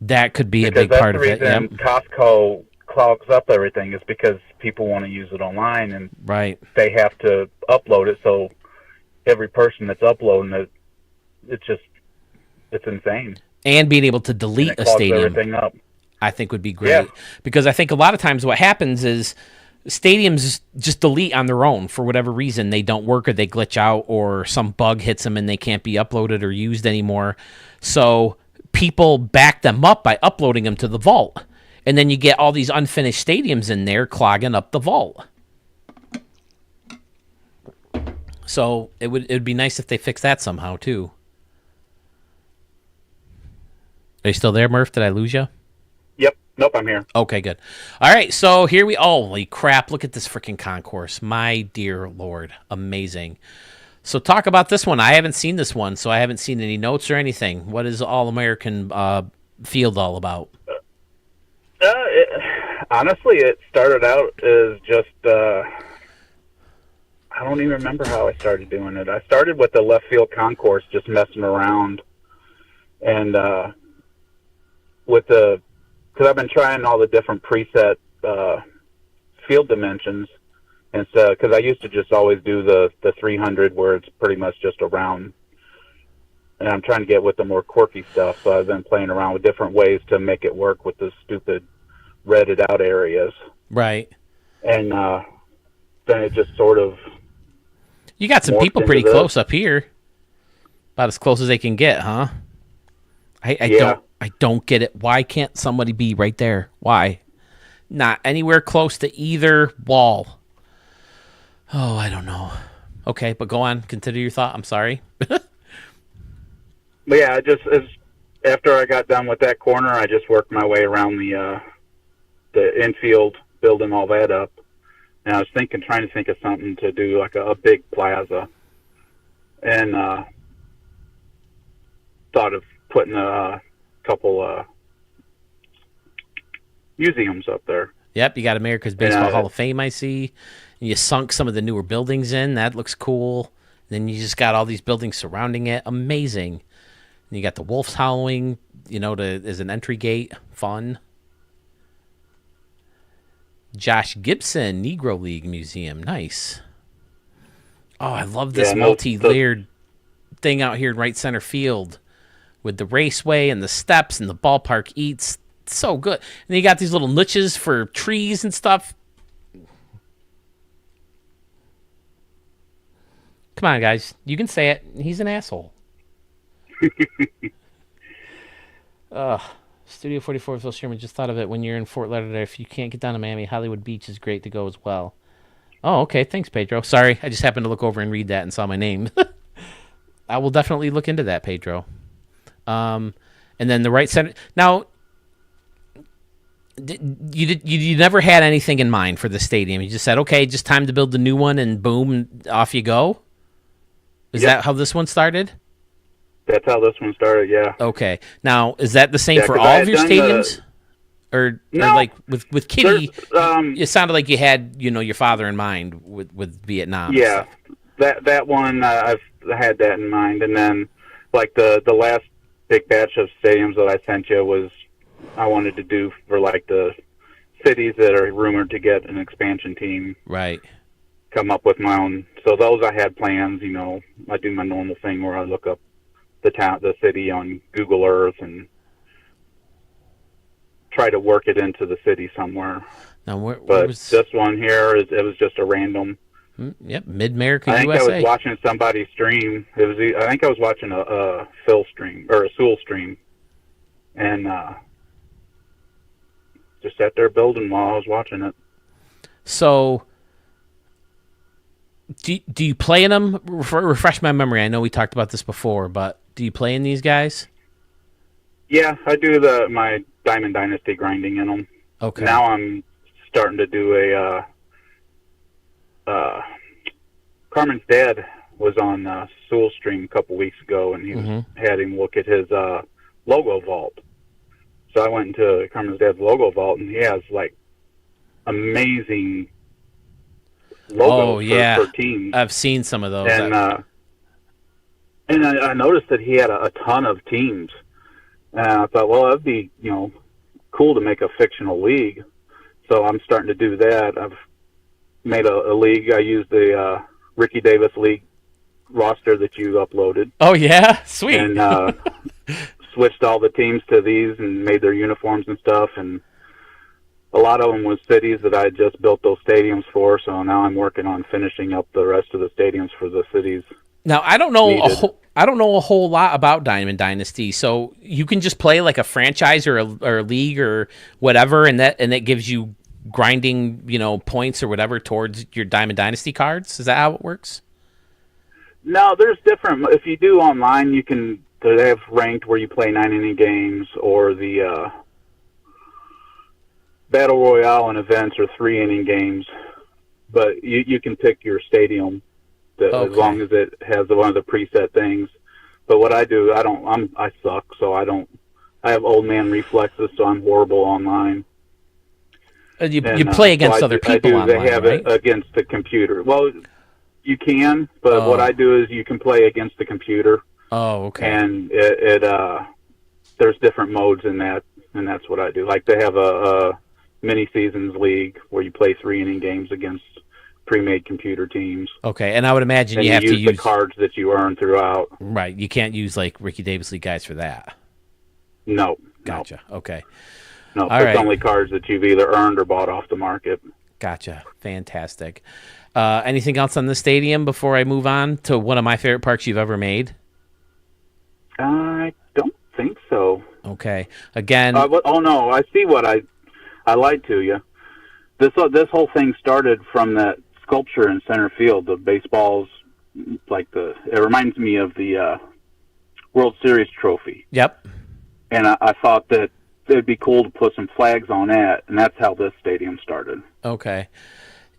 That could be a big part of it. That's the reason Costco clogs up everything, is because people want to use it online, and they have to upload it. So every person that's uploading it, it's insane. And being able to delete a stadium, everything up, I think would be great. Because I think a lot of times what happens is stadiums just delete on their own for whatever reason. They don't work, or they glitch out, or some bug hits them and they can't be uploaded or used anymore. So people back them up by uploading them to the vault. And then you get all these unfinished stadiums in there clogging up the vault. So it would be nice if they fix that somehow too. Are you still there, Murph? Did I lose you? Yep. Nope, I'm here. Okay, good. All right, so here holy crap, look at this freaking concourse. My dear Lord, amazing. So talk about this one. I haven't seen this one, so I haven't seen any notes or anything. What is All-American Field all about? Honestly, it started out as just, I don't even remember how I started doing it. I started with the left field concourse, just messing around. And because I've been trying all the different preset field dimensions. And so, because I used to just always do the 300 where it's pretty much just a round. And I'm trying to get with the more quirky stuff. So I've been playing around with different ways to make it work with the stupid redded out areas. Right. And then it just sort of... You got some people pretty close up here. About as close as they can get, huh? I don't get it. Why can't somebody be right there? Why? Not anywhere close to either wall. Oh, I don't know. Okay, but go on. Continue your thought. I'm sorry. But yeah, after I got done with that corner, I just worked my way around the infield, building all that up. And I was trying to think of something to do, like a big plaza. And thought of putting a couple museums up there. Yep, you got America's Baseball Hall of Fame, I see. And you sunk some of the newer buildings in. That looks cool. Then you just got all these buildings surrounding it. Amazing. And you got the wolves howling, as an entry gate. Fun. Josh Gibson, Negro League Museum. Nice. Oh, I love this multi-layered thing out here in right center field with the raceway and the steps and the ballpark eats. So good. And then you got these little niches for trees and stuff. Come on, guys. You can say it. He's an asshole. Studio 44 Phil Sherman just thought of it when you're in Fort Lauderdale. If you can't get down to Miami, Hollywood Beach is great to go as well. Oh, okay. Thanks, Pedro. Sorry. I just happened to look over and read that and saw my name. I will definitely look into that, Pedro. And then the right center. Now, you never had anything in mind for the stadium. You just said, okay, just time to build the new one, and boom, off you go? Is that how this one started? That's how this one started, yeah. Okay. Now, is that the same for all of your stadiums? Or like with Kitty, it sounded like you had, your father in mind with Vietnam. Yeah, that one, I've had that in mind. And then, like, the last big batch of stadiums that I sent you was I wanted to do for, like, the cities that are rumored to get an expansion team. Right. Come up with my own. So those I had plans, I do my normal thing where I look up the city on Google Earth and try to work it into the city somewhere. Now, but this one here it was just a random. Yep, Mid-America, I think USA. I was watching somebody stream. I think I was watching a Phil stream or a Sewell stream, and just sat there building while I was watching it. So, do you play in them? Refresh my memory. I know we talked about this before, but do you play in these guys? Yeah, I do my Diamond Dynasty grinding in them. Okay. Now I'm starting to do Carmen's dad was on Sewell stream a couple weeks ago, and he had him look at his logo vault. So I went into Carmen's dad's logo vault, and he has like amazing logos for teams. I've seen some of those. And I noticed that he had a ton of teams. And I thought, well, that'd be, cool to make a fictional league. So I'm starting to do that. I've made a league. I used the Ricky Davis League roster that you uploaded. Oh, yeah? Sweet. And switched all the teams to these and made their uniforms and stuff. And a lot of them was cities that I just built those stadiums for. So now I'm working on finishing up the rest of the stadiums for the cities. Now, I don't know a whole lot about Diamond Dynasty, so you can just play like a franchise or a league or whatever, and that gives you grinding, points or whatever towards your Diamond Dynasty cards. Is that how it works? No, there's different. If you do online, they have ranked where you play 9-inning games, or the Battle Royale and events are 3-inning games, but you can pick your stadium. as long as it has one of the preset things. But what I do, I suck, so I have old man reflexes, so I'm horrible online. You play against other people online, They have it against the computer. Well, you can, but what I do is you can play against the computer. Oh, okay. And there's different modes in that, and that's what I do. Like they have a mini seasons league where you play 3-inning games against pre-made computer teams. Okay, and I would imagine and you have to use the cards that you earn throughout. Right, you can't use like Ricky Davis League guys for that. No. Gotcha. No. Okay. No, it's only cards that you've either earned or bought off the market. Gotcha. Fantastic. Anything else on the stadium before I move on to one of my favorite parks you've ever made? I don't think so. Okay. Again. Oh no, I see what I lied to you. This whole thing started from that sculpture in center field. The baseballs, it reminds me of the World Series trophy. Yep. And I thought that it'd be cool to put some flags on that, and that's how this stadium started. Okay.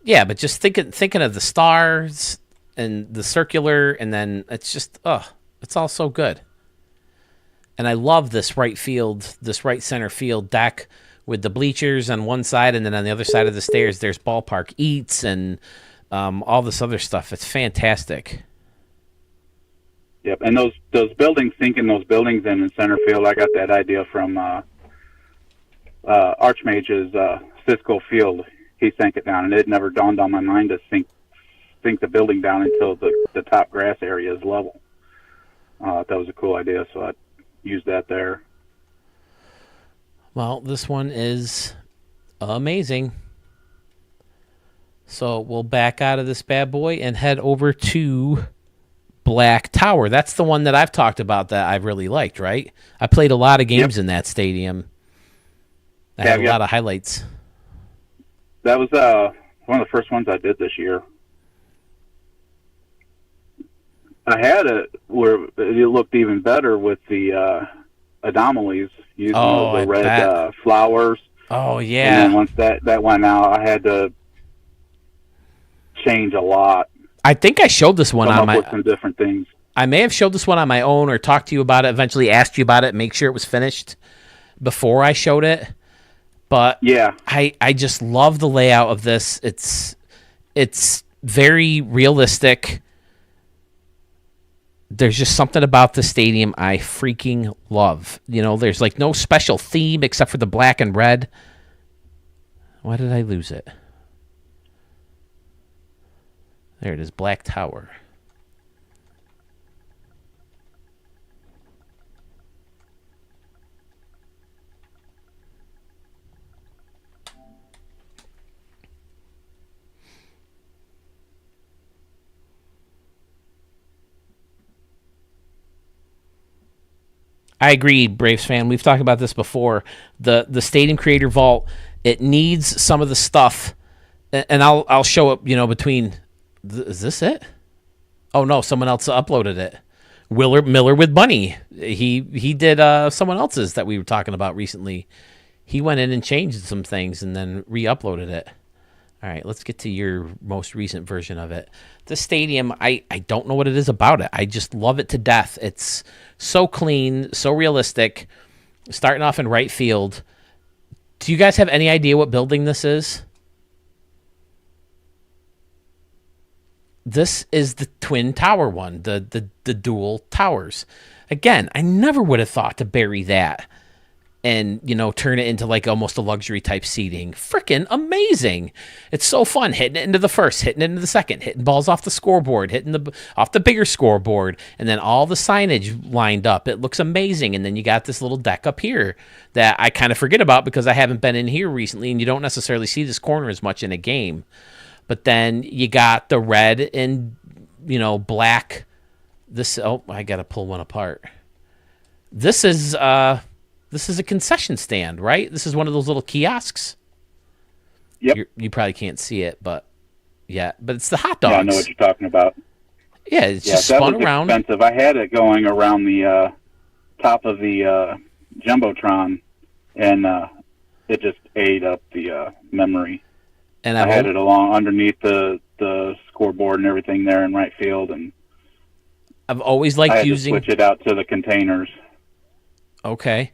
Yeah, but just thinking of the stars and the circular, and then it's just it's all so good. And I love this right center field deck with the bleachers on one side, and then on the other side of the stairs, there's ballpark eats and all this other stuff. It's fantastic. Yep, and those buildings, sinking those buildings in center field, I got that idea from Archmage's Cisco Field. He sank it down, and it never dawned on my mind to sink the building down until the top grass area is level. That was a cool idea, so I used that there. Well, this one is amazing. So we'll back out of this bad boy and head over to Black Tower. That's the one that I've talked about that I've really liked, right? I played a lot of games in that stadium. I had a lot of highlights. That was one of the first ones I did this year. I had it where it looked even better with the anomalies using the red flowers. Oh, yeah. And then once that went out, I had to change a lot. I think I showed this one on with some different things. I may have showed this one on my own or talked to you about it, eventually asked you about it, make sure it was finished before I showed it. But yeah, I just love the layout of this. It's very realistic. There's just something about the stadium I freaking love. You know, there's like no special theme except for the black and red. Why did I lose it? There it is, Black Tower. I agree, Braves fan. We've talked about this before. The Stadium Creator Vault, it needs some of the stuff, and I'll show it. You know, between is this it? Oh no, someone else uploaded it. Miller with Bunny. He did someone else's that we were talking about recently. He went in and changed some things and then re-uploaded it. All right, let's get to your most recent version of it. The stadium, I don't know what it is about it. I just love it to death. It's so clean, so realistic. Starting off in right field. Do you guys have any idea what building this is? This is the Twin Tower one, the dual towers. Again, I never would have thought to bury that and, you know, turn it into like almost a luxury type seating. Freaking amazing. It's so fun hitting it into the first, hitting it into the second, hitting balls off the scoreboard, hitting off the bigger scoreboard, and then all the signage lined up. It looks amazing. And then you got this little deck up here that I kind of forget about because I haven't been in here recently, and you don't necessarily see this corner as much in a game. But then you got the red and, you know, black. I got to pull one apart. This is a concession stand, right? This is one of those little kiosks. Yep. You probably can't see it, but it's the hot dogs. Yeah, I know what you're talking about. Yeah, it's just spun that was around. Expensive. I had it going around the top of the Jumbotron, and it just ate up the memory. And I had it along underneath the the scoreboard and everything there in right field, and I've always I liked had using. to switch it out to the containers. Okay.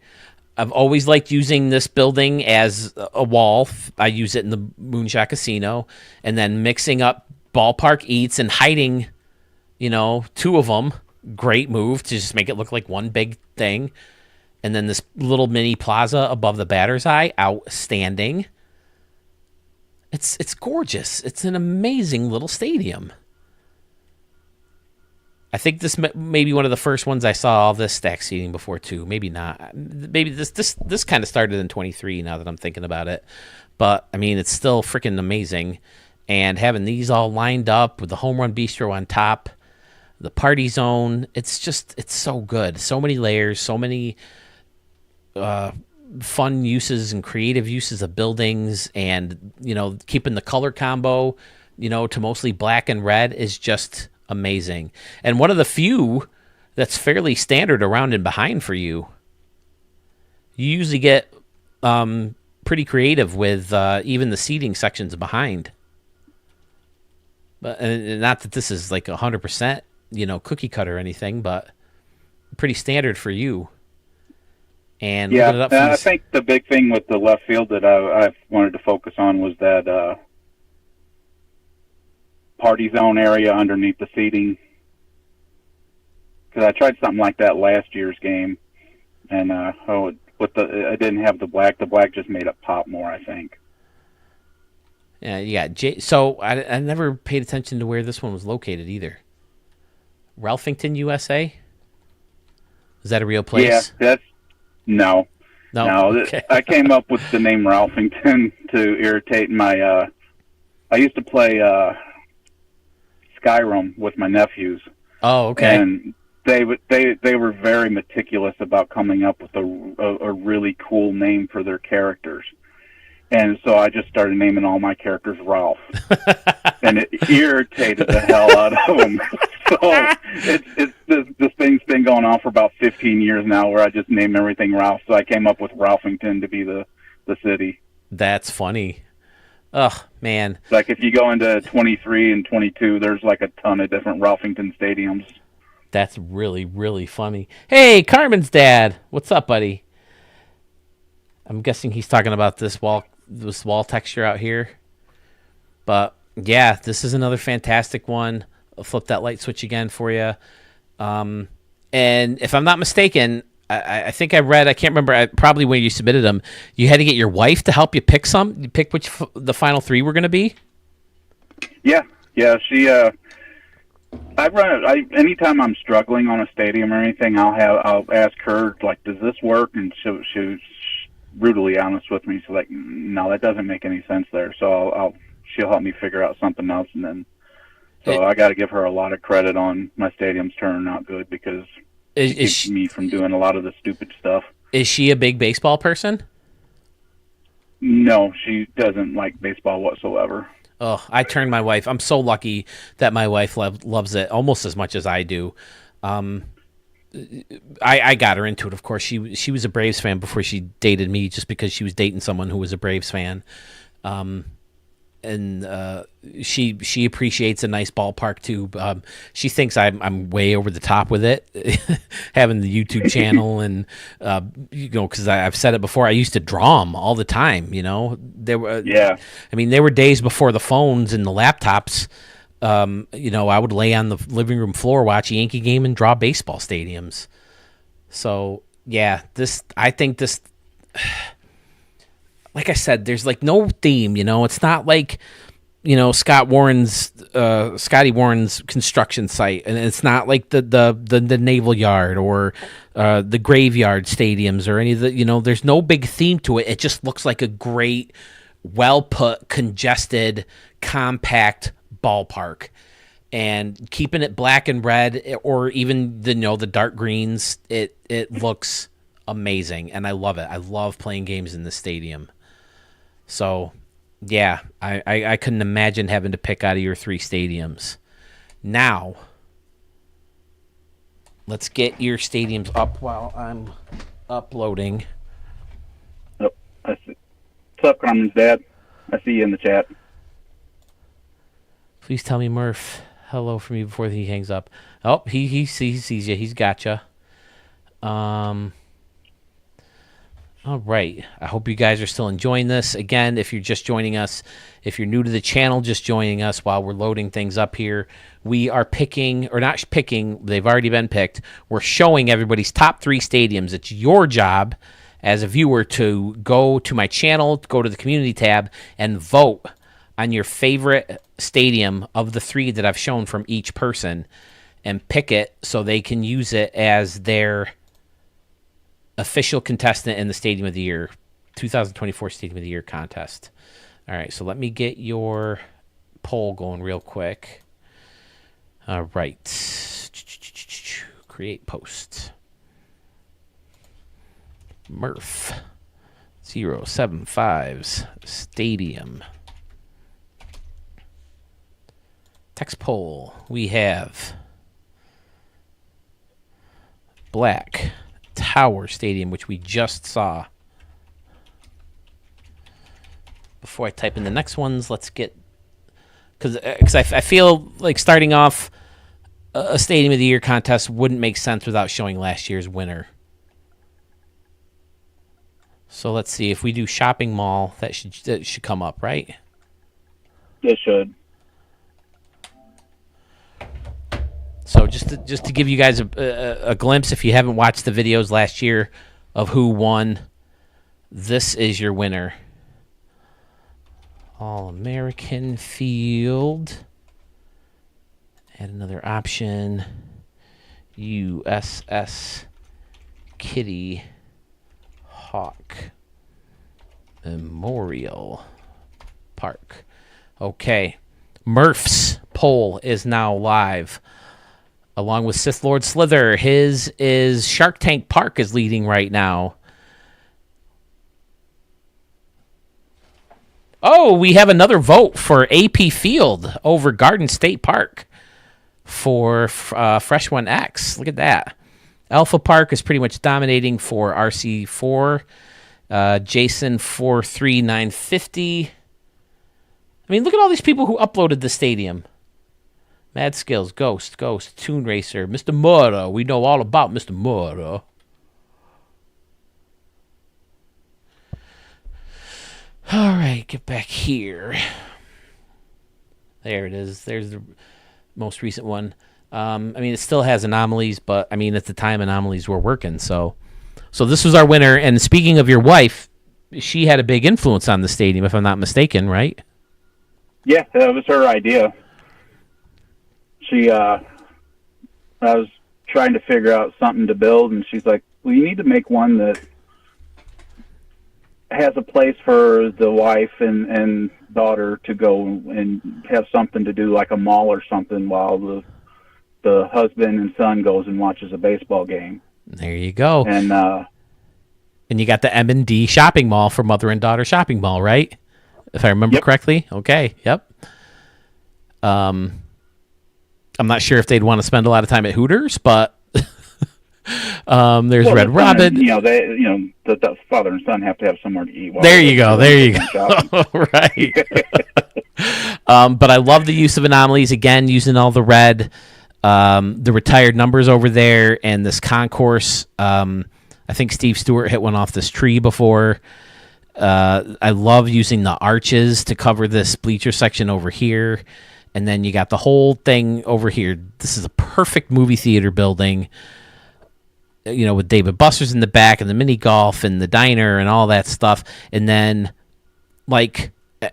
I've always liked using this building as a wall. I use it in the Moonshot Casino, and then mixing up ballpark eats and hiding, two of them. Great move to just make it look like one big thing. And then this little mini plaza above the batter's eye, outstanding. It's gorgeous. It's an amazing little stadium. I think this may be one of the first ones I saw all this stack seating before too. Maybe not. Maybe this kind of started in 23 now that I'm thinking about it. But I mean, it's still freaking amazing. And having these all lined up with the home run bistro on top, the party zone, it's so good. So many layers, so many fun uses and creative uses of buildings, and keeping the color combo, to mostly black and red is just amazing, and one of the few that's fairly standard around and behind for you. You usually get pretty creative with even the seating sections behind. But and not that this is like 100%, cookie cutter or anything, but pretty standard for you. And yeah, looking it up I think the big thing with the left field that I wanted to focus on was that party zone area underneath the seating, because I tried something like that last year's game, and I didn't have the black. The black just made it pop more, I think. Yeah. So I never paid attention to where this one was located either. Ralphington, USA. Is that a real place? Yeah, that's no. Okay. I came up with the name Ralphington to irritate my. I used to play Skyrim with my nephews. Oh, okay. And they were very meticulous about coming up with a really cool name for their characters. And so I just started naming all my characters Ralph. And it irritated the hell out of them. So this thing's been going on for about 15 years now, where I just name everything Ralph. So I came up with Ralphington to be the city. That's funny. Oh, man. Like if you go into 23 and 22, there's like a ton of different Ralphington stadiums. That's really, really funny. Hey, Carmen's dad. What's up, buddy? I'm guessing he's talking about this wall texture out here. But yeah, this is another fantastic one. I'll flip that light switch again for you. And if I'm not mistaken, I think I read, I can't remember, probably when you submitted them, you had to get your wife to help you pick some. You pick which the final three were going to be? Yeah. She, anytime I'm struggling on a stadium or anything, I'll ask her, like, does this work? And she's brutally honest with me. She's like, no, that doesn't make any sense there. So she'll help me figure out something else. And then, I got to give her a lot of credit on my stadiums turning out good, because it keeps me from doing a lot of the stupid stuff. Is she a big baseball person? No, she doesn't like baseball whatsoever. Oh, I turned my wife. I'm so lucky that my wife loves it almost as much as I do. I got her into it, of course. She was a Braves fan before she dated me, just because she was dating someone who was a Braves fan. And she appreciates a nice ballpark too. She thinks I'm way over the top with it, having the YouTube channel, and because I've said it before, I used to draw them all the time. There were there were days before the phones and the laptops. I would lay on the living room floor, watch a Yankee game, and draw baseball stadiums. So yeah, I think this. Like I said, there's like no theme, it's not like, Scotty Warren's construction site, and it's not like the Naval Yard or the Graveyard stadiums or any of the, there's no big theme to it. It just looks like a great, well put, congested, compact ballpark, and keeping it black and red, or even the dark greens, it looks amazing, and I love it. I love playing games in this stadium. So, yeah, I couldn't imagine having to pick out of your three stadiums. Now, let's get your stadiums up while I'm uploading. Oh, I see. What's up, Carmen's dad? I see you in the chat. Please tell me Murph hello for me before he hangs up. Oh, he sees you. He's got you. All right. I hope you guys are still enjoying this. Again, if you're just joining us, if you're new to the channel, just joining us while we're loading things up here, we are picking, or not picking, they've already been picked. We're showing everybody's top 3 stadiums. It's your job as a viewer to go to my channel, go to the community tab, and vote on your favorite stadium of the 3 that I've shown from each person, and pick it so they can use it as their official contestant in the Stadium of the Year 2024 Stadium of the Year contest. All right, so let me get your poll going real quick. All right. Create post. Murph 075's Stadium. Text poll. We have Black Tower Stadium, which we just saw. Before I type in the next ones, let's get, because I feel like starting off a Stadium of the Year contest wouldn't make sense without showing last year's winner. So let's see, if we do shopping mall, that should come up, right? It should. So just to give you guys a glimpse, if you haven't watched the videos last year of who won, this is your winner. All-American Field. Add another option. USS Kitty Hawk Memorial Park. Okay. Murph's poll is now live. Along with Sith Lord Slither, his is Shark Tank Park is leading right now. Oh, we have another vote for AP Field over Garden State Park for Fresh One X. Look at that. Alpha Park is pretty much dominating for RC4. Jason 43950. I mean, look at all these people who uploaded the stadium. Mad Skills, Ghost, Toon Racer, Mr. Murder. We know all about Mr. Murder. All right, get back here. There it is. There's the most recent one. I mean, it still has anomalies, but I mean, at the time, anomalies were working. So this was our winner. And speaking of your wife, she had a big influence on the stadium, if I'm not mistaken, right? Yeah, that was her idea. I was trying to figure out something to build, and she's like, well, you need to make one that has a place for the wife and daughter to go and have something to do, like a mall or something, while the husband and son goes and watches a baseball game. There you go. And you got the M&D shopping mall for mother and daughter shopping mall, right? If I remember correctly. Okay. Yep. I'm not sure if they'd want to spend a lot of time at Hooters, but there's Red Robin. The father and son have to have somewhere to eat. There you go. Right. But I love the use of anomalies, again, using all the red, the retired numbers over there, and this concourse. I think Steve Stewart hit one off this tree before. I love using the arches to cover this bleacher section over here. And then you got the whole thing over here. This is a perfect movie theater building, with David Buster's in the back and the mini golf and the diner and all that stuff. And then,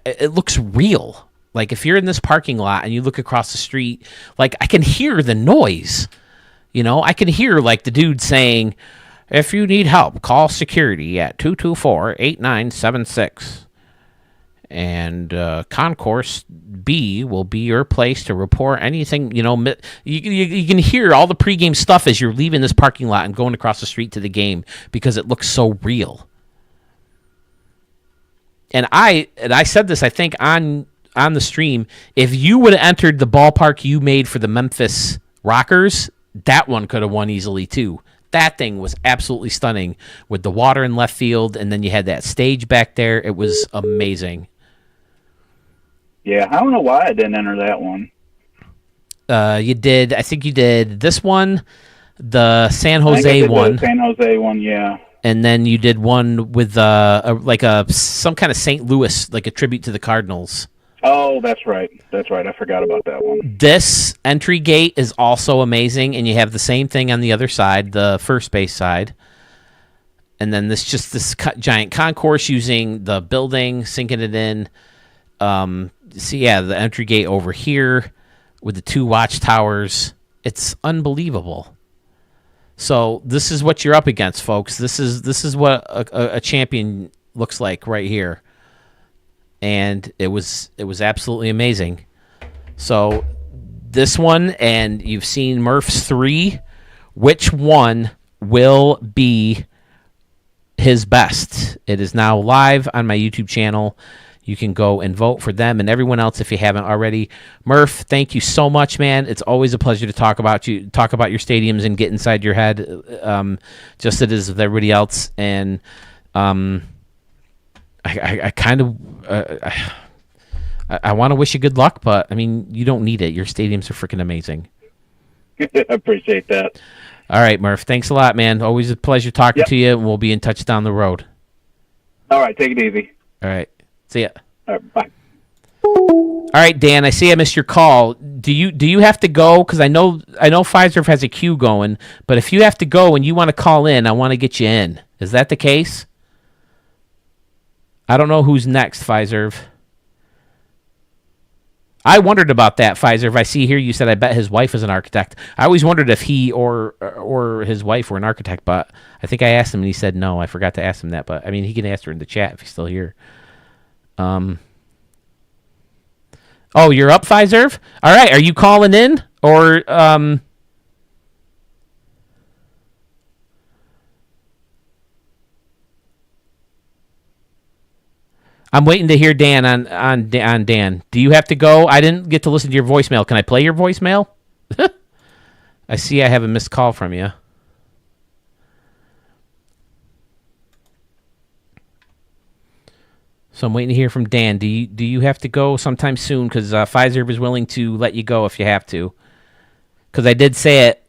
it looks real. Like, if you're in this parking lot and you look across the street, I can hear the noise. I can hear, the dude saying, if you need help, call security at 224-8976. And Concourse B will be your place to report anything. You can hear all the pregame stuff as you're leaving this parking lot and going across the street to the game because it looks so real. And I said this, I think, on the stream. If you would have entered the ballpark you made for the Memphis Rockers, that one could have won easily too. That thing was absolutely stunning with the water in left field, and then you had that stage back there. It was amazing. Yeah, I don't know why I didn't enter that one. You did. I think you did this one, the San I think I Jose did one, the San Jose one, yeah. and then you did one with some kind of St. Louis, like a tribute to the Cardinals. Oh, that's right. That's right. I forgot about that one. This entry gate is also amazing, and you have the same thing on the other side, the first base side. And then this giant concourse using the building, sinking it in. The entry gate over here with the 2 watchtowers. It's unbelievable. So this is what you're up against, folks. This is what a champion looks like right here. And it was absolutely amazing. So this one, and you've seen Murph's 3. Which one will be his best? It is now live on my YouTube channel. You can go and vote for them and everyone else if you haven't already. Murph, thank you so much, man. It's always a pleasure to talk about your stadiums and get inside your head, just as it is with everybody else. And I kind of I want to wish you good luck, but I mean, you don't need it. Your stadiums are freaking amazing. I appreciate that. All right, Murph. Thanks a lot, man. Always a pleasure talking to you, and we'll be in touch down the road. All right, take it easy. All right. See ya. All right, bye. All right, Dan, I see I missed your call. Do you have to go? Because I know Pfizer has a queue going, but if you have to go and you want to call in, I want to get you in. Is that the case? I don't know who's next, Pfizer. I wondered about that, Pfizer. I see here you said I bet his wife is an architect. I always wondered if he or his wife were an architect, but I think I asked him and he said no. I forgot to ask him that, but I mean, he can ask her in the chat if he's still here. Oh, you're up, Pfizer? All right, are you calling in or I'm waiting to hear Dan on Dan. Do you have to go? I didn't get to listen to your voicemail. Can I play your voicemail? I see I have a missed call from you. So I'm waiting to hear from Dan. Do you have to go sometime soon? Because Pfizer is willing to let you go if you have to. Because I did say it,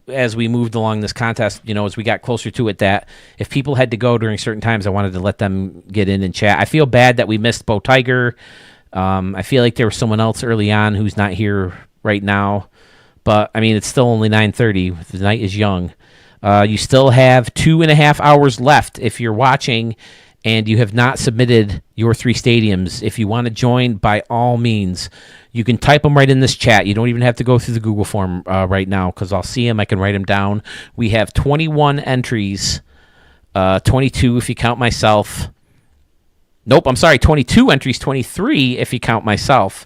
as we moved along this contest, as we got closer to it, that if people had to go during certain times, I wanted to let them get in and chat. I feel bad that we missed Bo Tiger. I feel like there was someone else early on who's not here right now. But, I mean, it's still only 9:30. The night is young. You still have 2.5 hours left if you're watching and you have not submitted your 3 stadiums. If you want to join, by all means, you can type them right in this chat. You don't even have to go through the Google form right now because I'll see them. I can write them down. We have 21 entries, 22 if you count myself. Nope, I'm sorry, 22 entries, 23 if you count myself.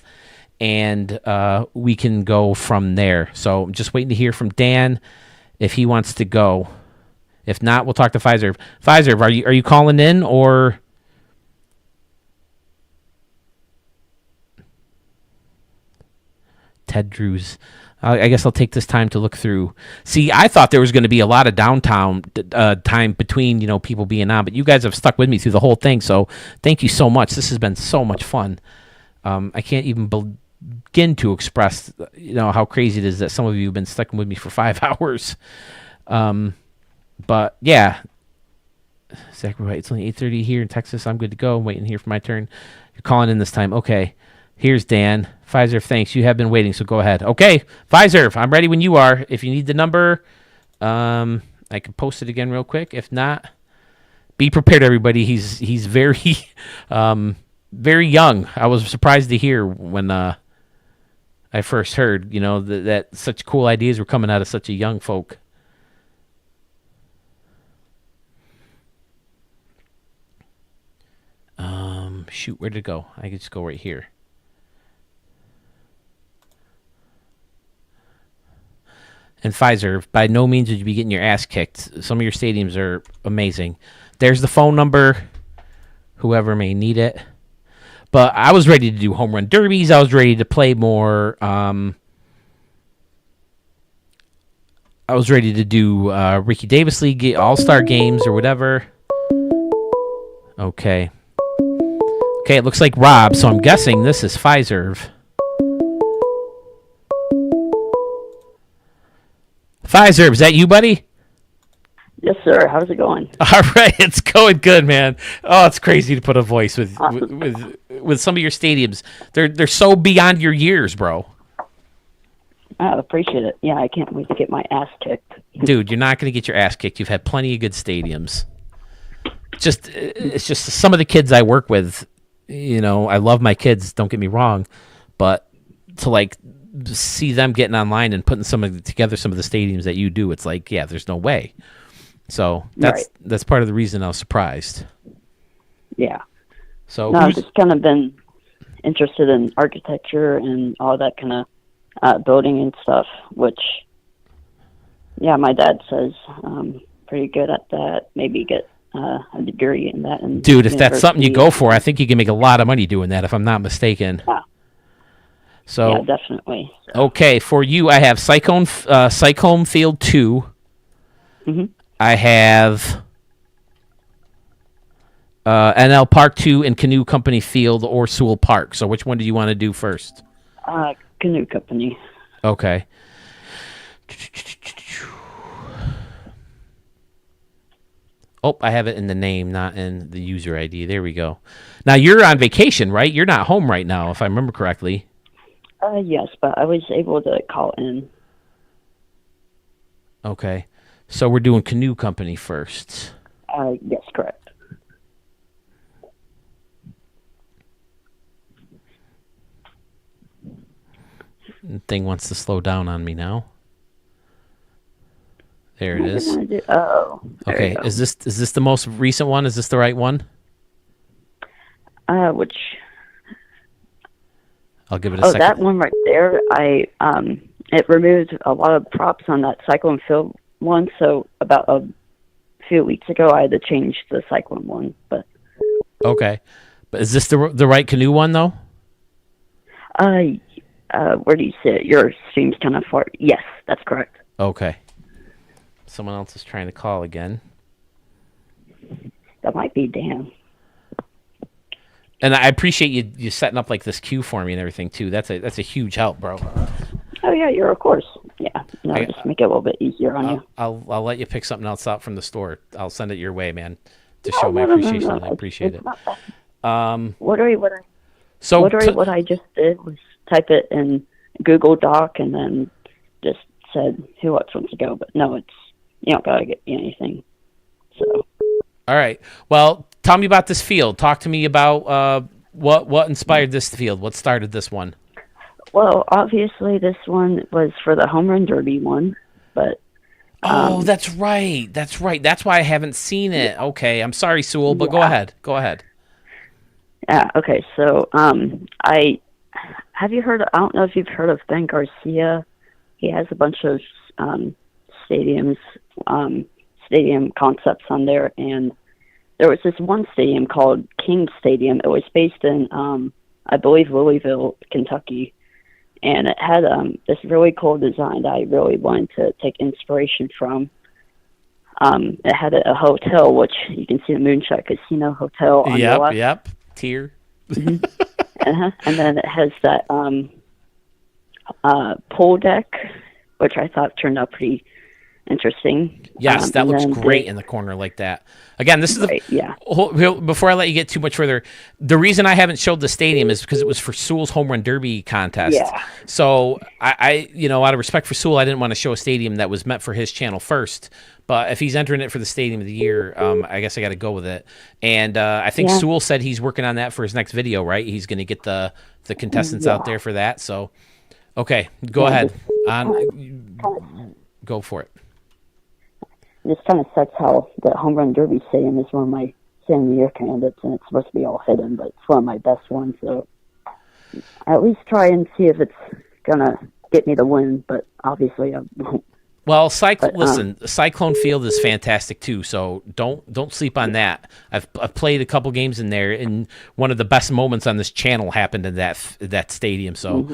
And we can go from there. So I'm just waiting to hear from Dan if he wants to go. If not, we'll talk to Pfizer. Pfizer, are you calling in or? Ted Drews. I guess I'll take this time to look through. See, I thought there was going to be a lot of downtown time between people being on, but you guys have stuck with me through the whole thing. So thank you so much. This has been so much fun. I can't even begin to express how crazy it is that some of you have been stuck with me for 5 hours. But yeah, exactly right. It's only 8:30 here in Texas. I'm good to go. I'm waiting here for my turn. You're calling in this time. Okay. Here's Dan. Pfizer, thanks. You have been waiting, so go ahead. Okay, Pfizer, I'm ready when you are. If you need the number, I can post it again real quick. If not, be prepared, everybody. He's very, very young. I was surprised to hear when I first heard, that such cool ideas were coming out of such a young folk. Shoot, where did it go? I could just go right here. And Pfizer, by no means would you be getting your ass kicked. Some of your stadiums are amazing. There's the phone number, whoever may need it. But I was ready to do home run derbies. I was ready to play more. I was ready to do Ricky Davis League All-Star games or whatever. Okay. Okay, it looks like Rob, so I'm guessing this is Pfizer. Pfizer, is that you, buddy? Yes, sir. How's it going? All right, it's going good, man. Oh, it's crazy to put a voice with some of your stadiums. They're so beyond your years, bro. I appreciate it. Yeah, I can't wait to get my ass kicked. Dude, you're not going to get your ass kicked. You've had plenty of good stadiums. It's just some of the kids I work with. You know, I love my kids. Don't get me wrong, but to like see them getting online and putting together some of the stadiums that you do, it's like, yeah, there's no way. So that's part of the reason I was surprised. Yeah. So no, I've just kind of been interested in architecture and all that kind of building and stuff, which, yeah, my dad says pretty good at that. Maybe get a degree in that. And dude, if that's something you go for, I think you can make a lot of money doing that, if I'm not mistaken. Yeah. So yeah, definitely. Okay, for you, I have Cyclone Field 2. Mm-hmm. I have NL Park 2 and Canoe Company Field or Sewell Park. So which one do you want to do first? Canoe Company. Okay. Oh, I have it in the name, not in the user ID. There we go. Now, you're on vacation, right? You're not home right now, if I remember correctly. Yes, but I was able to call in. Okay. So we're doing Canoe Company first. Yes, correct. The thing wants to slow down on me now. There it is. Okay, is this the most recent one? Is this the right one? Which? I'll give it a second. That one right there. It removed a lot of props on that Cyclone Field one. So about a few weeks ago, I had to change the Cyclone one. But okay, but is this the right Canoe one though? Where do you see it? Your stream's kind of far. Yes, that's correct. Okay. Someone else is trying to call again. That might be Dan. And I appreciate you setting up like this queue for me and everything too. That's a huge help, bro. Oh yeah, you're of course. Yeah, just make it a little bit easier on you. I'll let you pick something else out from the store. I'll send it your way, man, to show my appreciation. I appreciate it. What I just did was type it in Google Doc and then just said who else wants to go. But no, you don't gotta get me anything. So. All right. Well, tell me about this field. Talk to me about what inspired this field. What started this one? Well, obviously this one was for the Home Run Derby one, but. Oh, that's right. That's right. That's why I haven't seen it. Okay, I'm sorry, Sewell, but go ahead. Go ahead. Yeah. Okay. So, have you heard? I don't know if you've heard of Ben Garcia. He has a bunch of stadium concepts on there, and there was this one stadium called King Stadium. It was based in, I believe, Louisville, Kentucky, and it had this really cool design that I really wanted to take inspiration from. It had a hotel, which you can see the Moonshot Casino Hotel on the left. Yep, tier. Mm-hmm. And then it has that pool deck, which I thought turned out pretty interesting. Yes, that looks great in the corner like that. Again, this is before I let you get too much further, the reason I haven't showed the stadium is because it was for Sewell's Home Run Derby contest. Yeah. So I out of respect for Sewell, I didn't want to show a stadium that was meant for his channel first. But if he's entering it for the Stadium of the Year, I guess I got to go with it. And I think Sewell said he's working on that for his next video, right? He's going to get the contestants out there for that. So, okay, go ahead. Go for it. This kind of sets how the Home Run Derby stadium is one of my Stadium of the Year candidates, and it's supposed to be all hidden, but it's one of my best ones. So at least try and see if it's gonna get me the win, but obviously I won't. Well, listen, Cyclone Field is fantastic too, so don't sleep on that. I've played a couple games in there, and one of the best moments on this channel happened in that stadium. So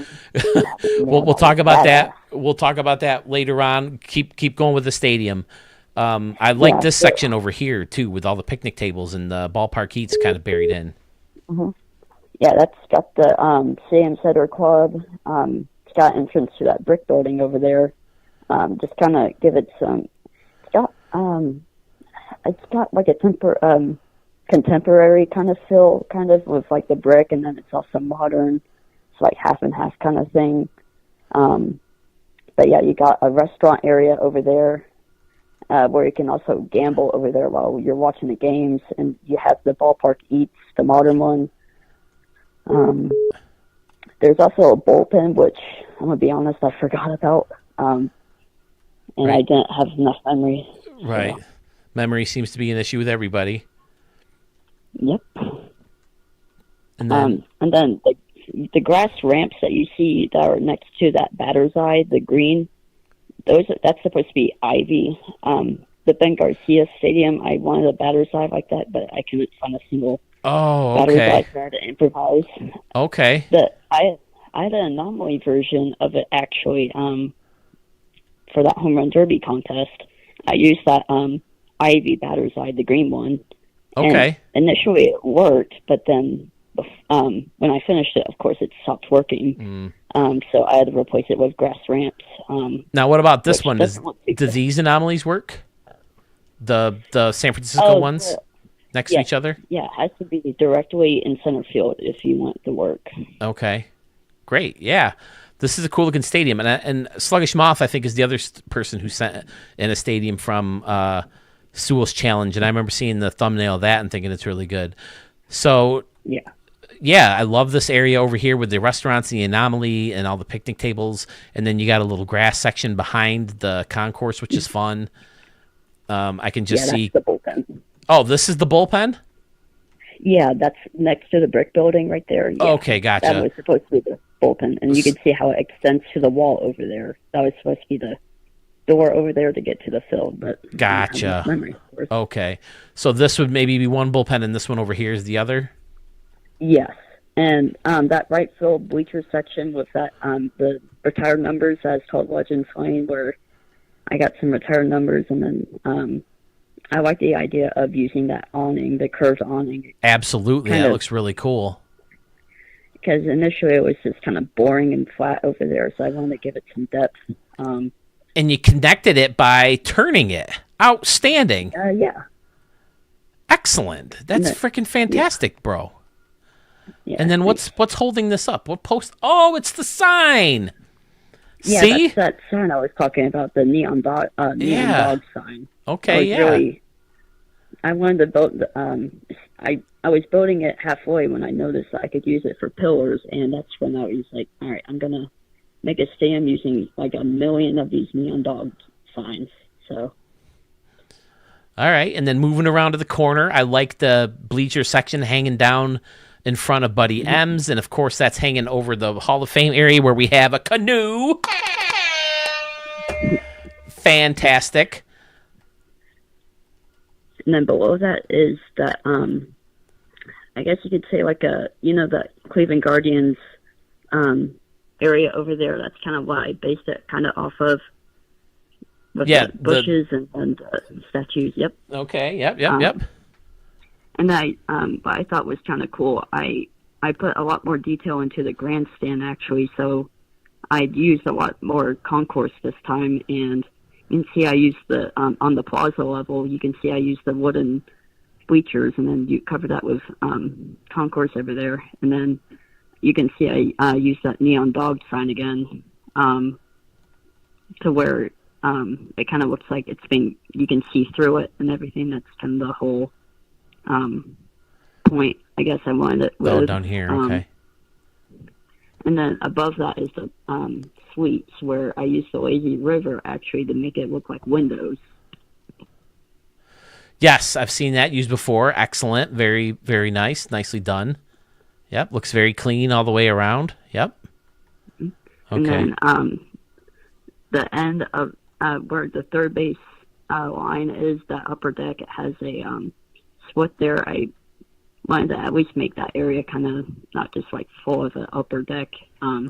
we'll talk about that. We'll talk about that later on. Keep going with the stadium. I like this section over here too, with all the picnic tables and the ballpark eats kind of buried in. Mm-hmm. Yeah, that's got the Sam Center Club. It's got entrance to that brick building over there. Just kind of give it some. It's got like a contemporary kind of feel, kind of with like the brick, and then it's also modern. It's like half and half kind of thing. But yeah, you got a restaurant area over there where you can also gamble over there while you're watching the games, and you have the Ballpark Eats, the modern one. There's also a bullpen, which I'm gonna be honest, I forgot about, and I didn't have enough memory. Right, So. Memory seems to be an issue with everybody. Yep. And then, the grass ramps that you see that are next to that batter's eye, the green, that's supposed to be ivy. The Ben Garcia Stadium, I wanted a batter's eye like that, but I couldn't find a single batter's eye there to improvise. Okay. I had an anomaly version of it actually for that home run derby contest. I used that ivy batter's eye, the green one. Okay. And initially it worked, but then when I finished it, of course, it stopped working. So I had to replace it with grass ramps. Now, what about this one? Do these anomalies work? The San Francisco ones next to each other? Yeah, it has to be directly in center field if you want it to work. Okay. Great. Yeah. This is a cool looking stadium. And Sluggish Moth, I think, is the other person who sent in a stadium from Sewell's Challenge. And I remember seeing the thumbnail of that and thinking it's really good. So, yeah, I love this area over here with the restaurants, the anomaly, and all the picnic tables. And then you got a little grass section behind the concourse, which is fun. I can just see. That's the bullpen. Oh, this is the bullpen? Yeah, that's next to the brick building right there. Yeah, okay, gotcha. That was supposed to be the bullpen, and you can see how it extends to the wall over there. That was supposed to be the door over there to get to the field, but gotcha. Memory, okay, so this would maybe be one bullpen, and this one over here is the other. Yes, and that right field bleacher section with that the retired numbers as Todd Legends Lane, where I got some retired numbers, and then I like the idea of using that awning, the curved awning. Absolutely, that looks really cool. Because initially it was just kind of boring and flat over there, so I wanted to give it some depth. And you connected it by turning it. Outstanding. Yeah. Excellent. That's freaking fantastic, bro. Yeah, and then what's holding this up? What post? Oh, it's the sign. Yeah, see? That's that sign I was talking about, the neon dog sign. Okay, I wanted to build. I was building it halfway when I noticed that I could use it for pillars, and that's when I was like, all right, I'm gonna make a stand using like 1 million of these neon dog signs. So. All right, and then moving around to the corner, I like the bleacher section hanging down in front of Buddy M's, and of course that's hanging over the Hall of Fame area where we have a canoe. Fantastic. And then below that is that, I guess you could say like the Cleveland Guardians area over there. That's kind of what I based it kind of off of. With the bushes and statues. Yep. Okay. Yep. And what I thought was kind of cool, I put a lot more detail into the grandstand actually, so I used a lot more concourse this time, and you can see I used the on the plaza level. You can see I used the wooden bleachers, and then you cover that with concourse over there, and then you can see I used that neon dog sign again to where it kind of looks like you can see through it and everything. That's kind of the whole point, I guess I wanted it with. Oh, down here, okay. And then above that is the suites, where I used the lazy river actually to make it look like windows. Yes, I've seen that used before. Excellent. Very, very nice. Nicely done. Yep, looks very clean all the way around. Yep. Okay. And then the end of where the third base line is, that upper deck, it has a split there. I wanted to at least make that area kind of not just like full of an upper deck. I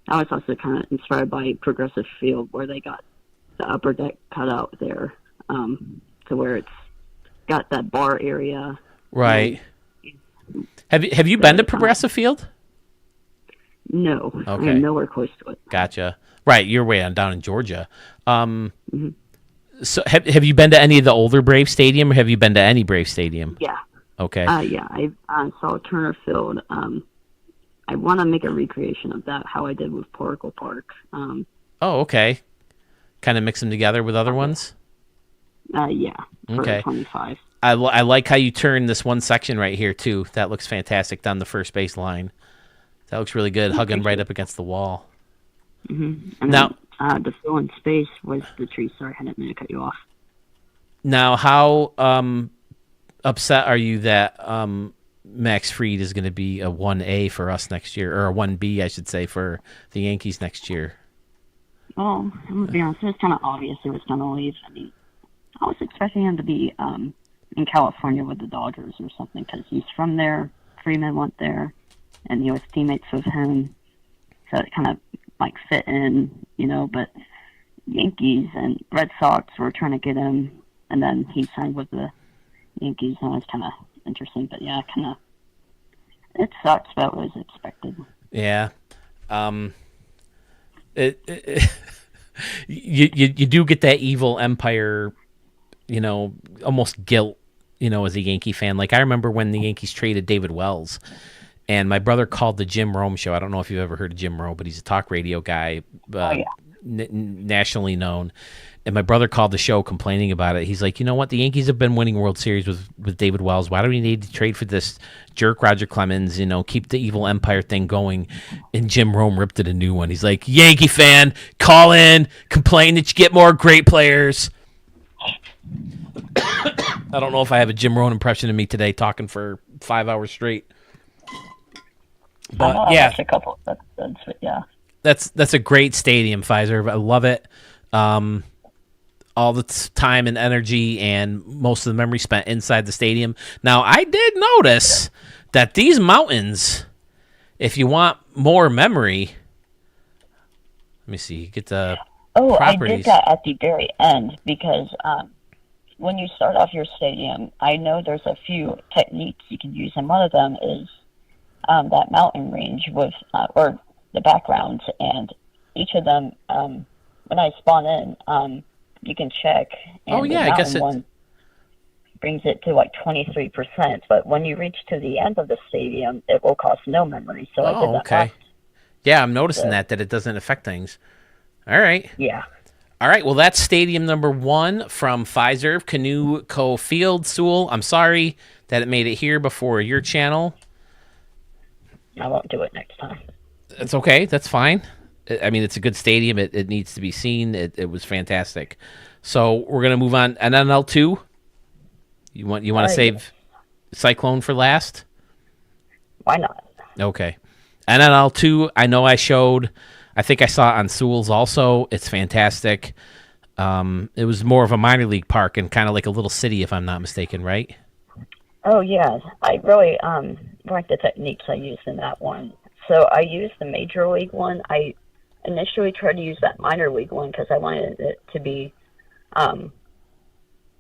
was also kind of inspired by Progressive Field, where they got the upper deck cut out there to where it's got that bar area. Right. Have you been to Progressive Field? No, Okay. I'm nowhere close to it. Gotcha. Right, you're way on down in Georgia. So have you been to any of the older Brave Stadium, or have you been to any Brave Stadium? Yeah. Okay. Yeah, I saw Turner Field. I want to make a recreation of that, how I did with Oracle Park. Oh, okay. Kind of mix them together with other ones? Yeah, for Okay. 25. I like how you turn this one section right here, too. That looks fantastic down the first base line. That looks really good, hugging right up against the wall. And Now, then, the fill in space was the tree. Sorry, I didn't mean to cut you off. Now, how upset are you that Max Fried is going to be a 1A for us next year, or a 1B, I should say, for the Yankees next year? Well, I'm going to be honest, it was kind of obvious he was going to leave. I mean, I was expecting him to be in California with the Dodgers or something, because he's from there. Freeman went there, and he was teammates with him, so it kind of like fit in, but Yankees and Red Sox were trying to get him, and then he signed with the Yankees, and it was kind of interesting, but yeah, it sucks, but it was expected. Yeah. You do get that evil empire, almost guilt, as a Yankee fan. Like, I remember when the Yankees traded David Wells, and my brother called the Jim Rome show. I don't know if you've ever heard of Jim Rome, but he's a talk radio guy, nationally known. And my brother called the show complaining about it. He's like, you know what? The Yankees have been winning World Series with David Wells. Why do we need to trade for this jerk Roger Clemens? Keep the evil empire thing going. And Jim Rome ripped it a new one. He's like, Yankee fan, call in, complain that you get more great players. I don't know if I have a Jim Rome impression of me today, talking for 5 hours straight. But yeah, a couple of episodes, but yeah, that's a great stadium, Pfizer. I love it. All the time and energy and most of the memory spent inside the stadium. Now, I did notice that these mountains, if you want more memory, let me see, get the properties. I did that at the very end, because when you start off your stadium, I know there's a few techniques you can use, and one of them is that mountain range with, or the backgrounds, and each of them, when I spawn in, you can check. And I guess one brings it to like 23%, but when you reach to the end of the stadium, it will cost no memory. So I did that. Okay. Yeah, I'm noticing that it doesn't affect things. All right. Yeah. All right. Well, that's stadium number 1 from Pfizer Canoe Co. Field. Sewell, I'm sorry that it made it here before your channel. I won't do it next time. It's okay. That's fine. I mean, it's a good stadium. It needs to be seen. It was fantastic. So we're gonna move on. NNL2. You want to save Cyclone for last? Why not? Okay. NNL2. I know I showed. I think I saw it on Sewell's also. It's fantastic. It was more of a minor league park and kind of like a little city, if I'm not mistaken, right? Oh yeah, I really like the techniques I used in that one. So I used the major league one. I initially tried to use that minor league one because I wanted it to be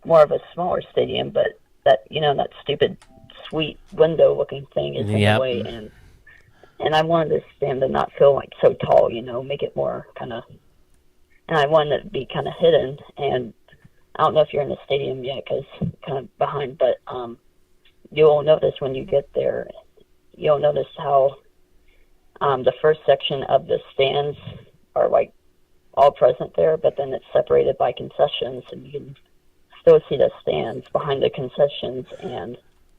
more of a smaller stadium, but that that stupid sweet window looking thing is in the way, and I wanted this stand to not feel like so tall, make it more kind of, and I wanted it to be kind of hidden. And I don't know if you're in the stadium yet because kind of behind, but you'll notice when you get there, you'll notice how the first section of the stands are like all present there, but then it's separated by concessions, and you can still see the stands behind the concessions, and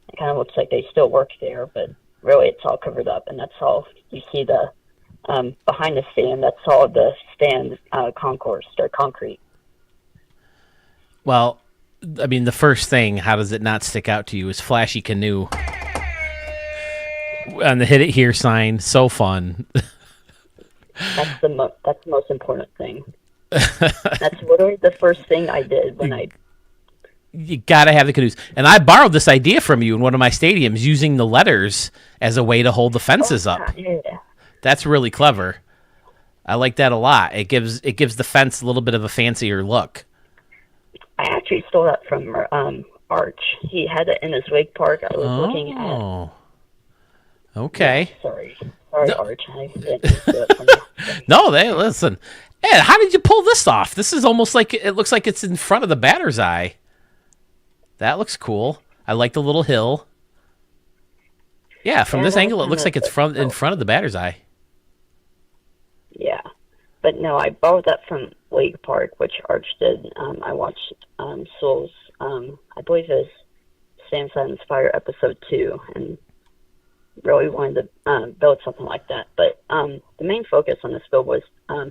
it kind of looks like they still work there, but really it's all covered up, and that's all you see. The behind the stand, that's all the stand concourse or concrete. Well, I mean, the first thing, how does it not stick out to you, is Flashy Canoe on the Hit It Here sign. So fun. That's the most important thing. That's literally the first thing I did when You gotta have the canoes. And I borrowed this idea from you in one of my stadiums, using the letters as a way to hold the fences up. Yeah. That's really clever. I like that a lot. It gives the fence a little bit of a fancier look. I actually stole that from Arch. He had it in his wake park. I was looking Okay. Sorry, Arch. No, they listen. Ed, how did you pull this off? This is almost like it looks like it's in front of the batter's eye. That looks cool. I like the little hill. Yeah, from this angle, it looks like it's in front of the batter's eye. Yeah, but no, I borrowed that from League Park, which Arch did. I watched Soul's, I believe it was Samsung Inspire episode 2, and really wanted to build something like that. But the main focus on this build was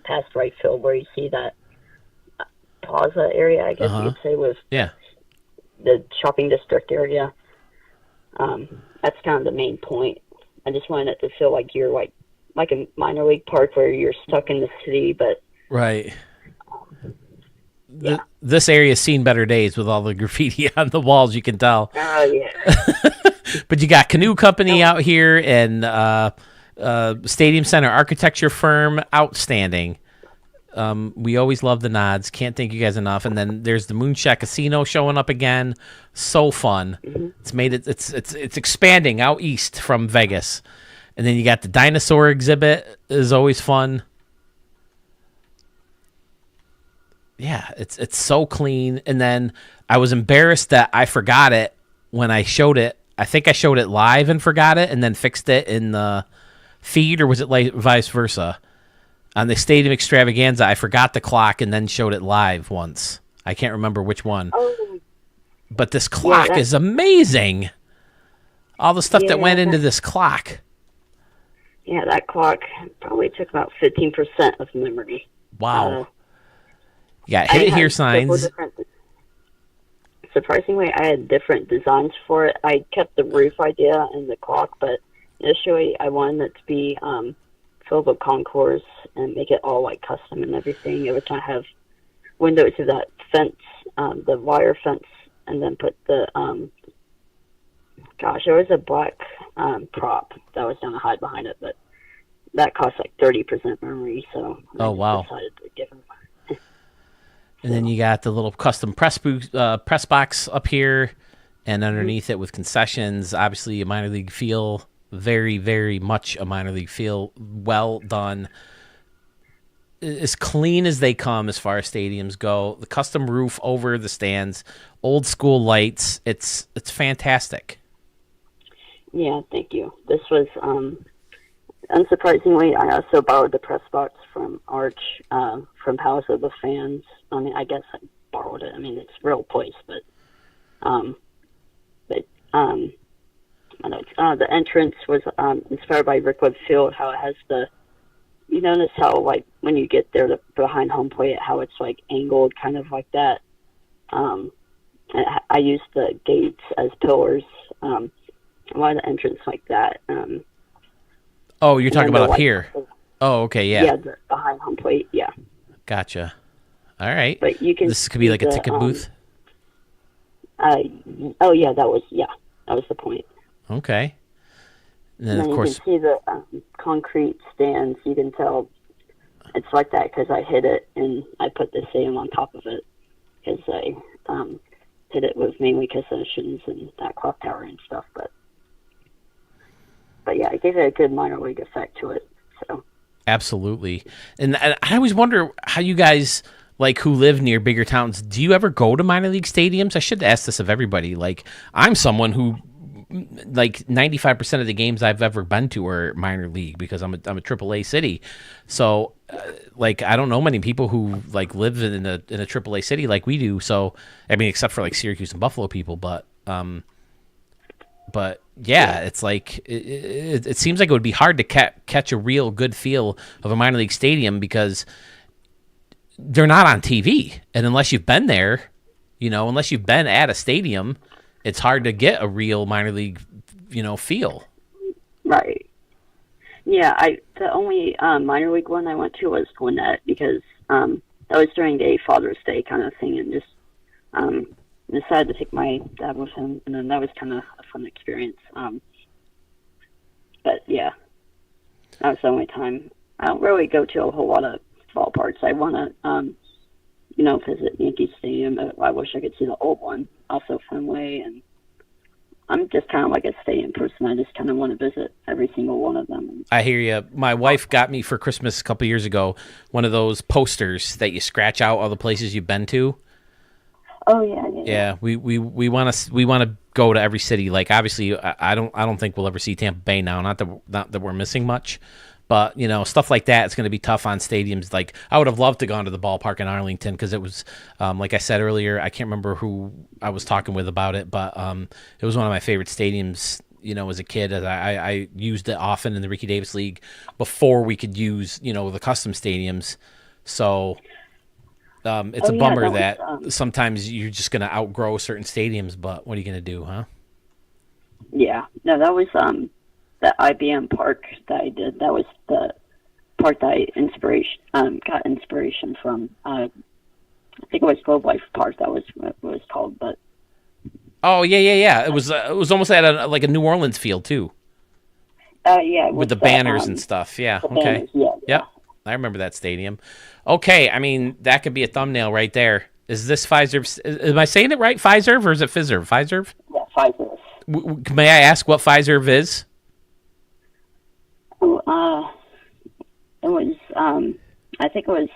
past right field, where you see that plaza area, I guess you could say, with the shopping district area. That's kind of the main point. I just wanted it to feel like you're like a minor league park where you're stuck in the city, but right. This area's seen better days with all the graffiti on the walls. You can tell. Oh yeah. But you got Canoe Company out here and Stadium Center Architecture Firm, outstanding. We always love the nods. Can't thank you guys enough. And then there's the Moonshot Casino showing up again. So fun. It's made it. It's expanding out east from Vegas. And then you got the dinosaur exhibit. Is always fun. Yeah, it's so clean. And then I was embarrassed that I forgot it when I showed it. I think I showed it live and forgot it, and then fixed it in the feed, or was it like vice versa? On the Stadium Extravaganza, I forgot the clock and then showed it live once. I can't remember which one. Oh. But this clock is amazing. All the stuff that went into this clock. Yeah, that clock probably took about 15% of memory. Wow. You got hit it here signs. Surprisingly, I had different designs for it. I kept the roof idea and the clock, but initially I wanted it to be filled with concourse and make it all like custom and everything. It was going to have windows to that fence, the wire fence, and then put the there was a black prop that was going to hide behind it, but that cost like 30% memory, so I decided to give him. And then you got the little custom press box up here, and underneath it with concessions. Obviously, a minor league feel, very, very much a minor league feel. Well done, as clean as they come as far as stadiums go. The custom roof over the stands, old school lights. It's fantastic. Yeah, thank you. This was unsurprisingly, I also borrowed the press box from Arch, from Palace of the Fans. I mean, I guess I borrowed it. I mean, it's real place, but I know the entrance was inspired by Rickwood Field. How it has you notice how like when you get there behind home plate, how it's like angled, kind of like that. I used the gates as pillars. A lot of the entrance like that. Oh, you're talking about up here. Oh, okay, yeah. Yeah, behind home plate, yeah. Gotcha. All right. But you can. This could be like a ticket booth. That was the point. Okay. And then of course, you can see the concrete stands. You can tell it's like that because I hit it and I put the stadium on top of it because I hit it with mainly concessions and that clock tower and stuff. But yeah, it gave it a good minor league effect to it. So. Absolutely. And I always wonder how you guys, like, who live near bigger towns, do you ever go to minor league stadiums? I should ask this of everybody. Like, I'm someone who, like, 95% of the games I've ever been to are minor league because I'm a AAA city. So, like, I don't know many people who, like, live in a AAA city like we do. So, I mean, except for, like, Syracuse and Buffalo people. But yeah, it's like it seems like it would be hard to catch a real good feel of a minor league stadium because they're not on TV, and unless you've been there, unless you've been at a stadium, it's hard to get a real minor league, feel. Right. Yeah, the only minor league one I went to was Gwinnett because that was during a Father's Day kind of thing, and just decided to take my dad with him, and then that was kind of a fun experience. But yeah, that was the only time. I don't really go to a whole lot of ballparks. I want to, visit Yankee Stadium. I wish I could see the old one, also Fenway, and I'm just kind of like a stadium person. I just kind of want to visit every single one of them. I hear you. My wife got me for Christmas a couple years ago one of those posters that you scratch out all the places you've been to. Oh yeah. Yeah, we want to go to every city. Like obviously, I don't think we'll ever see Tampa Bay now. Not that we're missing much, but stuff like that. It's going to be tough on stadiums. Like I would have loved to gone to the ballpark in Arlington because it was, like I said earlier, I can't remember who I was talking with about it, but it was one of my favorite stadiums. As a kid, I used it often in the Ricky Davis League before we could use the custom stadiums. So. It's a bummer that sometimes you're just going to outgrow certain stadiums, but what are you going to do, huh? Yeah. No, that was the IBM park that I did. That was the park that I got inspiration from. I think it was Globe Life Park. That was what it was called. But oh yeah. It was almost at a New Orleans feel too. Yeah. With the banners and stuff. Yeah. Okay. Banners, yeah. I remember that stadium. Okay, I mean, that could be a thumbnail right there. Is this Fiserv? Am I saying it right, Fiserv, or is it Fiserv? Fiserv? Yeah, Fiserv. May I ask what Fiserv is? Oh, it was, I think it was,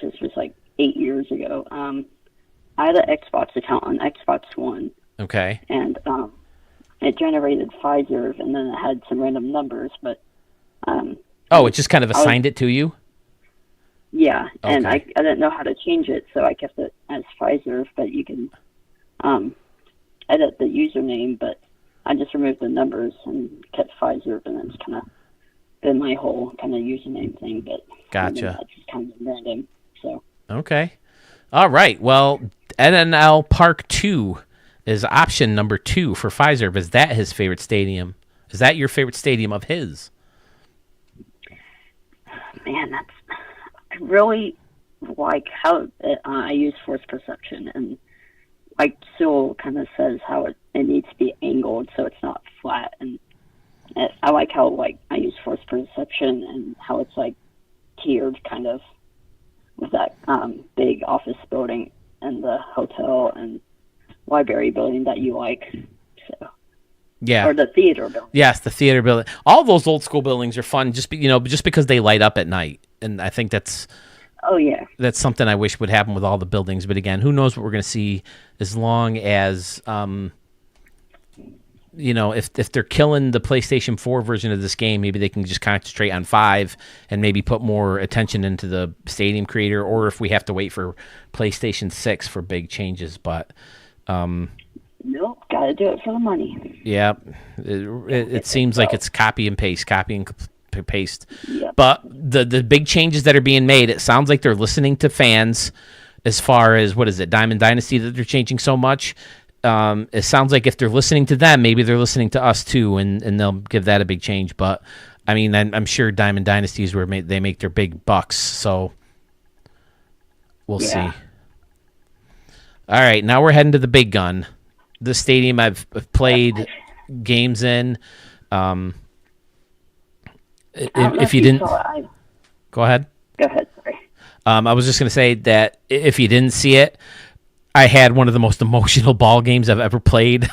this was like 8 years ago. I had an Xbox account on Xbox One. Okay. And it generated Fiserv, and then it had some random numbers, but... it just kind of assigned it to you? Yeah, and okay. I didn't know how to change it, so I kept it as Fiserv, but you can edit the username, but I just removed the numbers and kept Fiserv, and it's kind of been my whole kind of username thing, but gotcha. It's just kind of random, so. Okay. All right, well, NNL Park 2 is option number 2 for Fiserv. Is that his favorite stadium? Is that your favorite stadium of his? Man, I really like how I use force perception, and like Sewell kind of says how it needs to be angled so it's not flat, and I like how I use force perception and how it's tiered kind of with that big office building and the hotel and library building that you like. So. Yeah. Or the theater building. Yes, the theater building. All those old school buildings are fun just because they light up at night. And I think that's that's something I wish would happen with all the buildings. But again, who knows what we're going to see as long as if they're killing the PlayStation 4 version of this game, maybe they can just concentrate on 5 and maybe put more attention into the stadium creator, or if we have to wait for PlayStation 6 for big changes. But nope, gotta do it for the money. Yeah, it seems like it's copy and paste. Yep. But the big changes that are being made, it sounds like they're listening to fans as far as, what is it, Diamond Dynasty that they're changing so much. It sounds like if they're listening to them, maybe they're listening to us too, and they'll give that a big change. But, I mean, I'm sure Diamond Dynasty is where they make their big bucks, so we'll see. All right, now we're heading to the big gun. The stadium I've played games in. If you didn't, go ahead. Go ahead. Sorry. I was just going to say that if you didn't see it, I had one of the most emotional ball games I've ever played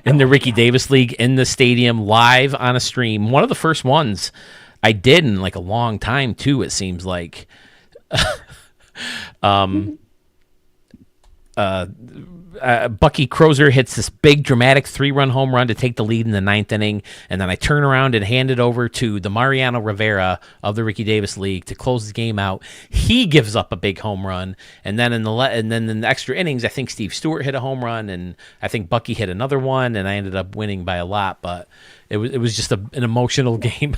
in the Ricky Davis League in the stadium live on a stream. One of the first ones I did in a long time too. It seems like. Bucky Crozer hits this big dramatic 3-run home run to take the lead in the 9th inning, and then I turn around and hand it over to the Mariano Rivera of the Ricky Davis League to close the game out. He gives up a big home run, and then in the extra innings, I think Steve Stewart hit a home run, and I think Bucky hit another one, and I ended up winning by a lot. But it was just an emotional game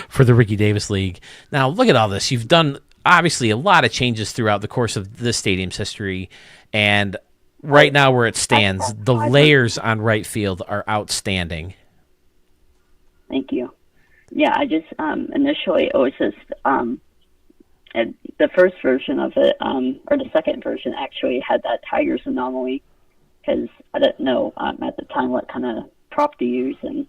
for the Ricky Davis League. Now look at all this. You've done obviously a lot of changes throughout the course of this stadium's history, and right now where it stands, the layers on right field are outstanding. Thank you. Yeah, I just initially it was just the first version of it, or the second version actually had that Tigers anomaly, because I didn't know at the time what kind of prop to use, and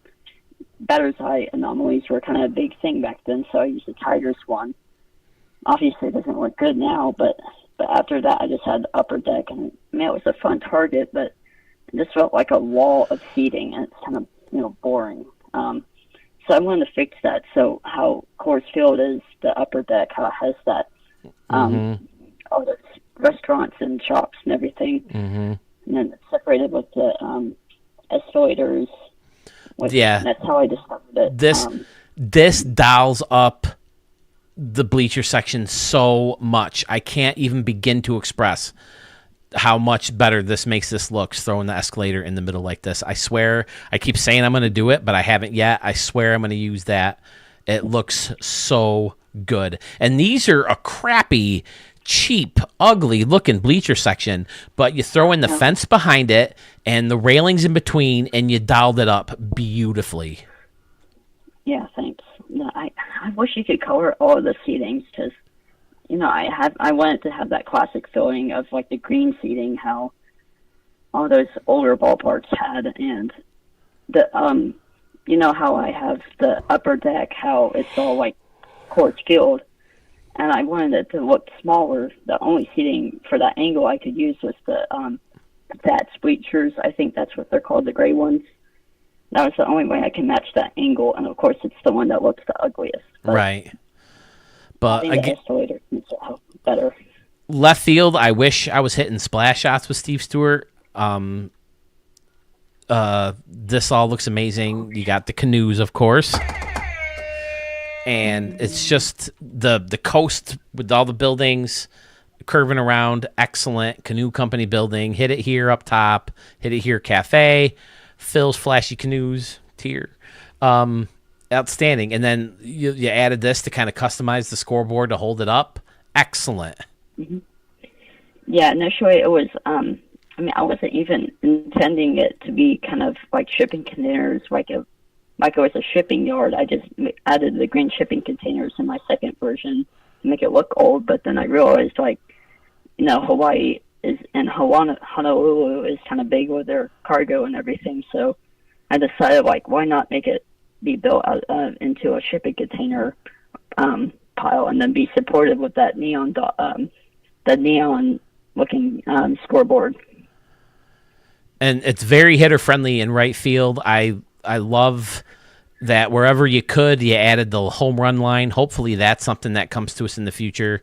batter's eye anomalies were kind of a big thing back then, so I used the Tigers one. Obviously, it doesn't look good now, but after that, I just had the upper deck, and man, it was a fun target. But It just felt like a wall of seating, and it's kind of boring. So I wanted to fix that. So how Coors Field is, the upper deck, how it has that, all the restaurants and shops and everything, and then it's separated with the escalators. That's how I discovered it. This dials up the bleacher section so much. I can't even begin to express how much better this makes this look, throwing the escalator in the middle like this. I swear, I keep saying I'm going to do it, but I haven't yet. I swear I'm going to use that. It looks so good. And these are a crappy, cheap, ugly-looking bleacher section, but you throw in the fence behind it and the railings in between, and you dialed it up beautifully. Yeah, thanks. No, I wish you could color all of the seatings, because I wanted to have that classic feeling of like the green seating, how all those older ballparks had, and the how I have the upper deck, how it's all like Coors Field, and I wanted it to look smaller. The only seating for that angle I could use was the That's bleachers. I think that's what they're called, the gray ones. That was the only way I can match that angle, and of course it's the one that looks the ugliest. Right. But I think the escalator makes it help better. Left field, I wish I was hitting splash shots with Steve Stewart. This all looks amazing. You got the canoes, of course. And it's just the coast with all the buildings curving around. Excellent. Canoe Company building. Hit it here up top. Hit it here cafe. Phil's Flashy Canoes tier. Outstanding. And then you added this to kind of customize the scoreboard to hold it up. Excellent. Mm-hmm. Yeah, initially it was, I wasn't even intending it to be kind of like shipping containers, like it was a shipping yard. I just added the green shipping containers in my second version to make it look old, but then I realized, Hawaii is, and Honolulu is kind of big with their cargo and everything, so I decided, why not make it be built out into a shipping container pile, and then be supported with that neon looking scoreboard. And it's very hitter friendly in right field. I love that wherever you could, you added the home run line. Hopefully that's something that comes to us in the future.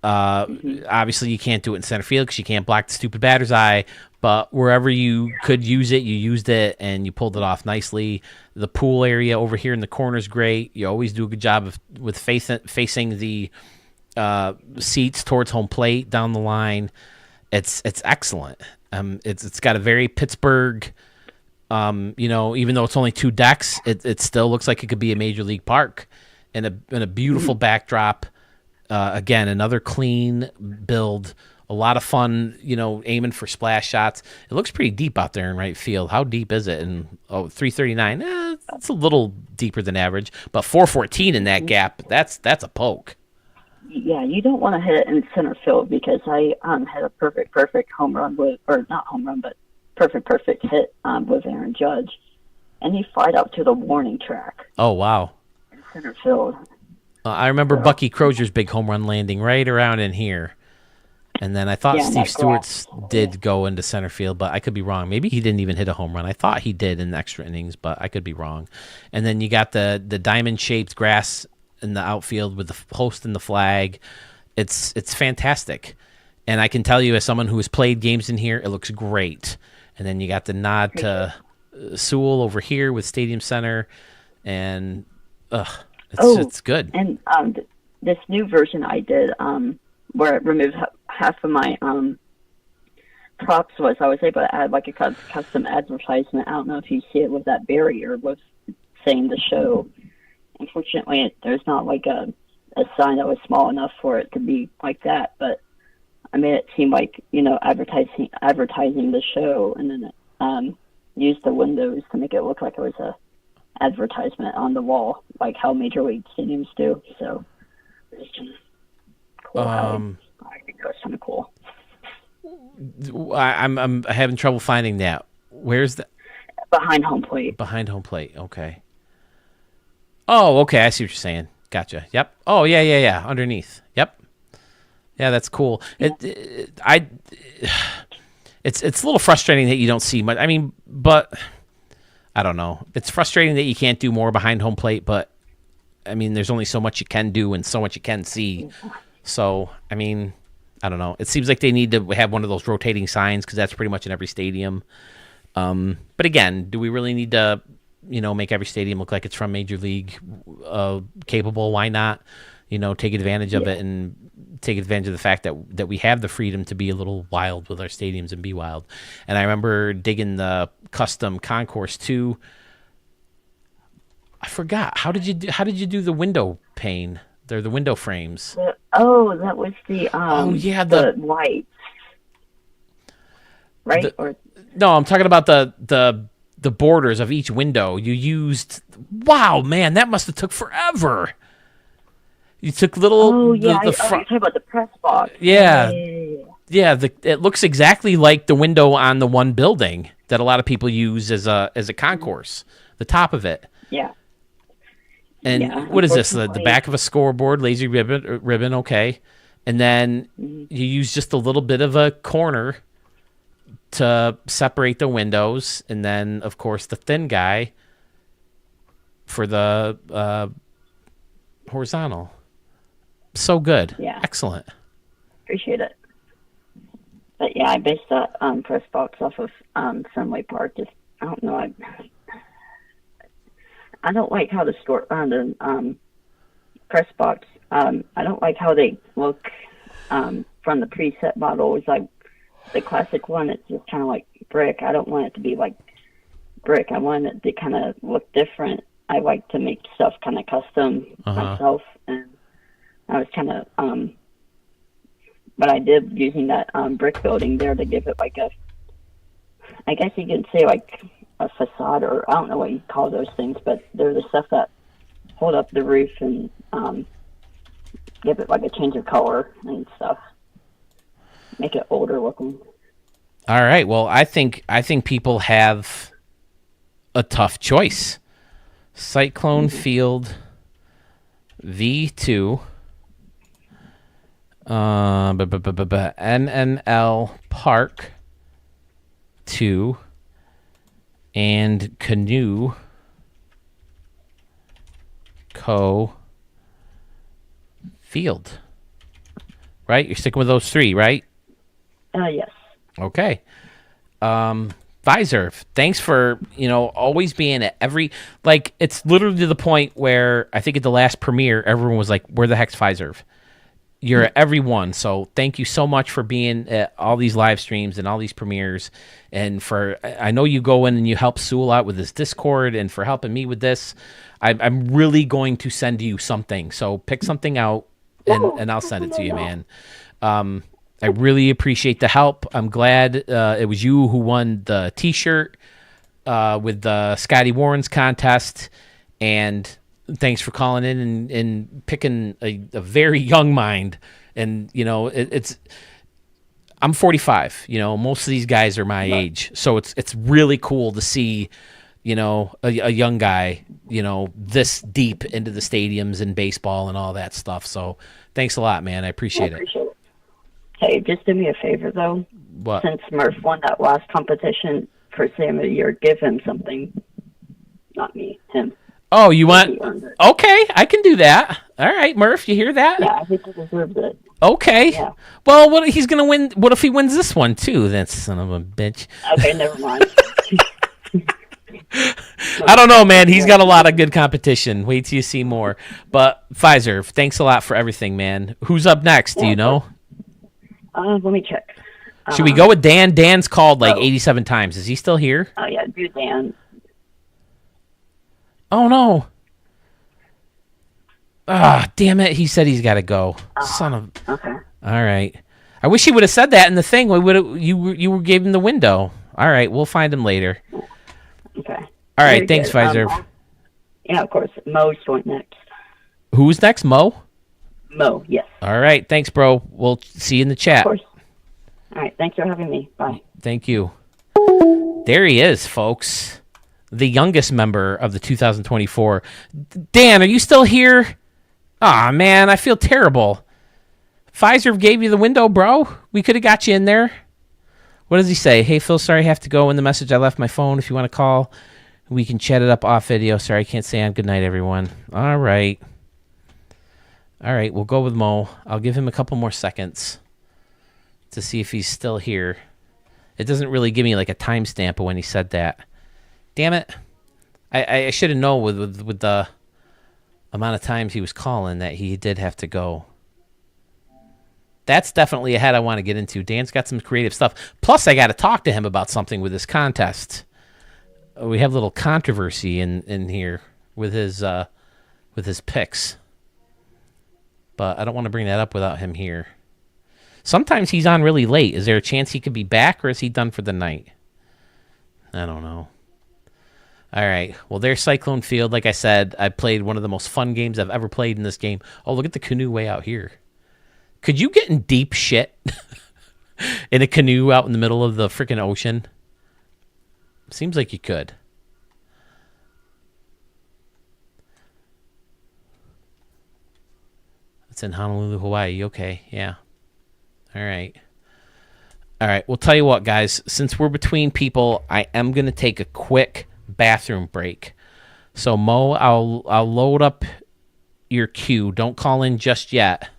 Obviously you can't do it in center field because you can't block the stupid batter's eye, but wherever you could use it, you used it, and you pulled it off nicely. The pool area over here in the corner is great. You always do a good job with facing the seats towards home plate down the line. It's excellent. It's got a very Pittsburgh, even though it's only 2 decks, it still looks like it could be a major league park, and a beautiful backdrop. Again, another clean build. A lot of fun, aiming for splash shots. It looks pretty deep out there in right field. How deep is it? 339. That's a little deeper than average, but 414 in that gap. That's a poke. Yeah, you don't want to hit it in center field, because I had a perfect home run perfect hit with Aaron Judge, and he fired out to the warning track. Oh, wow. In center field. I remember Bucky Crozier's big home run landing right around in here. And then I thought Steve Stewart's did go into center field, but I could be wrong. Maybe he didn't even hit a home run. I thought he did in the extra innings, but I could be wrong. And then you got the diamond-shaped grass in the outfield with the post and the flag. It's fantastic. And I can tell you, as someone who has played games in here, it looks great. And then you got the nod to Sewell over here with Stadium Center. And it's good. And this new version I did, where it removed half of my props, I was able to add a custom advertisement. I don't know if you see it with that barrier with saying the show. Unfortunately, there's not a sign that was small enough for it to be like that, but I made it seem like, advertising the show, and then used the windows to make it look like it was a advertisement on the wall, like how Major League stadiums do. So it's kind of cool. I think that was kind of cool. I'm having trouble finding that. Where's the behind home plate? Behind home plate. Okay. Oh, okay. I see what you're saying. Gotcha. Yep. Oh, yeah. Underneath. Yep. Yeah, that's cool. Yeah. it's a little frustrating that you don't see much. I mean, but I don't know. It's frustrating that you can't do more behind home plate, but I mean, there's only so much you can do and so much you can see. So, I mean, I don't know. It seems like they need to have one of those rotating signs because that's pretty much in every stadium. But again, do we really need to, make every stadium look like it's from Major League capable? Why not, take advantage of it and take advantage of the fact that we have the freedom to be a little wild with our stadiums and be wild. And I remember digging the custom concourse too. I forgot. How did you do the window pane? They're the window frames. That was the the white. Right? No, I'm talking about the borders of each window. You used, wow, man, that must have took forever. You took little. You're talking about the press box. Yeah. It looks exactly like the window on the one building that a lot of people use as a concourse. The top of it. Yeah. And what is this? The back of a scoreboard, lazy ribbon, okay. And then you use just a little bit of a corner to separate the windows, and then of course the thin guy for the horizontal. So good. Yeah. Excellent. Appreciate it. But yeah, I based that press box off of Fenway Park. Just, I don't know. I don't like how the press box. I don't like how they look from the preset model. It's like the classic one. It's just kind of like brick. I don't want it to be like brick. I want it to kind of look different. I like to make stuff kind of custom myself, and I was kind of but I did using that brick building there to give it like I guess you could say like a facade, or I don't know what you call those things, but they're the stuff that hold up the roof and give it like a change of color and stuff, make it older looking. All right. Well, I think people have a tough choice. Cyclone Field V2, NNL Park 2, and Canoe Co. Field. Right? You're sticking with those three, right? Yes. Okay. Visor, thanks for, always being at every, like, it's literally to the point where I think at the last premiere, everyone was like, where the heck's Visor? You're at every one. So thank you so much for being at all these live streams and all these premieres. And I know you go in and you help Sewell out with his Discord, and for helping me with this. I'm really going to send you something. So pick something out and I'll send it to you, man. I really appreciate the help. I'm glad it was you who won the T-shirt with the Scotty Warren's contest, and thanks for calling in and picking a very young mind. And I'm 45. Most of these guys are my age, so it's really cool to see a young guy this deep into the stadiums and baseball and all that stuff. So thanks a lot, man. I appreciate it. Hey, just do me a favor, though. What? Since Murph won that last competition for Sam of the Year, give him something. Not me, him. Oh, you want? Okay, I can do that. All right, Murph, you hear that? Yeah, I think he deserves it. Okay. Yeah. Well, what he's gonna win? What if he wins this one too? That son of a bitch. Okay, never mind. I don't know, man. He's got a lot of good competition. Wait till you see more. But Pfizer, thanks a lot for everything, man. Who's up next? Do you know? Let me check. Should we go with Dan? Dan's called like 87 times. Is he still here? Oh, yeah, do Dan. Oh, no. Ah, damn it. He said he's got to go. Son of... Okay. All right. I wish he would have said that in the thing. You gave him the window. All right. We'll find him later. Okay. All right. Thanks, Pfizer. Yeah, of course. Mo's going next. Who's next? Mo? Mo, yes. All right. Thanks, bro. We'll see you in the chat. Of course. All right. Thanks for having me. Bye. Thank you. There he is, folks. The youngest member of the 2024. Dan, are you still here? Aw, man, I feel terrible. Pfizer gave you the window, bro. We could have got you in there. What does he say? Hey, Phil, sorry I have to go. In the message, I left my phone. If you want to call, we can chat it up off video. Sorry, I can't say on. Good night, everyone. All right. We'll go with Mo. I'll give him a couple more seconds to see if he's still here. It doesn't really give me like a timestamp of when he said that. Damn it. I should have known with the amount of times he was calling that he did have to go. That's definitely a head I want to get into. Dan's got some creative stuff. Plus, I got to talk to him about something with this contest. We have a little controversy in here with his picks. But I don't want to bring that up without him here. Sometimes he's on really late. Is there a chance he could be back, or is he done for the night? I don't know. All right. Well, there's Cyclone Field. Like I said, I played one of the most fun games I've ever played in this game. Oh, look at the canoe way out here. Could you get in deep shit in a canoe out in the middle of the freaking ocean? Seems like you could. It's in Honolulu, Hawaii. Okay, yeah. All right. We'll tell you what, guys. Since we're between people, I am going to take a quick bathroom break. So, Mo, I'll load up your queue. Don't call in just yet.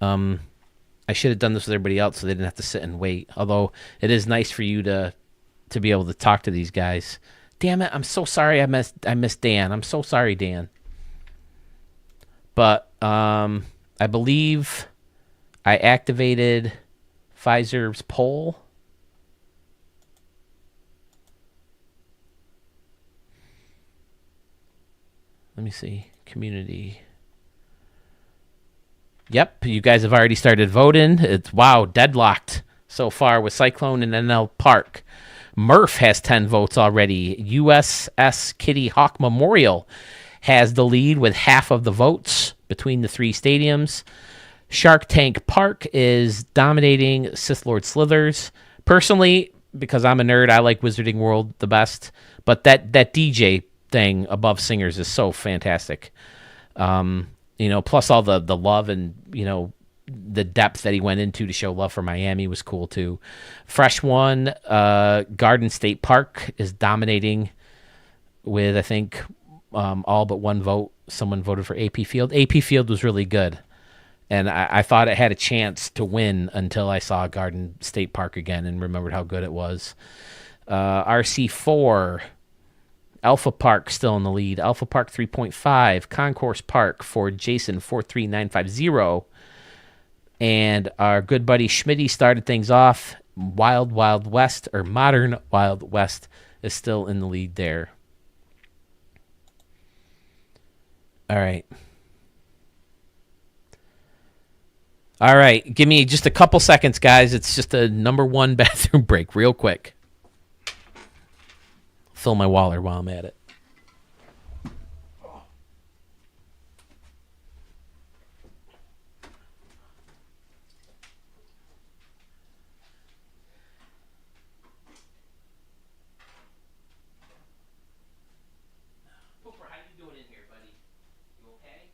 I should have done this with everybody else so they didn't have to sit and wait. Although it is nice for you to be able to talk to these guys. Damn it! I'm so sorry. I missed Dan. I'm so sorry, Dan. But I believe I activated Pfizer's poll. Let me see. Community. Yep, you guys have already started voting. It's deadlocked so far with Cyclone and NL Park. Murph has 10 votes already. USS Kitty Hawk Memorial has the lead with half of the votes between the three stadiums. Shark Tank Park is dominating Sith Lord Slithers. Personally, because I'm a nerd, I like Wizarding World the best. But that DJ thing above Singers is so fantastic. Plus all the love and, the depth that he went into to show love for Miami was cool too. Fresh One, Garden State Park is dominating with, I think, all but one vote. Someone voted for AP Field. AP Field was really good. And I thought it had a chance to win until I saw Garden State Park again and remembered how good it was. RC4, Alpha Park still in the lead. Alpha Park 3.5. Concourse Park for Jason 43950. And our good buddy Schmitty started things off. Wild Wild West, or Modern Wild West, is still in the lead there. All right. Give me just a couple seconds, guys. It's just a number one bathroom break real quick. Fill my waller while I'm at it. Cooper, how you doing in here, buddy? You okay?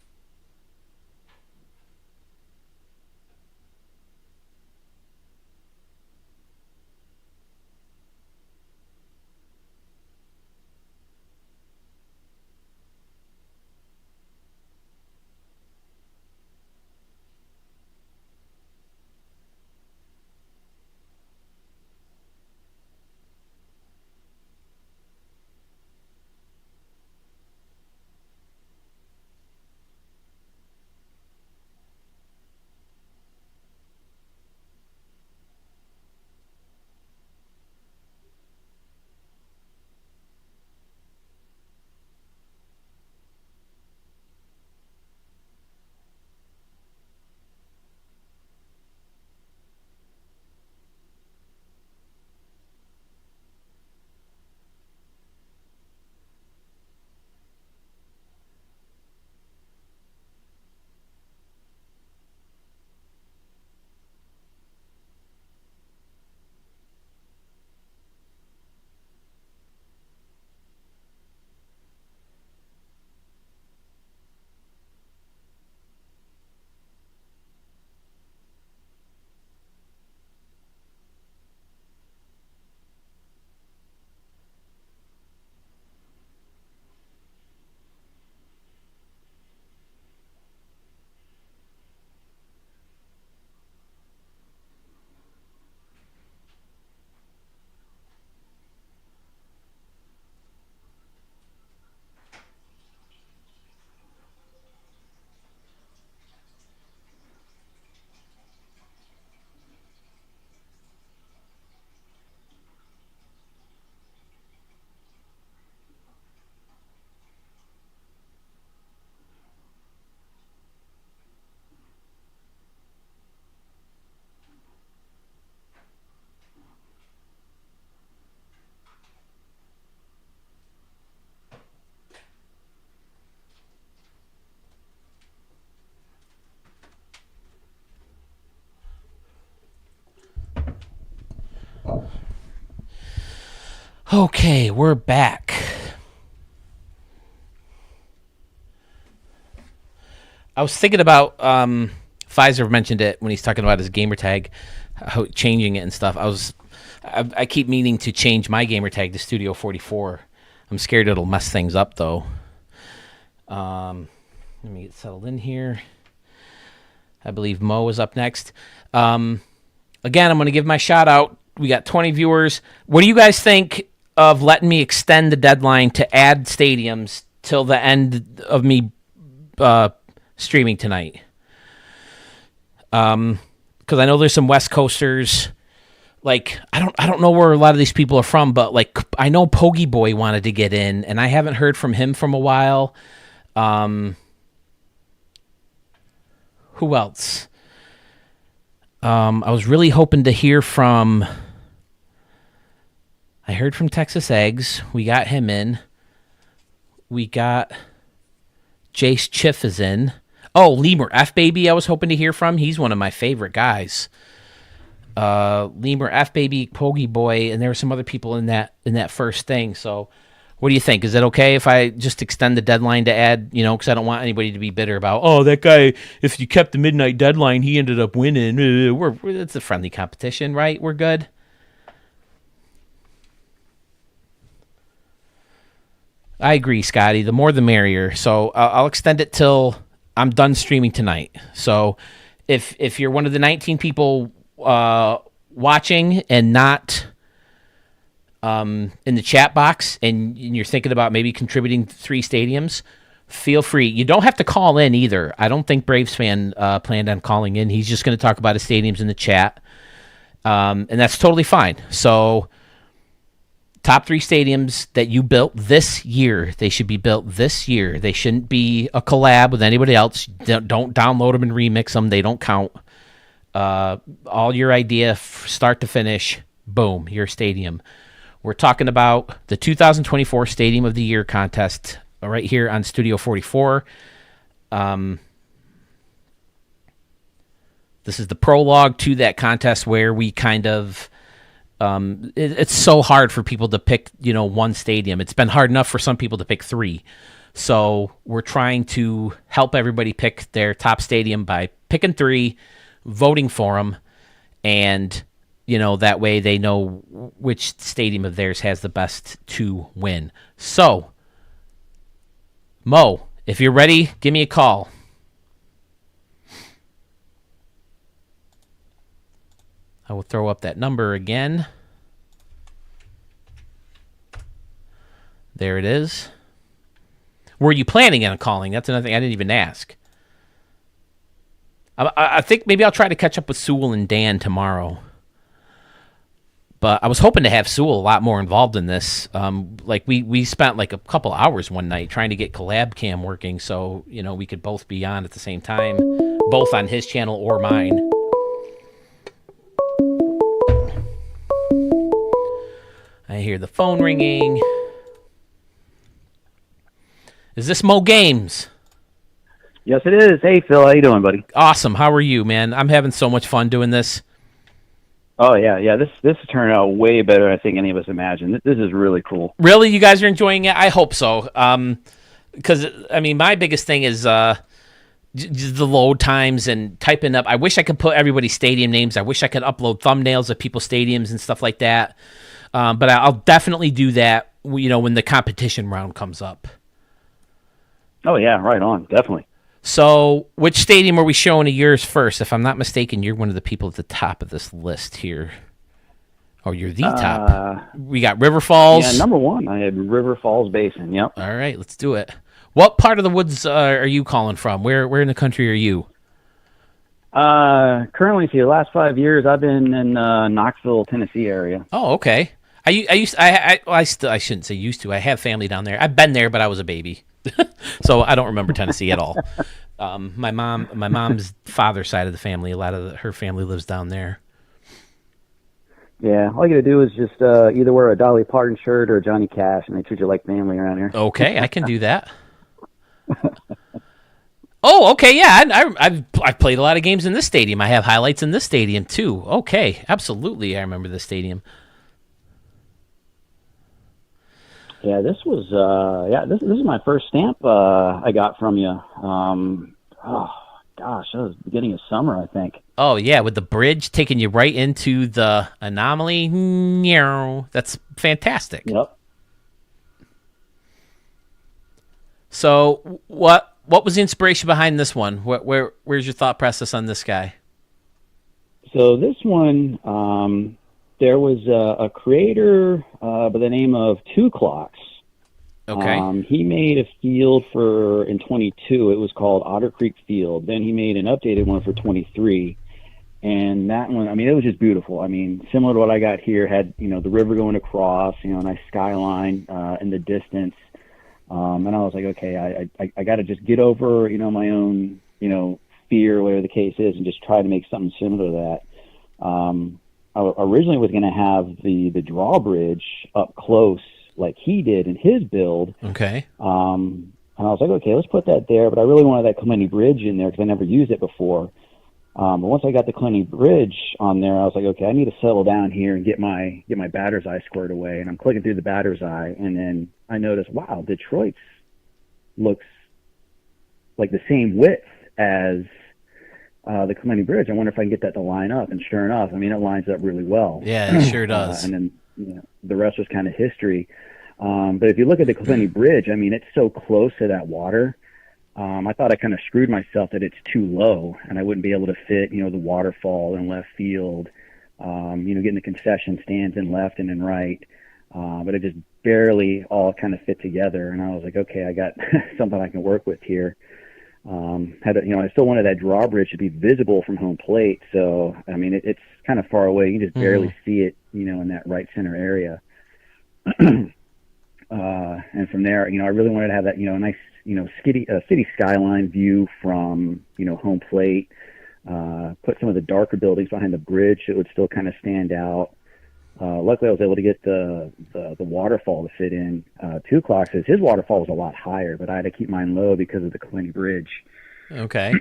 Okay, we're back. I was thinking about Pfizer mentioned it when he's talking about his gamer tag, how changing it and stuff. I keep meaning to change my gamer tag to Studio 44. I'm scared it'll mess things up though. Let me get settled in here. I believe Mo is up next. Again, I'm going to give my shout out. We got 20 viewers. What do you guys think of letting me extend the deadline to add stadiums till the end of me streaming tonight? Because I know there's some West Coasters. Like, I don't know where a lot of these people are from, but like I know Pogie Boy wanted to get in, and I haven't heard from him from a while. Who else? I was really hoping to hear from. I heard from Texas Eggs. We got him in. We got Jace Chiff is in. Oh, Lemur F Baby. I was hoping to hear from. He's one of my favorite guys. Lemur F Baby, Pogie Boy, and there were some other people in that first thing. So, what do you think? Is it okay if I just extend the deadline to add? Because I don't want anybody to be bitter about. Oh, that guy. If you kept the midnight deadline, he ended up winning. It's a friendly competition, right? We're good. I agree, Scotty. The more the merrier. So I'll extend it till I'm done streaming tonight. So if you're one of the 19 people watching and not in the chat box and you're thinking about maybe contributing 3 stadiums, feel free. You don't have to call in either. I don't think Braves fan planned on calling in. He's just going to talk about his stadiums in the chat. And that's totally fine. So top 3 stadiums that you built this year. They should be built this year. They shouldn't be a collab with anybody else. Don't download them and remix them. They don't count. All your idea, start to finish, boom, your stadium. We're talking about the 2024 Stadium of the Year contest right here on Studio 44. This is the prologue to that contest where we kind of it's so hard for people to pick, one stadium. It's been hard enough for some people to pick 3. So we're trying to help everybody pick their top stadium by picking 3, voting for them, and, that way they know which stadium of theirs has the best to win. So, Mo, if you're ready, give me a call. I will throw up that number again. There it is. Were you planning on calling? That's another thing I didn't even ask. I think maybe I'll try to catch up with Sewell and Dan tomorrow. But I was hoping to have Sewell a lot more involved in this. We spent like a couple hours one night trying to get Collab Cam working so, we could both be on at the same time, both on his channel or mine. I hear the phone ringing. Is this Mo Games? Yes, it is. Hey, Phil, how you doing, buddy? Awesome. How are you, man? I'm having so much fun doing this. Oh, yeah. This turned out way better than I think any of us imagined. This is really cool. Really? You guys are enjoying it? I hope so. Because, my biggest thing is the load times and typing up. I wish I could put everybody's stadium names. I wish I could upload thumbnails of people's stadiums and stuff like that. But I'll definitely do that, when the competition round comes up. Oh, yeah, right on. Definitely. So, which stadium are we showing of yours first? If I'm not mistaken, you're one of the people at the top of this list here. Oh, you're the top. We got River Falls. Yeah, number 1. I had River Falls Basin. Yep. All right, let's do it. What part of the woods are you calling from? Where in the country are you? Currently, for the last 5 years, I've been in Knoxville, Tennessee area. Oh, okay. I shouldn't say used to. I have family down there. I've been there, but I was a baby. So I don't remember Tennessee at all. My mom's father's side of the family, a lot of her family lives down there. Yeah, all you gotta do is just either wear a Dolly Parton shirt or a Johnny Cash, and they treat you like family around here. Okay, I can do that. Oh, okay, yeah. I've played a lot of games in this stadium. I have highlights in this stadium too. Okay, absolutely, I remember this stadium. Yeah, this was this is my first stamp I got from you. Oh gosh, that was beginning of summer, I think. Oh yeah, with the bridge taking you right into the anomaly. That's fantastic. Yep. So what was the inspiration behind this one? Where's your thought process on this guy? So this one, there was a creator by the name of Two Clocks. Okay. He made a field in 22. It was called Otter Creek Field. Then he made an updated one for 23. And that one, I mean, it was just beautiful. I mean, similar to what I got here, had, the river going across, a nice skyline in the distance. And I was like, okay, I got to just get over, my own, fear, whatever the case is, and just try to make something similar to that. I originally was going to have the drawbridge up close like he did in his build. Okay. And I was like, okay, let's put that there. But I really wanted that Clenny Bridge in there because I never used it before. But once I got the Clenny Bridge on there, I was like, okay, I need to settle down here and get my batter's eye squared away. And I'm clicking through the batter's eye, and then I noticed, wow, Detroit's looks like the same width as the Clenny Bridge. I wonder if I can get that to line up. And sure enough, I mean, it lines up really well. Yeah, it sure does. And then the rest was kind of history. But if you look at the Clenny Bridge, I mean, it's so close to that water. I thought I kind of screwed myself that it's too low and I wouldn't be able to fit, the waterfall in left field, getting the concession stands in left and in right. But it just barely all kind of fit together. And I was like, okay, I got something I can work with here. I still wanted that drawbridge to be visible from home plate. So, I mean, it's kind of far away. You can just barely see it, in that right center area. And from there, I really wanted to have that, nice, city skyline view from, home plate, put some of the darker buildings behind the bridge. So it would still kind of stand out. Luckily I was able to get the waterfall to fit in. 2 Clocks, his waterfall was a lot higher, but I had to keep mine low because of the Clenny Bridge. Okay.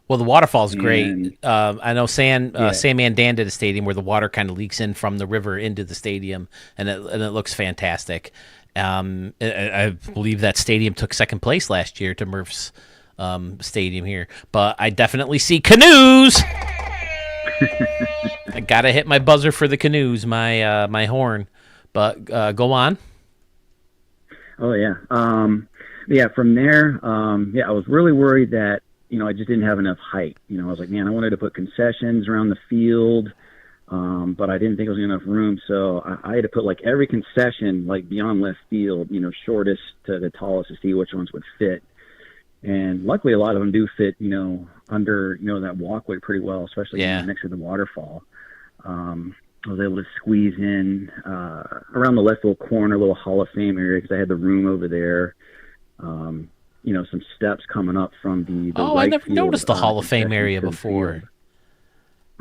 Well, the waterfall's great. I know Sandman Dan did a stadium where the water kind of leaks in from the river into the stadium, and it looks fantastic. I believe that stadium took second place last year to Murph's stadium here, but I definitely see canoes. I gotta hit my buzzer for the canoes, my horn. But go on. Oh yeah, From there, I was really worried that I just didn't have enough height. I was like, man, I wanted to put concessions around the field, but I didn't think it was enough room. So I had to put like every concession like beyond left field, shortest to the tallest to see which ones would fit. And luckily, a lot of them do fit, under, that walkway pretty well, especially next to the waterfall. I was able to squeeze in around the left little corner, little Hall of Fame area because I had the room over there. Some steps coming up from the right I never field, noticed the Hall of Fame area before.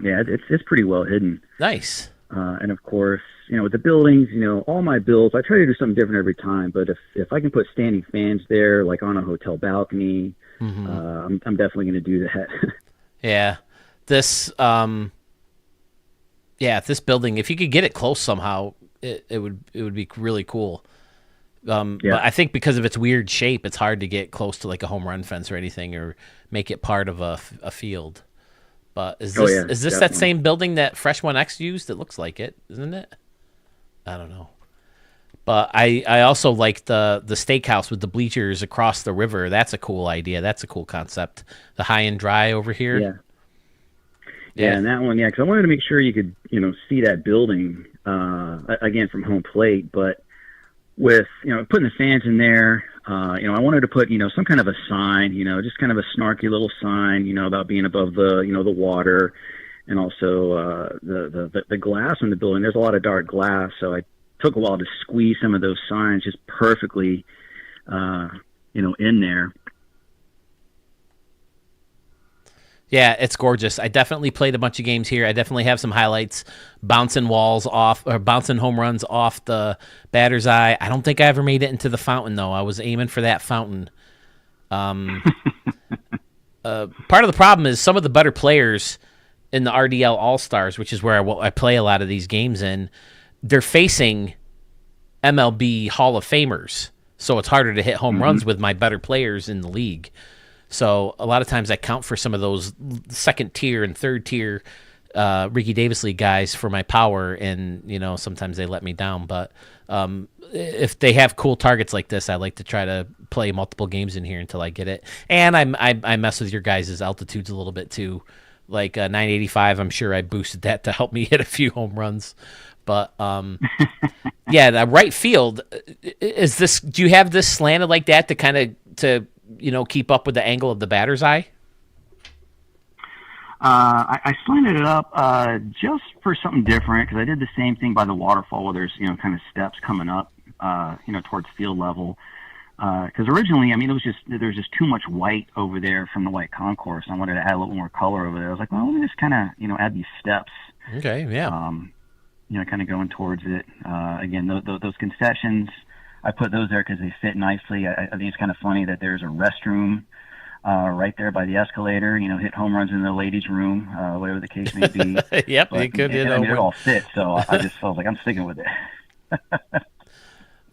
Yeah, it's pretty well hidden. Nice. And of course, with the buildings, all my builds, I try to do something different every time. But if I can put standing fans there, like on a hotel balcony, I'm definitely going to do that. Yeah, this building, if you could get it close somehow, it would be really cool. But I think because of its weird shape, it's hard to get close to like a home run fence or anything, or make it part of a field. But is this definitely that same building that Fresh 1X used? It looks like it, isn't it? I don't know. But I also like the steakhouse with the bleachers across the river. That's a cool idea. That's a cool concept. The high and dry over here. Yeah, and that one, because I wanted to make sure you could, see that building again from home plate. But with putting the fans in there, I wanted to put some kind of a sign, just kind of a snarky little sign, about being above the the water, and also the glass in the building. There's a lot of dark glass, so I took a while to squeeze some of those signs just perfectly, in there. Yeah, it's gorgeous. I definitely played a bunch of games here. I definitely have some highlights, bouncing home runs off the batter's eye. I don't think I ever made it into the fountain, though. I was aiming for that fountain. Part of the problem is some of the better players in the RDL All-Stars, which is where I play a lot of these games in, they're facing MLB Hall of Famers, so it's harder to hit home runs with my better players in the league. So a lot of times I count for some of those second tier and third tier Ricky Davis League guys for my power, and sometimes they let me down. But if they have cool targets like this, I like to try to play multiple games in here until I get it. And I mess with your guys' altitudes a little bit too. Like 985, I'm sure I boosted that to help me hit a few home runs. But yeah, the right field is this. Do you have this slanted like that to keep up with the angle of the batter's eye? I slanted it up just for something different because I did the same thing by the waterfall where there's kind of steps coming up towards field level. Because originally, there was just too much white over there from the white concourse. I wanted to add a little more color over there. I was like, well, let me just kind of add these steps. Okay, yeah. Kind of going towards it. Again, those concessions, I put those there because they fit nicely. I think it's kind of funny that there's a restroom right there by the escalator. Hit home runs in the ladies' room, whatever the case may be. Yep, but, it could. It all fit, so I was like, I'm sticking with it.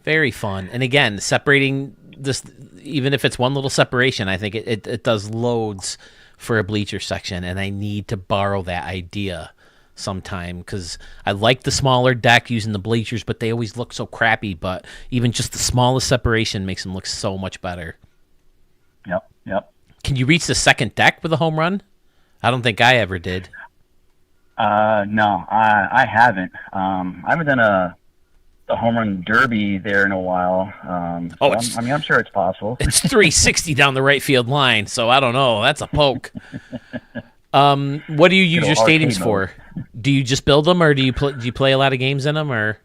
Very fun. And again, separating this, even if it's one little separation, I think it does loads for a bleacher section, and I need to borrow that idea sometime because I like the smaller deck using the bleachers, but they always look so crappy. But even just the smallest separation makes them look so much better. Yep. Can you reach the second deck with a home run? I don't think I ever did. No, I haven't. I haven't done a home run derby there in a while. I'm sure it's possible. It's 360 down the right field line, so I don't know. That's a poke. What do you use your stadiums for? Do you just build them, or do you play a lot of games in them, or?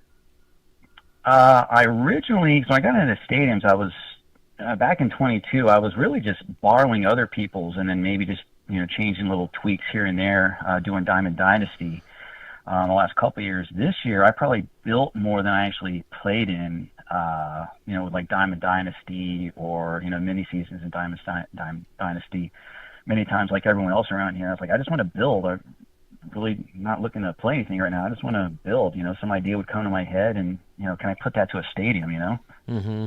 I originally, so I got into stadiums. I was back in 22. I was really just borrowing other people's, and then maybe just changing little tweaks here and there, doing Diamond Dynasty. The last couple of years. This year, I probably built more than I actually played in. With like Diamond Dynasty or mini seasons in Diamond Dynasty. Many times, like everyone else around here, I was like, I just want to build. I'm really not looking to play anything right now. I just want to build. Some idea would come to my head, and can I put that to a stadium? Mm-hmm.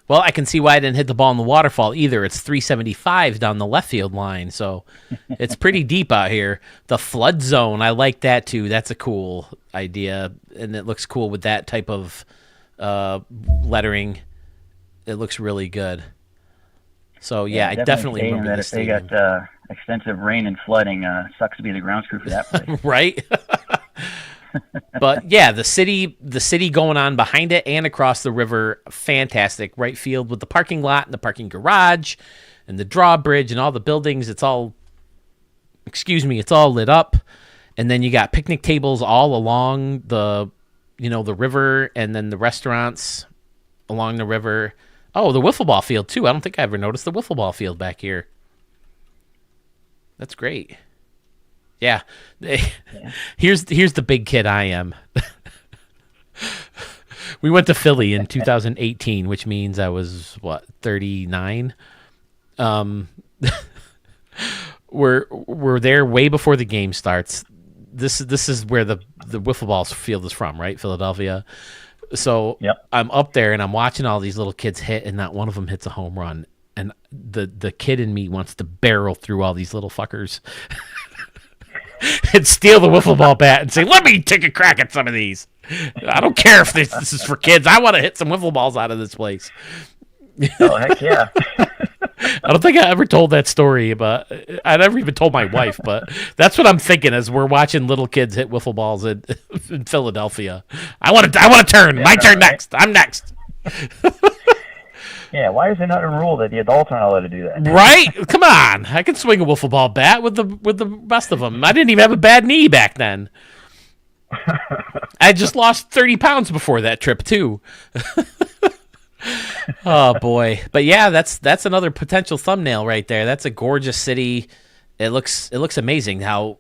Well, I can see why I didn't hit the ball in the waterfall either. It's 375 down the left field line, so it's pretty deep out here. The flood zone, I like that too. That's a cool idea, and it looks cool with that type of lettering. It looks really good. So, yeah, I definitely remember that this if they got extensive rain and flooding, sucks to be the grounds crew for that place. Right? But yeah, the city going on behind it and across the river, fantastic. Right field with the parking lot and the parking garage and the drawbridge and all the buildings. It's all lit up. And then you got picnic tables all along the river, and then the restaurants along the river. Oh, the wiffle ball field too. I don't think I ever noticed the wiffle ball field back here. That's great. Yeah. Here's the big kid I am. We went to Philly in 2018, which means I was 39. We're there way before the game starts. This is where the wiffle ball field is from, right? Philadelphia. So yep. I'm up there and I'm watching all these little kids hit, and not one of them hits a home run. And the kid in me wants to barrel through all these little fuckers and steal the wiffle ball bat and say, let me take a crack at some of these. I don't care if this is for kids. I want to hit some wiffle balls out of this place. Oh, heck yeah. I don't think I ever told that story, but I never even told my wife, but that's what I'm thinking as we're watching little kids hit wiffle balls in Philadelphia. I want to turn. My turn next. I'm next. Yeah, why is it not a rule that the adults aren't allowed to do that? Right? Come on. I can swing a wiffle ball bat with the rest of them. I didn't even have a bad knee back then. I just lost 30 pounds before that trip, too. Oh, boy. But, yeah, that's another potential thumbnail right there. That's a gorgeous city. It looks amazing how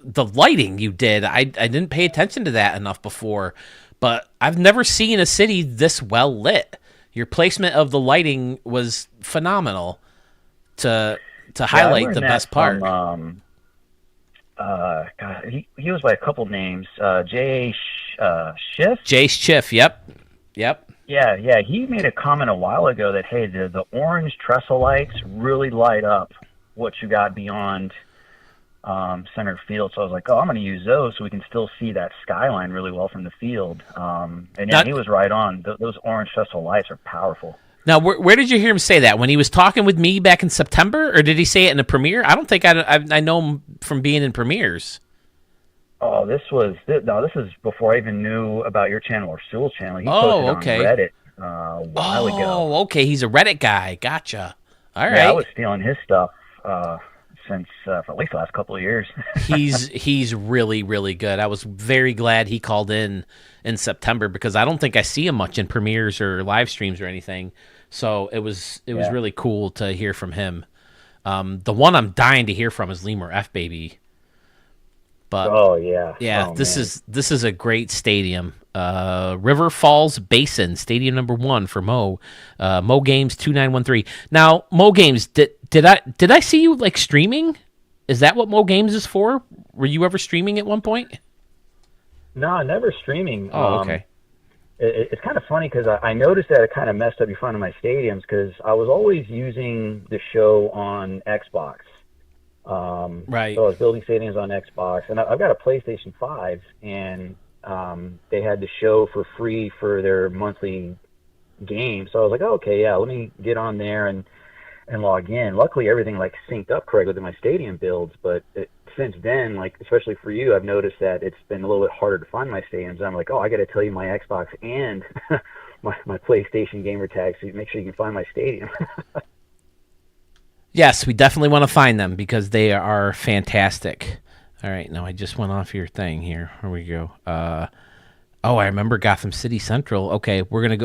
the lighting you did. I didn't pay attention to that enough before, but I've never seen a city this well lit. Your placement of the lighting was phenomenal to highlight the best part. God, he was by a couple names. Jace Schiff? Jace Schiff, yep. Yeah. He made a comment a while ago that, hey, the orange trestle lights really light up what you got beyond center field. So I was like, I'm going to use those so we can still see that skyline really well from the field. And yeah, he was right on. Those orange trestle lights are powerful. Now, where did you hear him say that? When he was talking with me back in September, or did he say it in a premiere? I don't think I know him from being in premieres. Oh, this is before I even knew about your channel or Sewell's channel. He posted on Reddit a while ago. Oh, okay. He's a Reddit guy. Gotcha. All right. Yeah, I was stealing his stuff since for at least the last couple of years. He's really, really good. I was very glad he called in September because I don't think I see him much in premieres or live streams or anything. So it was really cool to hear from him. The one I'm dying to hear from is Lemur F Baby. But this is a great stadium. River Falls Basin, stadium number 1 for Mo. Mo Games 2913. Now, Mo Games, did I see you like streaming? Is that what Mo Games is for? Were you ever streaming at one point? No, never streaming. Oh, okay. It's kind of funny because I noticed that it kind of messed up in front of my stadiums because I was always using the show on Xbox. Right. So I was building stadiums on Xbox, and I've got a PlayStation 5, and they had the show for free for their monthly game. So I was like, let me get on there and log in. Luckily, everything like synced up correctly with my stadium builds, but since then, like especially for you, I've noticed that it's been a little bit harder to find my stadiums. I'm like, I got to tell you my Xbox and my PlayStation gamer tag, so you make sure you can find my stadium. Yes, we definitely want to find them because they are fantastic. All right, now I just went off your thing here. Here we go. I remember Gotham City Central. Okay, we're to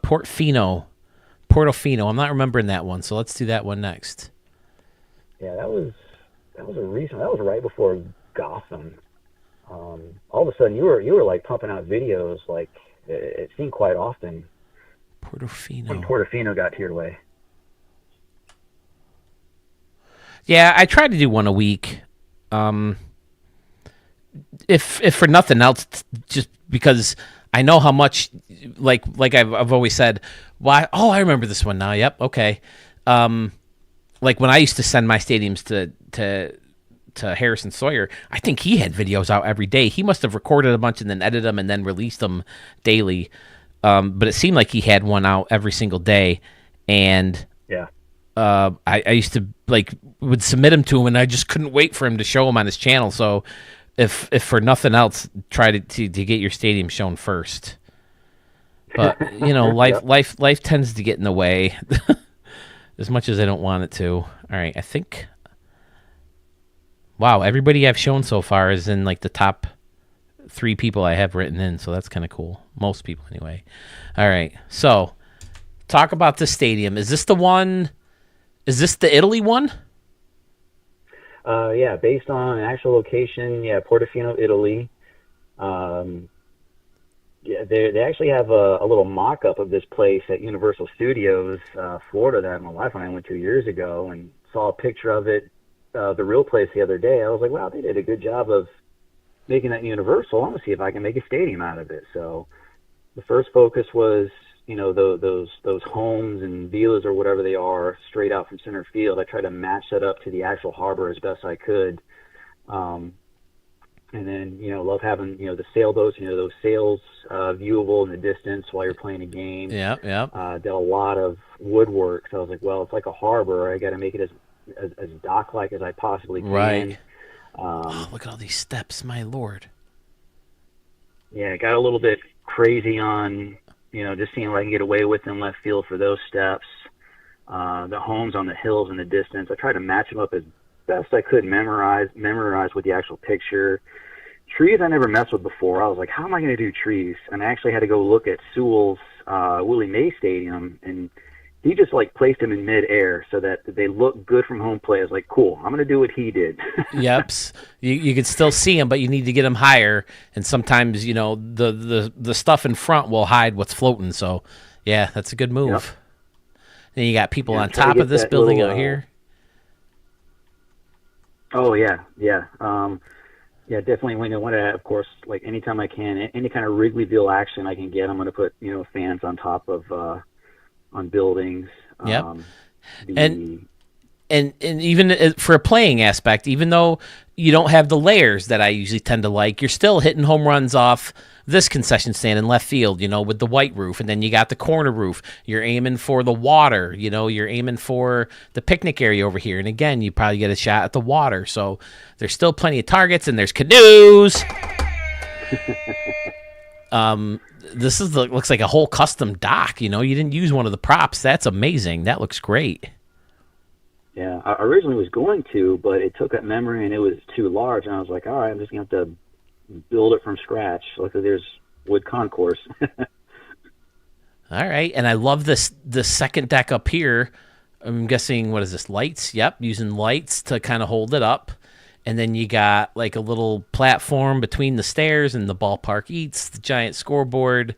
Portofino. I'm not remembering that one, so let's do that one next. Yeah, that was right before Gotham. All of a sudden, you were like pumping out videos like it seemed quite often. Portofino. When Portofino got your way. Yeah, I try to do one a week. If for nothing else, just because I know how much, like I've always said, why? Oh, I remember this one now. Yep. Okay. Like when I used to send my stadiums to Harrison Sawyer, I think he had videos out every day. He must have recorded a bunch and then edited them and then released them daily. But it seemed like he had one out every single day, and yeah. I used to would submit him to him, and I just couldn't wait for him to show him on his channel. So, if for nothing else, try to get your stadium shown first. But life tends to get in the way, as much as I don't want it to. All right, I think. Wow, everybody I've shown so far is in like the top 3 people I have written in, so that's kind of cool. Most people, anyway. All right, so talk about this stadium. Is this the one? Is this the Italy one? Yeah, based on an actual location. Yeah, Portofino, Italy. They actually have a little mock-up of this place at Universal Studios, Florida, that my wife and I went to years ago, and saw a picture of it, the real place, the other day. I was like, wow, they did a good job of making that Universal. I want to see if I can make a stadium out of it. So the first focus was, those homes and villas or whatever they are straight out from center field. I tried to match that up to the actual harbor as best I could. And then, love having, the sailboats, those sails viewable in the distance while you're playing a game. Yeah. Did a lot of woodwork. So I was like, well, it's like a harbor. I got to make it as dock-like as I possibly can. Right. Look at all these steps, my lord. Yeah, it got a little bit crazy on, just seeing what I can get away with in left field for those steps. The homes on the hills in the distance, I tried to match them up as best I could, memorize with the actual picture. Trees I never messed with before. I was like, how am I going to do trees? And I actually had to go look at Sewell's Willie Mays Stadium, and he just placed them in midair so that they look good from home plate. I was like, cool, I'm going to do what he did. Yep. You can still see them, but you need to get them higher. And sometimes, the stuff in front will hide what's floating. So, yeah, that's a good move. Yep. Then you got people on top of this building out here. Oh, yeah. Yeah, definitely. When I want to, of course, like anytime I can, any kind of Wrigleyville action I can get, I'm going to put fans on top of on buildings. Yep. And even for a playing aspect, even though you don't have the layers that I usually tend to like, you're still hitting home runs off this concession stand in left field, with the white roof, and then you got the corner roof. You're aiming for the water, you're aiming for the picnic area over here. And again, you probably get a shot at the water. So there's still plenty of targets, and there's canoes. This looks like a whole custom dock. You didn't use one of the props. That's amazing. That looks great. Yeah, I originally was going to, but it took up memory and it was too large. And I was like, all right, I'm just going to have to build it from scratch. Luckily, there's wood concourse. All right, and I love this second deck up here. I'm guessing, what is this, lights? Yep, using lights to kind of hold it up. And then you got like a little platform between the stairs and the ballpark eats, the giant scoreboard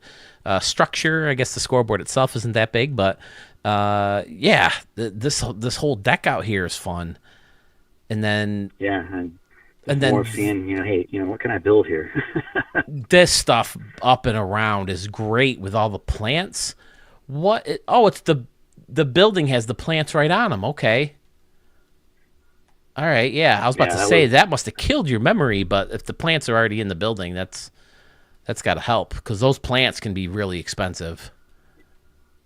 structure. I guess the scoreboard itself isn't that big, but this whole deck out here is fun. And then and then more seeing, hey, what can I build here? This stuff up and around is great with all the plants. It's the building has the plants right on them. Okay. All right, yeah. I was about to say that must have killed your memory, but if the plants are already in the building, that's got to help, because those plants can be really expensive.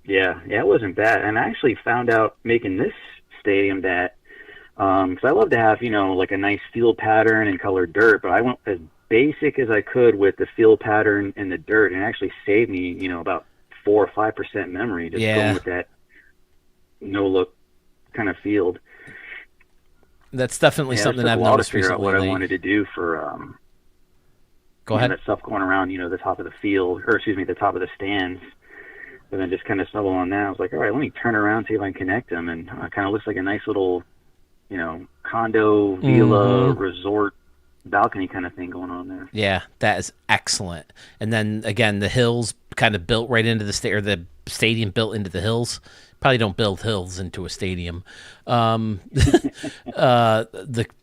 Yeah, it wasn't bad. And I actually found out making this stadium that, because I love to have, like a nice field pattern and colored dirt, but I went as basic as I could with the field pattern and the dirt, and it actually saved me, about 4 or 5% memory just going with that no-look kind of field. That's definitely something I've noticed recently. What I wanted to do for go ahead. That stuff going around, the top of the field, or excuse me, the top of the stands, and then just kind of stumble on that. I was like, all right, let me turn around, see if I can connect them, and it kind of looks like a nice little, condo, villa, resort, balcony kind of thing going on there. Yeah, that is excellent. And then again, the hills kind of built right into the the stadium built into the hills. Probably don't build hills into a stadium. The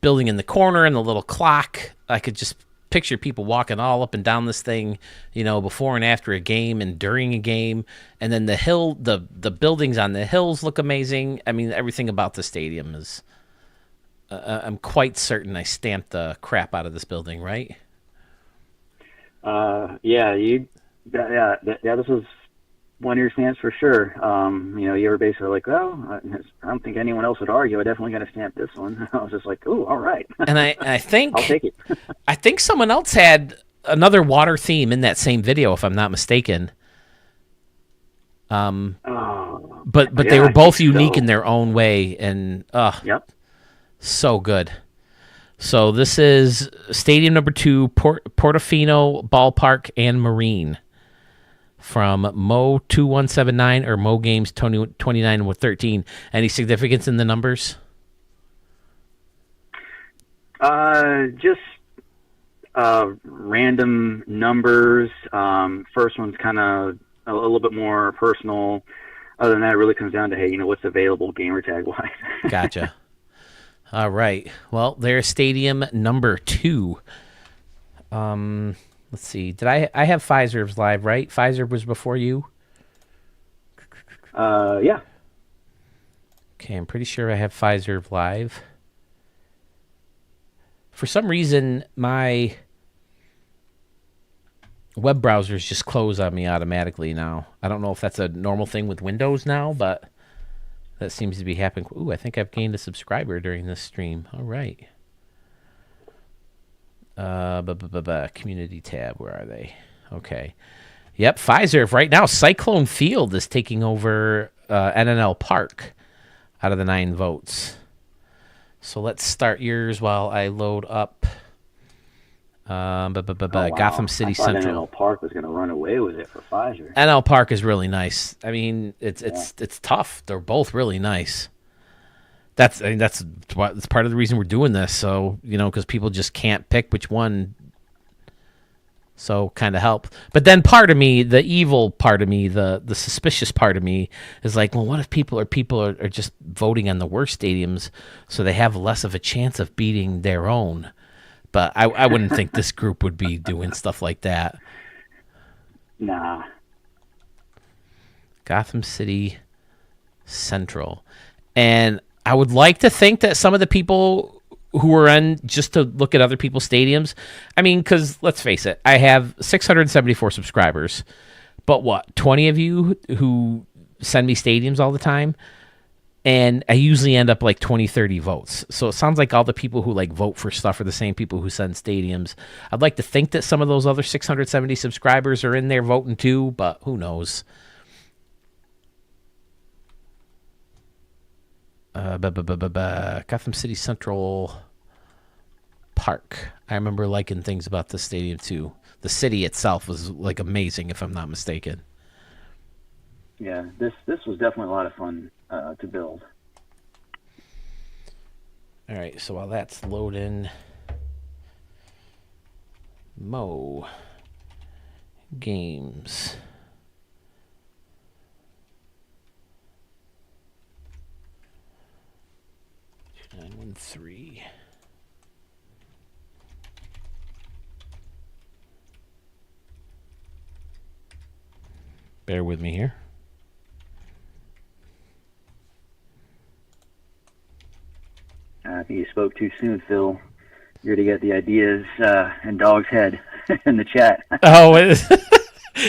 building in the corner and the little clock, I could just picture people walking all up and down this thing, before and after a game and during a game. And then the buildings on the hills look amazing. I mean, everything about the stadium is, I'm quite certain I stamped the crap out of this building, right? This was one of your stamps for sure. You were basically like, well, I don't think anyone else would argue. I definitely got to stamp this one. I was just like, oh, all right. And I think I'll take it. I think someone else had another water theme in that same video, if I'm not mistaken. But they were both unique in their own way, and so good. So this is stadium number 2, Portofino Ballpark and Marine, from Mo 2179 or Mo Games 2913. Any significance in the numbers? Just random numbers. First one's kind of a little bit more personal. Other than that, it really comes down to, hey, what's available gamer tag wise. Gotcha. All right. Well, there's stadium number 2. Let's see. Did I have Pfizer's live, right? Pfizer was before you? Yeah. Okay, I'm pretty sure I have Pfizer live. For some reason, my web browsers just close on me automatically now. I don't know if that's a normal thing with Windows now, but that seems to be happening. Ooh, I think I've gained a subscriber during this stream. All right. Community tab, where are they? Okay. Yep, Pfizer right now. Cyclone Field is taking over NNL Park out of the 9 votes. So let's start yours while I load up Gotham City Central. NNL Park was going to run away with it for Pfizer. NL Park is really nice. I mean, it's tough. They're both really nice. That's part of the reason we're doing this. So, because people just can't pick which one. So kind of help. But then part of me, the evil part of me, the suspicious part of me is like, well, what if people are just voting on the worst stadiums so they have less of a chance of beating their own? but I wouldn't think this group would be doing stuff like that. Nah. Gotham City Central. And I would like to think that some of the people who are in just to look at other people's stadiums, I mean, because let's face it, I have 674 subscribers, but what, 20 of you who send me stadiums all the time? And I usually end up like 20, 30 votes. So it sounds like all the people who like vote for stuff are the same people who send stadiums. I'd like to think that some of those other 670 subscribers are in there voting too, but who knows? Gotham City Central Park. I remember liking things about the stadium too. The city itself was like amazing, if I'm not mistaken. Yeah, this was definitely a lot of fun to build. All right, so while that's loading, Mo Games. Three. Bear with me here. I think you spoke too soon, Phil. You're to get the ideas in Dog's head in the chat. Oh,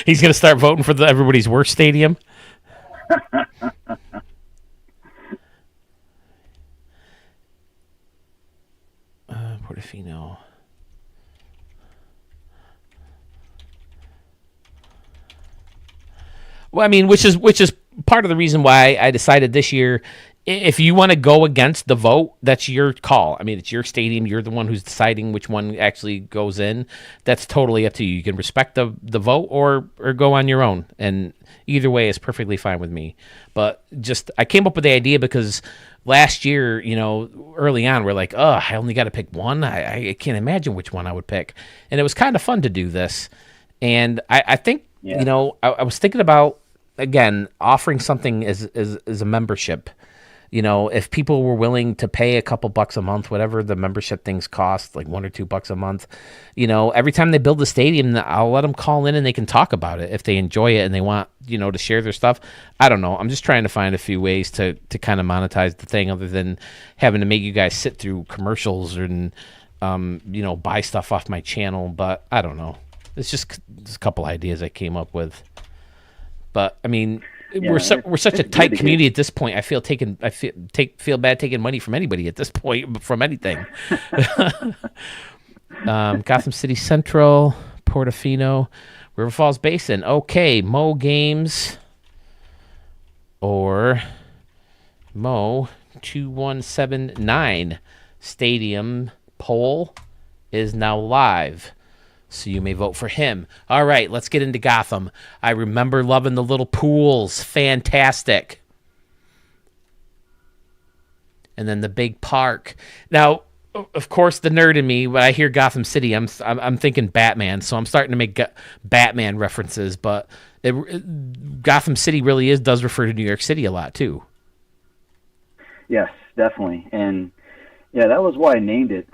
he's going to start voting for everybody's worst stadium? Portofino. Well, I mean, which is part of the reason why I decided this year, if you want to go against the vote, that's your call. I mean, it's your stadium. You're the one who's deciding which one actually goes in. That's totally up to you. You can respect the vote or go on your own. And either way is perfectly fine with me. But just, I came up with the idea because last year, early on, we're like, oh, I only got to pick one. I can't imagine which one I would pick. And it was kind of fun to do this. And I think, I was thinking about, again, offering something as a membership. If people were willing to pay a couple bucks a month, whatever the membership things cost, like $1 or $2 a month, every time they build the stadium, I'll let them call in and they can talk about it if they enjoy it and they want, to share their stuff. I don't know. I'm just trying to find a few ways to kind of monetize the thing other than having to make you guys sit through commercials and, buy stuff off my channel. But I don't know. It's just a couple ideas I came up with. But I mean, we're such a tight community at this point. I feel bad taking money from anybody at this point from anything. Gotham City Central, Portofino, River Falls Basin. Okay, Mo Games or Mo 2179 Stadium poll is now live. So you may vote for him. All right, let's get into Gotham. I remember loving the little pools. Fantastic. And then the big park. Now, of course, the nerd in me, when I hear Gotham City, I'm thinking Batman. So I'm starting to make Batman references. But Gotham City really does refer to New York City a lot, too. Yes, definitely. And, yeah, that was why I named it.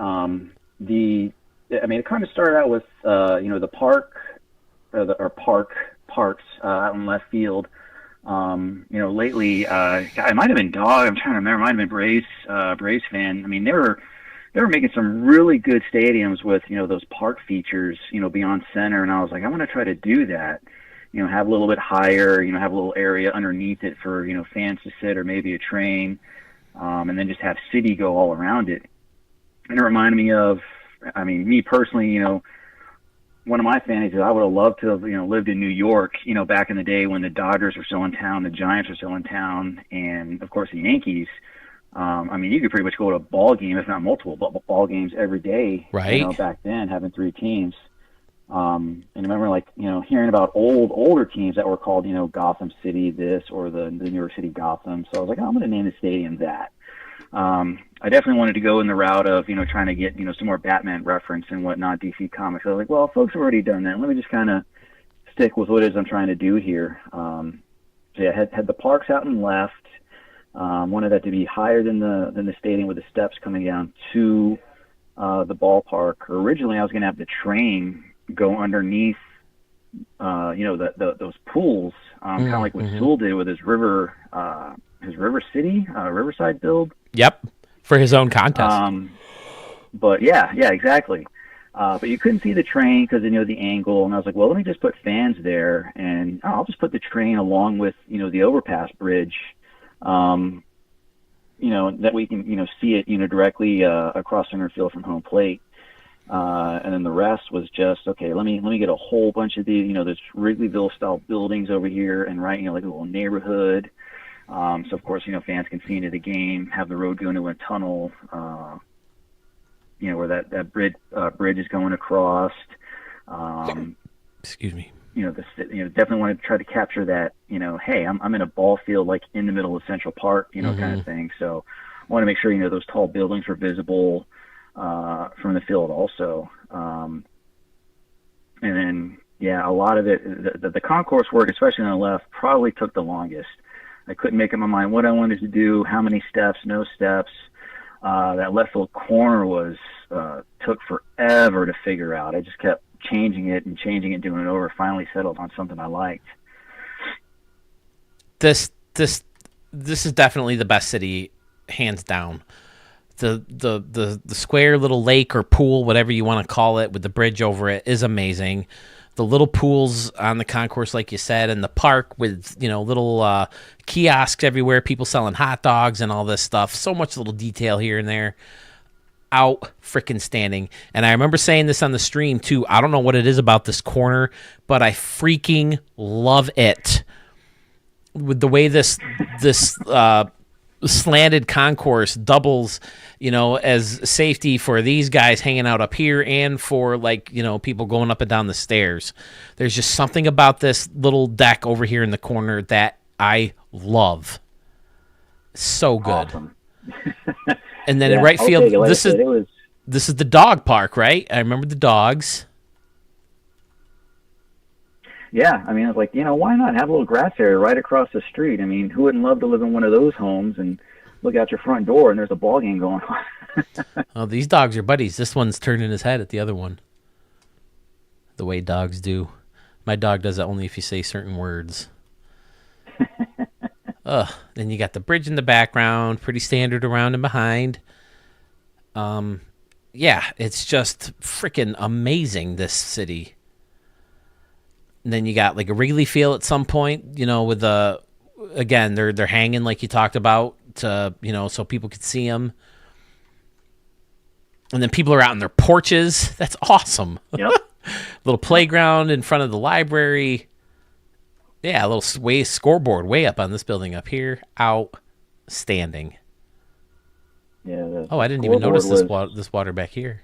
It kind of started out with, the park, or parks out in left field. Lately, it might have been Dog. I'm trying to remember. It might have been Braves fan. I mean, they were making some really good stadiums with, those park features, beyond center. And I was like, I want to try to do that. Have a little bit higher. Have a little area underneath it for fans to sit or maybe a train, and then just have city go all around it. And it reminded me of. I mean, me personally, one of my fantasies, I would have loved to have, lived in New York, back in the day when the Dodgers were still in town, the Giants were still in town, and, of course, the Yankees. You could pretty much go to a ball game, if not multiple ball games every day, right? Back then, having three teams. And I remember, hearing about older teams that were called, Gotham City this or the New York City Gotham. So I was like, I'm going to name the stadium that. I definitely wanted to go in the route of, trying to get, some more Batman reference and whatnot, DC Comics. I was like, well, folks have already done that. Let me just kind of stick with what it is I'm trying to do here. Had the parks out and left. Wanted that to be higher than the stadium with the steps coming down to the ballpark. Originally, I was going to have the train go underneath, those pools, kind of like what Sewell did with his River City, Riverside build. Yep, for his own contest. But yeah, exactly. But you couldn't see the train because the angle, and I was like, well, let me just put fans there, and I'll just put the train along with the overpass bridge, that we can see it directly across center field from home plate. And then the rest was just, okay, let me get a whole bunch of these, there's Wrigleyville style buildings over here and like a little neighborhood. So of course, fans can see into the game, have the road go into a tunnel, where that bridge is going across. Excuse me. Definitely want to try to capture that, hey, I'm in a ball field, like in the middle of Central Park, kind of thing. So I want to make sure, those tall buildings were visible, from the field also. And then, a lot of it, the concourse work, especially on the left, probably took the longest. I couldn't make up my mind what I wanted to do, how many steps, no steps. That left field corner took forever to figure out. I just kept changing it, doing it over, finally settled on something I liked. This is definitely the best city, hands down. The square little lake or pool, whatever you want to call it, with the bridge over it is amazing. The little pools on the concourse, like you said, and the park with little kiosks everywhere, people selling hot dogs and all this stuff. So much little detail here and there. Out freaking standing. And I remember saying this on the stream too. I don't know what it is about this corner, but I freaking love it. With the way this slanted concourse doubles, as safety for these guys hanging out up here and for people going up and down the stairs. There's just something about this little deck over here in the corner that I love. So good. Awesome. And then in right field, this is the dog park, right? I remember the dogs. Yeah, I mean, I was like, why not have a little grass area right across the street? I mean, who wouldn't love to live in one of those homes and look out your front door and there's a ball game going on? Oh, these dogs are buddies. This one's turning his head at the other one. The way dogs do. My dog does it only if you say certain words. Then you got the bridge in the background, pretty standard around and behind. It's just freaking amazing, this city. And then you got like a Wrigley Field at some point, with again, they're hanging like you talked about to, so people could see them. And then people are out in their porches. That's awesome. Yep. Little playground in front of the library. Yeah, a little scoreboard way up on this building up here. Outstanding. Yeah. I didn't even notice this water back here.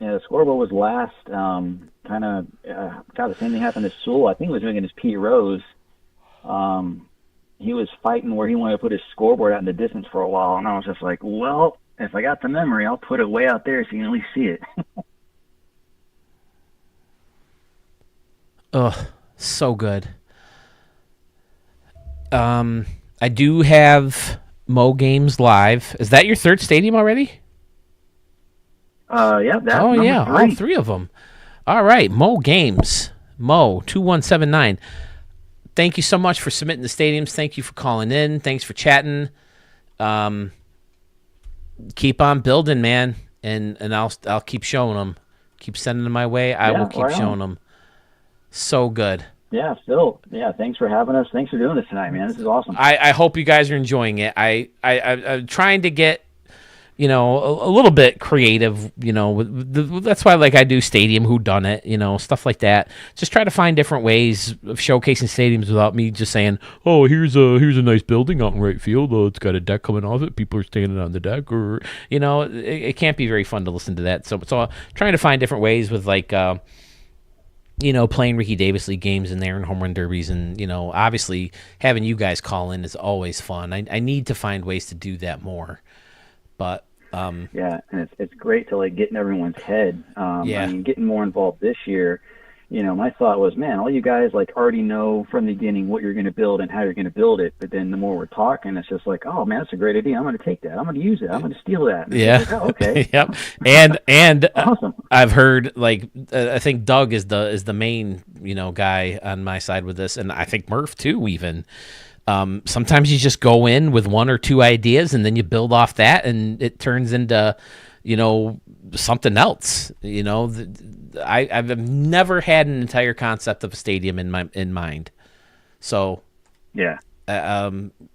Yeah, the scoreboard was last. The same thing happened to Sewell. I think he was doing it as Pete Rose. He was fighting where he wanted to put his scoreboard out in the distance for a while, and I was just like, well, if I got the memory, I'll put it way out there so you can at least see it. Oh, so good. I do have Mo Games live. Is that your third stadium already? Yeah. That's all three of them. All right, Mo Games. Mo 2179. Thank you so much for submitting the stadiums. Thank you for calling in. Thanks for chatting. Keep on building, man, and I'll keep showing them. Keep sending them my way. I will keep showing them. So good. Yeah, Phil. Yeah, thanks for having us. Thanks for doing this tonight, man. This is awesome. I hope you guys are enjoying it. I'm trying to get, a little bit creative, that's why I do Stadium Whodunit, stuff like that. Just try to find different ways of showcasing stadiums without me just saying, oh, here's a nice building out in right field. It's got a deck coming off it. People are standing on the deck, or, it can't be very fun to listen to that. So trying to find different ways with playing Ricky Davis League games in there and home run derbies, and, obviously having you guys call in is always fun. I need to find ways to do that more. But yeah, and it's great to get in everyone's head. Yeah. I mean, getting more involved this year, My thought was, man, all you guys like already know from the beginning what you're going to build and how you're going to build it. But then the more we're talking, it's just like, oh man, that's a great idea. I'm going to take that. I'm going to use it. I'm going to steal that. And it's Yeah. like, oh, okay. Yep. And Awesome. I've heard I think Doug is the main guy on my side with this, and I think Murph too. Even sometimes you just go in with one or two ideas, and then you build off that, and it turns into something else. I've never had an entire concept of a stadium in mind. So yeah,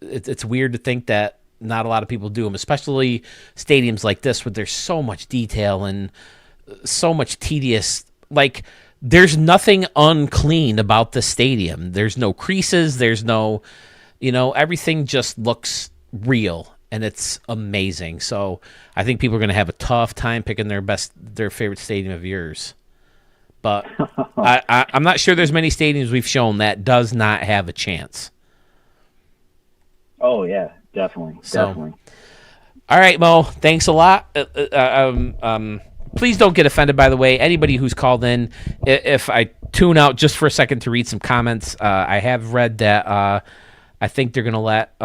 it's weird to think that not a lot of people do them, especially stadiums like this where there's so much detail and so much tedious. Like, there's nothing unclean about the stadium. There's no creases. There's no, everything just looks real, and it's amazing. So I think people are going to have a tough time picking their favorite stadium of yours. But I'm not sure there's many stadiums we've shown that does not have a chance. Oh yeah, definitely. All right, Mo, thanks a lot. Please don't get offended, by the way. Anybody who's called in, if I tune out just for a second to read some comments, I have read that I think they're going to let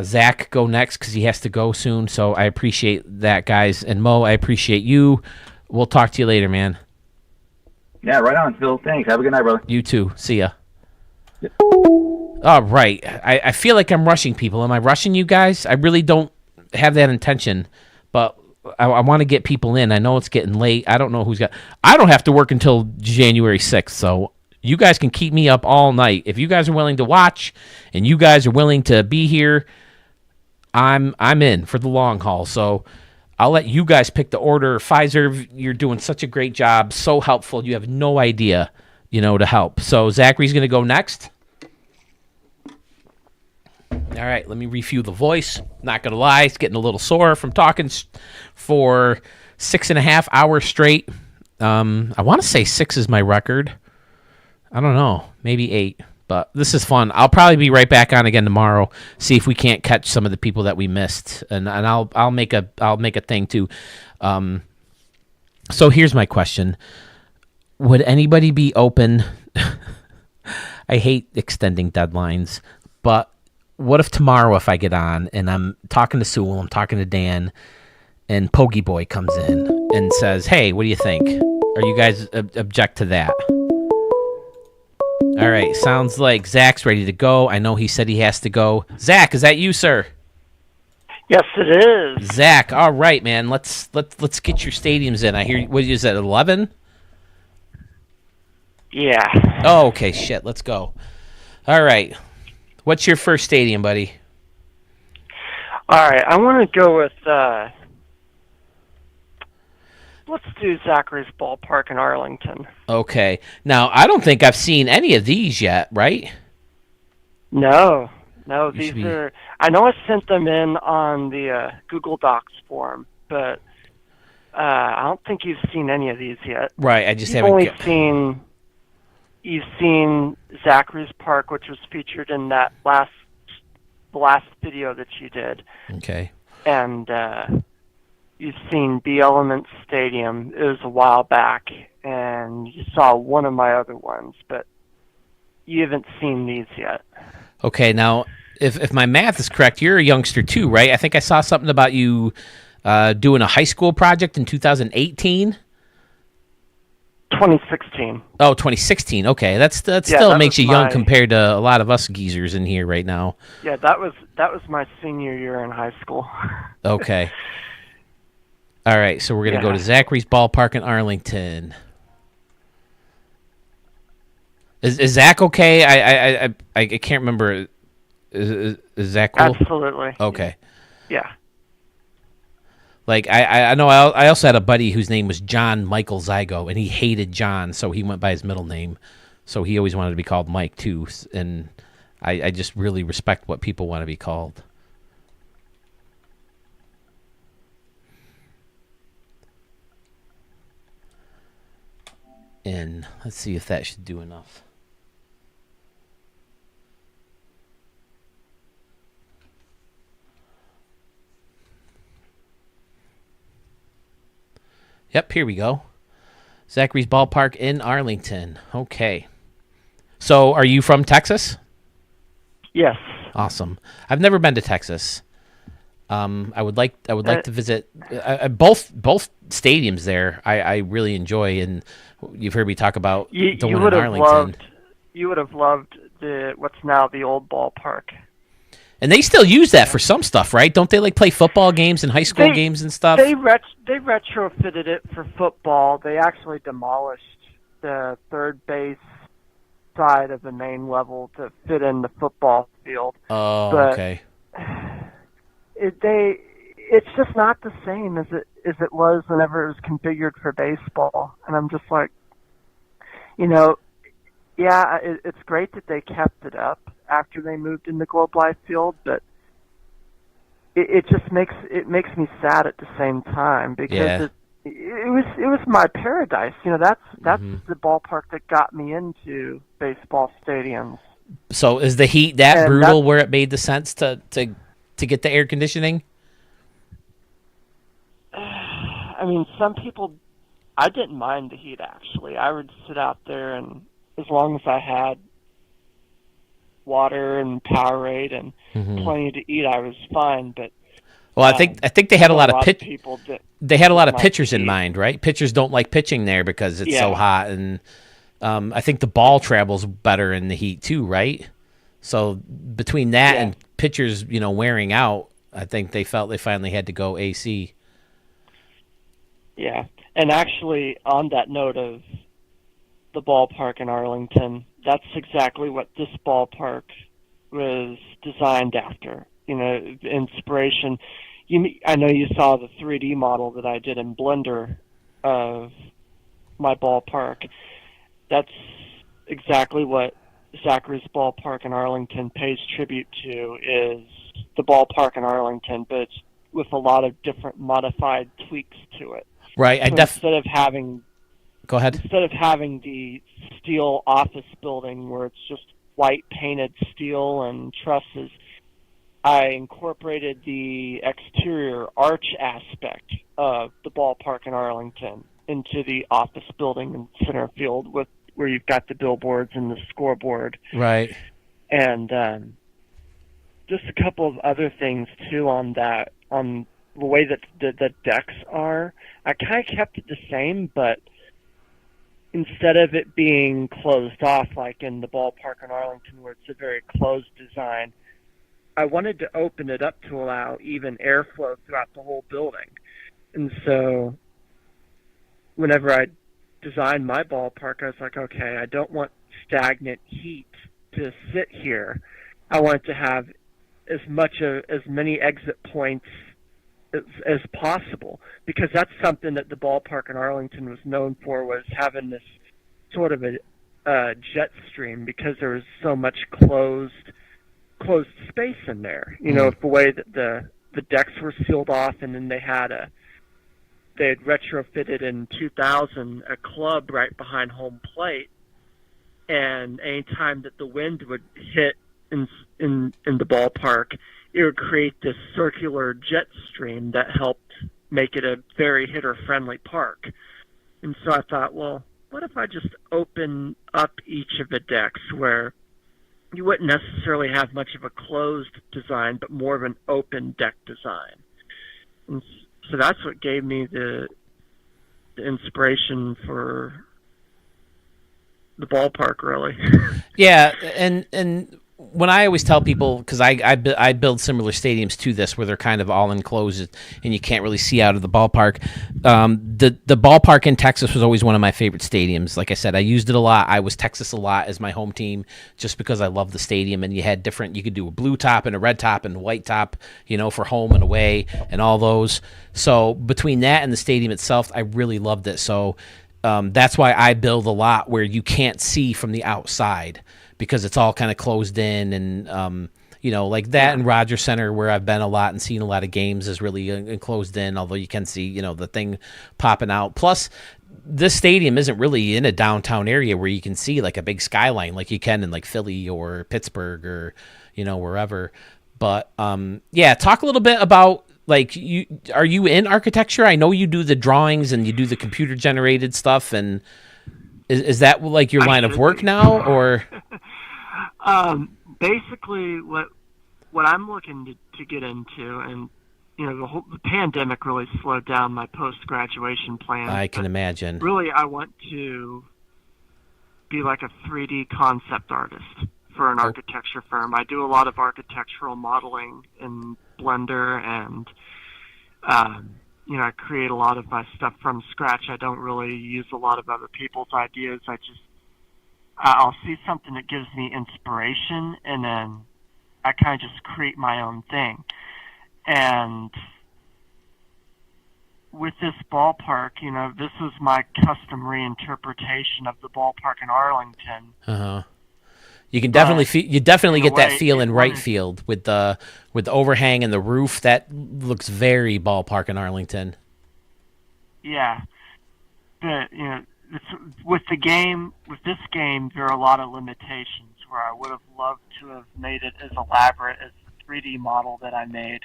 Zach go next because he has to go soon. So I appreciate that, guys. And Mo, I appreciate you. We'll talk to you later, man. Yeah, right on, Phil. Thanks. Have a good night, brother. You too. See ya. Yep. All right. I feel like I'm rushing people. Am I rushing you guys? I really don't have that intention, but I want to get people in. I know it's getting late. I don't know who's got. I don't have to work until January 6th, so you guys can keep me up all night. If you guys are willing to watch and you guys are willing to be here, I'm in for the long haul. So I'll let you guys pick the order. Pfizer, you're doing such a great job, so helpful. You have no idea, to help. So Zachary's going to go next. All right, let me refuel the voice. Not going to lie, it's getting a little sore from talking for 6.5 hours straight. I want to say 6 is my record. I don't know, maybe 8, but this is fun. I'll probably be right back on again tomorrow. See if we can't catch some of the people that we missed, and I'll make a thing too. So here's my question: would anybody be open? I hate extending deadlines, but what if tomorrow, if I get on and I'm talking to Sewell, I'm talking to Dan, and Pokey Boy comes in and says, "Hey, what do you think? Are you guys object to that?" All right, sounds like Zach's ready to go. I know he said he has to go. Zach, is that you, sir? Yes, it is. Zach, all right, man. Let's get your stadiums in. I hear. What is that? 11? Yeah. Oh, okay. Shit. Let's go. All right. What's your first stadium, buddy? All right, I want to go with. Let's do Zachary's Ballpark in Arlington. Okay. Now, I don't think I've seen any of these yet, right? No, these are. I know I sent them in on the Google Docs form, but I don't think you've seen any of these yet. Right. I just You've haven't. only seen. You've seen Zachary's Park, which was featured in that last video that you did. Okay. And you've seen B Element Stadium. It was a while back, and you saw one of my other ones, but you haven't seen these yet. Okay, now, if my math is correct, you're a youngster too, right? I think I saw something about you doing a high school project in 2018. 2016. Oh, 2016. Okay, that still makes you young compared to a lot of us geezers in here right now. Yeah, that was my senior year in high school. Okay. All right, so we're gonna go to Zachary's Ballpark in Arlington. Is Zach okay? I can't remember. Is Zach cool? Absolutely. Okay. Yeah. Like, I know I also had a buddy whose name was John Michael Zygo, and he hated John, so he went by his middle name. So he always wanted to be called Mike, too. And I just really respect what people want to be called. And let's see if that should do enough. Yep, here we go. Zachary's Ballpark in Arlington. Okay. So, are you from Texas? Yes. Awesome. I've never been to Texas. I would like to visit both stadiums there. I really enjoy, and you've heard me talk about the one in Arlington. You would have loved what's now the old ballpark. And they still use that for some stuff, right? Don't they play football games and high school games and stuff? They retrofitted it for football. They actually demolished the third base side of the main level to fit in the football field. Oh, but okay. It's just not the same as it was whenever it was configured for baseball. And I'm just like, it's great that they kept it up after they moved into Globe Life Field, but it just makes me sad at the same time because it was my paradise. That's the ballpark that got me into baseball stadiums. So is the heat that brutal where it made the sense to get the air conditioning? I mean, some people, I didn't mind the heat actually. I would sit out there, and as long as I had water and Powerade and plenty to eat, I was fine. But I think they had a lot of people. They had a lot of pitchers in mind, right? Pitchers don't like pitching there because it's so hot, and I think the ball travels better in the heat too, right? So between that and pitchers, wearing out, I think they felt they finally had to go AC. Yeah, and actually, on that note of the ballpark in Arlington, that's exactly what this ballpark was designed after. Inspiration. I know you saw the 3D model that I did in Blender of my ballpark. That's exactly what Zachary's Ballpark in Arlington pays tribute to, is the ballpark in Arlington, but it's with a lot of different modified tweaks to it. Right. So instead of having Go ahead. Instead of having the steel office building where it's just white painted steel and trusses, I incorporated the exterior arch aspect of the ballpark in Arlington into the office building in center field, where you've got the billboards and the scoreboard. Right. And just a couple of other things too on that, on the way that the decks are. I kind of kept it the same, but instead of it being closed off like in the ballpark in Arlington where it's a very closed design, I wanted to open it up to allow even airflow throughout the whole building. And so whenever I designed my ballpark, I was like, okay, I don't want stagnant heat to sit here. I want to have as many exit points as possible, because that's something that the ballpark in Arlington was known for, was having this sort of a jet stream, because there was so much closed space in there. The way that the decks were sealed off, and then they had retrofitted in 2000 a club right behind home plate, and any time that the wind would hit in the ballpark, it would create this circular jet stream that helped make it a very hitter-friendly park. And so I thought, well, what if I just open up each of the decks where you wouldn't necessarily have much of a closed design, but more of an open deck design? And so that's what gave me the inspiration for the ballpark, really. Yeah, and when I always tell people, because I build similar stadiums to this where they're kind of all enclosed and you can't really see out of the ballpark. The ballpark in Texas was always one of my favorite stadiums. Like I said, I used it a lot. I was Texas a lot as my home team just because I love the stadium, and you could do a blue top and a red top and a white top, for home and away and all those. So between that and the stadium itself, I really loved it. So that's why I build a lot where you can't see from the outside, because it's all kind of closed in, and like that in Rogers Center, where I've been a lot and seen a lot of games, is really enclosed in, although you can see the thing popping out. Plus, this stadium isn't really in a downtown area where you can see like a big skyline like you can in like Philly or Pittsburgh or wherever. But talk a little bit about Like, are you in architecture? I know you do the drawings and you do the computer generated stuff, and is that like your line of work now, or? Basically, what I'm looking to get into, and the pandemic really slowed down my post graduation plans. I can imagine. Really, I want to be like a 3D concept artist for an architecture firm. I do a lot of architectural modeling in Blender, and I create a lot of my stuff from scratch. I don't really use a lot of other people's ideas. I'll see something that gives me inspiration, and then I kind of just create my own thing. And with this ballpark, this is my custom reinterpretation of the ballpark in Arlington. Uh-huh. You can definitely get that feel in right field with the overhang and the roof. That looks very ballpark in Arlington. Yeah, but with this game, there are a lot of limitations where I would have loved to have made it as elaborate as the 3D model that I made,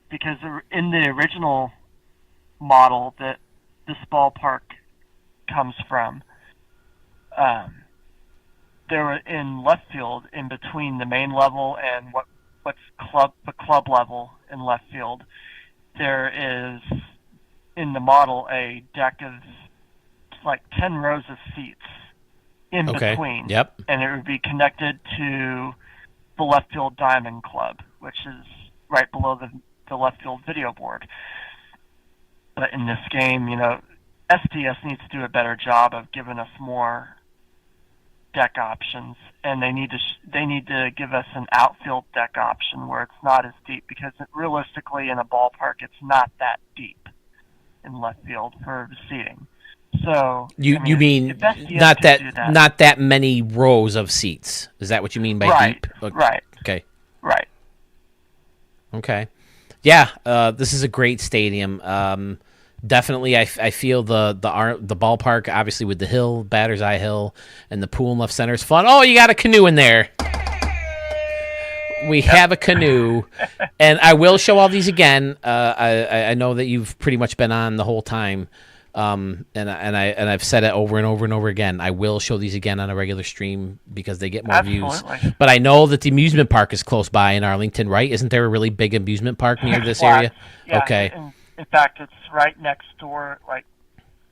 because in the original model that this ballpark comes from, there were in left field, in between the main level and what's the club level in left field, there is in the model a deck of like 10 rows of seats in between. Yep. And it would be connected to the left field diamond club, which is right below the left field video board. But in this game, SDS needs to do a better job of giving us more deck options, and they need to give us an outfield deck option where it's not as deep, because realistically in a ballpark it's not that deep in left field for the seating. So you mean not that many rows of seats? Is that what you mean by deep? Right. Okay. Right. Okay. Yeah. This is a great stadium. Definitely, I feel the ballpark, obviously with the hill, batter's eye hill, and the pool in left center is fun. Oh, you got a canoe in there. We have a canoe, and I will show all these again. I know that you've pretty much been on the whole time, and I've said it over and over and over again. I will show these again on a regular stream because they get more views. But I know that the amusement park is close by in Arlington, right? Isn't there a really big amusement park near this area? Yeah, okay. In fact, it's right next door, like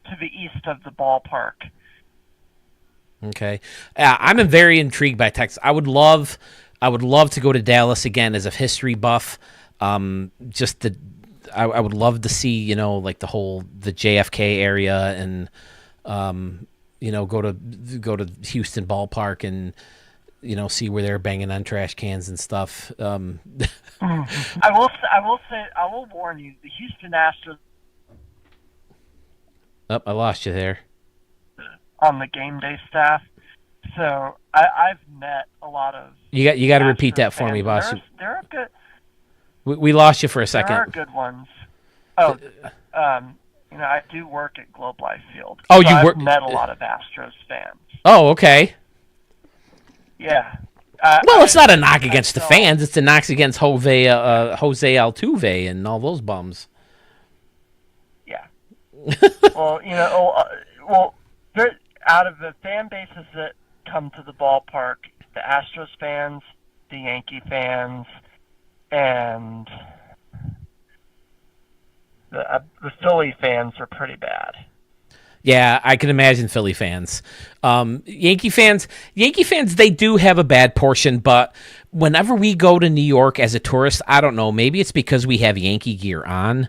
to the east of the ballpark. Okay. I'm very intrigued by Texas. I would love to go to Dallas again as a history buff. I would love to see, like the JFK area, and go to Houston ballpark and see where they're banging on trash cans and stuff. I will warn you, the Houston Astros. Oh, I lost you there. On the game day staff, so I've met a lot of. You got to repeat that for me, boss. There are good. We lost you for a second. There are good ones. Oh, I do work at Globe Life Field. Oh, so you I've met a lot of Astros fans. Oh, okay. Yeah. Well, it's not a knock against the fans. It's a knock against Jose Altuve and all those bums. Yeah. Well, out of the fan bases that come to the ballpark, the Astros fans, the Yankee fans, and the Philly fans are pretty bad. Yeah, I can imagine Philly fans. Yankee fans, they do have a bad portion, but whenever we go to New York as a tourist, I don't know, maybe it's because we have Yankee gear on,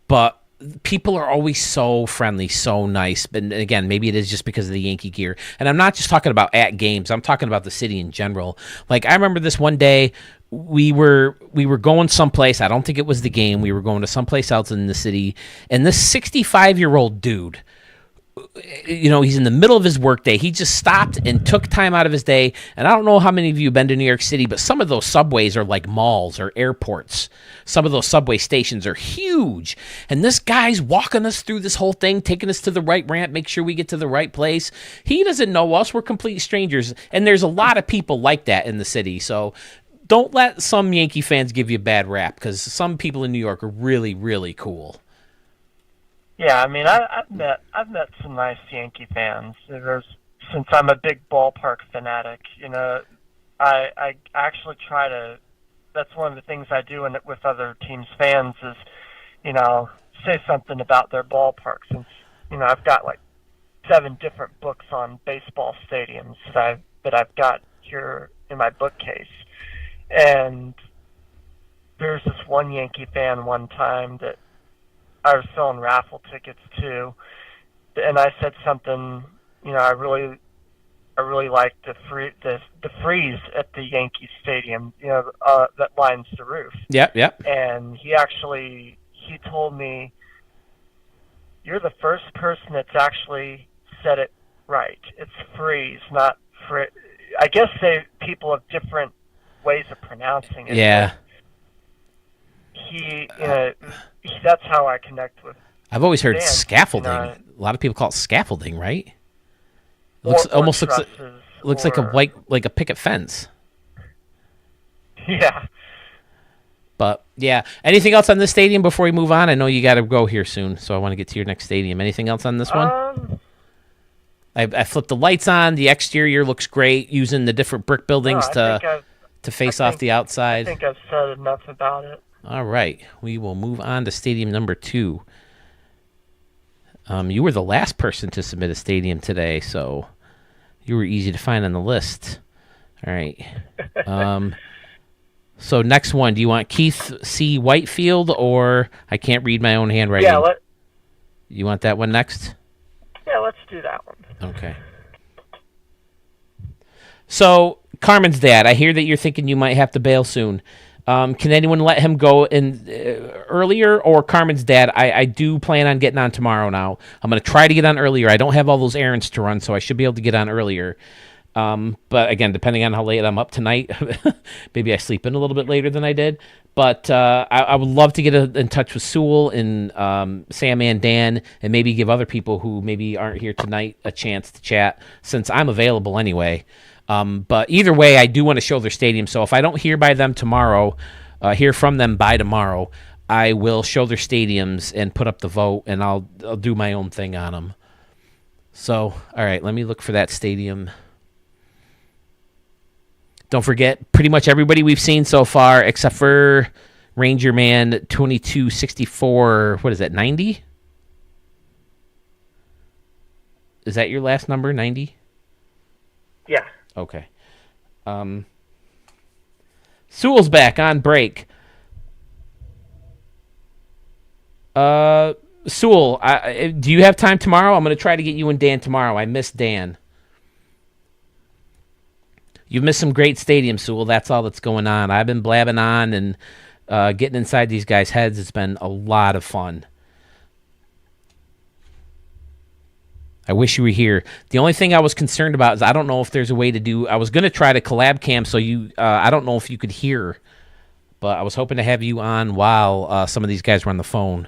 but people are always so friendly, so nice. And again, maybe it is just because of the Yankee gear. And I'm not just talking about at games. I'm talking about the city in general. Like, I remember this one day, we were going someplace. I don't think it was the game. We were going to someplace else in the city, and this 65-year-old dude, he's in the middle of his workday. He just stopped and took time out of his day. And I don't know how many of you have been to New York City, but some of those subways are like malls or airports. Some of those subway stations are huge. And this guy's walking us through this whole thing, taking us to the right ramp, make sure we get to the right place. He doesn't know us. We're complete strangers. And there's a lot of people like that in the city. So don't let some Yankee fans give you a bad rap, because some people in New York are really, really cool. Yeah, I mean, I've met some nice Yankee fans. Since I'm a big ballpark fanatic, I actually try to. That's one of the things I do with other teams' fans is, say something about their ballpark. Since I've got like 7 different books on baseball stadiums that I've got here in my bookcase, and there's this one Yankee fan one time that I was selling raffle tickets to, and I said something. I really like the frieze at the Yankee Stadium. That lines the roof. Yep. And he told me, "You're the first person that's actually said it right. It's frieze, not fri." I guess people have different ways of pronouncing it. Yeah. That's how I connect with. I've always heard fans, scaffolding. A lot of people call it scaffolding, right? Almost looks like a picket fence. Yeah. But yeah, anything else on this stadium before we move on? I know you got to go here soon, so I want to get to your next stadium. Anything else on this one? I flipped the lights on. The exterior looks great, using the different brick buildings to face off the outside. I think I've said enough about it. All right, we will move on to stadium number 2. You were the last person to submit a stadium today, so you were easy to find on the list. All right. So next one, do you want Keith C. Whitefield, or I can't read my own handwriting? Yeah, you want that one next? Yeah, let's do that one. Okay. So Carmen's dad, I hear that you're thinking you might have to bail soon. Can anyone let him go in earlier? Or Carmen's dad, I do plan on getting on tomorrow now. I'm going to try to get on earlier. I don't have all those errands to run, so I should be able to get on earlier. But again, depending on how late I'm up tonight, maybe I sleep in a little bit later than I did. But I would love to get in touch with Sewell and Sam and Dan, and maybe give other people who maybe aren't here tonight a chance to chat, since I'm available anyway. But either way, I do want to show their stadium. So if I don't hear from them by tomorrow, I will show their stadiums and put up the vote, and I'll do my own thing on them. So, all right, let me look for that stadium. Don't forget, pretty much everybody we've seen so far, except for Ranger Man 2264, what is that, 90? Is that your last number, 90? Yeah. Okay. Sewell's back on break. Sewell, do you have time tomorrow? I'm going to try to get you and Dan tomorrow. I miss Dan. You've missed some great stadiums, Sewell. That's all that's going on. I've been blabbing on and getting inside these guys' heads. It's been a lot of fun. I wish you were here. The only thing I was concerned about is I don't know if there's a way to do. I was going to try to collab cam, so I don't know if you could hear, but I was hoping to have you on while some of these guys were on the phone.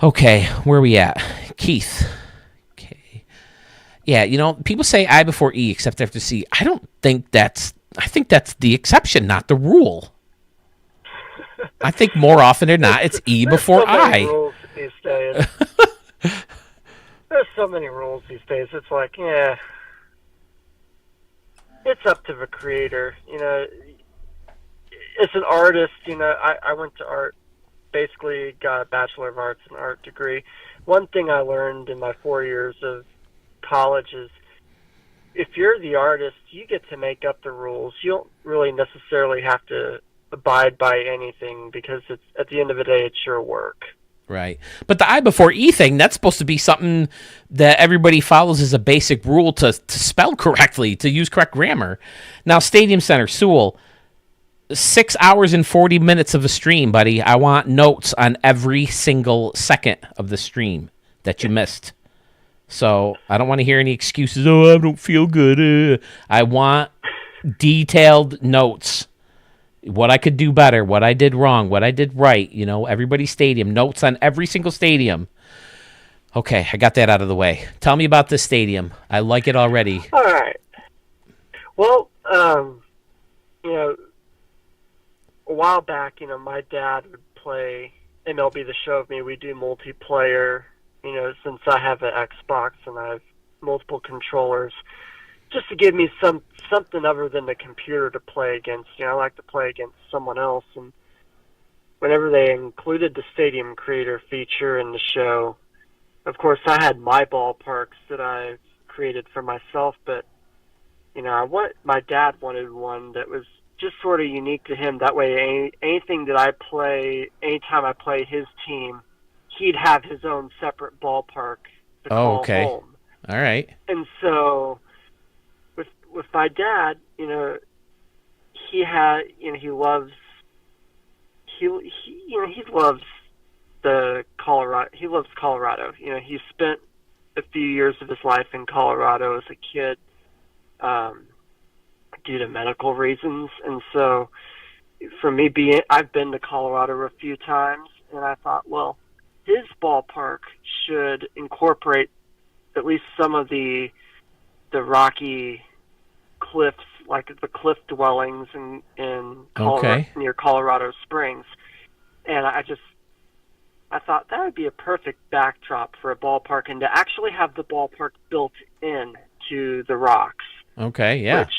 Okay, where are we at? Keith. Okay. Yeah, people say I before E except after C. I think that's the exception, not the rule. I think more often than not, it's E before I. Rules these days. There's so many rules these days. It's like, yeah, it's up to the creator. As an artist, I went to art, basically got a Bachelor of Arts and Art degree. One thing I learned in my 4 years of college is if you're the artist, you get to make up the rules. You don't really necessarily have to abide by anything, because it's, at the end of the day, it's your work. Right. But the I before E thing, that's supposed to be something that everybody follows as a basic rule to spell correctly, to use correct grammar. Now, Stadium Center, Sewell, 6 hours and 40 minutes of a stream, buddy. I want notes on every single second of the stream that you missed. So I don't want to hear any excuses. Oh, I don't feel good. I want detailed notes. What I could do better, what I did wrong, what I did right, everybody's stadium, notes on every single stadium. Okay, I got that out of the way. Tell me about this stadium. I like it already. All right. Well, while back, my dad would play MLB The Show with me. We do multiplayer, since I have an Xbox and I have multiple controllers, just to give me something other than the computer to play against. I like to play against someone else. And whenever they included the Stadium Creator feature in the show, of course, I had my ballparks that I created for myself, but my dad wanted one that was just sort of unique to him. That way, anything that I play, anytime I play his team, he'd have his own separate ballpark to call home. All right. And so, with my dad, he loves Colorado. He loves Colorado. He spent a few years of his life in Colorado as a kid, due to medical reasons. And so for me, I've been to Colorado a few times, and I thought, well, his ballpark should incorporate at least some of the rocky cliffs, like the cliff dwellings in Colorado, near Colorado Springs. And I thought that would be a perfect backdrop for a ballpark, and to actually have the ballpark built in to the rocks. Okay, yeah. Which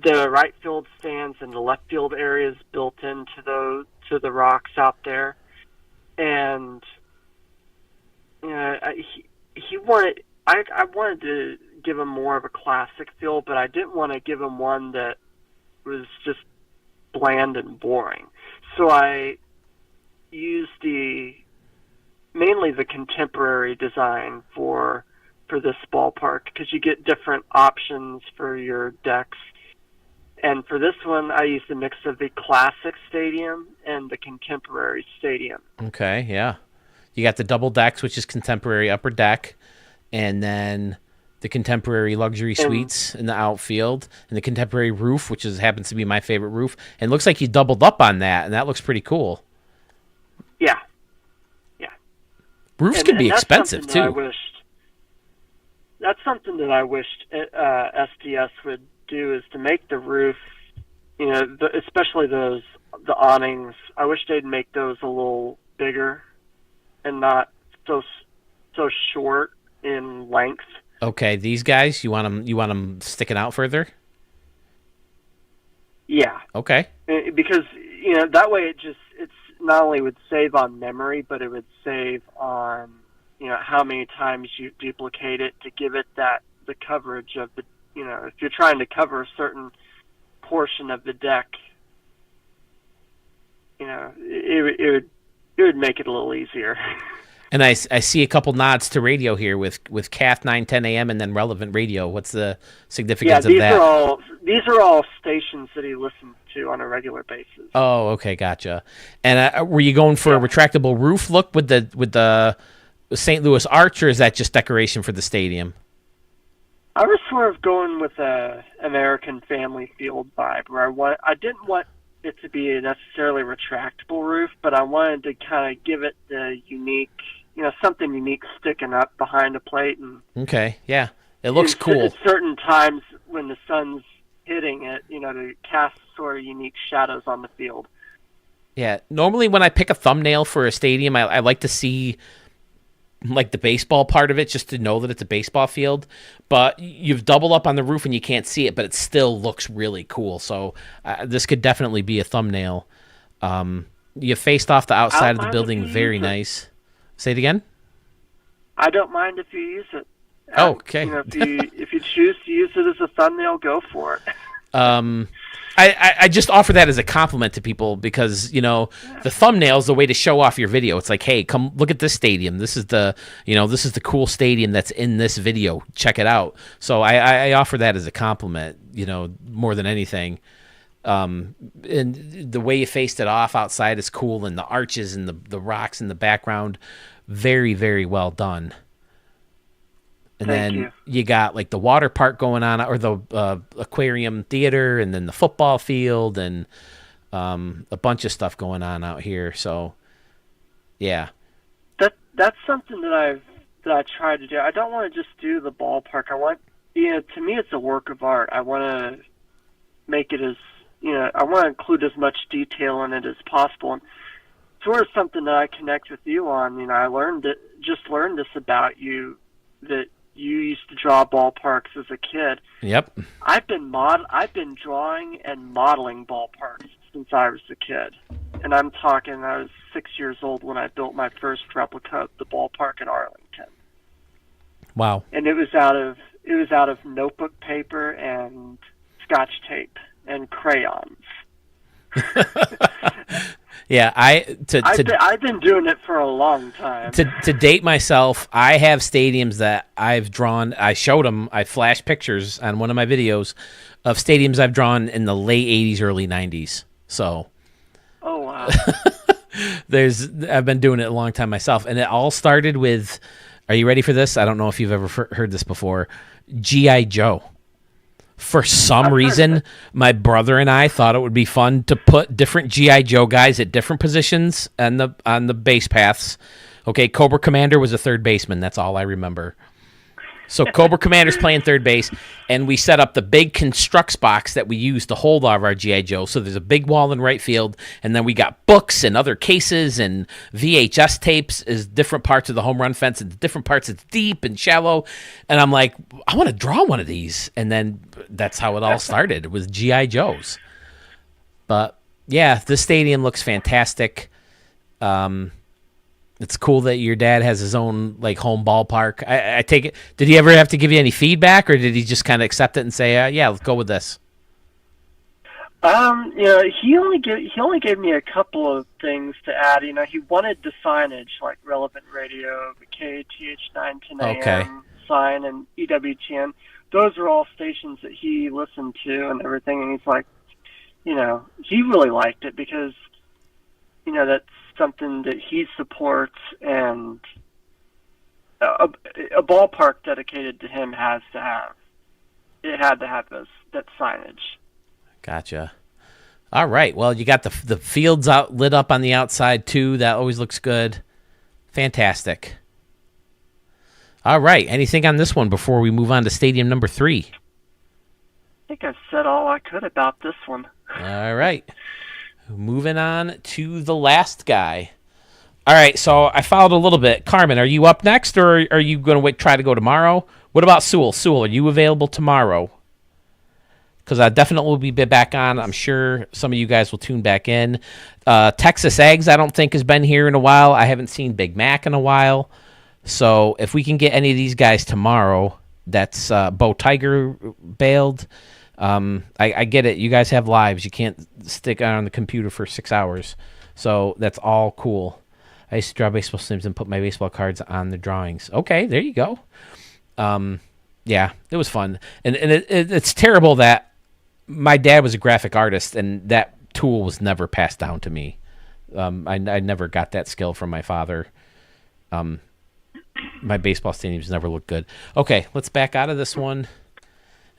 the right field stands and the left field areas built into the rocks out there. And he wanted, I wanted to give him more of a classic feel, but I didn't want to give him one that was just bland and boring. So I used mainly the contemporary design for this ballpark, because you get different options for your decks. And for this one, I used a mix of the classic stadium and the contemporary stadium. Okay, yeah. You got the double decks, which is contemporary upper deck, and then the contemporary luxury suites in the outfield, and the contemporary roof, which happens to be my favorite roof. And it looks like you doubled up on that, and that looks pretty cool. Yeah. Roofs can be expensive, too. That's something that I wished SDS would do, is to make the roof, especially the awnings. I wish they'd make those a little bigger and not so short in length. Okay, these guys, you want them sticking out further? Yeah. Okay. Because that way it's not only would save on memory, but it would save on how many times you duplicate it to give it the coverage of the, if you're trying to cover a certain portion of the deck, it would make it a little easier. And I see a couple nods to radio here with CAF 910 AM and then Relevant Radio. What's the significance of that? These are all stations that he listens to on a regular basis. Oh, okay, gotcha. And were you going for a retractable roof look with the St. Louis Arch, or is that just decoration for the stadium? I was sort of going with a American Family Field vibe, where I didn't want it to be a necessarily retractable roof, but I wanted to kind of give it the unique, something unique sticking up behind the plate. And okay, yeah, it looks cool. At certain times when the sun's hitting it, to cast sort of unique shadows on the field. Yeah, normally when I pick a thumbnail for a stadium, I like to see like the baseball part of it, just to know that it's a baseball field. But you've doubled up on the roof and you can't see it, but it still looks really cool. So this could definitely be a thumbnail. You faced off the outside of the building, very nice. Say it again? I don't mind if you use it. Oh, okay. If you choose to use it as a thumbnail, go for it. I just offer that as a compliment to people because, the thumbnail is the way to show off your video. It's like, hey, come look at this stadium. This is the cool stadium that's in this video. Check it out. So I offer that as a compliment, more than anything. And the way you faced it off outside is cool, and the arches and the rocks in the background, very, very well done. And then you got like the water park going on, or the aquarium theater, and then the football field, and a bunch of stuff going on out here. So, yeah. That's something that I tried to do. I don't want to just do the ballpark. I want, to me, it's a work of art. I want to make it as I want to include as much detail in it as possible. And sort of something that I connect with you on. I learned this about you, that you used to draw ballparks as a kid. Yep. I've been drawing and modeling ballparks since I was a kid. And I'm talking, I was 6 years old when I built my first replica of the ballpark in Arlington. Wow. And it was out of notebook paper and Scotch tape and crayons. Yeah, I've been doing it for a long time. To date myself, I have stadiums that I've drawn. I showed them. I flashed pictures on one of my videos of stadiums I've drawn in the late 80s, early 90s. So, oh wow. I've been doing it a long time myself, and it all started with. Are you ready for this? I don't know if you've ever heard this before. G.I. Joe. For some reason, my brother and I thought it would be fun to put different G.I. Joe guys at different positions on the base paths. Okay, Cobra Commander was a third baseman. That's all I remember. So Cobra Commander's playing third base, and we set up the big constructs box that we use to hold all of our G.I. Joe. So there's a big wall in right field, and then we got books and other cases and VHS tapes as different parts of the home run fence, and different parts it's deep and shallow. And I'm like, I want to draw one of these. And then that's how it all started with G.I. Joes. But, yeah, this stadium looks fantastic. It's cool that your dad has his own home ballpark. I take it. Did he ever have to give you any feedback, or did he just kind of accept it and say, "Yeah, let's go with this"? He only gave me a couple of things to add. He wanted the signage, like Relevant Radio, the KTH 910 AM sign, and EWTN. Those are all stations that he listened to and everything. And he's like, he really liked it because, that's something that he supports, and a ballpark dedicated to him had to have that signage. Gotcha. All right. Well, you got the fields lit up on the outside too. That always looks good. Fantastic. All right. Anything on this one before we move on to stadium number 3? I think I've said all I could about this one. All right. Moving on to the last guy. All right, so I followed a little bit. Carmen, are you up next, or are you going to try to go tomorrow? What about Sewell? Sewell, are you available tomorrow? Because I definitely will be back on. I'm sure some of you guys will tune back in. Texas Eggs, I don't think, has been here in a while. I haven't seen Big Mac in a while. So if we can get any of these guys tomorrow, that's Bo Tiger bailed. I get it. You guys have lives. You can't stick on the computer for 6 hours. So that's all cool. I used to draw baseball sims and put my baseball cards on the drawings. Okay, there you go. Yeah, it was fun. And it's terrible that my dad was a graphic artist, and that tool was never passed down to me. I never got that skill from my father. My baseball stadiums never looked good. Okay, let's back out of this one.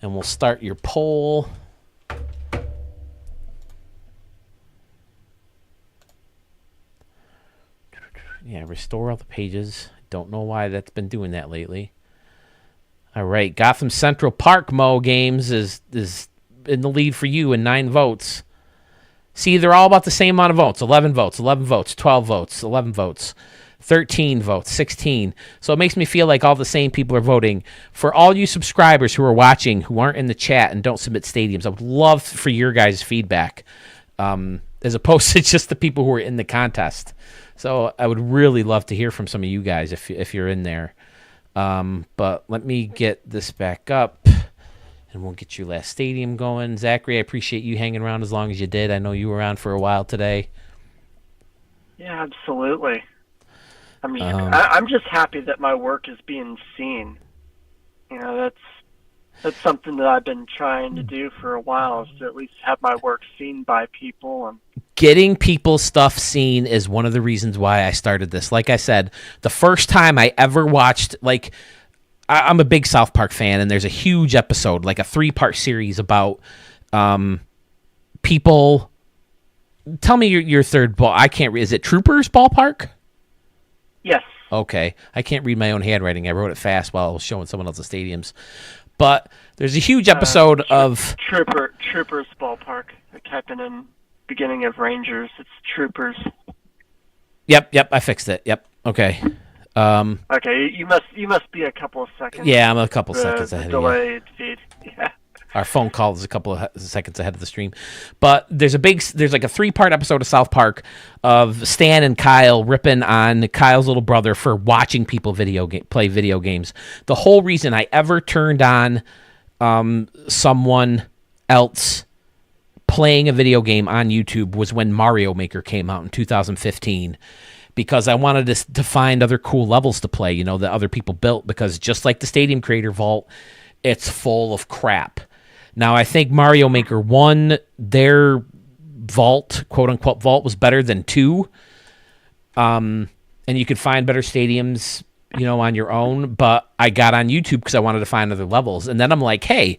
And we'll start your poll. Yeah, restore all the pages. Don't know why that's been doing that lately. All right, Gotham Central Park Mo Games is in the lead for you in 9 votes. See, they're all about the same amount of votes. 11 votes, 11 votes, 12 votes, 11 votes. 13 votes, 16. So it makes me feel like all the same people are voting. For all you subscribers who are watching, who aren't in the chat and don't submit stadiums, I would love for your guys' feedback, as opposed to just the people who are in the contest. So I would really love to hear from some of you guys if you're in there. But let me get this back up, and we'll get your last stadium going. Zachary, I appreciate you hanging around as long as you did. I know you were around for a while today. Yeah, absolutely. I mean, I'm just happy that my work is being seen. That's something that I've been trying to do for a while, is to at least have my work seen by people. And getting people's stuff seen is one of the reasons why I started this. Like I said, the first time I ever watched, I'm a big South Park fan, and there's a huge episode, like a 3-part series about people. Tell me your third ball. I can't read. Is it Troopers Ballpark? Yes. Okay. I can't read my own handwriting. I wrote it fast while I was showing someone else's stadiums. But there's a huge episode of... Troopers Ballpark. I type in beginning of Rangers. It's Troopers. Yep, I fixed it. Yep. Okay. Okay, you must be a couple of seconds. Yeah, I'm a couple seconds ahead of you. Delayed feed. Yeah. Our phone call is a couple of seconds ahead of the stream. But there's like a 3-part episode of South Park of Stan and Kyle ripping on Kyle's little brother for watching people play video games. The whole reason I ever turned on someone else playing a video game on YouTube was when Mario Maker came out in 2015. Because I wanted to find other cool levels to play, that other people built. Because just like the Stadium Creator Vault, it's full of crap. Now, I think Mario Maker 1, their vault, quote-unquote vault, was better than 2. And you could find better stadiums, on your own. But I got on YouTube because I wanted to find other levels. And then I'm like, hey,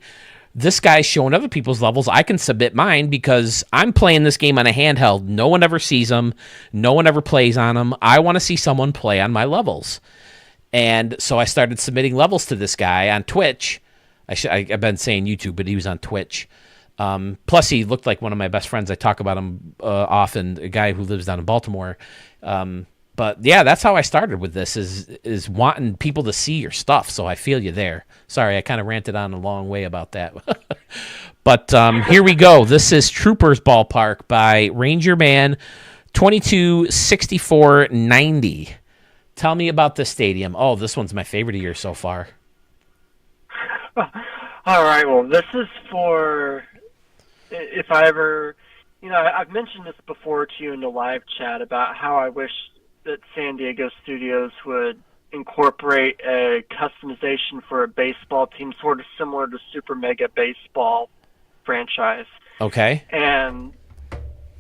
this guy's showing other people's levels. I can submit mine because I'm playing this game on a handheld. No one ever sees them. No one ever plays on them. I want to see someone play on my levels. And so I started submitting levels to this guy on Twitch. I've been saying YouTube, but he was on Twitch. Plus, he looked like one of my best friends. I talk about him often, a guy who lives down in Baltimore. But yeah, that's how I started with this, is wanting people to see your stuff. So I feel you there. Sorry, I kind of ranted on a long way about that. But here we go. This is Troopers Ballpark by Ranger Man 226490. Tell me about this stadium. Oh, this one's my favorite of yours so far. All right, well, this is for if I ever, I've mentioned this before to you in the live chat about how I wish that San Diego Studios would incorporate a customization for a baseball team, sort of similar to Super Mega Baseball franchise. Okay. And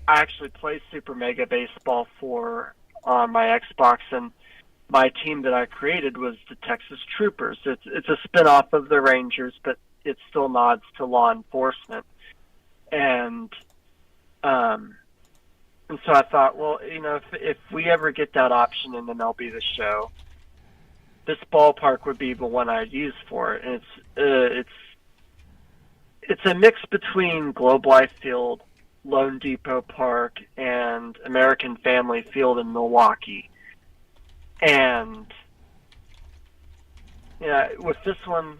I actually play Super Mega Baseball on my Xbox, and my team that I created was the Texas Troopers. It's a spin-off of the Rangers, but it still nods to law enforcement. And so I thought, well, if we ever get that option in MLB The Show, this ballpark would be the one I'd use for it. And it's a mix between Globe Life Field, Lone Depot Park, and American Family Field in Milwaukee. And with this one,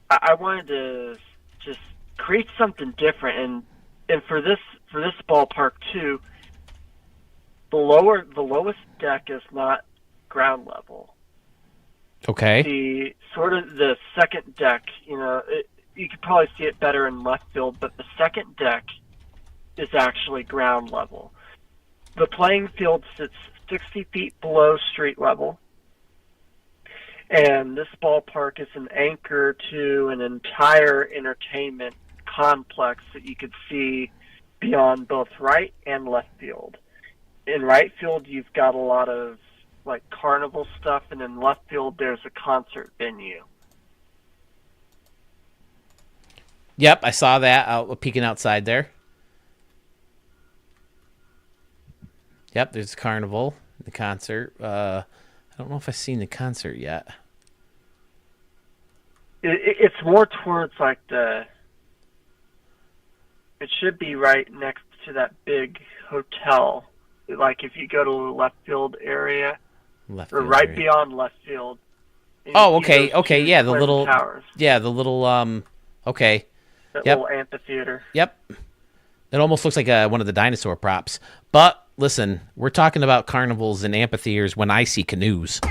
I wanted to just create something different, and for this ballpark too, the lowest deck is not ground level. Okay. The second deck, you could probably see it better in left field, but the second deck is actually ground level. The playing field sits 60 feet below street level, and this ballpark is an anchor to an entire entertainment complex that you could see beyond both right and left field. In right field, you've got a lot of carnival stuff, and in left field, there's a concert venue. Yep, I saw that peeking outside there. Yep, there's the carnival, the concert. I don't know if I've seen the concert yet. It's more towards it should be right next to that big hotel. If you go to the left field area, beyond left field. Oh, okay, yeah, the little towers. Yeah, the little okay. That little amphitheater. Yep. It almost looks like one of the dinosaur props. But listen, we're talking about carnivals and amphitheaters when I see canoes.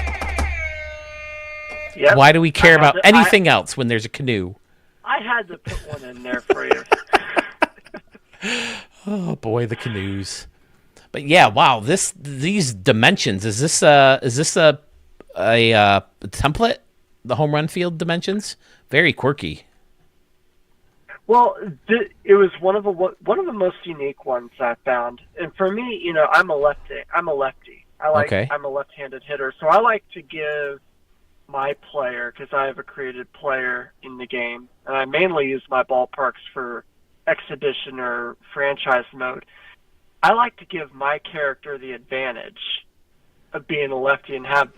Yep. Why do we care about anything else when there's a canoe? I had to put one in there for you. Oh boy, the canoes. But yeah, wow, these dimensions, is this a template? The home run field dimensions? Very quirky. Well, it was one of the most unique ones I found. And for me, I'm a lefty. I'm a left-handed hitter, so I like to give my player, because I have a created player in the game, and I mainly use my ballparks for exhibition or franchise mode. I like to give my character the advantage of being a lefty and have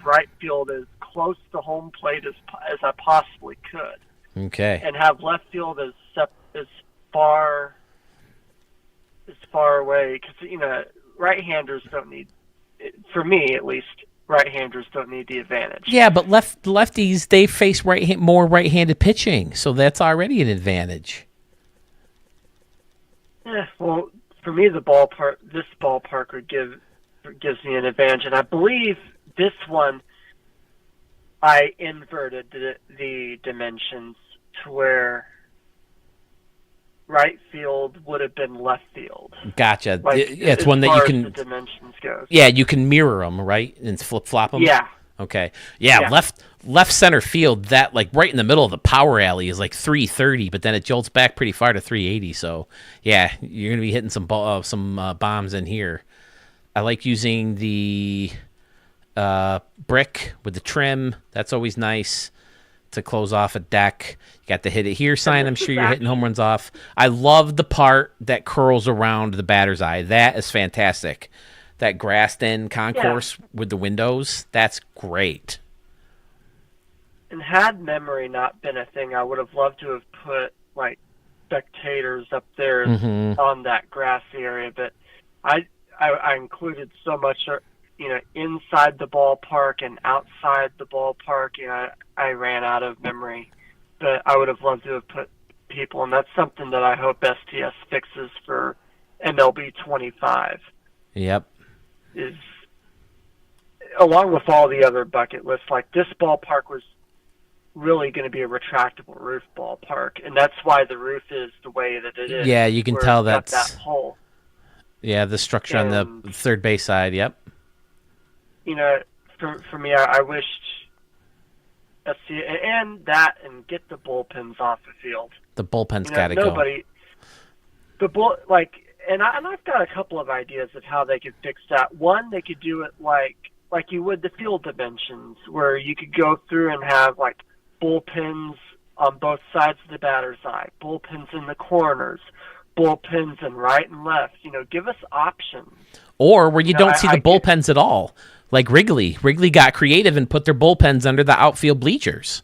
right field as close to home plate as I possibly could. Okay. And have left field as far away because right-handers don't need, for me at least, right-handers don't need the advantage. Yeah, but lefties, they face more right-handed pitching, so that's already an advantage. Well, for me, this ballpark gives me an advantage, and I believe this one I inverted the dimensions to where right field would have been left field. Gotcha. Like, it's as one that far you as can. the dimensions goes. Yeah, you can mirror them, right, and flip flop them. Yeah. Okay. Yeah, Yeah. left center field. That like right in the middle of the power alley is like 330, but then it jolts back pretty far to 380. So yeah, you're gonna be hitting some bombs in here. I like using the brick with the trim. That's always nice to close off a deck. You got the hit it here sign. I'm sure you're hitting home runs off. I love the part that curls around the batter's eye. That is fantastic. That grassed in concourse with the windows, that's great. And had memory not been a thing, I would have loved to have put like spectators up there on that grassy area. But I included so much, inside the ballpark and outside the ballpark. I ran out of memory, but I would have loved to have put people, and that's something that I hope STS fixes for MLB 25. Yep. Is along with all the other bucket lists, like this ballpark was really going to be a retractable roof ballpark, and that's why the roof is the way that it is. Yeah, you can tell that's that's that hole. Yeah, the structure on the third base side. Yep. For me, I wished and get the bullpens off the field. The bullpen's got to go. And I've got a couple of ideas of how they could fix that. One, they could do it like you would the field dimensions, where you could go through and have like bullpens on both sides of the batter's eye, bullpens in the corners, bullpens in right and left. Give us options. Or where you don't see the bullpens at all, like Wrigley. Wrigley got creative and put their bullpens under the outfield bleachers.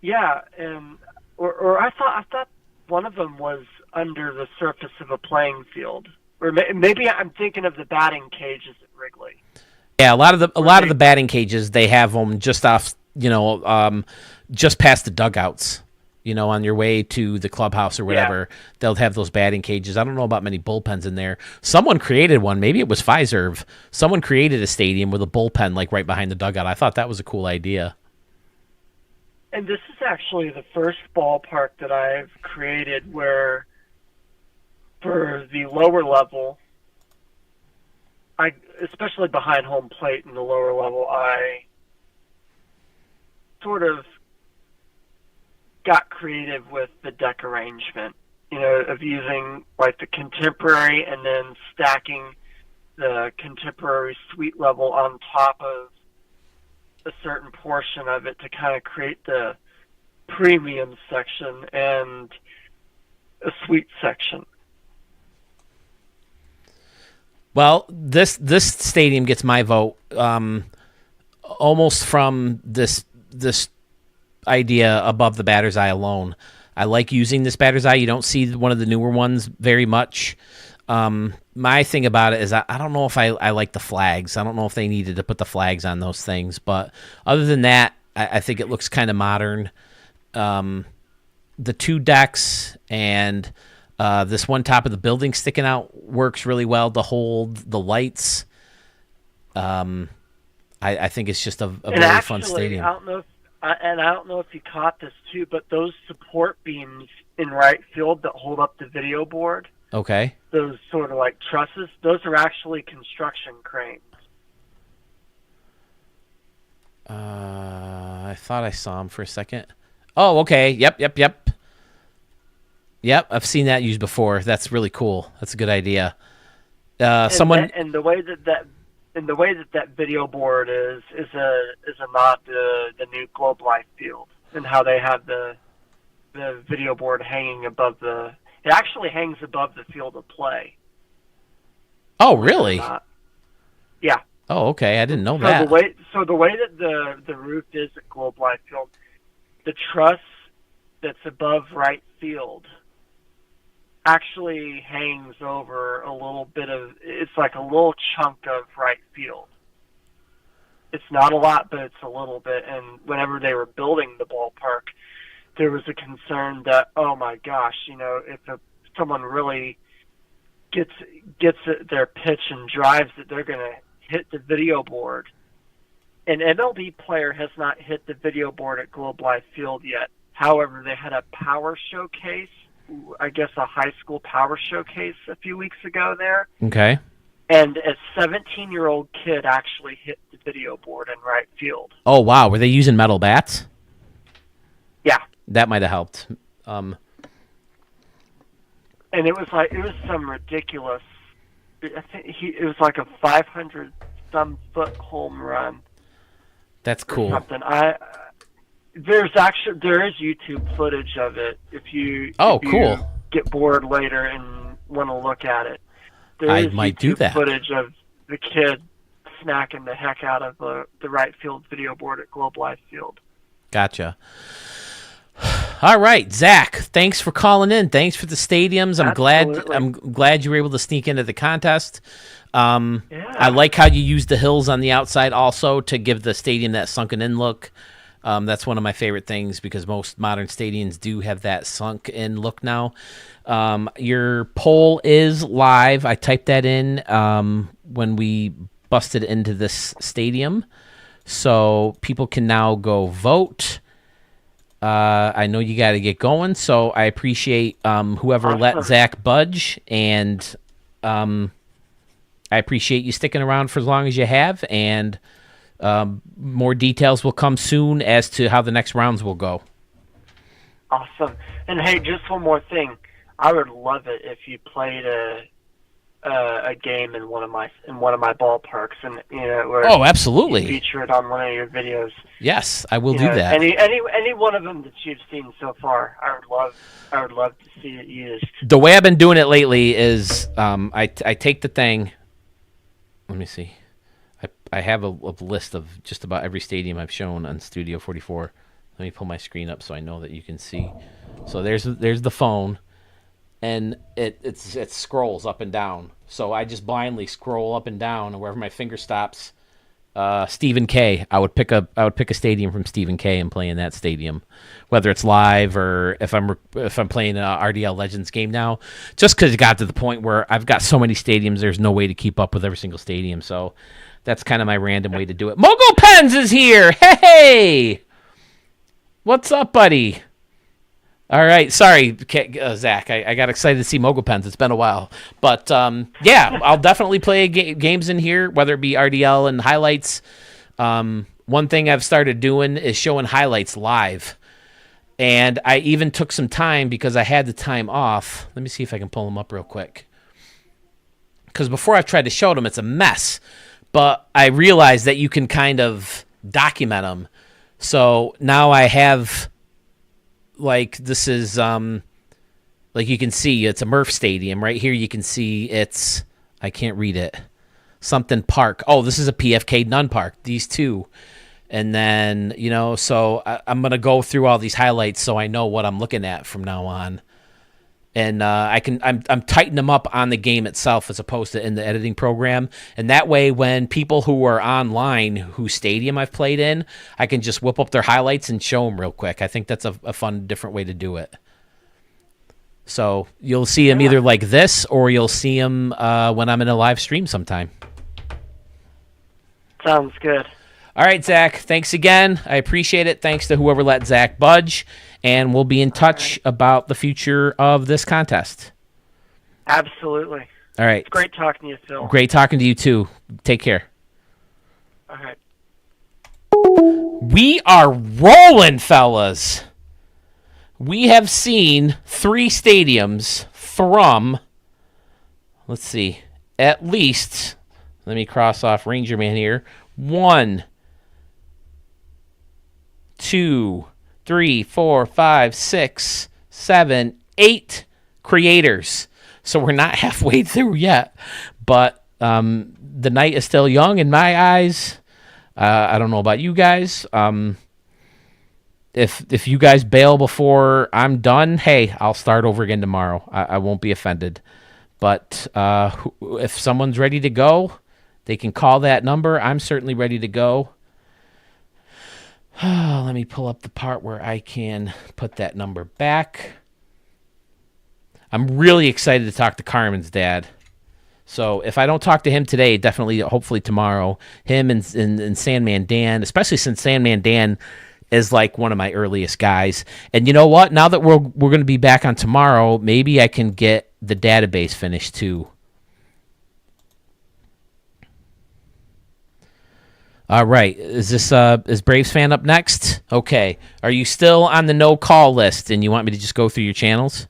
Yeah, and or I thought one of them was under the surface of a playing field, or maybe I'm thinking of the batting cages at Wrigley. Yeah, a lot of the batting cages, they have them just off, just past the dugouts. On your way to the clubhouse or whatever, they'll have those batting cages. I don't know about many bullpens in there. Someone created one. Maybe it was Fiserv. Someone created a stadium with a bullpen like right behind the dugout. I thought that was a cool idea. And this is actually the first ballpark that I've created where, for the lower level, especially behind home plate in the lower level, I sort of got creative with the deck arrangement, of using like the contemporary and then stacking the contemporary suite level on top of a certain portion of it to kind of create the premium section and a suite section. Well, this stadium gets my vote almost from this idea above the batter's eye alone. I like using this batter's eye. You don't see one of the newer ones very much. My thing about it is I don't know if I like the flags. I don't know if they needed to put the flags on those things. But other than that, I think it looks kind of modern. The two decks and this one top of the building sticking out works really well to hold the lights. I think it's just a very fun stadium. I don't know if you caught this too, but those support beams in right field that hold up the video board, okay, those sort of like trusses, those are actually construction cranes. I thought I saw them for a second. Oh, okay. Yep. I've seen that used before. That's really cool. That's a good idea. And the way that video board is a nod to the new Globe Life field and how they have the video board hanging above it actually hangs above the field of play. Oh, really? Yeah. Oh, okay. I didn't know that. The way that the roof is at Globe Life Field, the truss that's above right field actually hangs over a little bit of, it's like a little chunk of right field. It's not a lot, but it's a little bit. And whenever they were building the ballpark, there was a concern that, oh my gosh, if someone really gets their pitch and drives it, they're going to hit the video board. An MLB player has not hit the video board at Globe Life Field yet. However, they had a power showcase, I guess a high school power showcase a few weeks ago there. Okay. And a 17-year-old kid actually hit the video board in right field. Oh, wow. Were they using metal bats? Yeah. That might have helped. And it was some ridiculous, I think it was like a 500-some foot home run. That's cool. Something. There is YouTube footage of it if you cool. get bored later and want to look at it. I might do that. Footage of the kid snacking the heck out of the right field video board at Globe Life Field. Gotcha. All right, Zach. Thanks for calling in. Thanks for the stadiums. I'm glad you were able to sneak into the contest. I like how you use the hills on the outside also to give the stadium that sunken in look. That's one of my favorite things because most modern stadiums do have that sunk in look now. Your poll is live. I typed that in when we busted into this stadium. So people can now go vote. I know you got to get going, so I appreciate whoever let Zach budge, and I appreciate you sticking around for as long as you have, and more details will come soon as to how the next rounds will go. Awesome. And hey, just one more thing. I would love it if you played a game in one of my ballparks, and where absolutely, you feature it on one of your videos. Yes, I will do that. Any one of them that you've seen so far, I would love to see it used. The way I've been doing it lately is I take the thing. Let me see. I have a list of just about every stadium I've shown on Studio 44. Let me pull my screen up so I know that you can see. So there's the phone, and it scrolls up and down. So I just blindly scroll up and down, and wherever my finger stops, Stephen K. I would pick a stadium from Stephen K. and play in that stadium, whether it's live or if I'm playing an RDL Legends game now. Just because it got to the point where I've got so many stadiums, there's no way to keep up with every single stadium. So that's kind of my random way to do it. Mogul Pens is here. Hey, what's up, buddy? All right, sorry, Zach. I got excited to see Mogul Pens. It's been a while, but yeah, I'll definitely play games in here, whether it be RDL and highlights. One thing I've started doing is showing highlights live, and I even took some time because I had the time off. Let me see if I can pull them up real quick, because before I've tried to show them, it's a mess. But I realized that you can kind of document them, so now I have. Like this is like you can see it's a Murph Stadium right here. You can see it's I can't read it. Something Park. Oh, this is a PFK Nunn Park. These two, and then so I'm gonna go through all these highlights so I know what I'm looking at from now on, and I'm tightening them up on the game itself as opposed to in the editing program, and that way when people who are online whose stadium I've played in, I can just whip up their highlights and show them real quick. I think that's a fun, different way to do it. So you'll see them either like this or you'll see them when I'm in a live stream sometime. Sounds good. All right, Zach, thanks again. I appreciate it. Thanks to whoever let Zach budge. And we'll be in touch about the future of this contest. Absolutely. All right. It's great talking to you, Phil. Great talking to you, too. Take care. All right. We are rolling, fellas. We have seen 3 stadiums from, let's see, at least, let me cross off Ranger Man here, 1, 2, 3, 4, 5, 6, 7, 8 creators. So we're not halfway through yet, but the night is still young in my eyes. I don't know about you guys. if you guys bail before I'm done, hey, I'll start over again tomorrow. I won't be offended. But if someone's ready to go, they can call that number. I'm certainly ready to go. Let me pull up the part where I can put that number back. I'm really excited to talk to Carmen's dad. So if I don't talk to him today, definitely, hopefully tomorrow, him and Sandman Dan, especially since Sandman Dan is like one of my earliest guys. And you know what? Now that we're going to be back on tomorrow, maybe I can get the database finished too. All right. Is Braves fan up next? Okay. Are you still on the no call list and you want me to just go through your channels?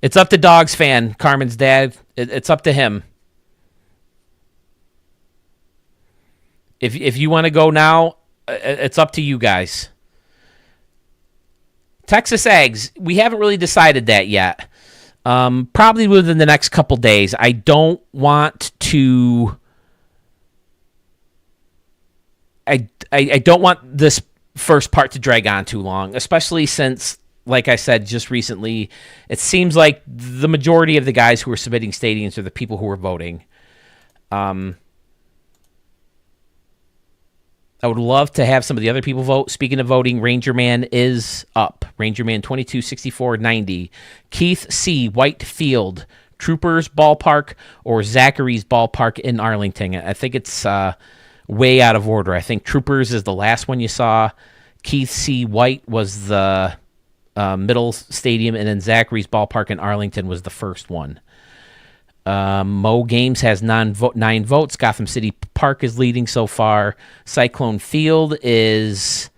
It's up to Dogs fan, Carmen's dad. It's up to him. If you want to go now, it's up to you guys. Texas Eggs, we haven't really decided that yet. Probably within the next couple days. I don't want to. I don't want this first part to drag on too long, especially since, like I said just recently, it seems like the majority of the guys who are submitting stadiums are the people who are voting. I would love to have some of the other people vote. Speaking of voting, Ranger Man is up. Ranger Man 22, 64, 90. Keith C. Whitefield, Troopers Ballpark or Zachary's Ballpark in Arlington. I think it's way out of order. I think Troopers is the last one you saw. Keith C. White was the middle stadium, and then Zachary's Ballpark in Arlington was the first one. Mo Games has 9 votes. Gotham City Park is leading so far. Cyclone Field is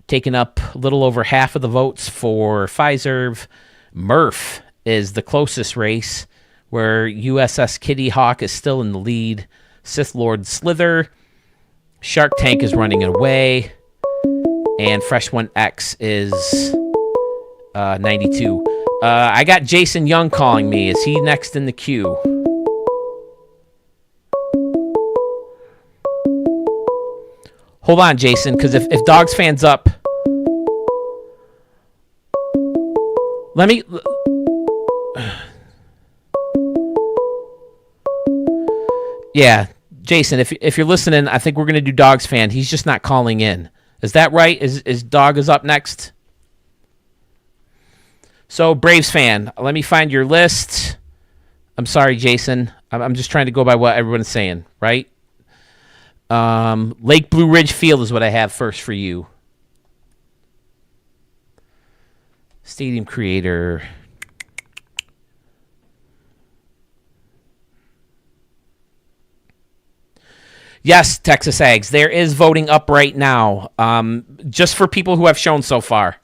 taking up a little over half of the votes for Fiserv. Murph is the closest race, where USS Kitty Hawk is still in the lead. Sith Lord Slither. Shark Tank is running away. And Fresh One X is 92. I got Jason Young calling me. Is he next in the queue? Hold on, Jason, because if Dogs fans up, let me. Yeah, Jason, if you're listening, I think we're gonna do Dogs fan. He's just not calling in. Is that right? Is Dog is up next? So, Braves fan, let me find your list. I'm sorry, Jason. I'm just trying to go by what everyone's saying, right? Lake Blue Ridge Field is what I have first for you. Stadium creator. Yes, Texas Ags. There is voting up right now, just for people who have shown so far.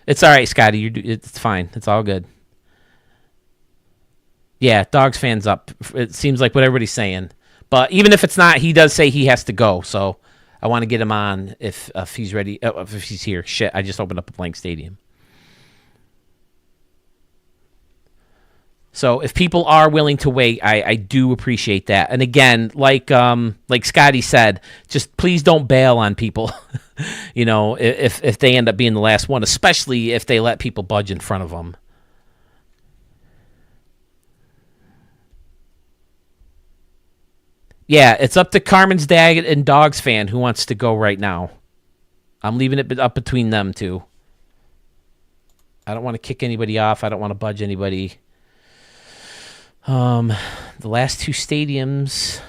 It's all right, Scotty. It's fine. It's all good. Yeah, Dogs fans up. It seems like what everybody's saying. But even if it's not, he does say he has to go. So I want to get him on if he's ready. If he's here. Shit, I just opened up a blank stadium. So if people are willing to wait, I do appreciate that. And again, like Scotty said, just please don't bail on people. You know, if they end up being the last one, especially if they let people budge in front of them. Yeah, it's up to Carmen's dad and Dogs fan who wants to go right now. I'm leaving it up between them two. I don't want to kick anybody off. I don't want to budge anybody. The last two stadiums.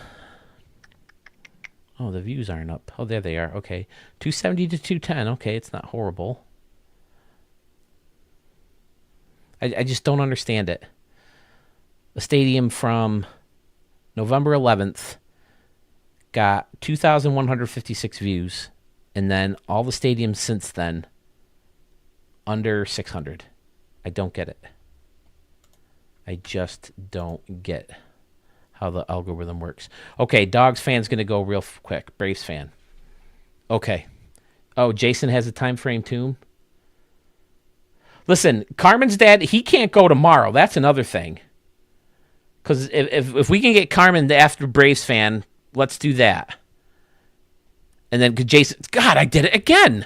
Oh, the views aren't up. Oh, there they are. Okay. 270 to 210. Okay, it's not horrible. I just don't understand it. The stadium from November 11th got 2,156 views, and then all the stadiums since then under 600. I don't get it. I just don't get how the algorithm works. Okay, Dogs fan's going to go real quick. Braves fan. Okay. Oh, Jason has a time frame too? Listen, Carmen's dad, he can't go tomorrow. That's another thing. Because if we can get Carmen after Braves fan, let's do that. And then Jason, God, I did it again.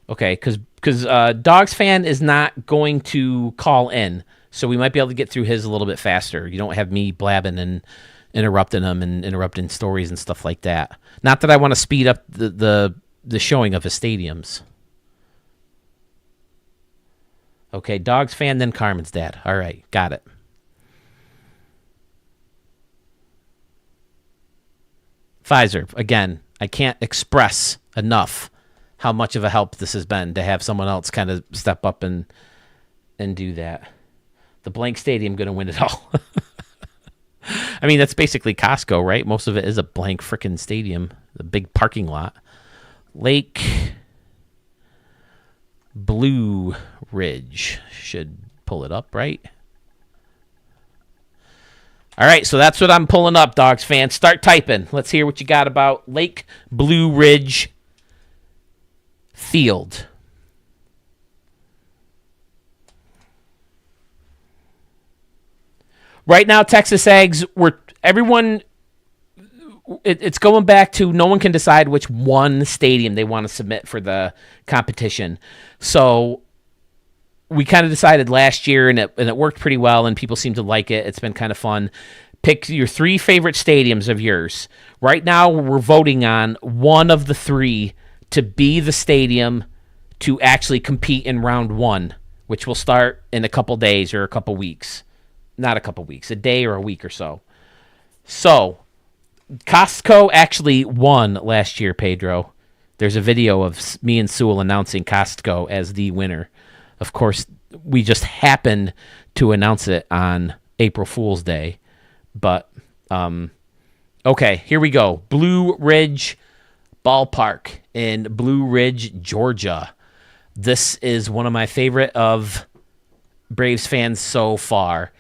Okay, because Dogs fan is not going to call in, so we might be able to get through his a little bit faster. You don't have me blabbing and interrupting him and interrupting stories and stuff like that. Not that I want to speed up the showing of his stadiums. Okay, Dogs fan, then Carmen's dad. All right, got it. Pfizer, again, I can't express enough how much of a help this has been to have someone else kind of step up and do that. The blank stadium going to win it all. I mean, that's basically Costco, right? Most of it is a blank frickin' stadium, the big parking lot. Lake Blue Ridge should pull it up, right? All right, so that's what I'm pulling up, Dogs fans. Start typing. Let's hear what you got about Lake Blue Ridge Field. Right now, Texas Ags, it's going back to no one can decide which one stadium they want to submit for the competition. So we kind of decided last year, and it worked pretty well, and people seem to like it. It's been kind of fun. Pick your 3 favorite stadiums of yours. Right now, we're voting on one of the 3 to be the stadium to actually compete in round 1, which will start in a couple days or a couple weeks. Not a couple weeks, a day or a week or so. So, Costco actually won last year, Pedro. There's a video of me and Sewell announcing Costco as the winner. Of course, we just happened to announce it on April Fool's Day. But, okay, here we go. Blue Ridge Ballpark in Blue Ridge, Georgia. This is one of my favorite of Braves fans so far.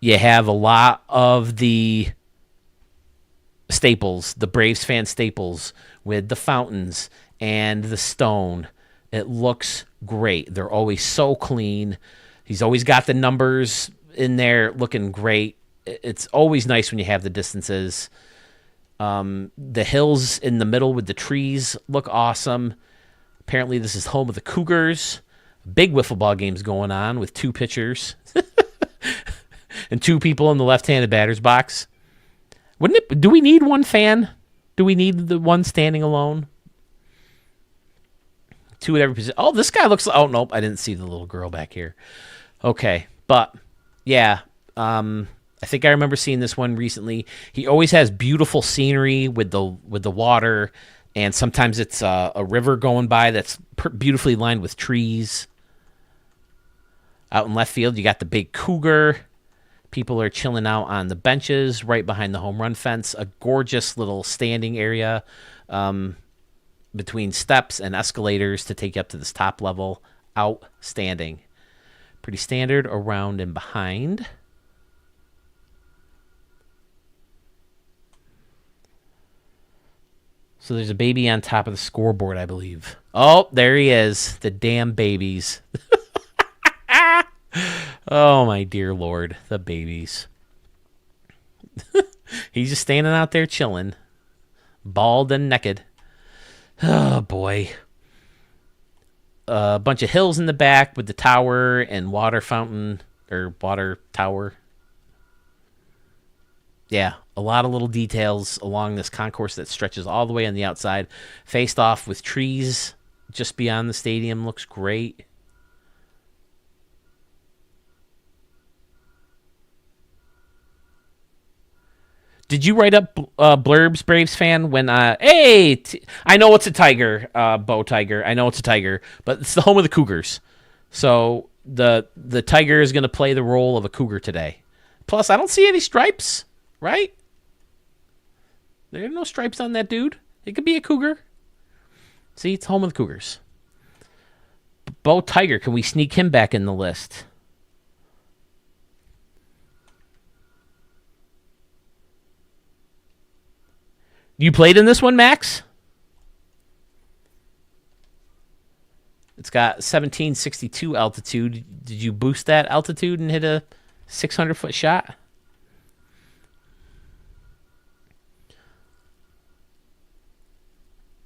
You have a lot of the staples, the Braves fan staples, with the fountains and the stone. It looks great. They're always so clean. He's always got the numbers in there looking great. It's always nice when you have the distances. The hills in the middle with the trees look awesome. Apparently this is home of the Cougars. Big wiffle ball games going on with 2 pitchers and 2 people in the left-handed batter's box. Do we need one fan? Do we need the one standing alone? 2 at every position. Oh, this guy looks... Oh, nope, I didn't see the little girl back here. Okay, but, yeah, I think I remember seeing this one recently. He always has beautiful scenery with the water, and sometimes it's a river going by that's beautifully lined with trees. Out in left field, you got the big Cougar. People are chilling out on the benches right behind the home run fence. A gorgeous little standing area between steps and escalators to take you up to this top level. Outstanding. Pretty standard around and behind. So there's a baby on top of the scoreboard, I believe. Oh, there he is. The damn babies. Oh, my dear Lord. The babies. He's just standing out there chilling. Bald and naked. Oh, boy. A bunch of hills in the back with the tower and water fountain. Or water tower. Yeah, a lot of little details along this concourse that stretches all the way on the outside. Faced off with trees just beyond the stadium. Looks great. Did you write up blurbs, Braves fan, when, I know it's a tiger, Bo Tiger. I know it's a tiger, but it's the home of the Cougars. So the tiger is going to play the role of a Cougar today. Plus, I don't see any stripes, right? There are no stripes on that dude. It could be a Cougar. See, it's home of the Cougars. Bo Tiger, can we sneak him back in the list? You played in this one, Max? It's got 1762 altitude. Did you boost that altitude and hit a 600-foot shot?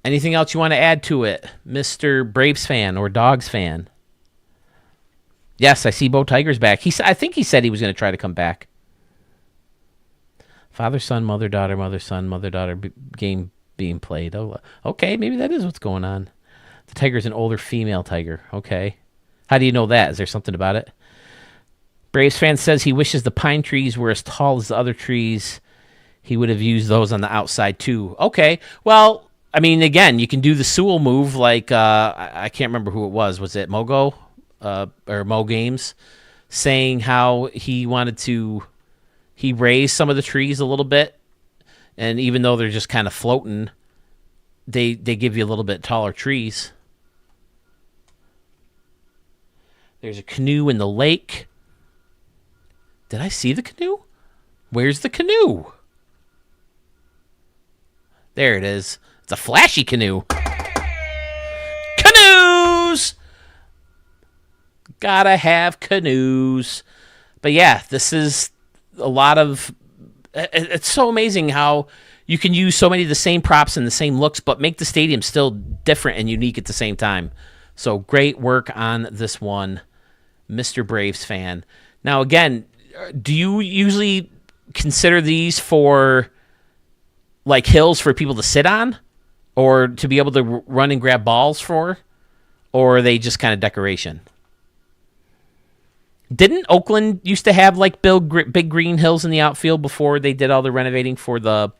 Anything else you want to add to it, Mr. Braves fan or Dogs fan? Yes, I see Bo Tiger's back. I think he said he was going to try to come back. Father, son, mother, son, mother, daughter game being played. Oh, okay, maybe that is what's going on. The tiger's an older female tiger. Okay. How do you know that? Is there something about it? Braves fan says he wishes the pine trees were as tall as the other trees. He would have used those on the outside too. Okay. Well, I mean, again, you can do the Sewell move like, I can't remember who it was. Was it Mogo or Mo Games saying how he wanted to, he raised some of the trees a little bit. And even though they're just kind of floating, they give you a little bit taller trees. There's a canoe in the lake. Did I see the canoe? Where's the canoe? There it is. It's a flashy canoe. Canoes! Gotta have canoes. But yeah, this is a lot of... It's so amazing how you can use so many of the same props and the same looks, but make the stadium still different and unique at the same time. So great work on this one, Mr. Braves fan. Now, again, do you usually consider these for like hills for people to sit on or to be able to run and grab balls for, or are they just kind of decoration? Didn't Oakland used to have like big green hills in the outfield before they did all the renovating for the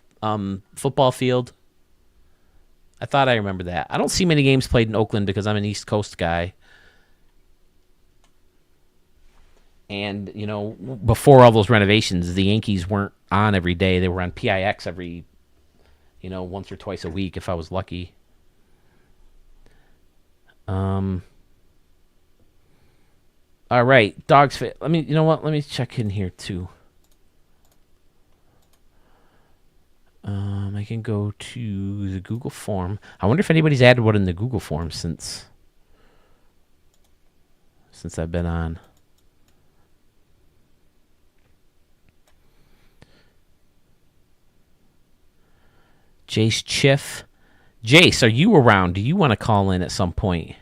football field? I thought I remember that. I don't see many games played in Oakland because I'm an East Coast guy. And, you know, before all those renovations, the Yankees weren't on every day. They were on PIX every, you know, once or twice a week if I was lucky. All right, Dogs. Let me, you know what? Let me check in here too. I can go to the Google form. I wonder if anybody's added one in the Google form since I've been on. Jace Chiff. Jace, are you around? Do you want to call in at some point?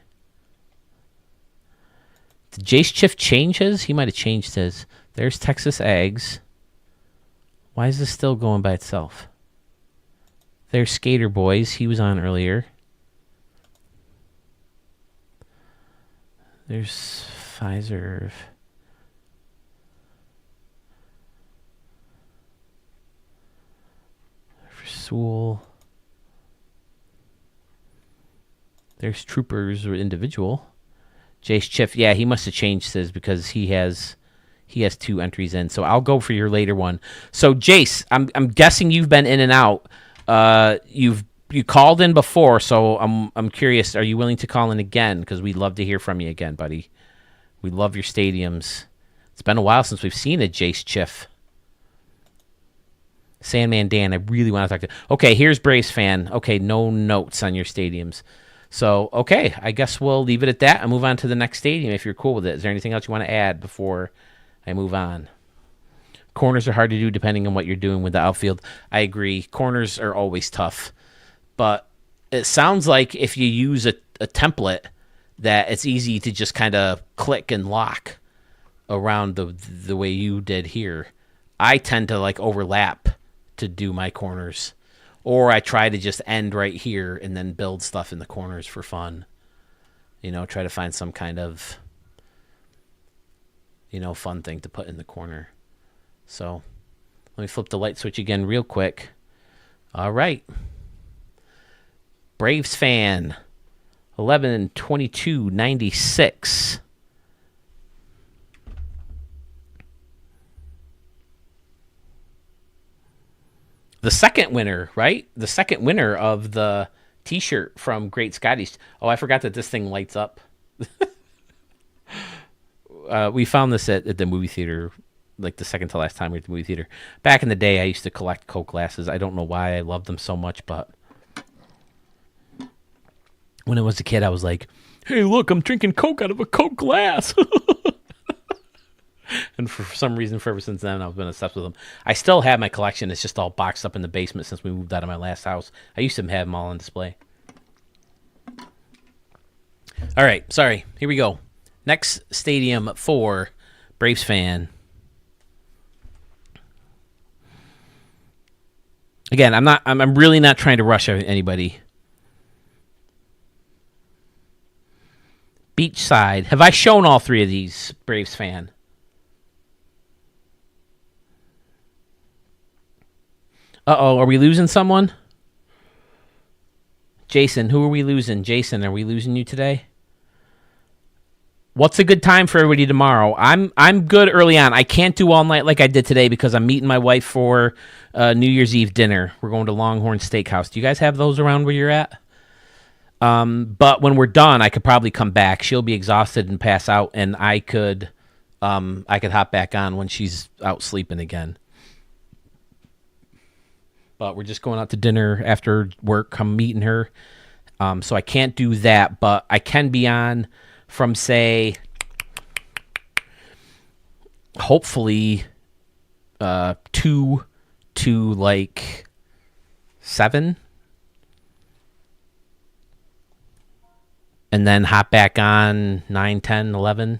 Did Jace Chiff change his? He might have changed his. There's Texas Eggs. Why is this still going by itself? There's Skater Boys. He was on earlier. There's Pfizer. For Sewell. There's Troopers or Individual. Jace Chiff. Yeah, he must have changed his because he has 2 entries in. So I'll go for your later one. So Jace, I'm guessing you've been in and out. You called in before, so I'm curious. Are you willing to call in again? Because we'd love to hear from you again, buddy. We love your stadiums. It's been a while since we've seen a Jace Chiff. Sandman Dan, I really want to talk to. Okay, here's Braves fan. Okay, no notes on your stadiums. So okay, I guess we'll leave it at that and move on to the next stadium if you're cool with it. Is there anything else you want to add before I move on? Corners are hard to do depending on what you're doing with the outfield. I agree. Corners are always tough. But it sounds like if you use a template that it's easy to just kind of click and lock around the way you did here. I tend to like overlap to do my corners. Or I try to just end right here and then build stuff in the corners for fun. You know, try to find some kind of, you know, fun thing to put in the corner. So let me flip the light switch again real quick. All right. Braves fan, 11/22/96. The second winner, right? The second winner of the T-shirt from Great Scotty's. Oh, I forgot that this thing lights up. We found this at the movie theater, like the second to last time we were at the movie theater. Back in the day, I used to collect Coke glasses. I don't know why I loved them so much, but When I was a kid, I was like, hey, look, I'm drinking Coke out of a Coke glass. And for some reason, ever since then, I've been obsessed with them. I still have my collection. It's just all boxed up in the basement since we moved out of my last house. I used to have them all on display. All right, sorry. Here we go. Next stadium for Braves fan. Again, I'm really not trying to rush anybody. Beachside. Have I shown all three of these, Braves fan? Uh-oh, are we losing someone? Jason, who are we losing? Jason, are we losing you today? What's a good time for everybody tomorrow? I'm good early on. I can't do all night like I did today because I'm meeting my wife for New Year's Eve dinner. We're going to Longhorn Steakhouse. Do you guys have those around where you're at? But when we're done, I could probably come back. She'll be exhausted and pass out, and I could hop back on when she's out sleeping again. But we're just going out to dinner after work. I'm meeting her. So I can't do that, but I can be on from, say, hopefully 2 to like 7. And then hop back on 9, 10, 11.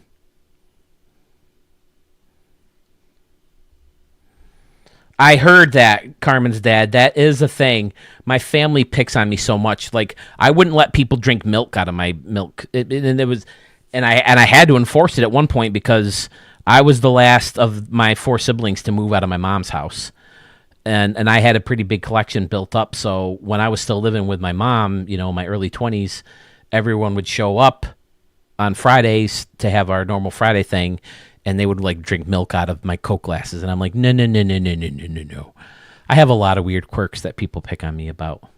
I heard that, Carmen's dad. That is a thing. My family picks on me so much. Like, I wouldn't let people drink milk out of my milk. And I had to enforce it at one point because I was the last of my 4 siblings to move out of my mom's house. And I had a pretty big collection built up. So when I was still living with my mom, my early 20s, everyone would show up on Fridays to have our normal Friday thing. And they would like drink milk out of my Coke glasses. And I'm like, no. I have a lot of weird quirks that people pick on me about.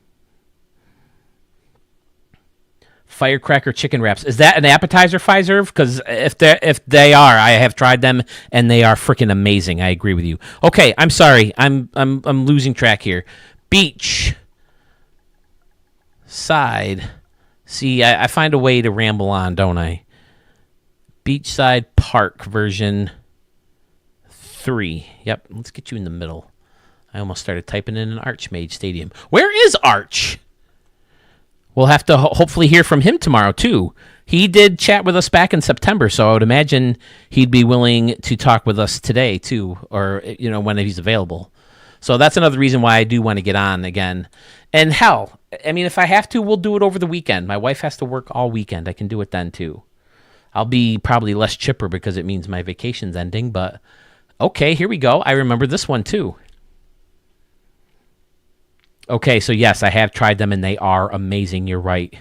Firecracker chicken wraps. Is that an appetizer, Fiserv? Because if they are, I have tried them and they are freaking amazing. I agree with you. Okay, I'm sorry. I'm losing track here. Beach side. See, I find a way to ramble on, don't I? Beachside Park version 3. Yep, let's get you in the middle. I almost started typing in an Archmage Stadium. Where is Arch? We'll have to hopefully hear from him tomorrow, too. He did chat with us back in September, so I would imagine he'd be willing to talk with us today, too, or, when he's available. So that's another reason why I do want to get on again. And hell, I mean, if I have to, we'll do it over the weekend. My wife has to work all weekend. I can do it then, too. I'll be probably less chipper because it means my vacation's ending, but okay, here we go. I remember this one too. Okay, so yes, I have tried them and they are amazing. You're right.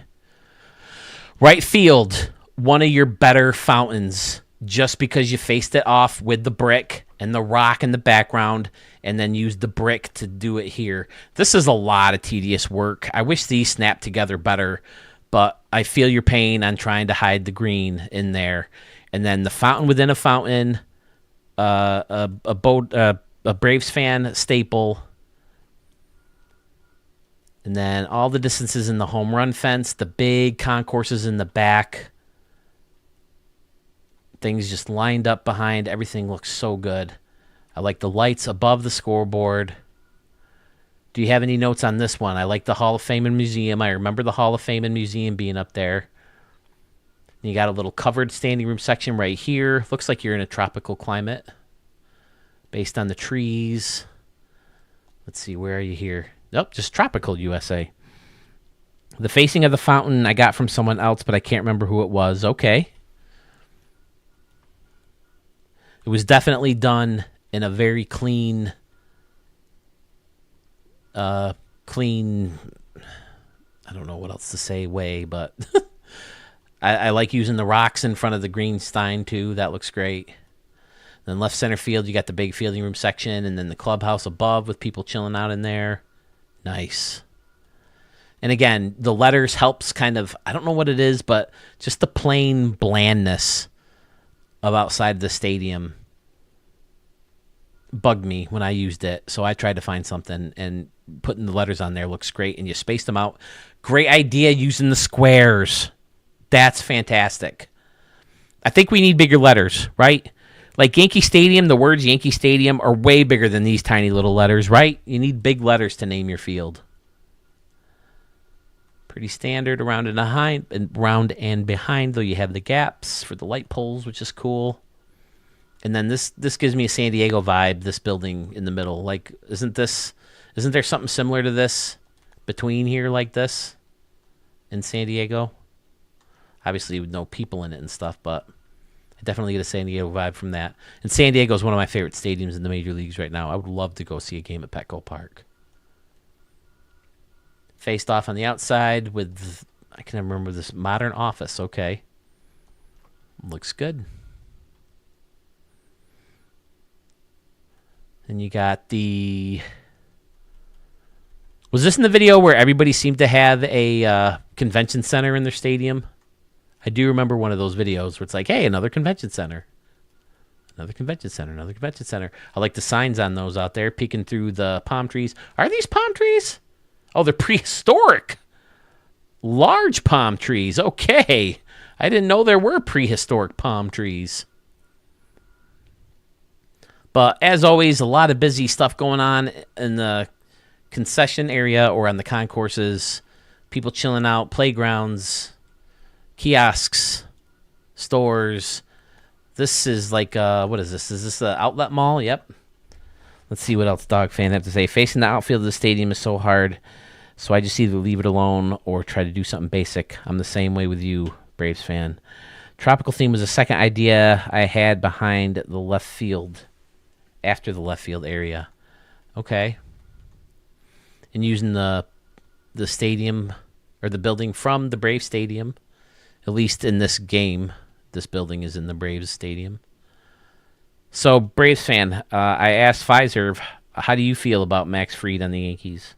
Right field, one of your better fountains, just because you faced it off with the brick and the rock in the background and then used the brick to do it here. This is a lot of tedious work. I wish these snapped together better. But I feel your pain on trying to hide the green in there. And then the fountain within a fountain, a Braves fan staple. And then all the distances in the home run fence, the big concourses in the back. Things just lined up behind. Everything looks so good. I like the lights above the scoreboard. Do you have any notes on this one? I like the Hall of Fame and Museum. I remember the Hall of Fame and Museum being up there. You got a little covered standing room section right here. Looks like you're in a tropical climate based on the trees. Let's see, where are you here? Nope, just tropical USA. The facing of the fountain I got from someone else, but I can't remember who it was. Okay. It was definitely done in a very clean, I don't know what else to say, way, but I like using the rocks in front of the green stein too. That looks great. Then left center field, you got the big fielding room section, and then the clubhouse above with people chilling out in there. Nice. And again, the letters helps kind of, I don't know what it is, but just the plain blandness of outside the stadium bugged me when I used it, so I tried to find something, and putting the letters on there looks great, and you spaced them out. Great idea using the squares. That's fantastic. I think we need bigger letters, right? Like Yankee Stadium, the words Yankee Stadium are way bigger than these tiny little letters, right? You need big letters to name your field. Pretty standard around and behind, though you have the gaps for the light poles, which is cool. And then this gives me a San Diego vibe, this building in the middle. Like, isn't there something similar to this between here like this in San Diego? Obviously with no people in it and stuff, but I definitely get a San Diego vibe from that. And San Diego is one of my favorite stadiums in the major leagues right now. I would love to go see a game at Petco Park. Faced off on the outside with, I can remember this, modern office. Okay. Looks good. And you got the... Was this in the video where everybody seemed to have a convention center in their stadium? I do remember one of those videos where it's like, hey, another convention center. Another convention center, another convention center. I like the signs on those out there, peeking through the palm trees. Are these palm trees? Oh, they're prehistoric. Large palm trees. Okay. I didn't know there were prehistoric palm trees. But as always, a lot of busy stuff going on in the concession area or on the concourses. People chilling out, playgrounds, kiosks, stores. This is like, what is this? Is this the outlet mall? Yep. Let's see what else Dog Fan have to say. Facing the outfield of the stadium is so hard, so I just either leave it alone or try to do something basic. I'm the same way with you, Braves fan. Tropical theme was the second idea I had behind the left field, after the left field area. Okay. And using the stadium, or the building from the Braves Stadium, at least in this game, this building is in the Braves Stadium. So, Braves fan, I asked Pfizer, how do you feel about Max Fried on the Yankees?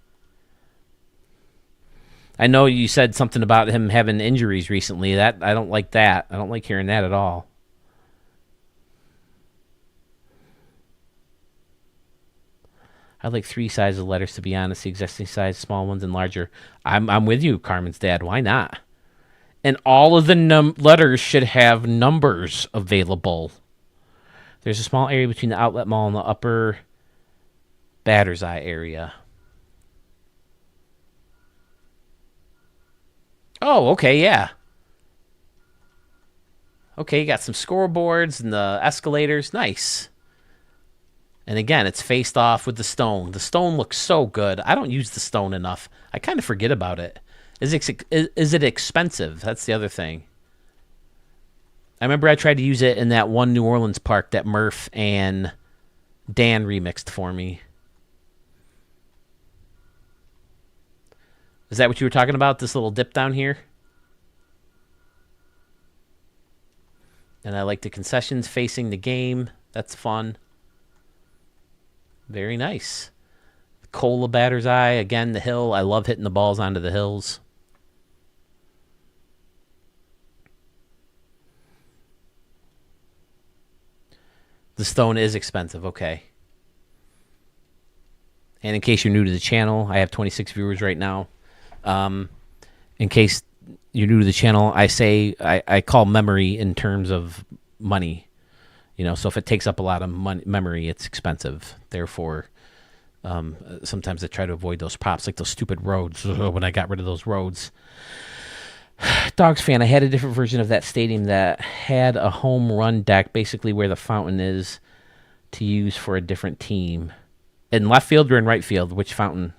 I know you said something about him having injuries recently. That I don't like that. I don't like hearing that at all. I like 3 sizes of letters, to be honest. The existing size, small ones and larger. I'm with you, Carmen's dad. Why not? And all of the letters should have numbers available. There's a small area between the outlet mall and the upper batter's eye area. Oh, okay, yeah. Okay, you got some scoreboards and the escalators. Nice. And again, it's faced off with the stone. The stone looks so good. I don't use the stone enough. I kind of forget about it. Is it expensive? That's the other thing. I remember I tried to use it in that one New Orleans park that Murph and Dan remixed for me. Is that what you were talking about? This little dip down here? And I like the concessions facing the game. That's fun. Very nice. Cola batter's eye. Again, the hill. I love hitting the balls onto the hills. The stone is expensive. Okay. And in case you're new to the channel, I have 26 viewers right now. In case you're new to the channel, I call memory in terms of money. You know, so if it takes up a lot of memory, it's expensive. Therefore, sometimes I try to avoid those props, like those stupid roads. When I got rid of those roads. Dogs fan, I had a different version of that stadium that had a home run deck, basically where the fountain is, to use for a different team. In left field or in right field? Which fountain?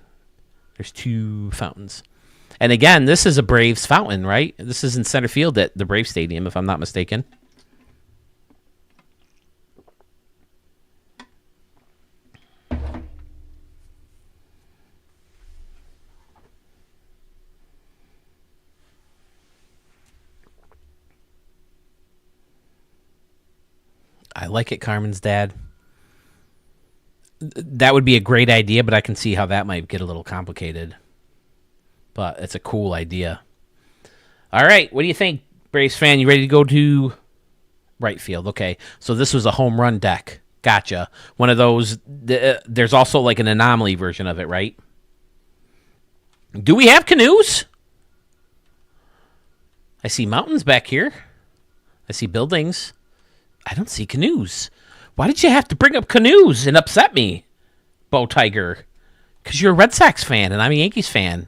There's 2 fountains. And again, this is a Braves fountain, right? This is in center field at the Braves Stadium, if I'm not mistaken. I like it, Carmen's dad. That would be a great idea, but I can see how that might get a little complicated. But it's a cool idea. All right, what do you think, Braves fan? You ready to go to right field? Okay, so this was a home run deck. Gotcha. One of those. There's also like an anomaly version of it, right? Do we have canoes? I see mountains back here. I see buildings. I don't see canoes. Why did you have to bring up canoes and upset me, Bo Tiger? Because you're a Red Sox fan and I'm a Yankees fan.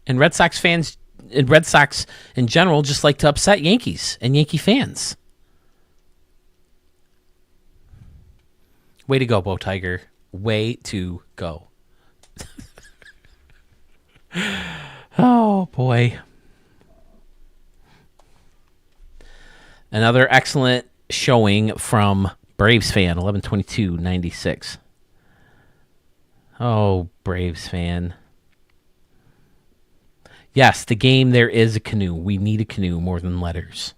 And Red Sox fans, and Red Sox in general, just like to upset Yankees and Yankee fans. Way to go, Bo Tiger. Way to go. Oh, boy. Another excellent showing from Braves fan, 11/22/96. Oh, Braves fan. Yes, the game, there is a canoe. We need a canoe more than letters.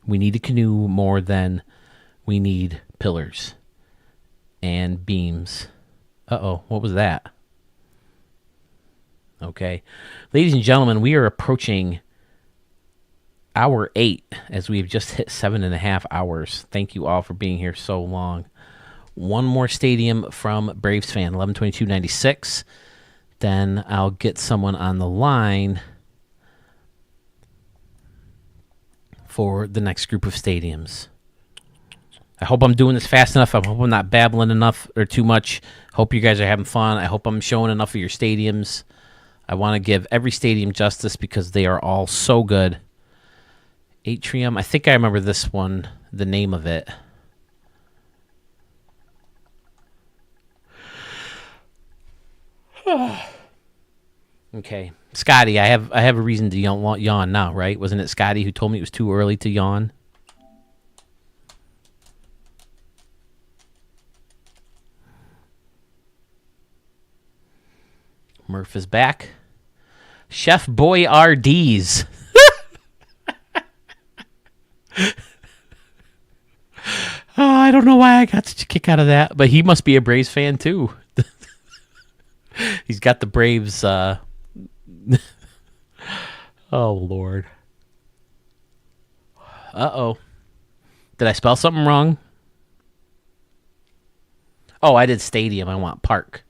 We need a canoe more than we need pillars and beams. Uh-oh, what was that? Okay. Ladies and gentlemen, we are approaching hour 8 as we've just hit 7.5 hours. Thank you all for being here so long. One more stadium from Braves fan, 11/22/96. Then I'll get someone on the line for the next group of stadiums. I hope I'm doing this fast enough. I hope I'm not babbling enough or too much. Hope you guys are having fun. I hope I'm showing enough of your stadiums. I want to give every stadium justice because they are all so good. Atrium. I think I remember this one, the name of it. Okay. Scotty, I have a reason to yawn now, right? Wasn't it Scotty who told me it was too early to yawn? Murph is back. Chef Boy RDs. Oh, I don't know why I got such a kick out of that, but he must be a Braves fan too. He's got the Braves. Oh, Lord. Uh-oh. Did I spell something wrong? Oh, I did stadium. I want park.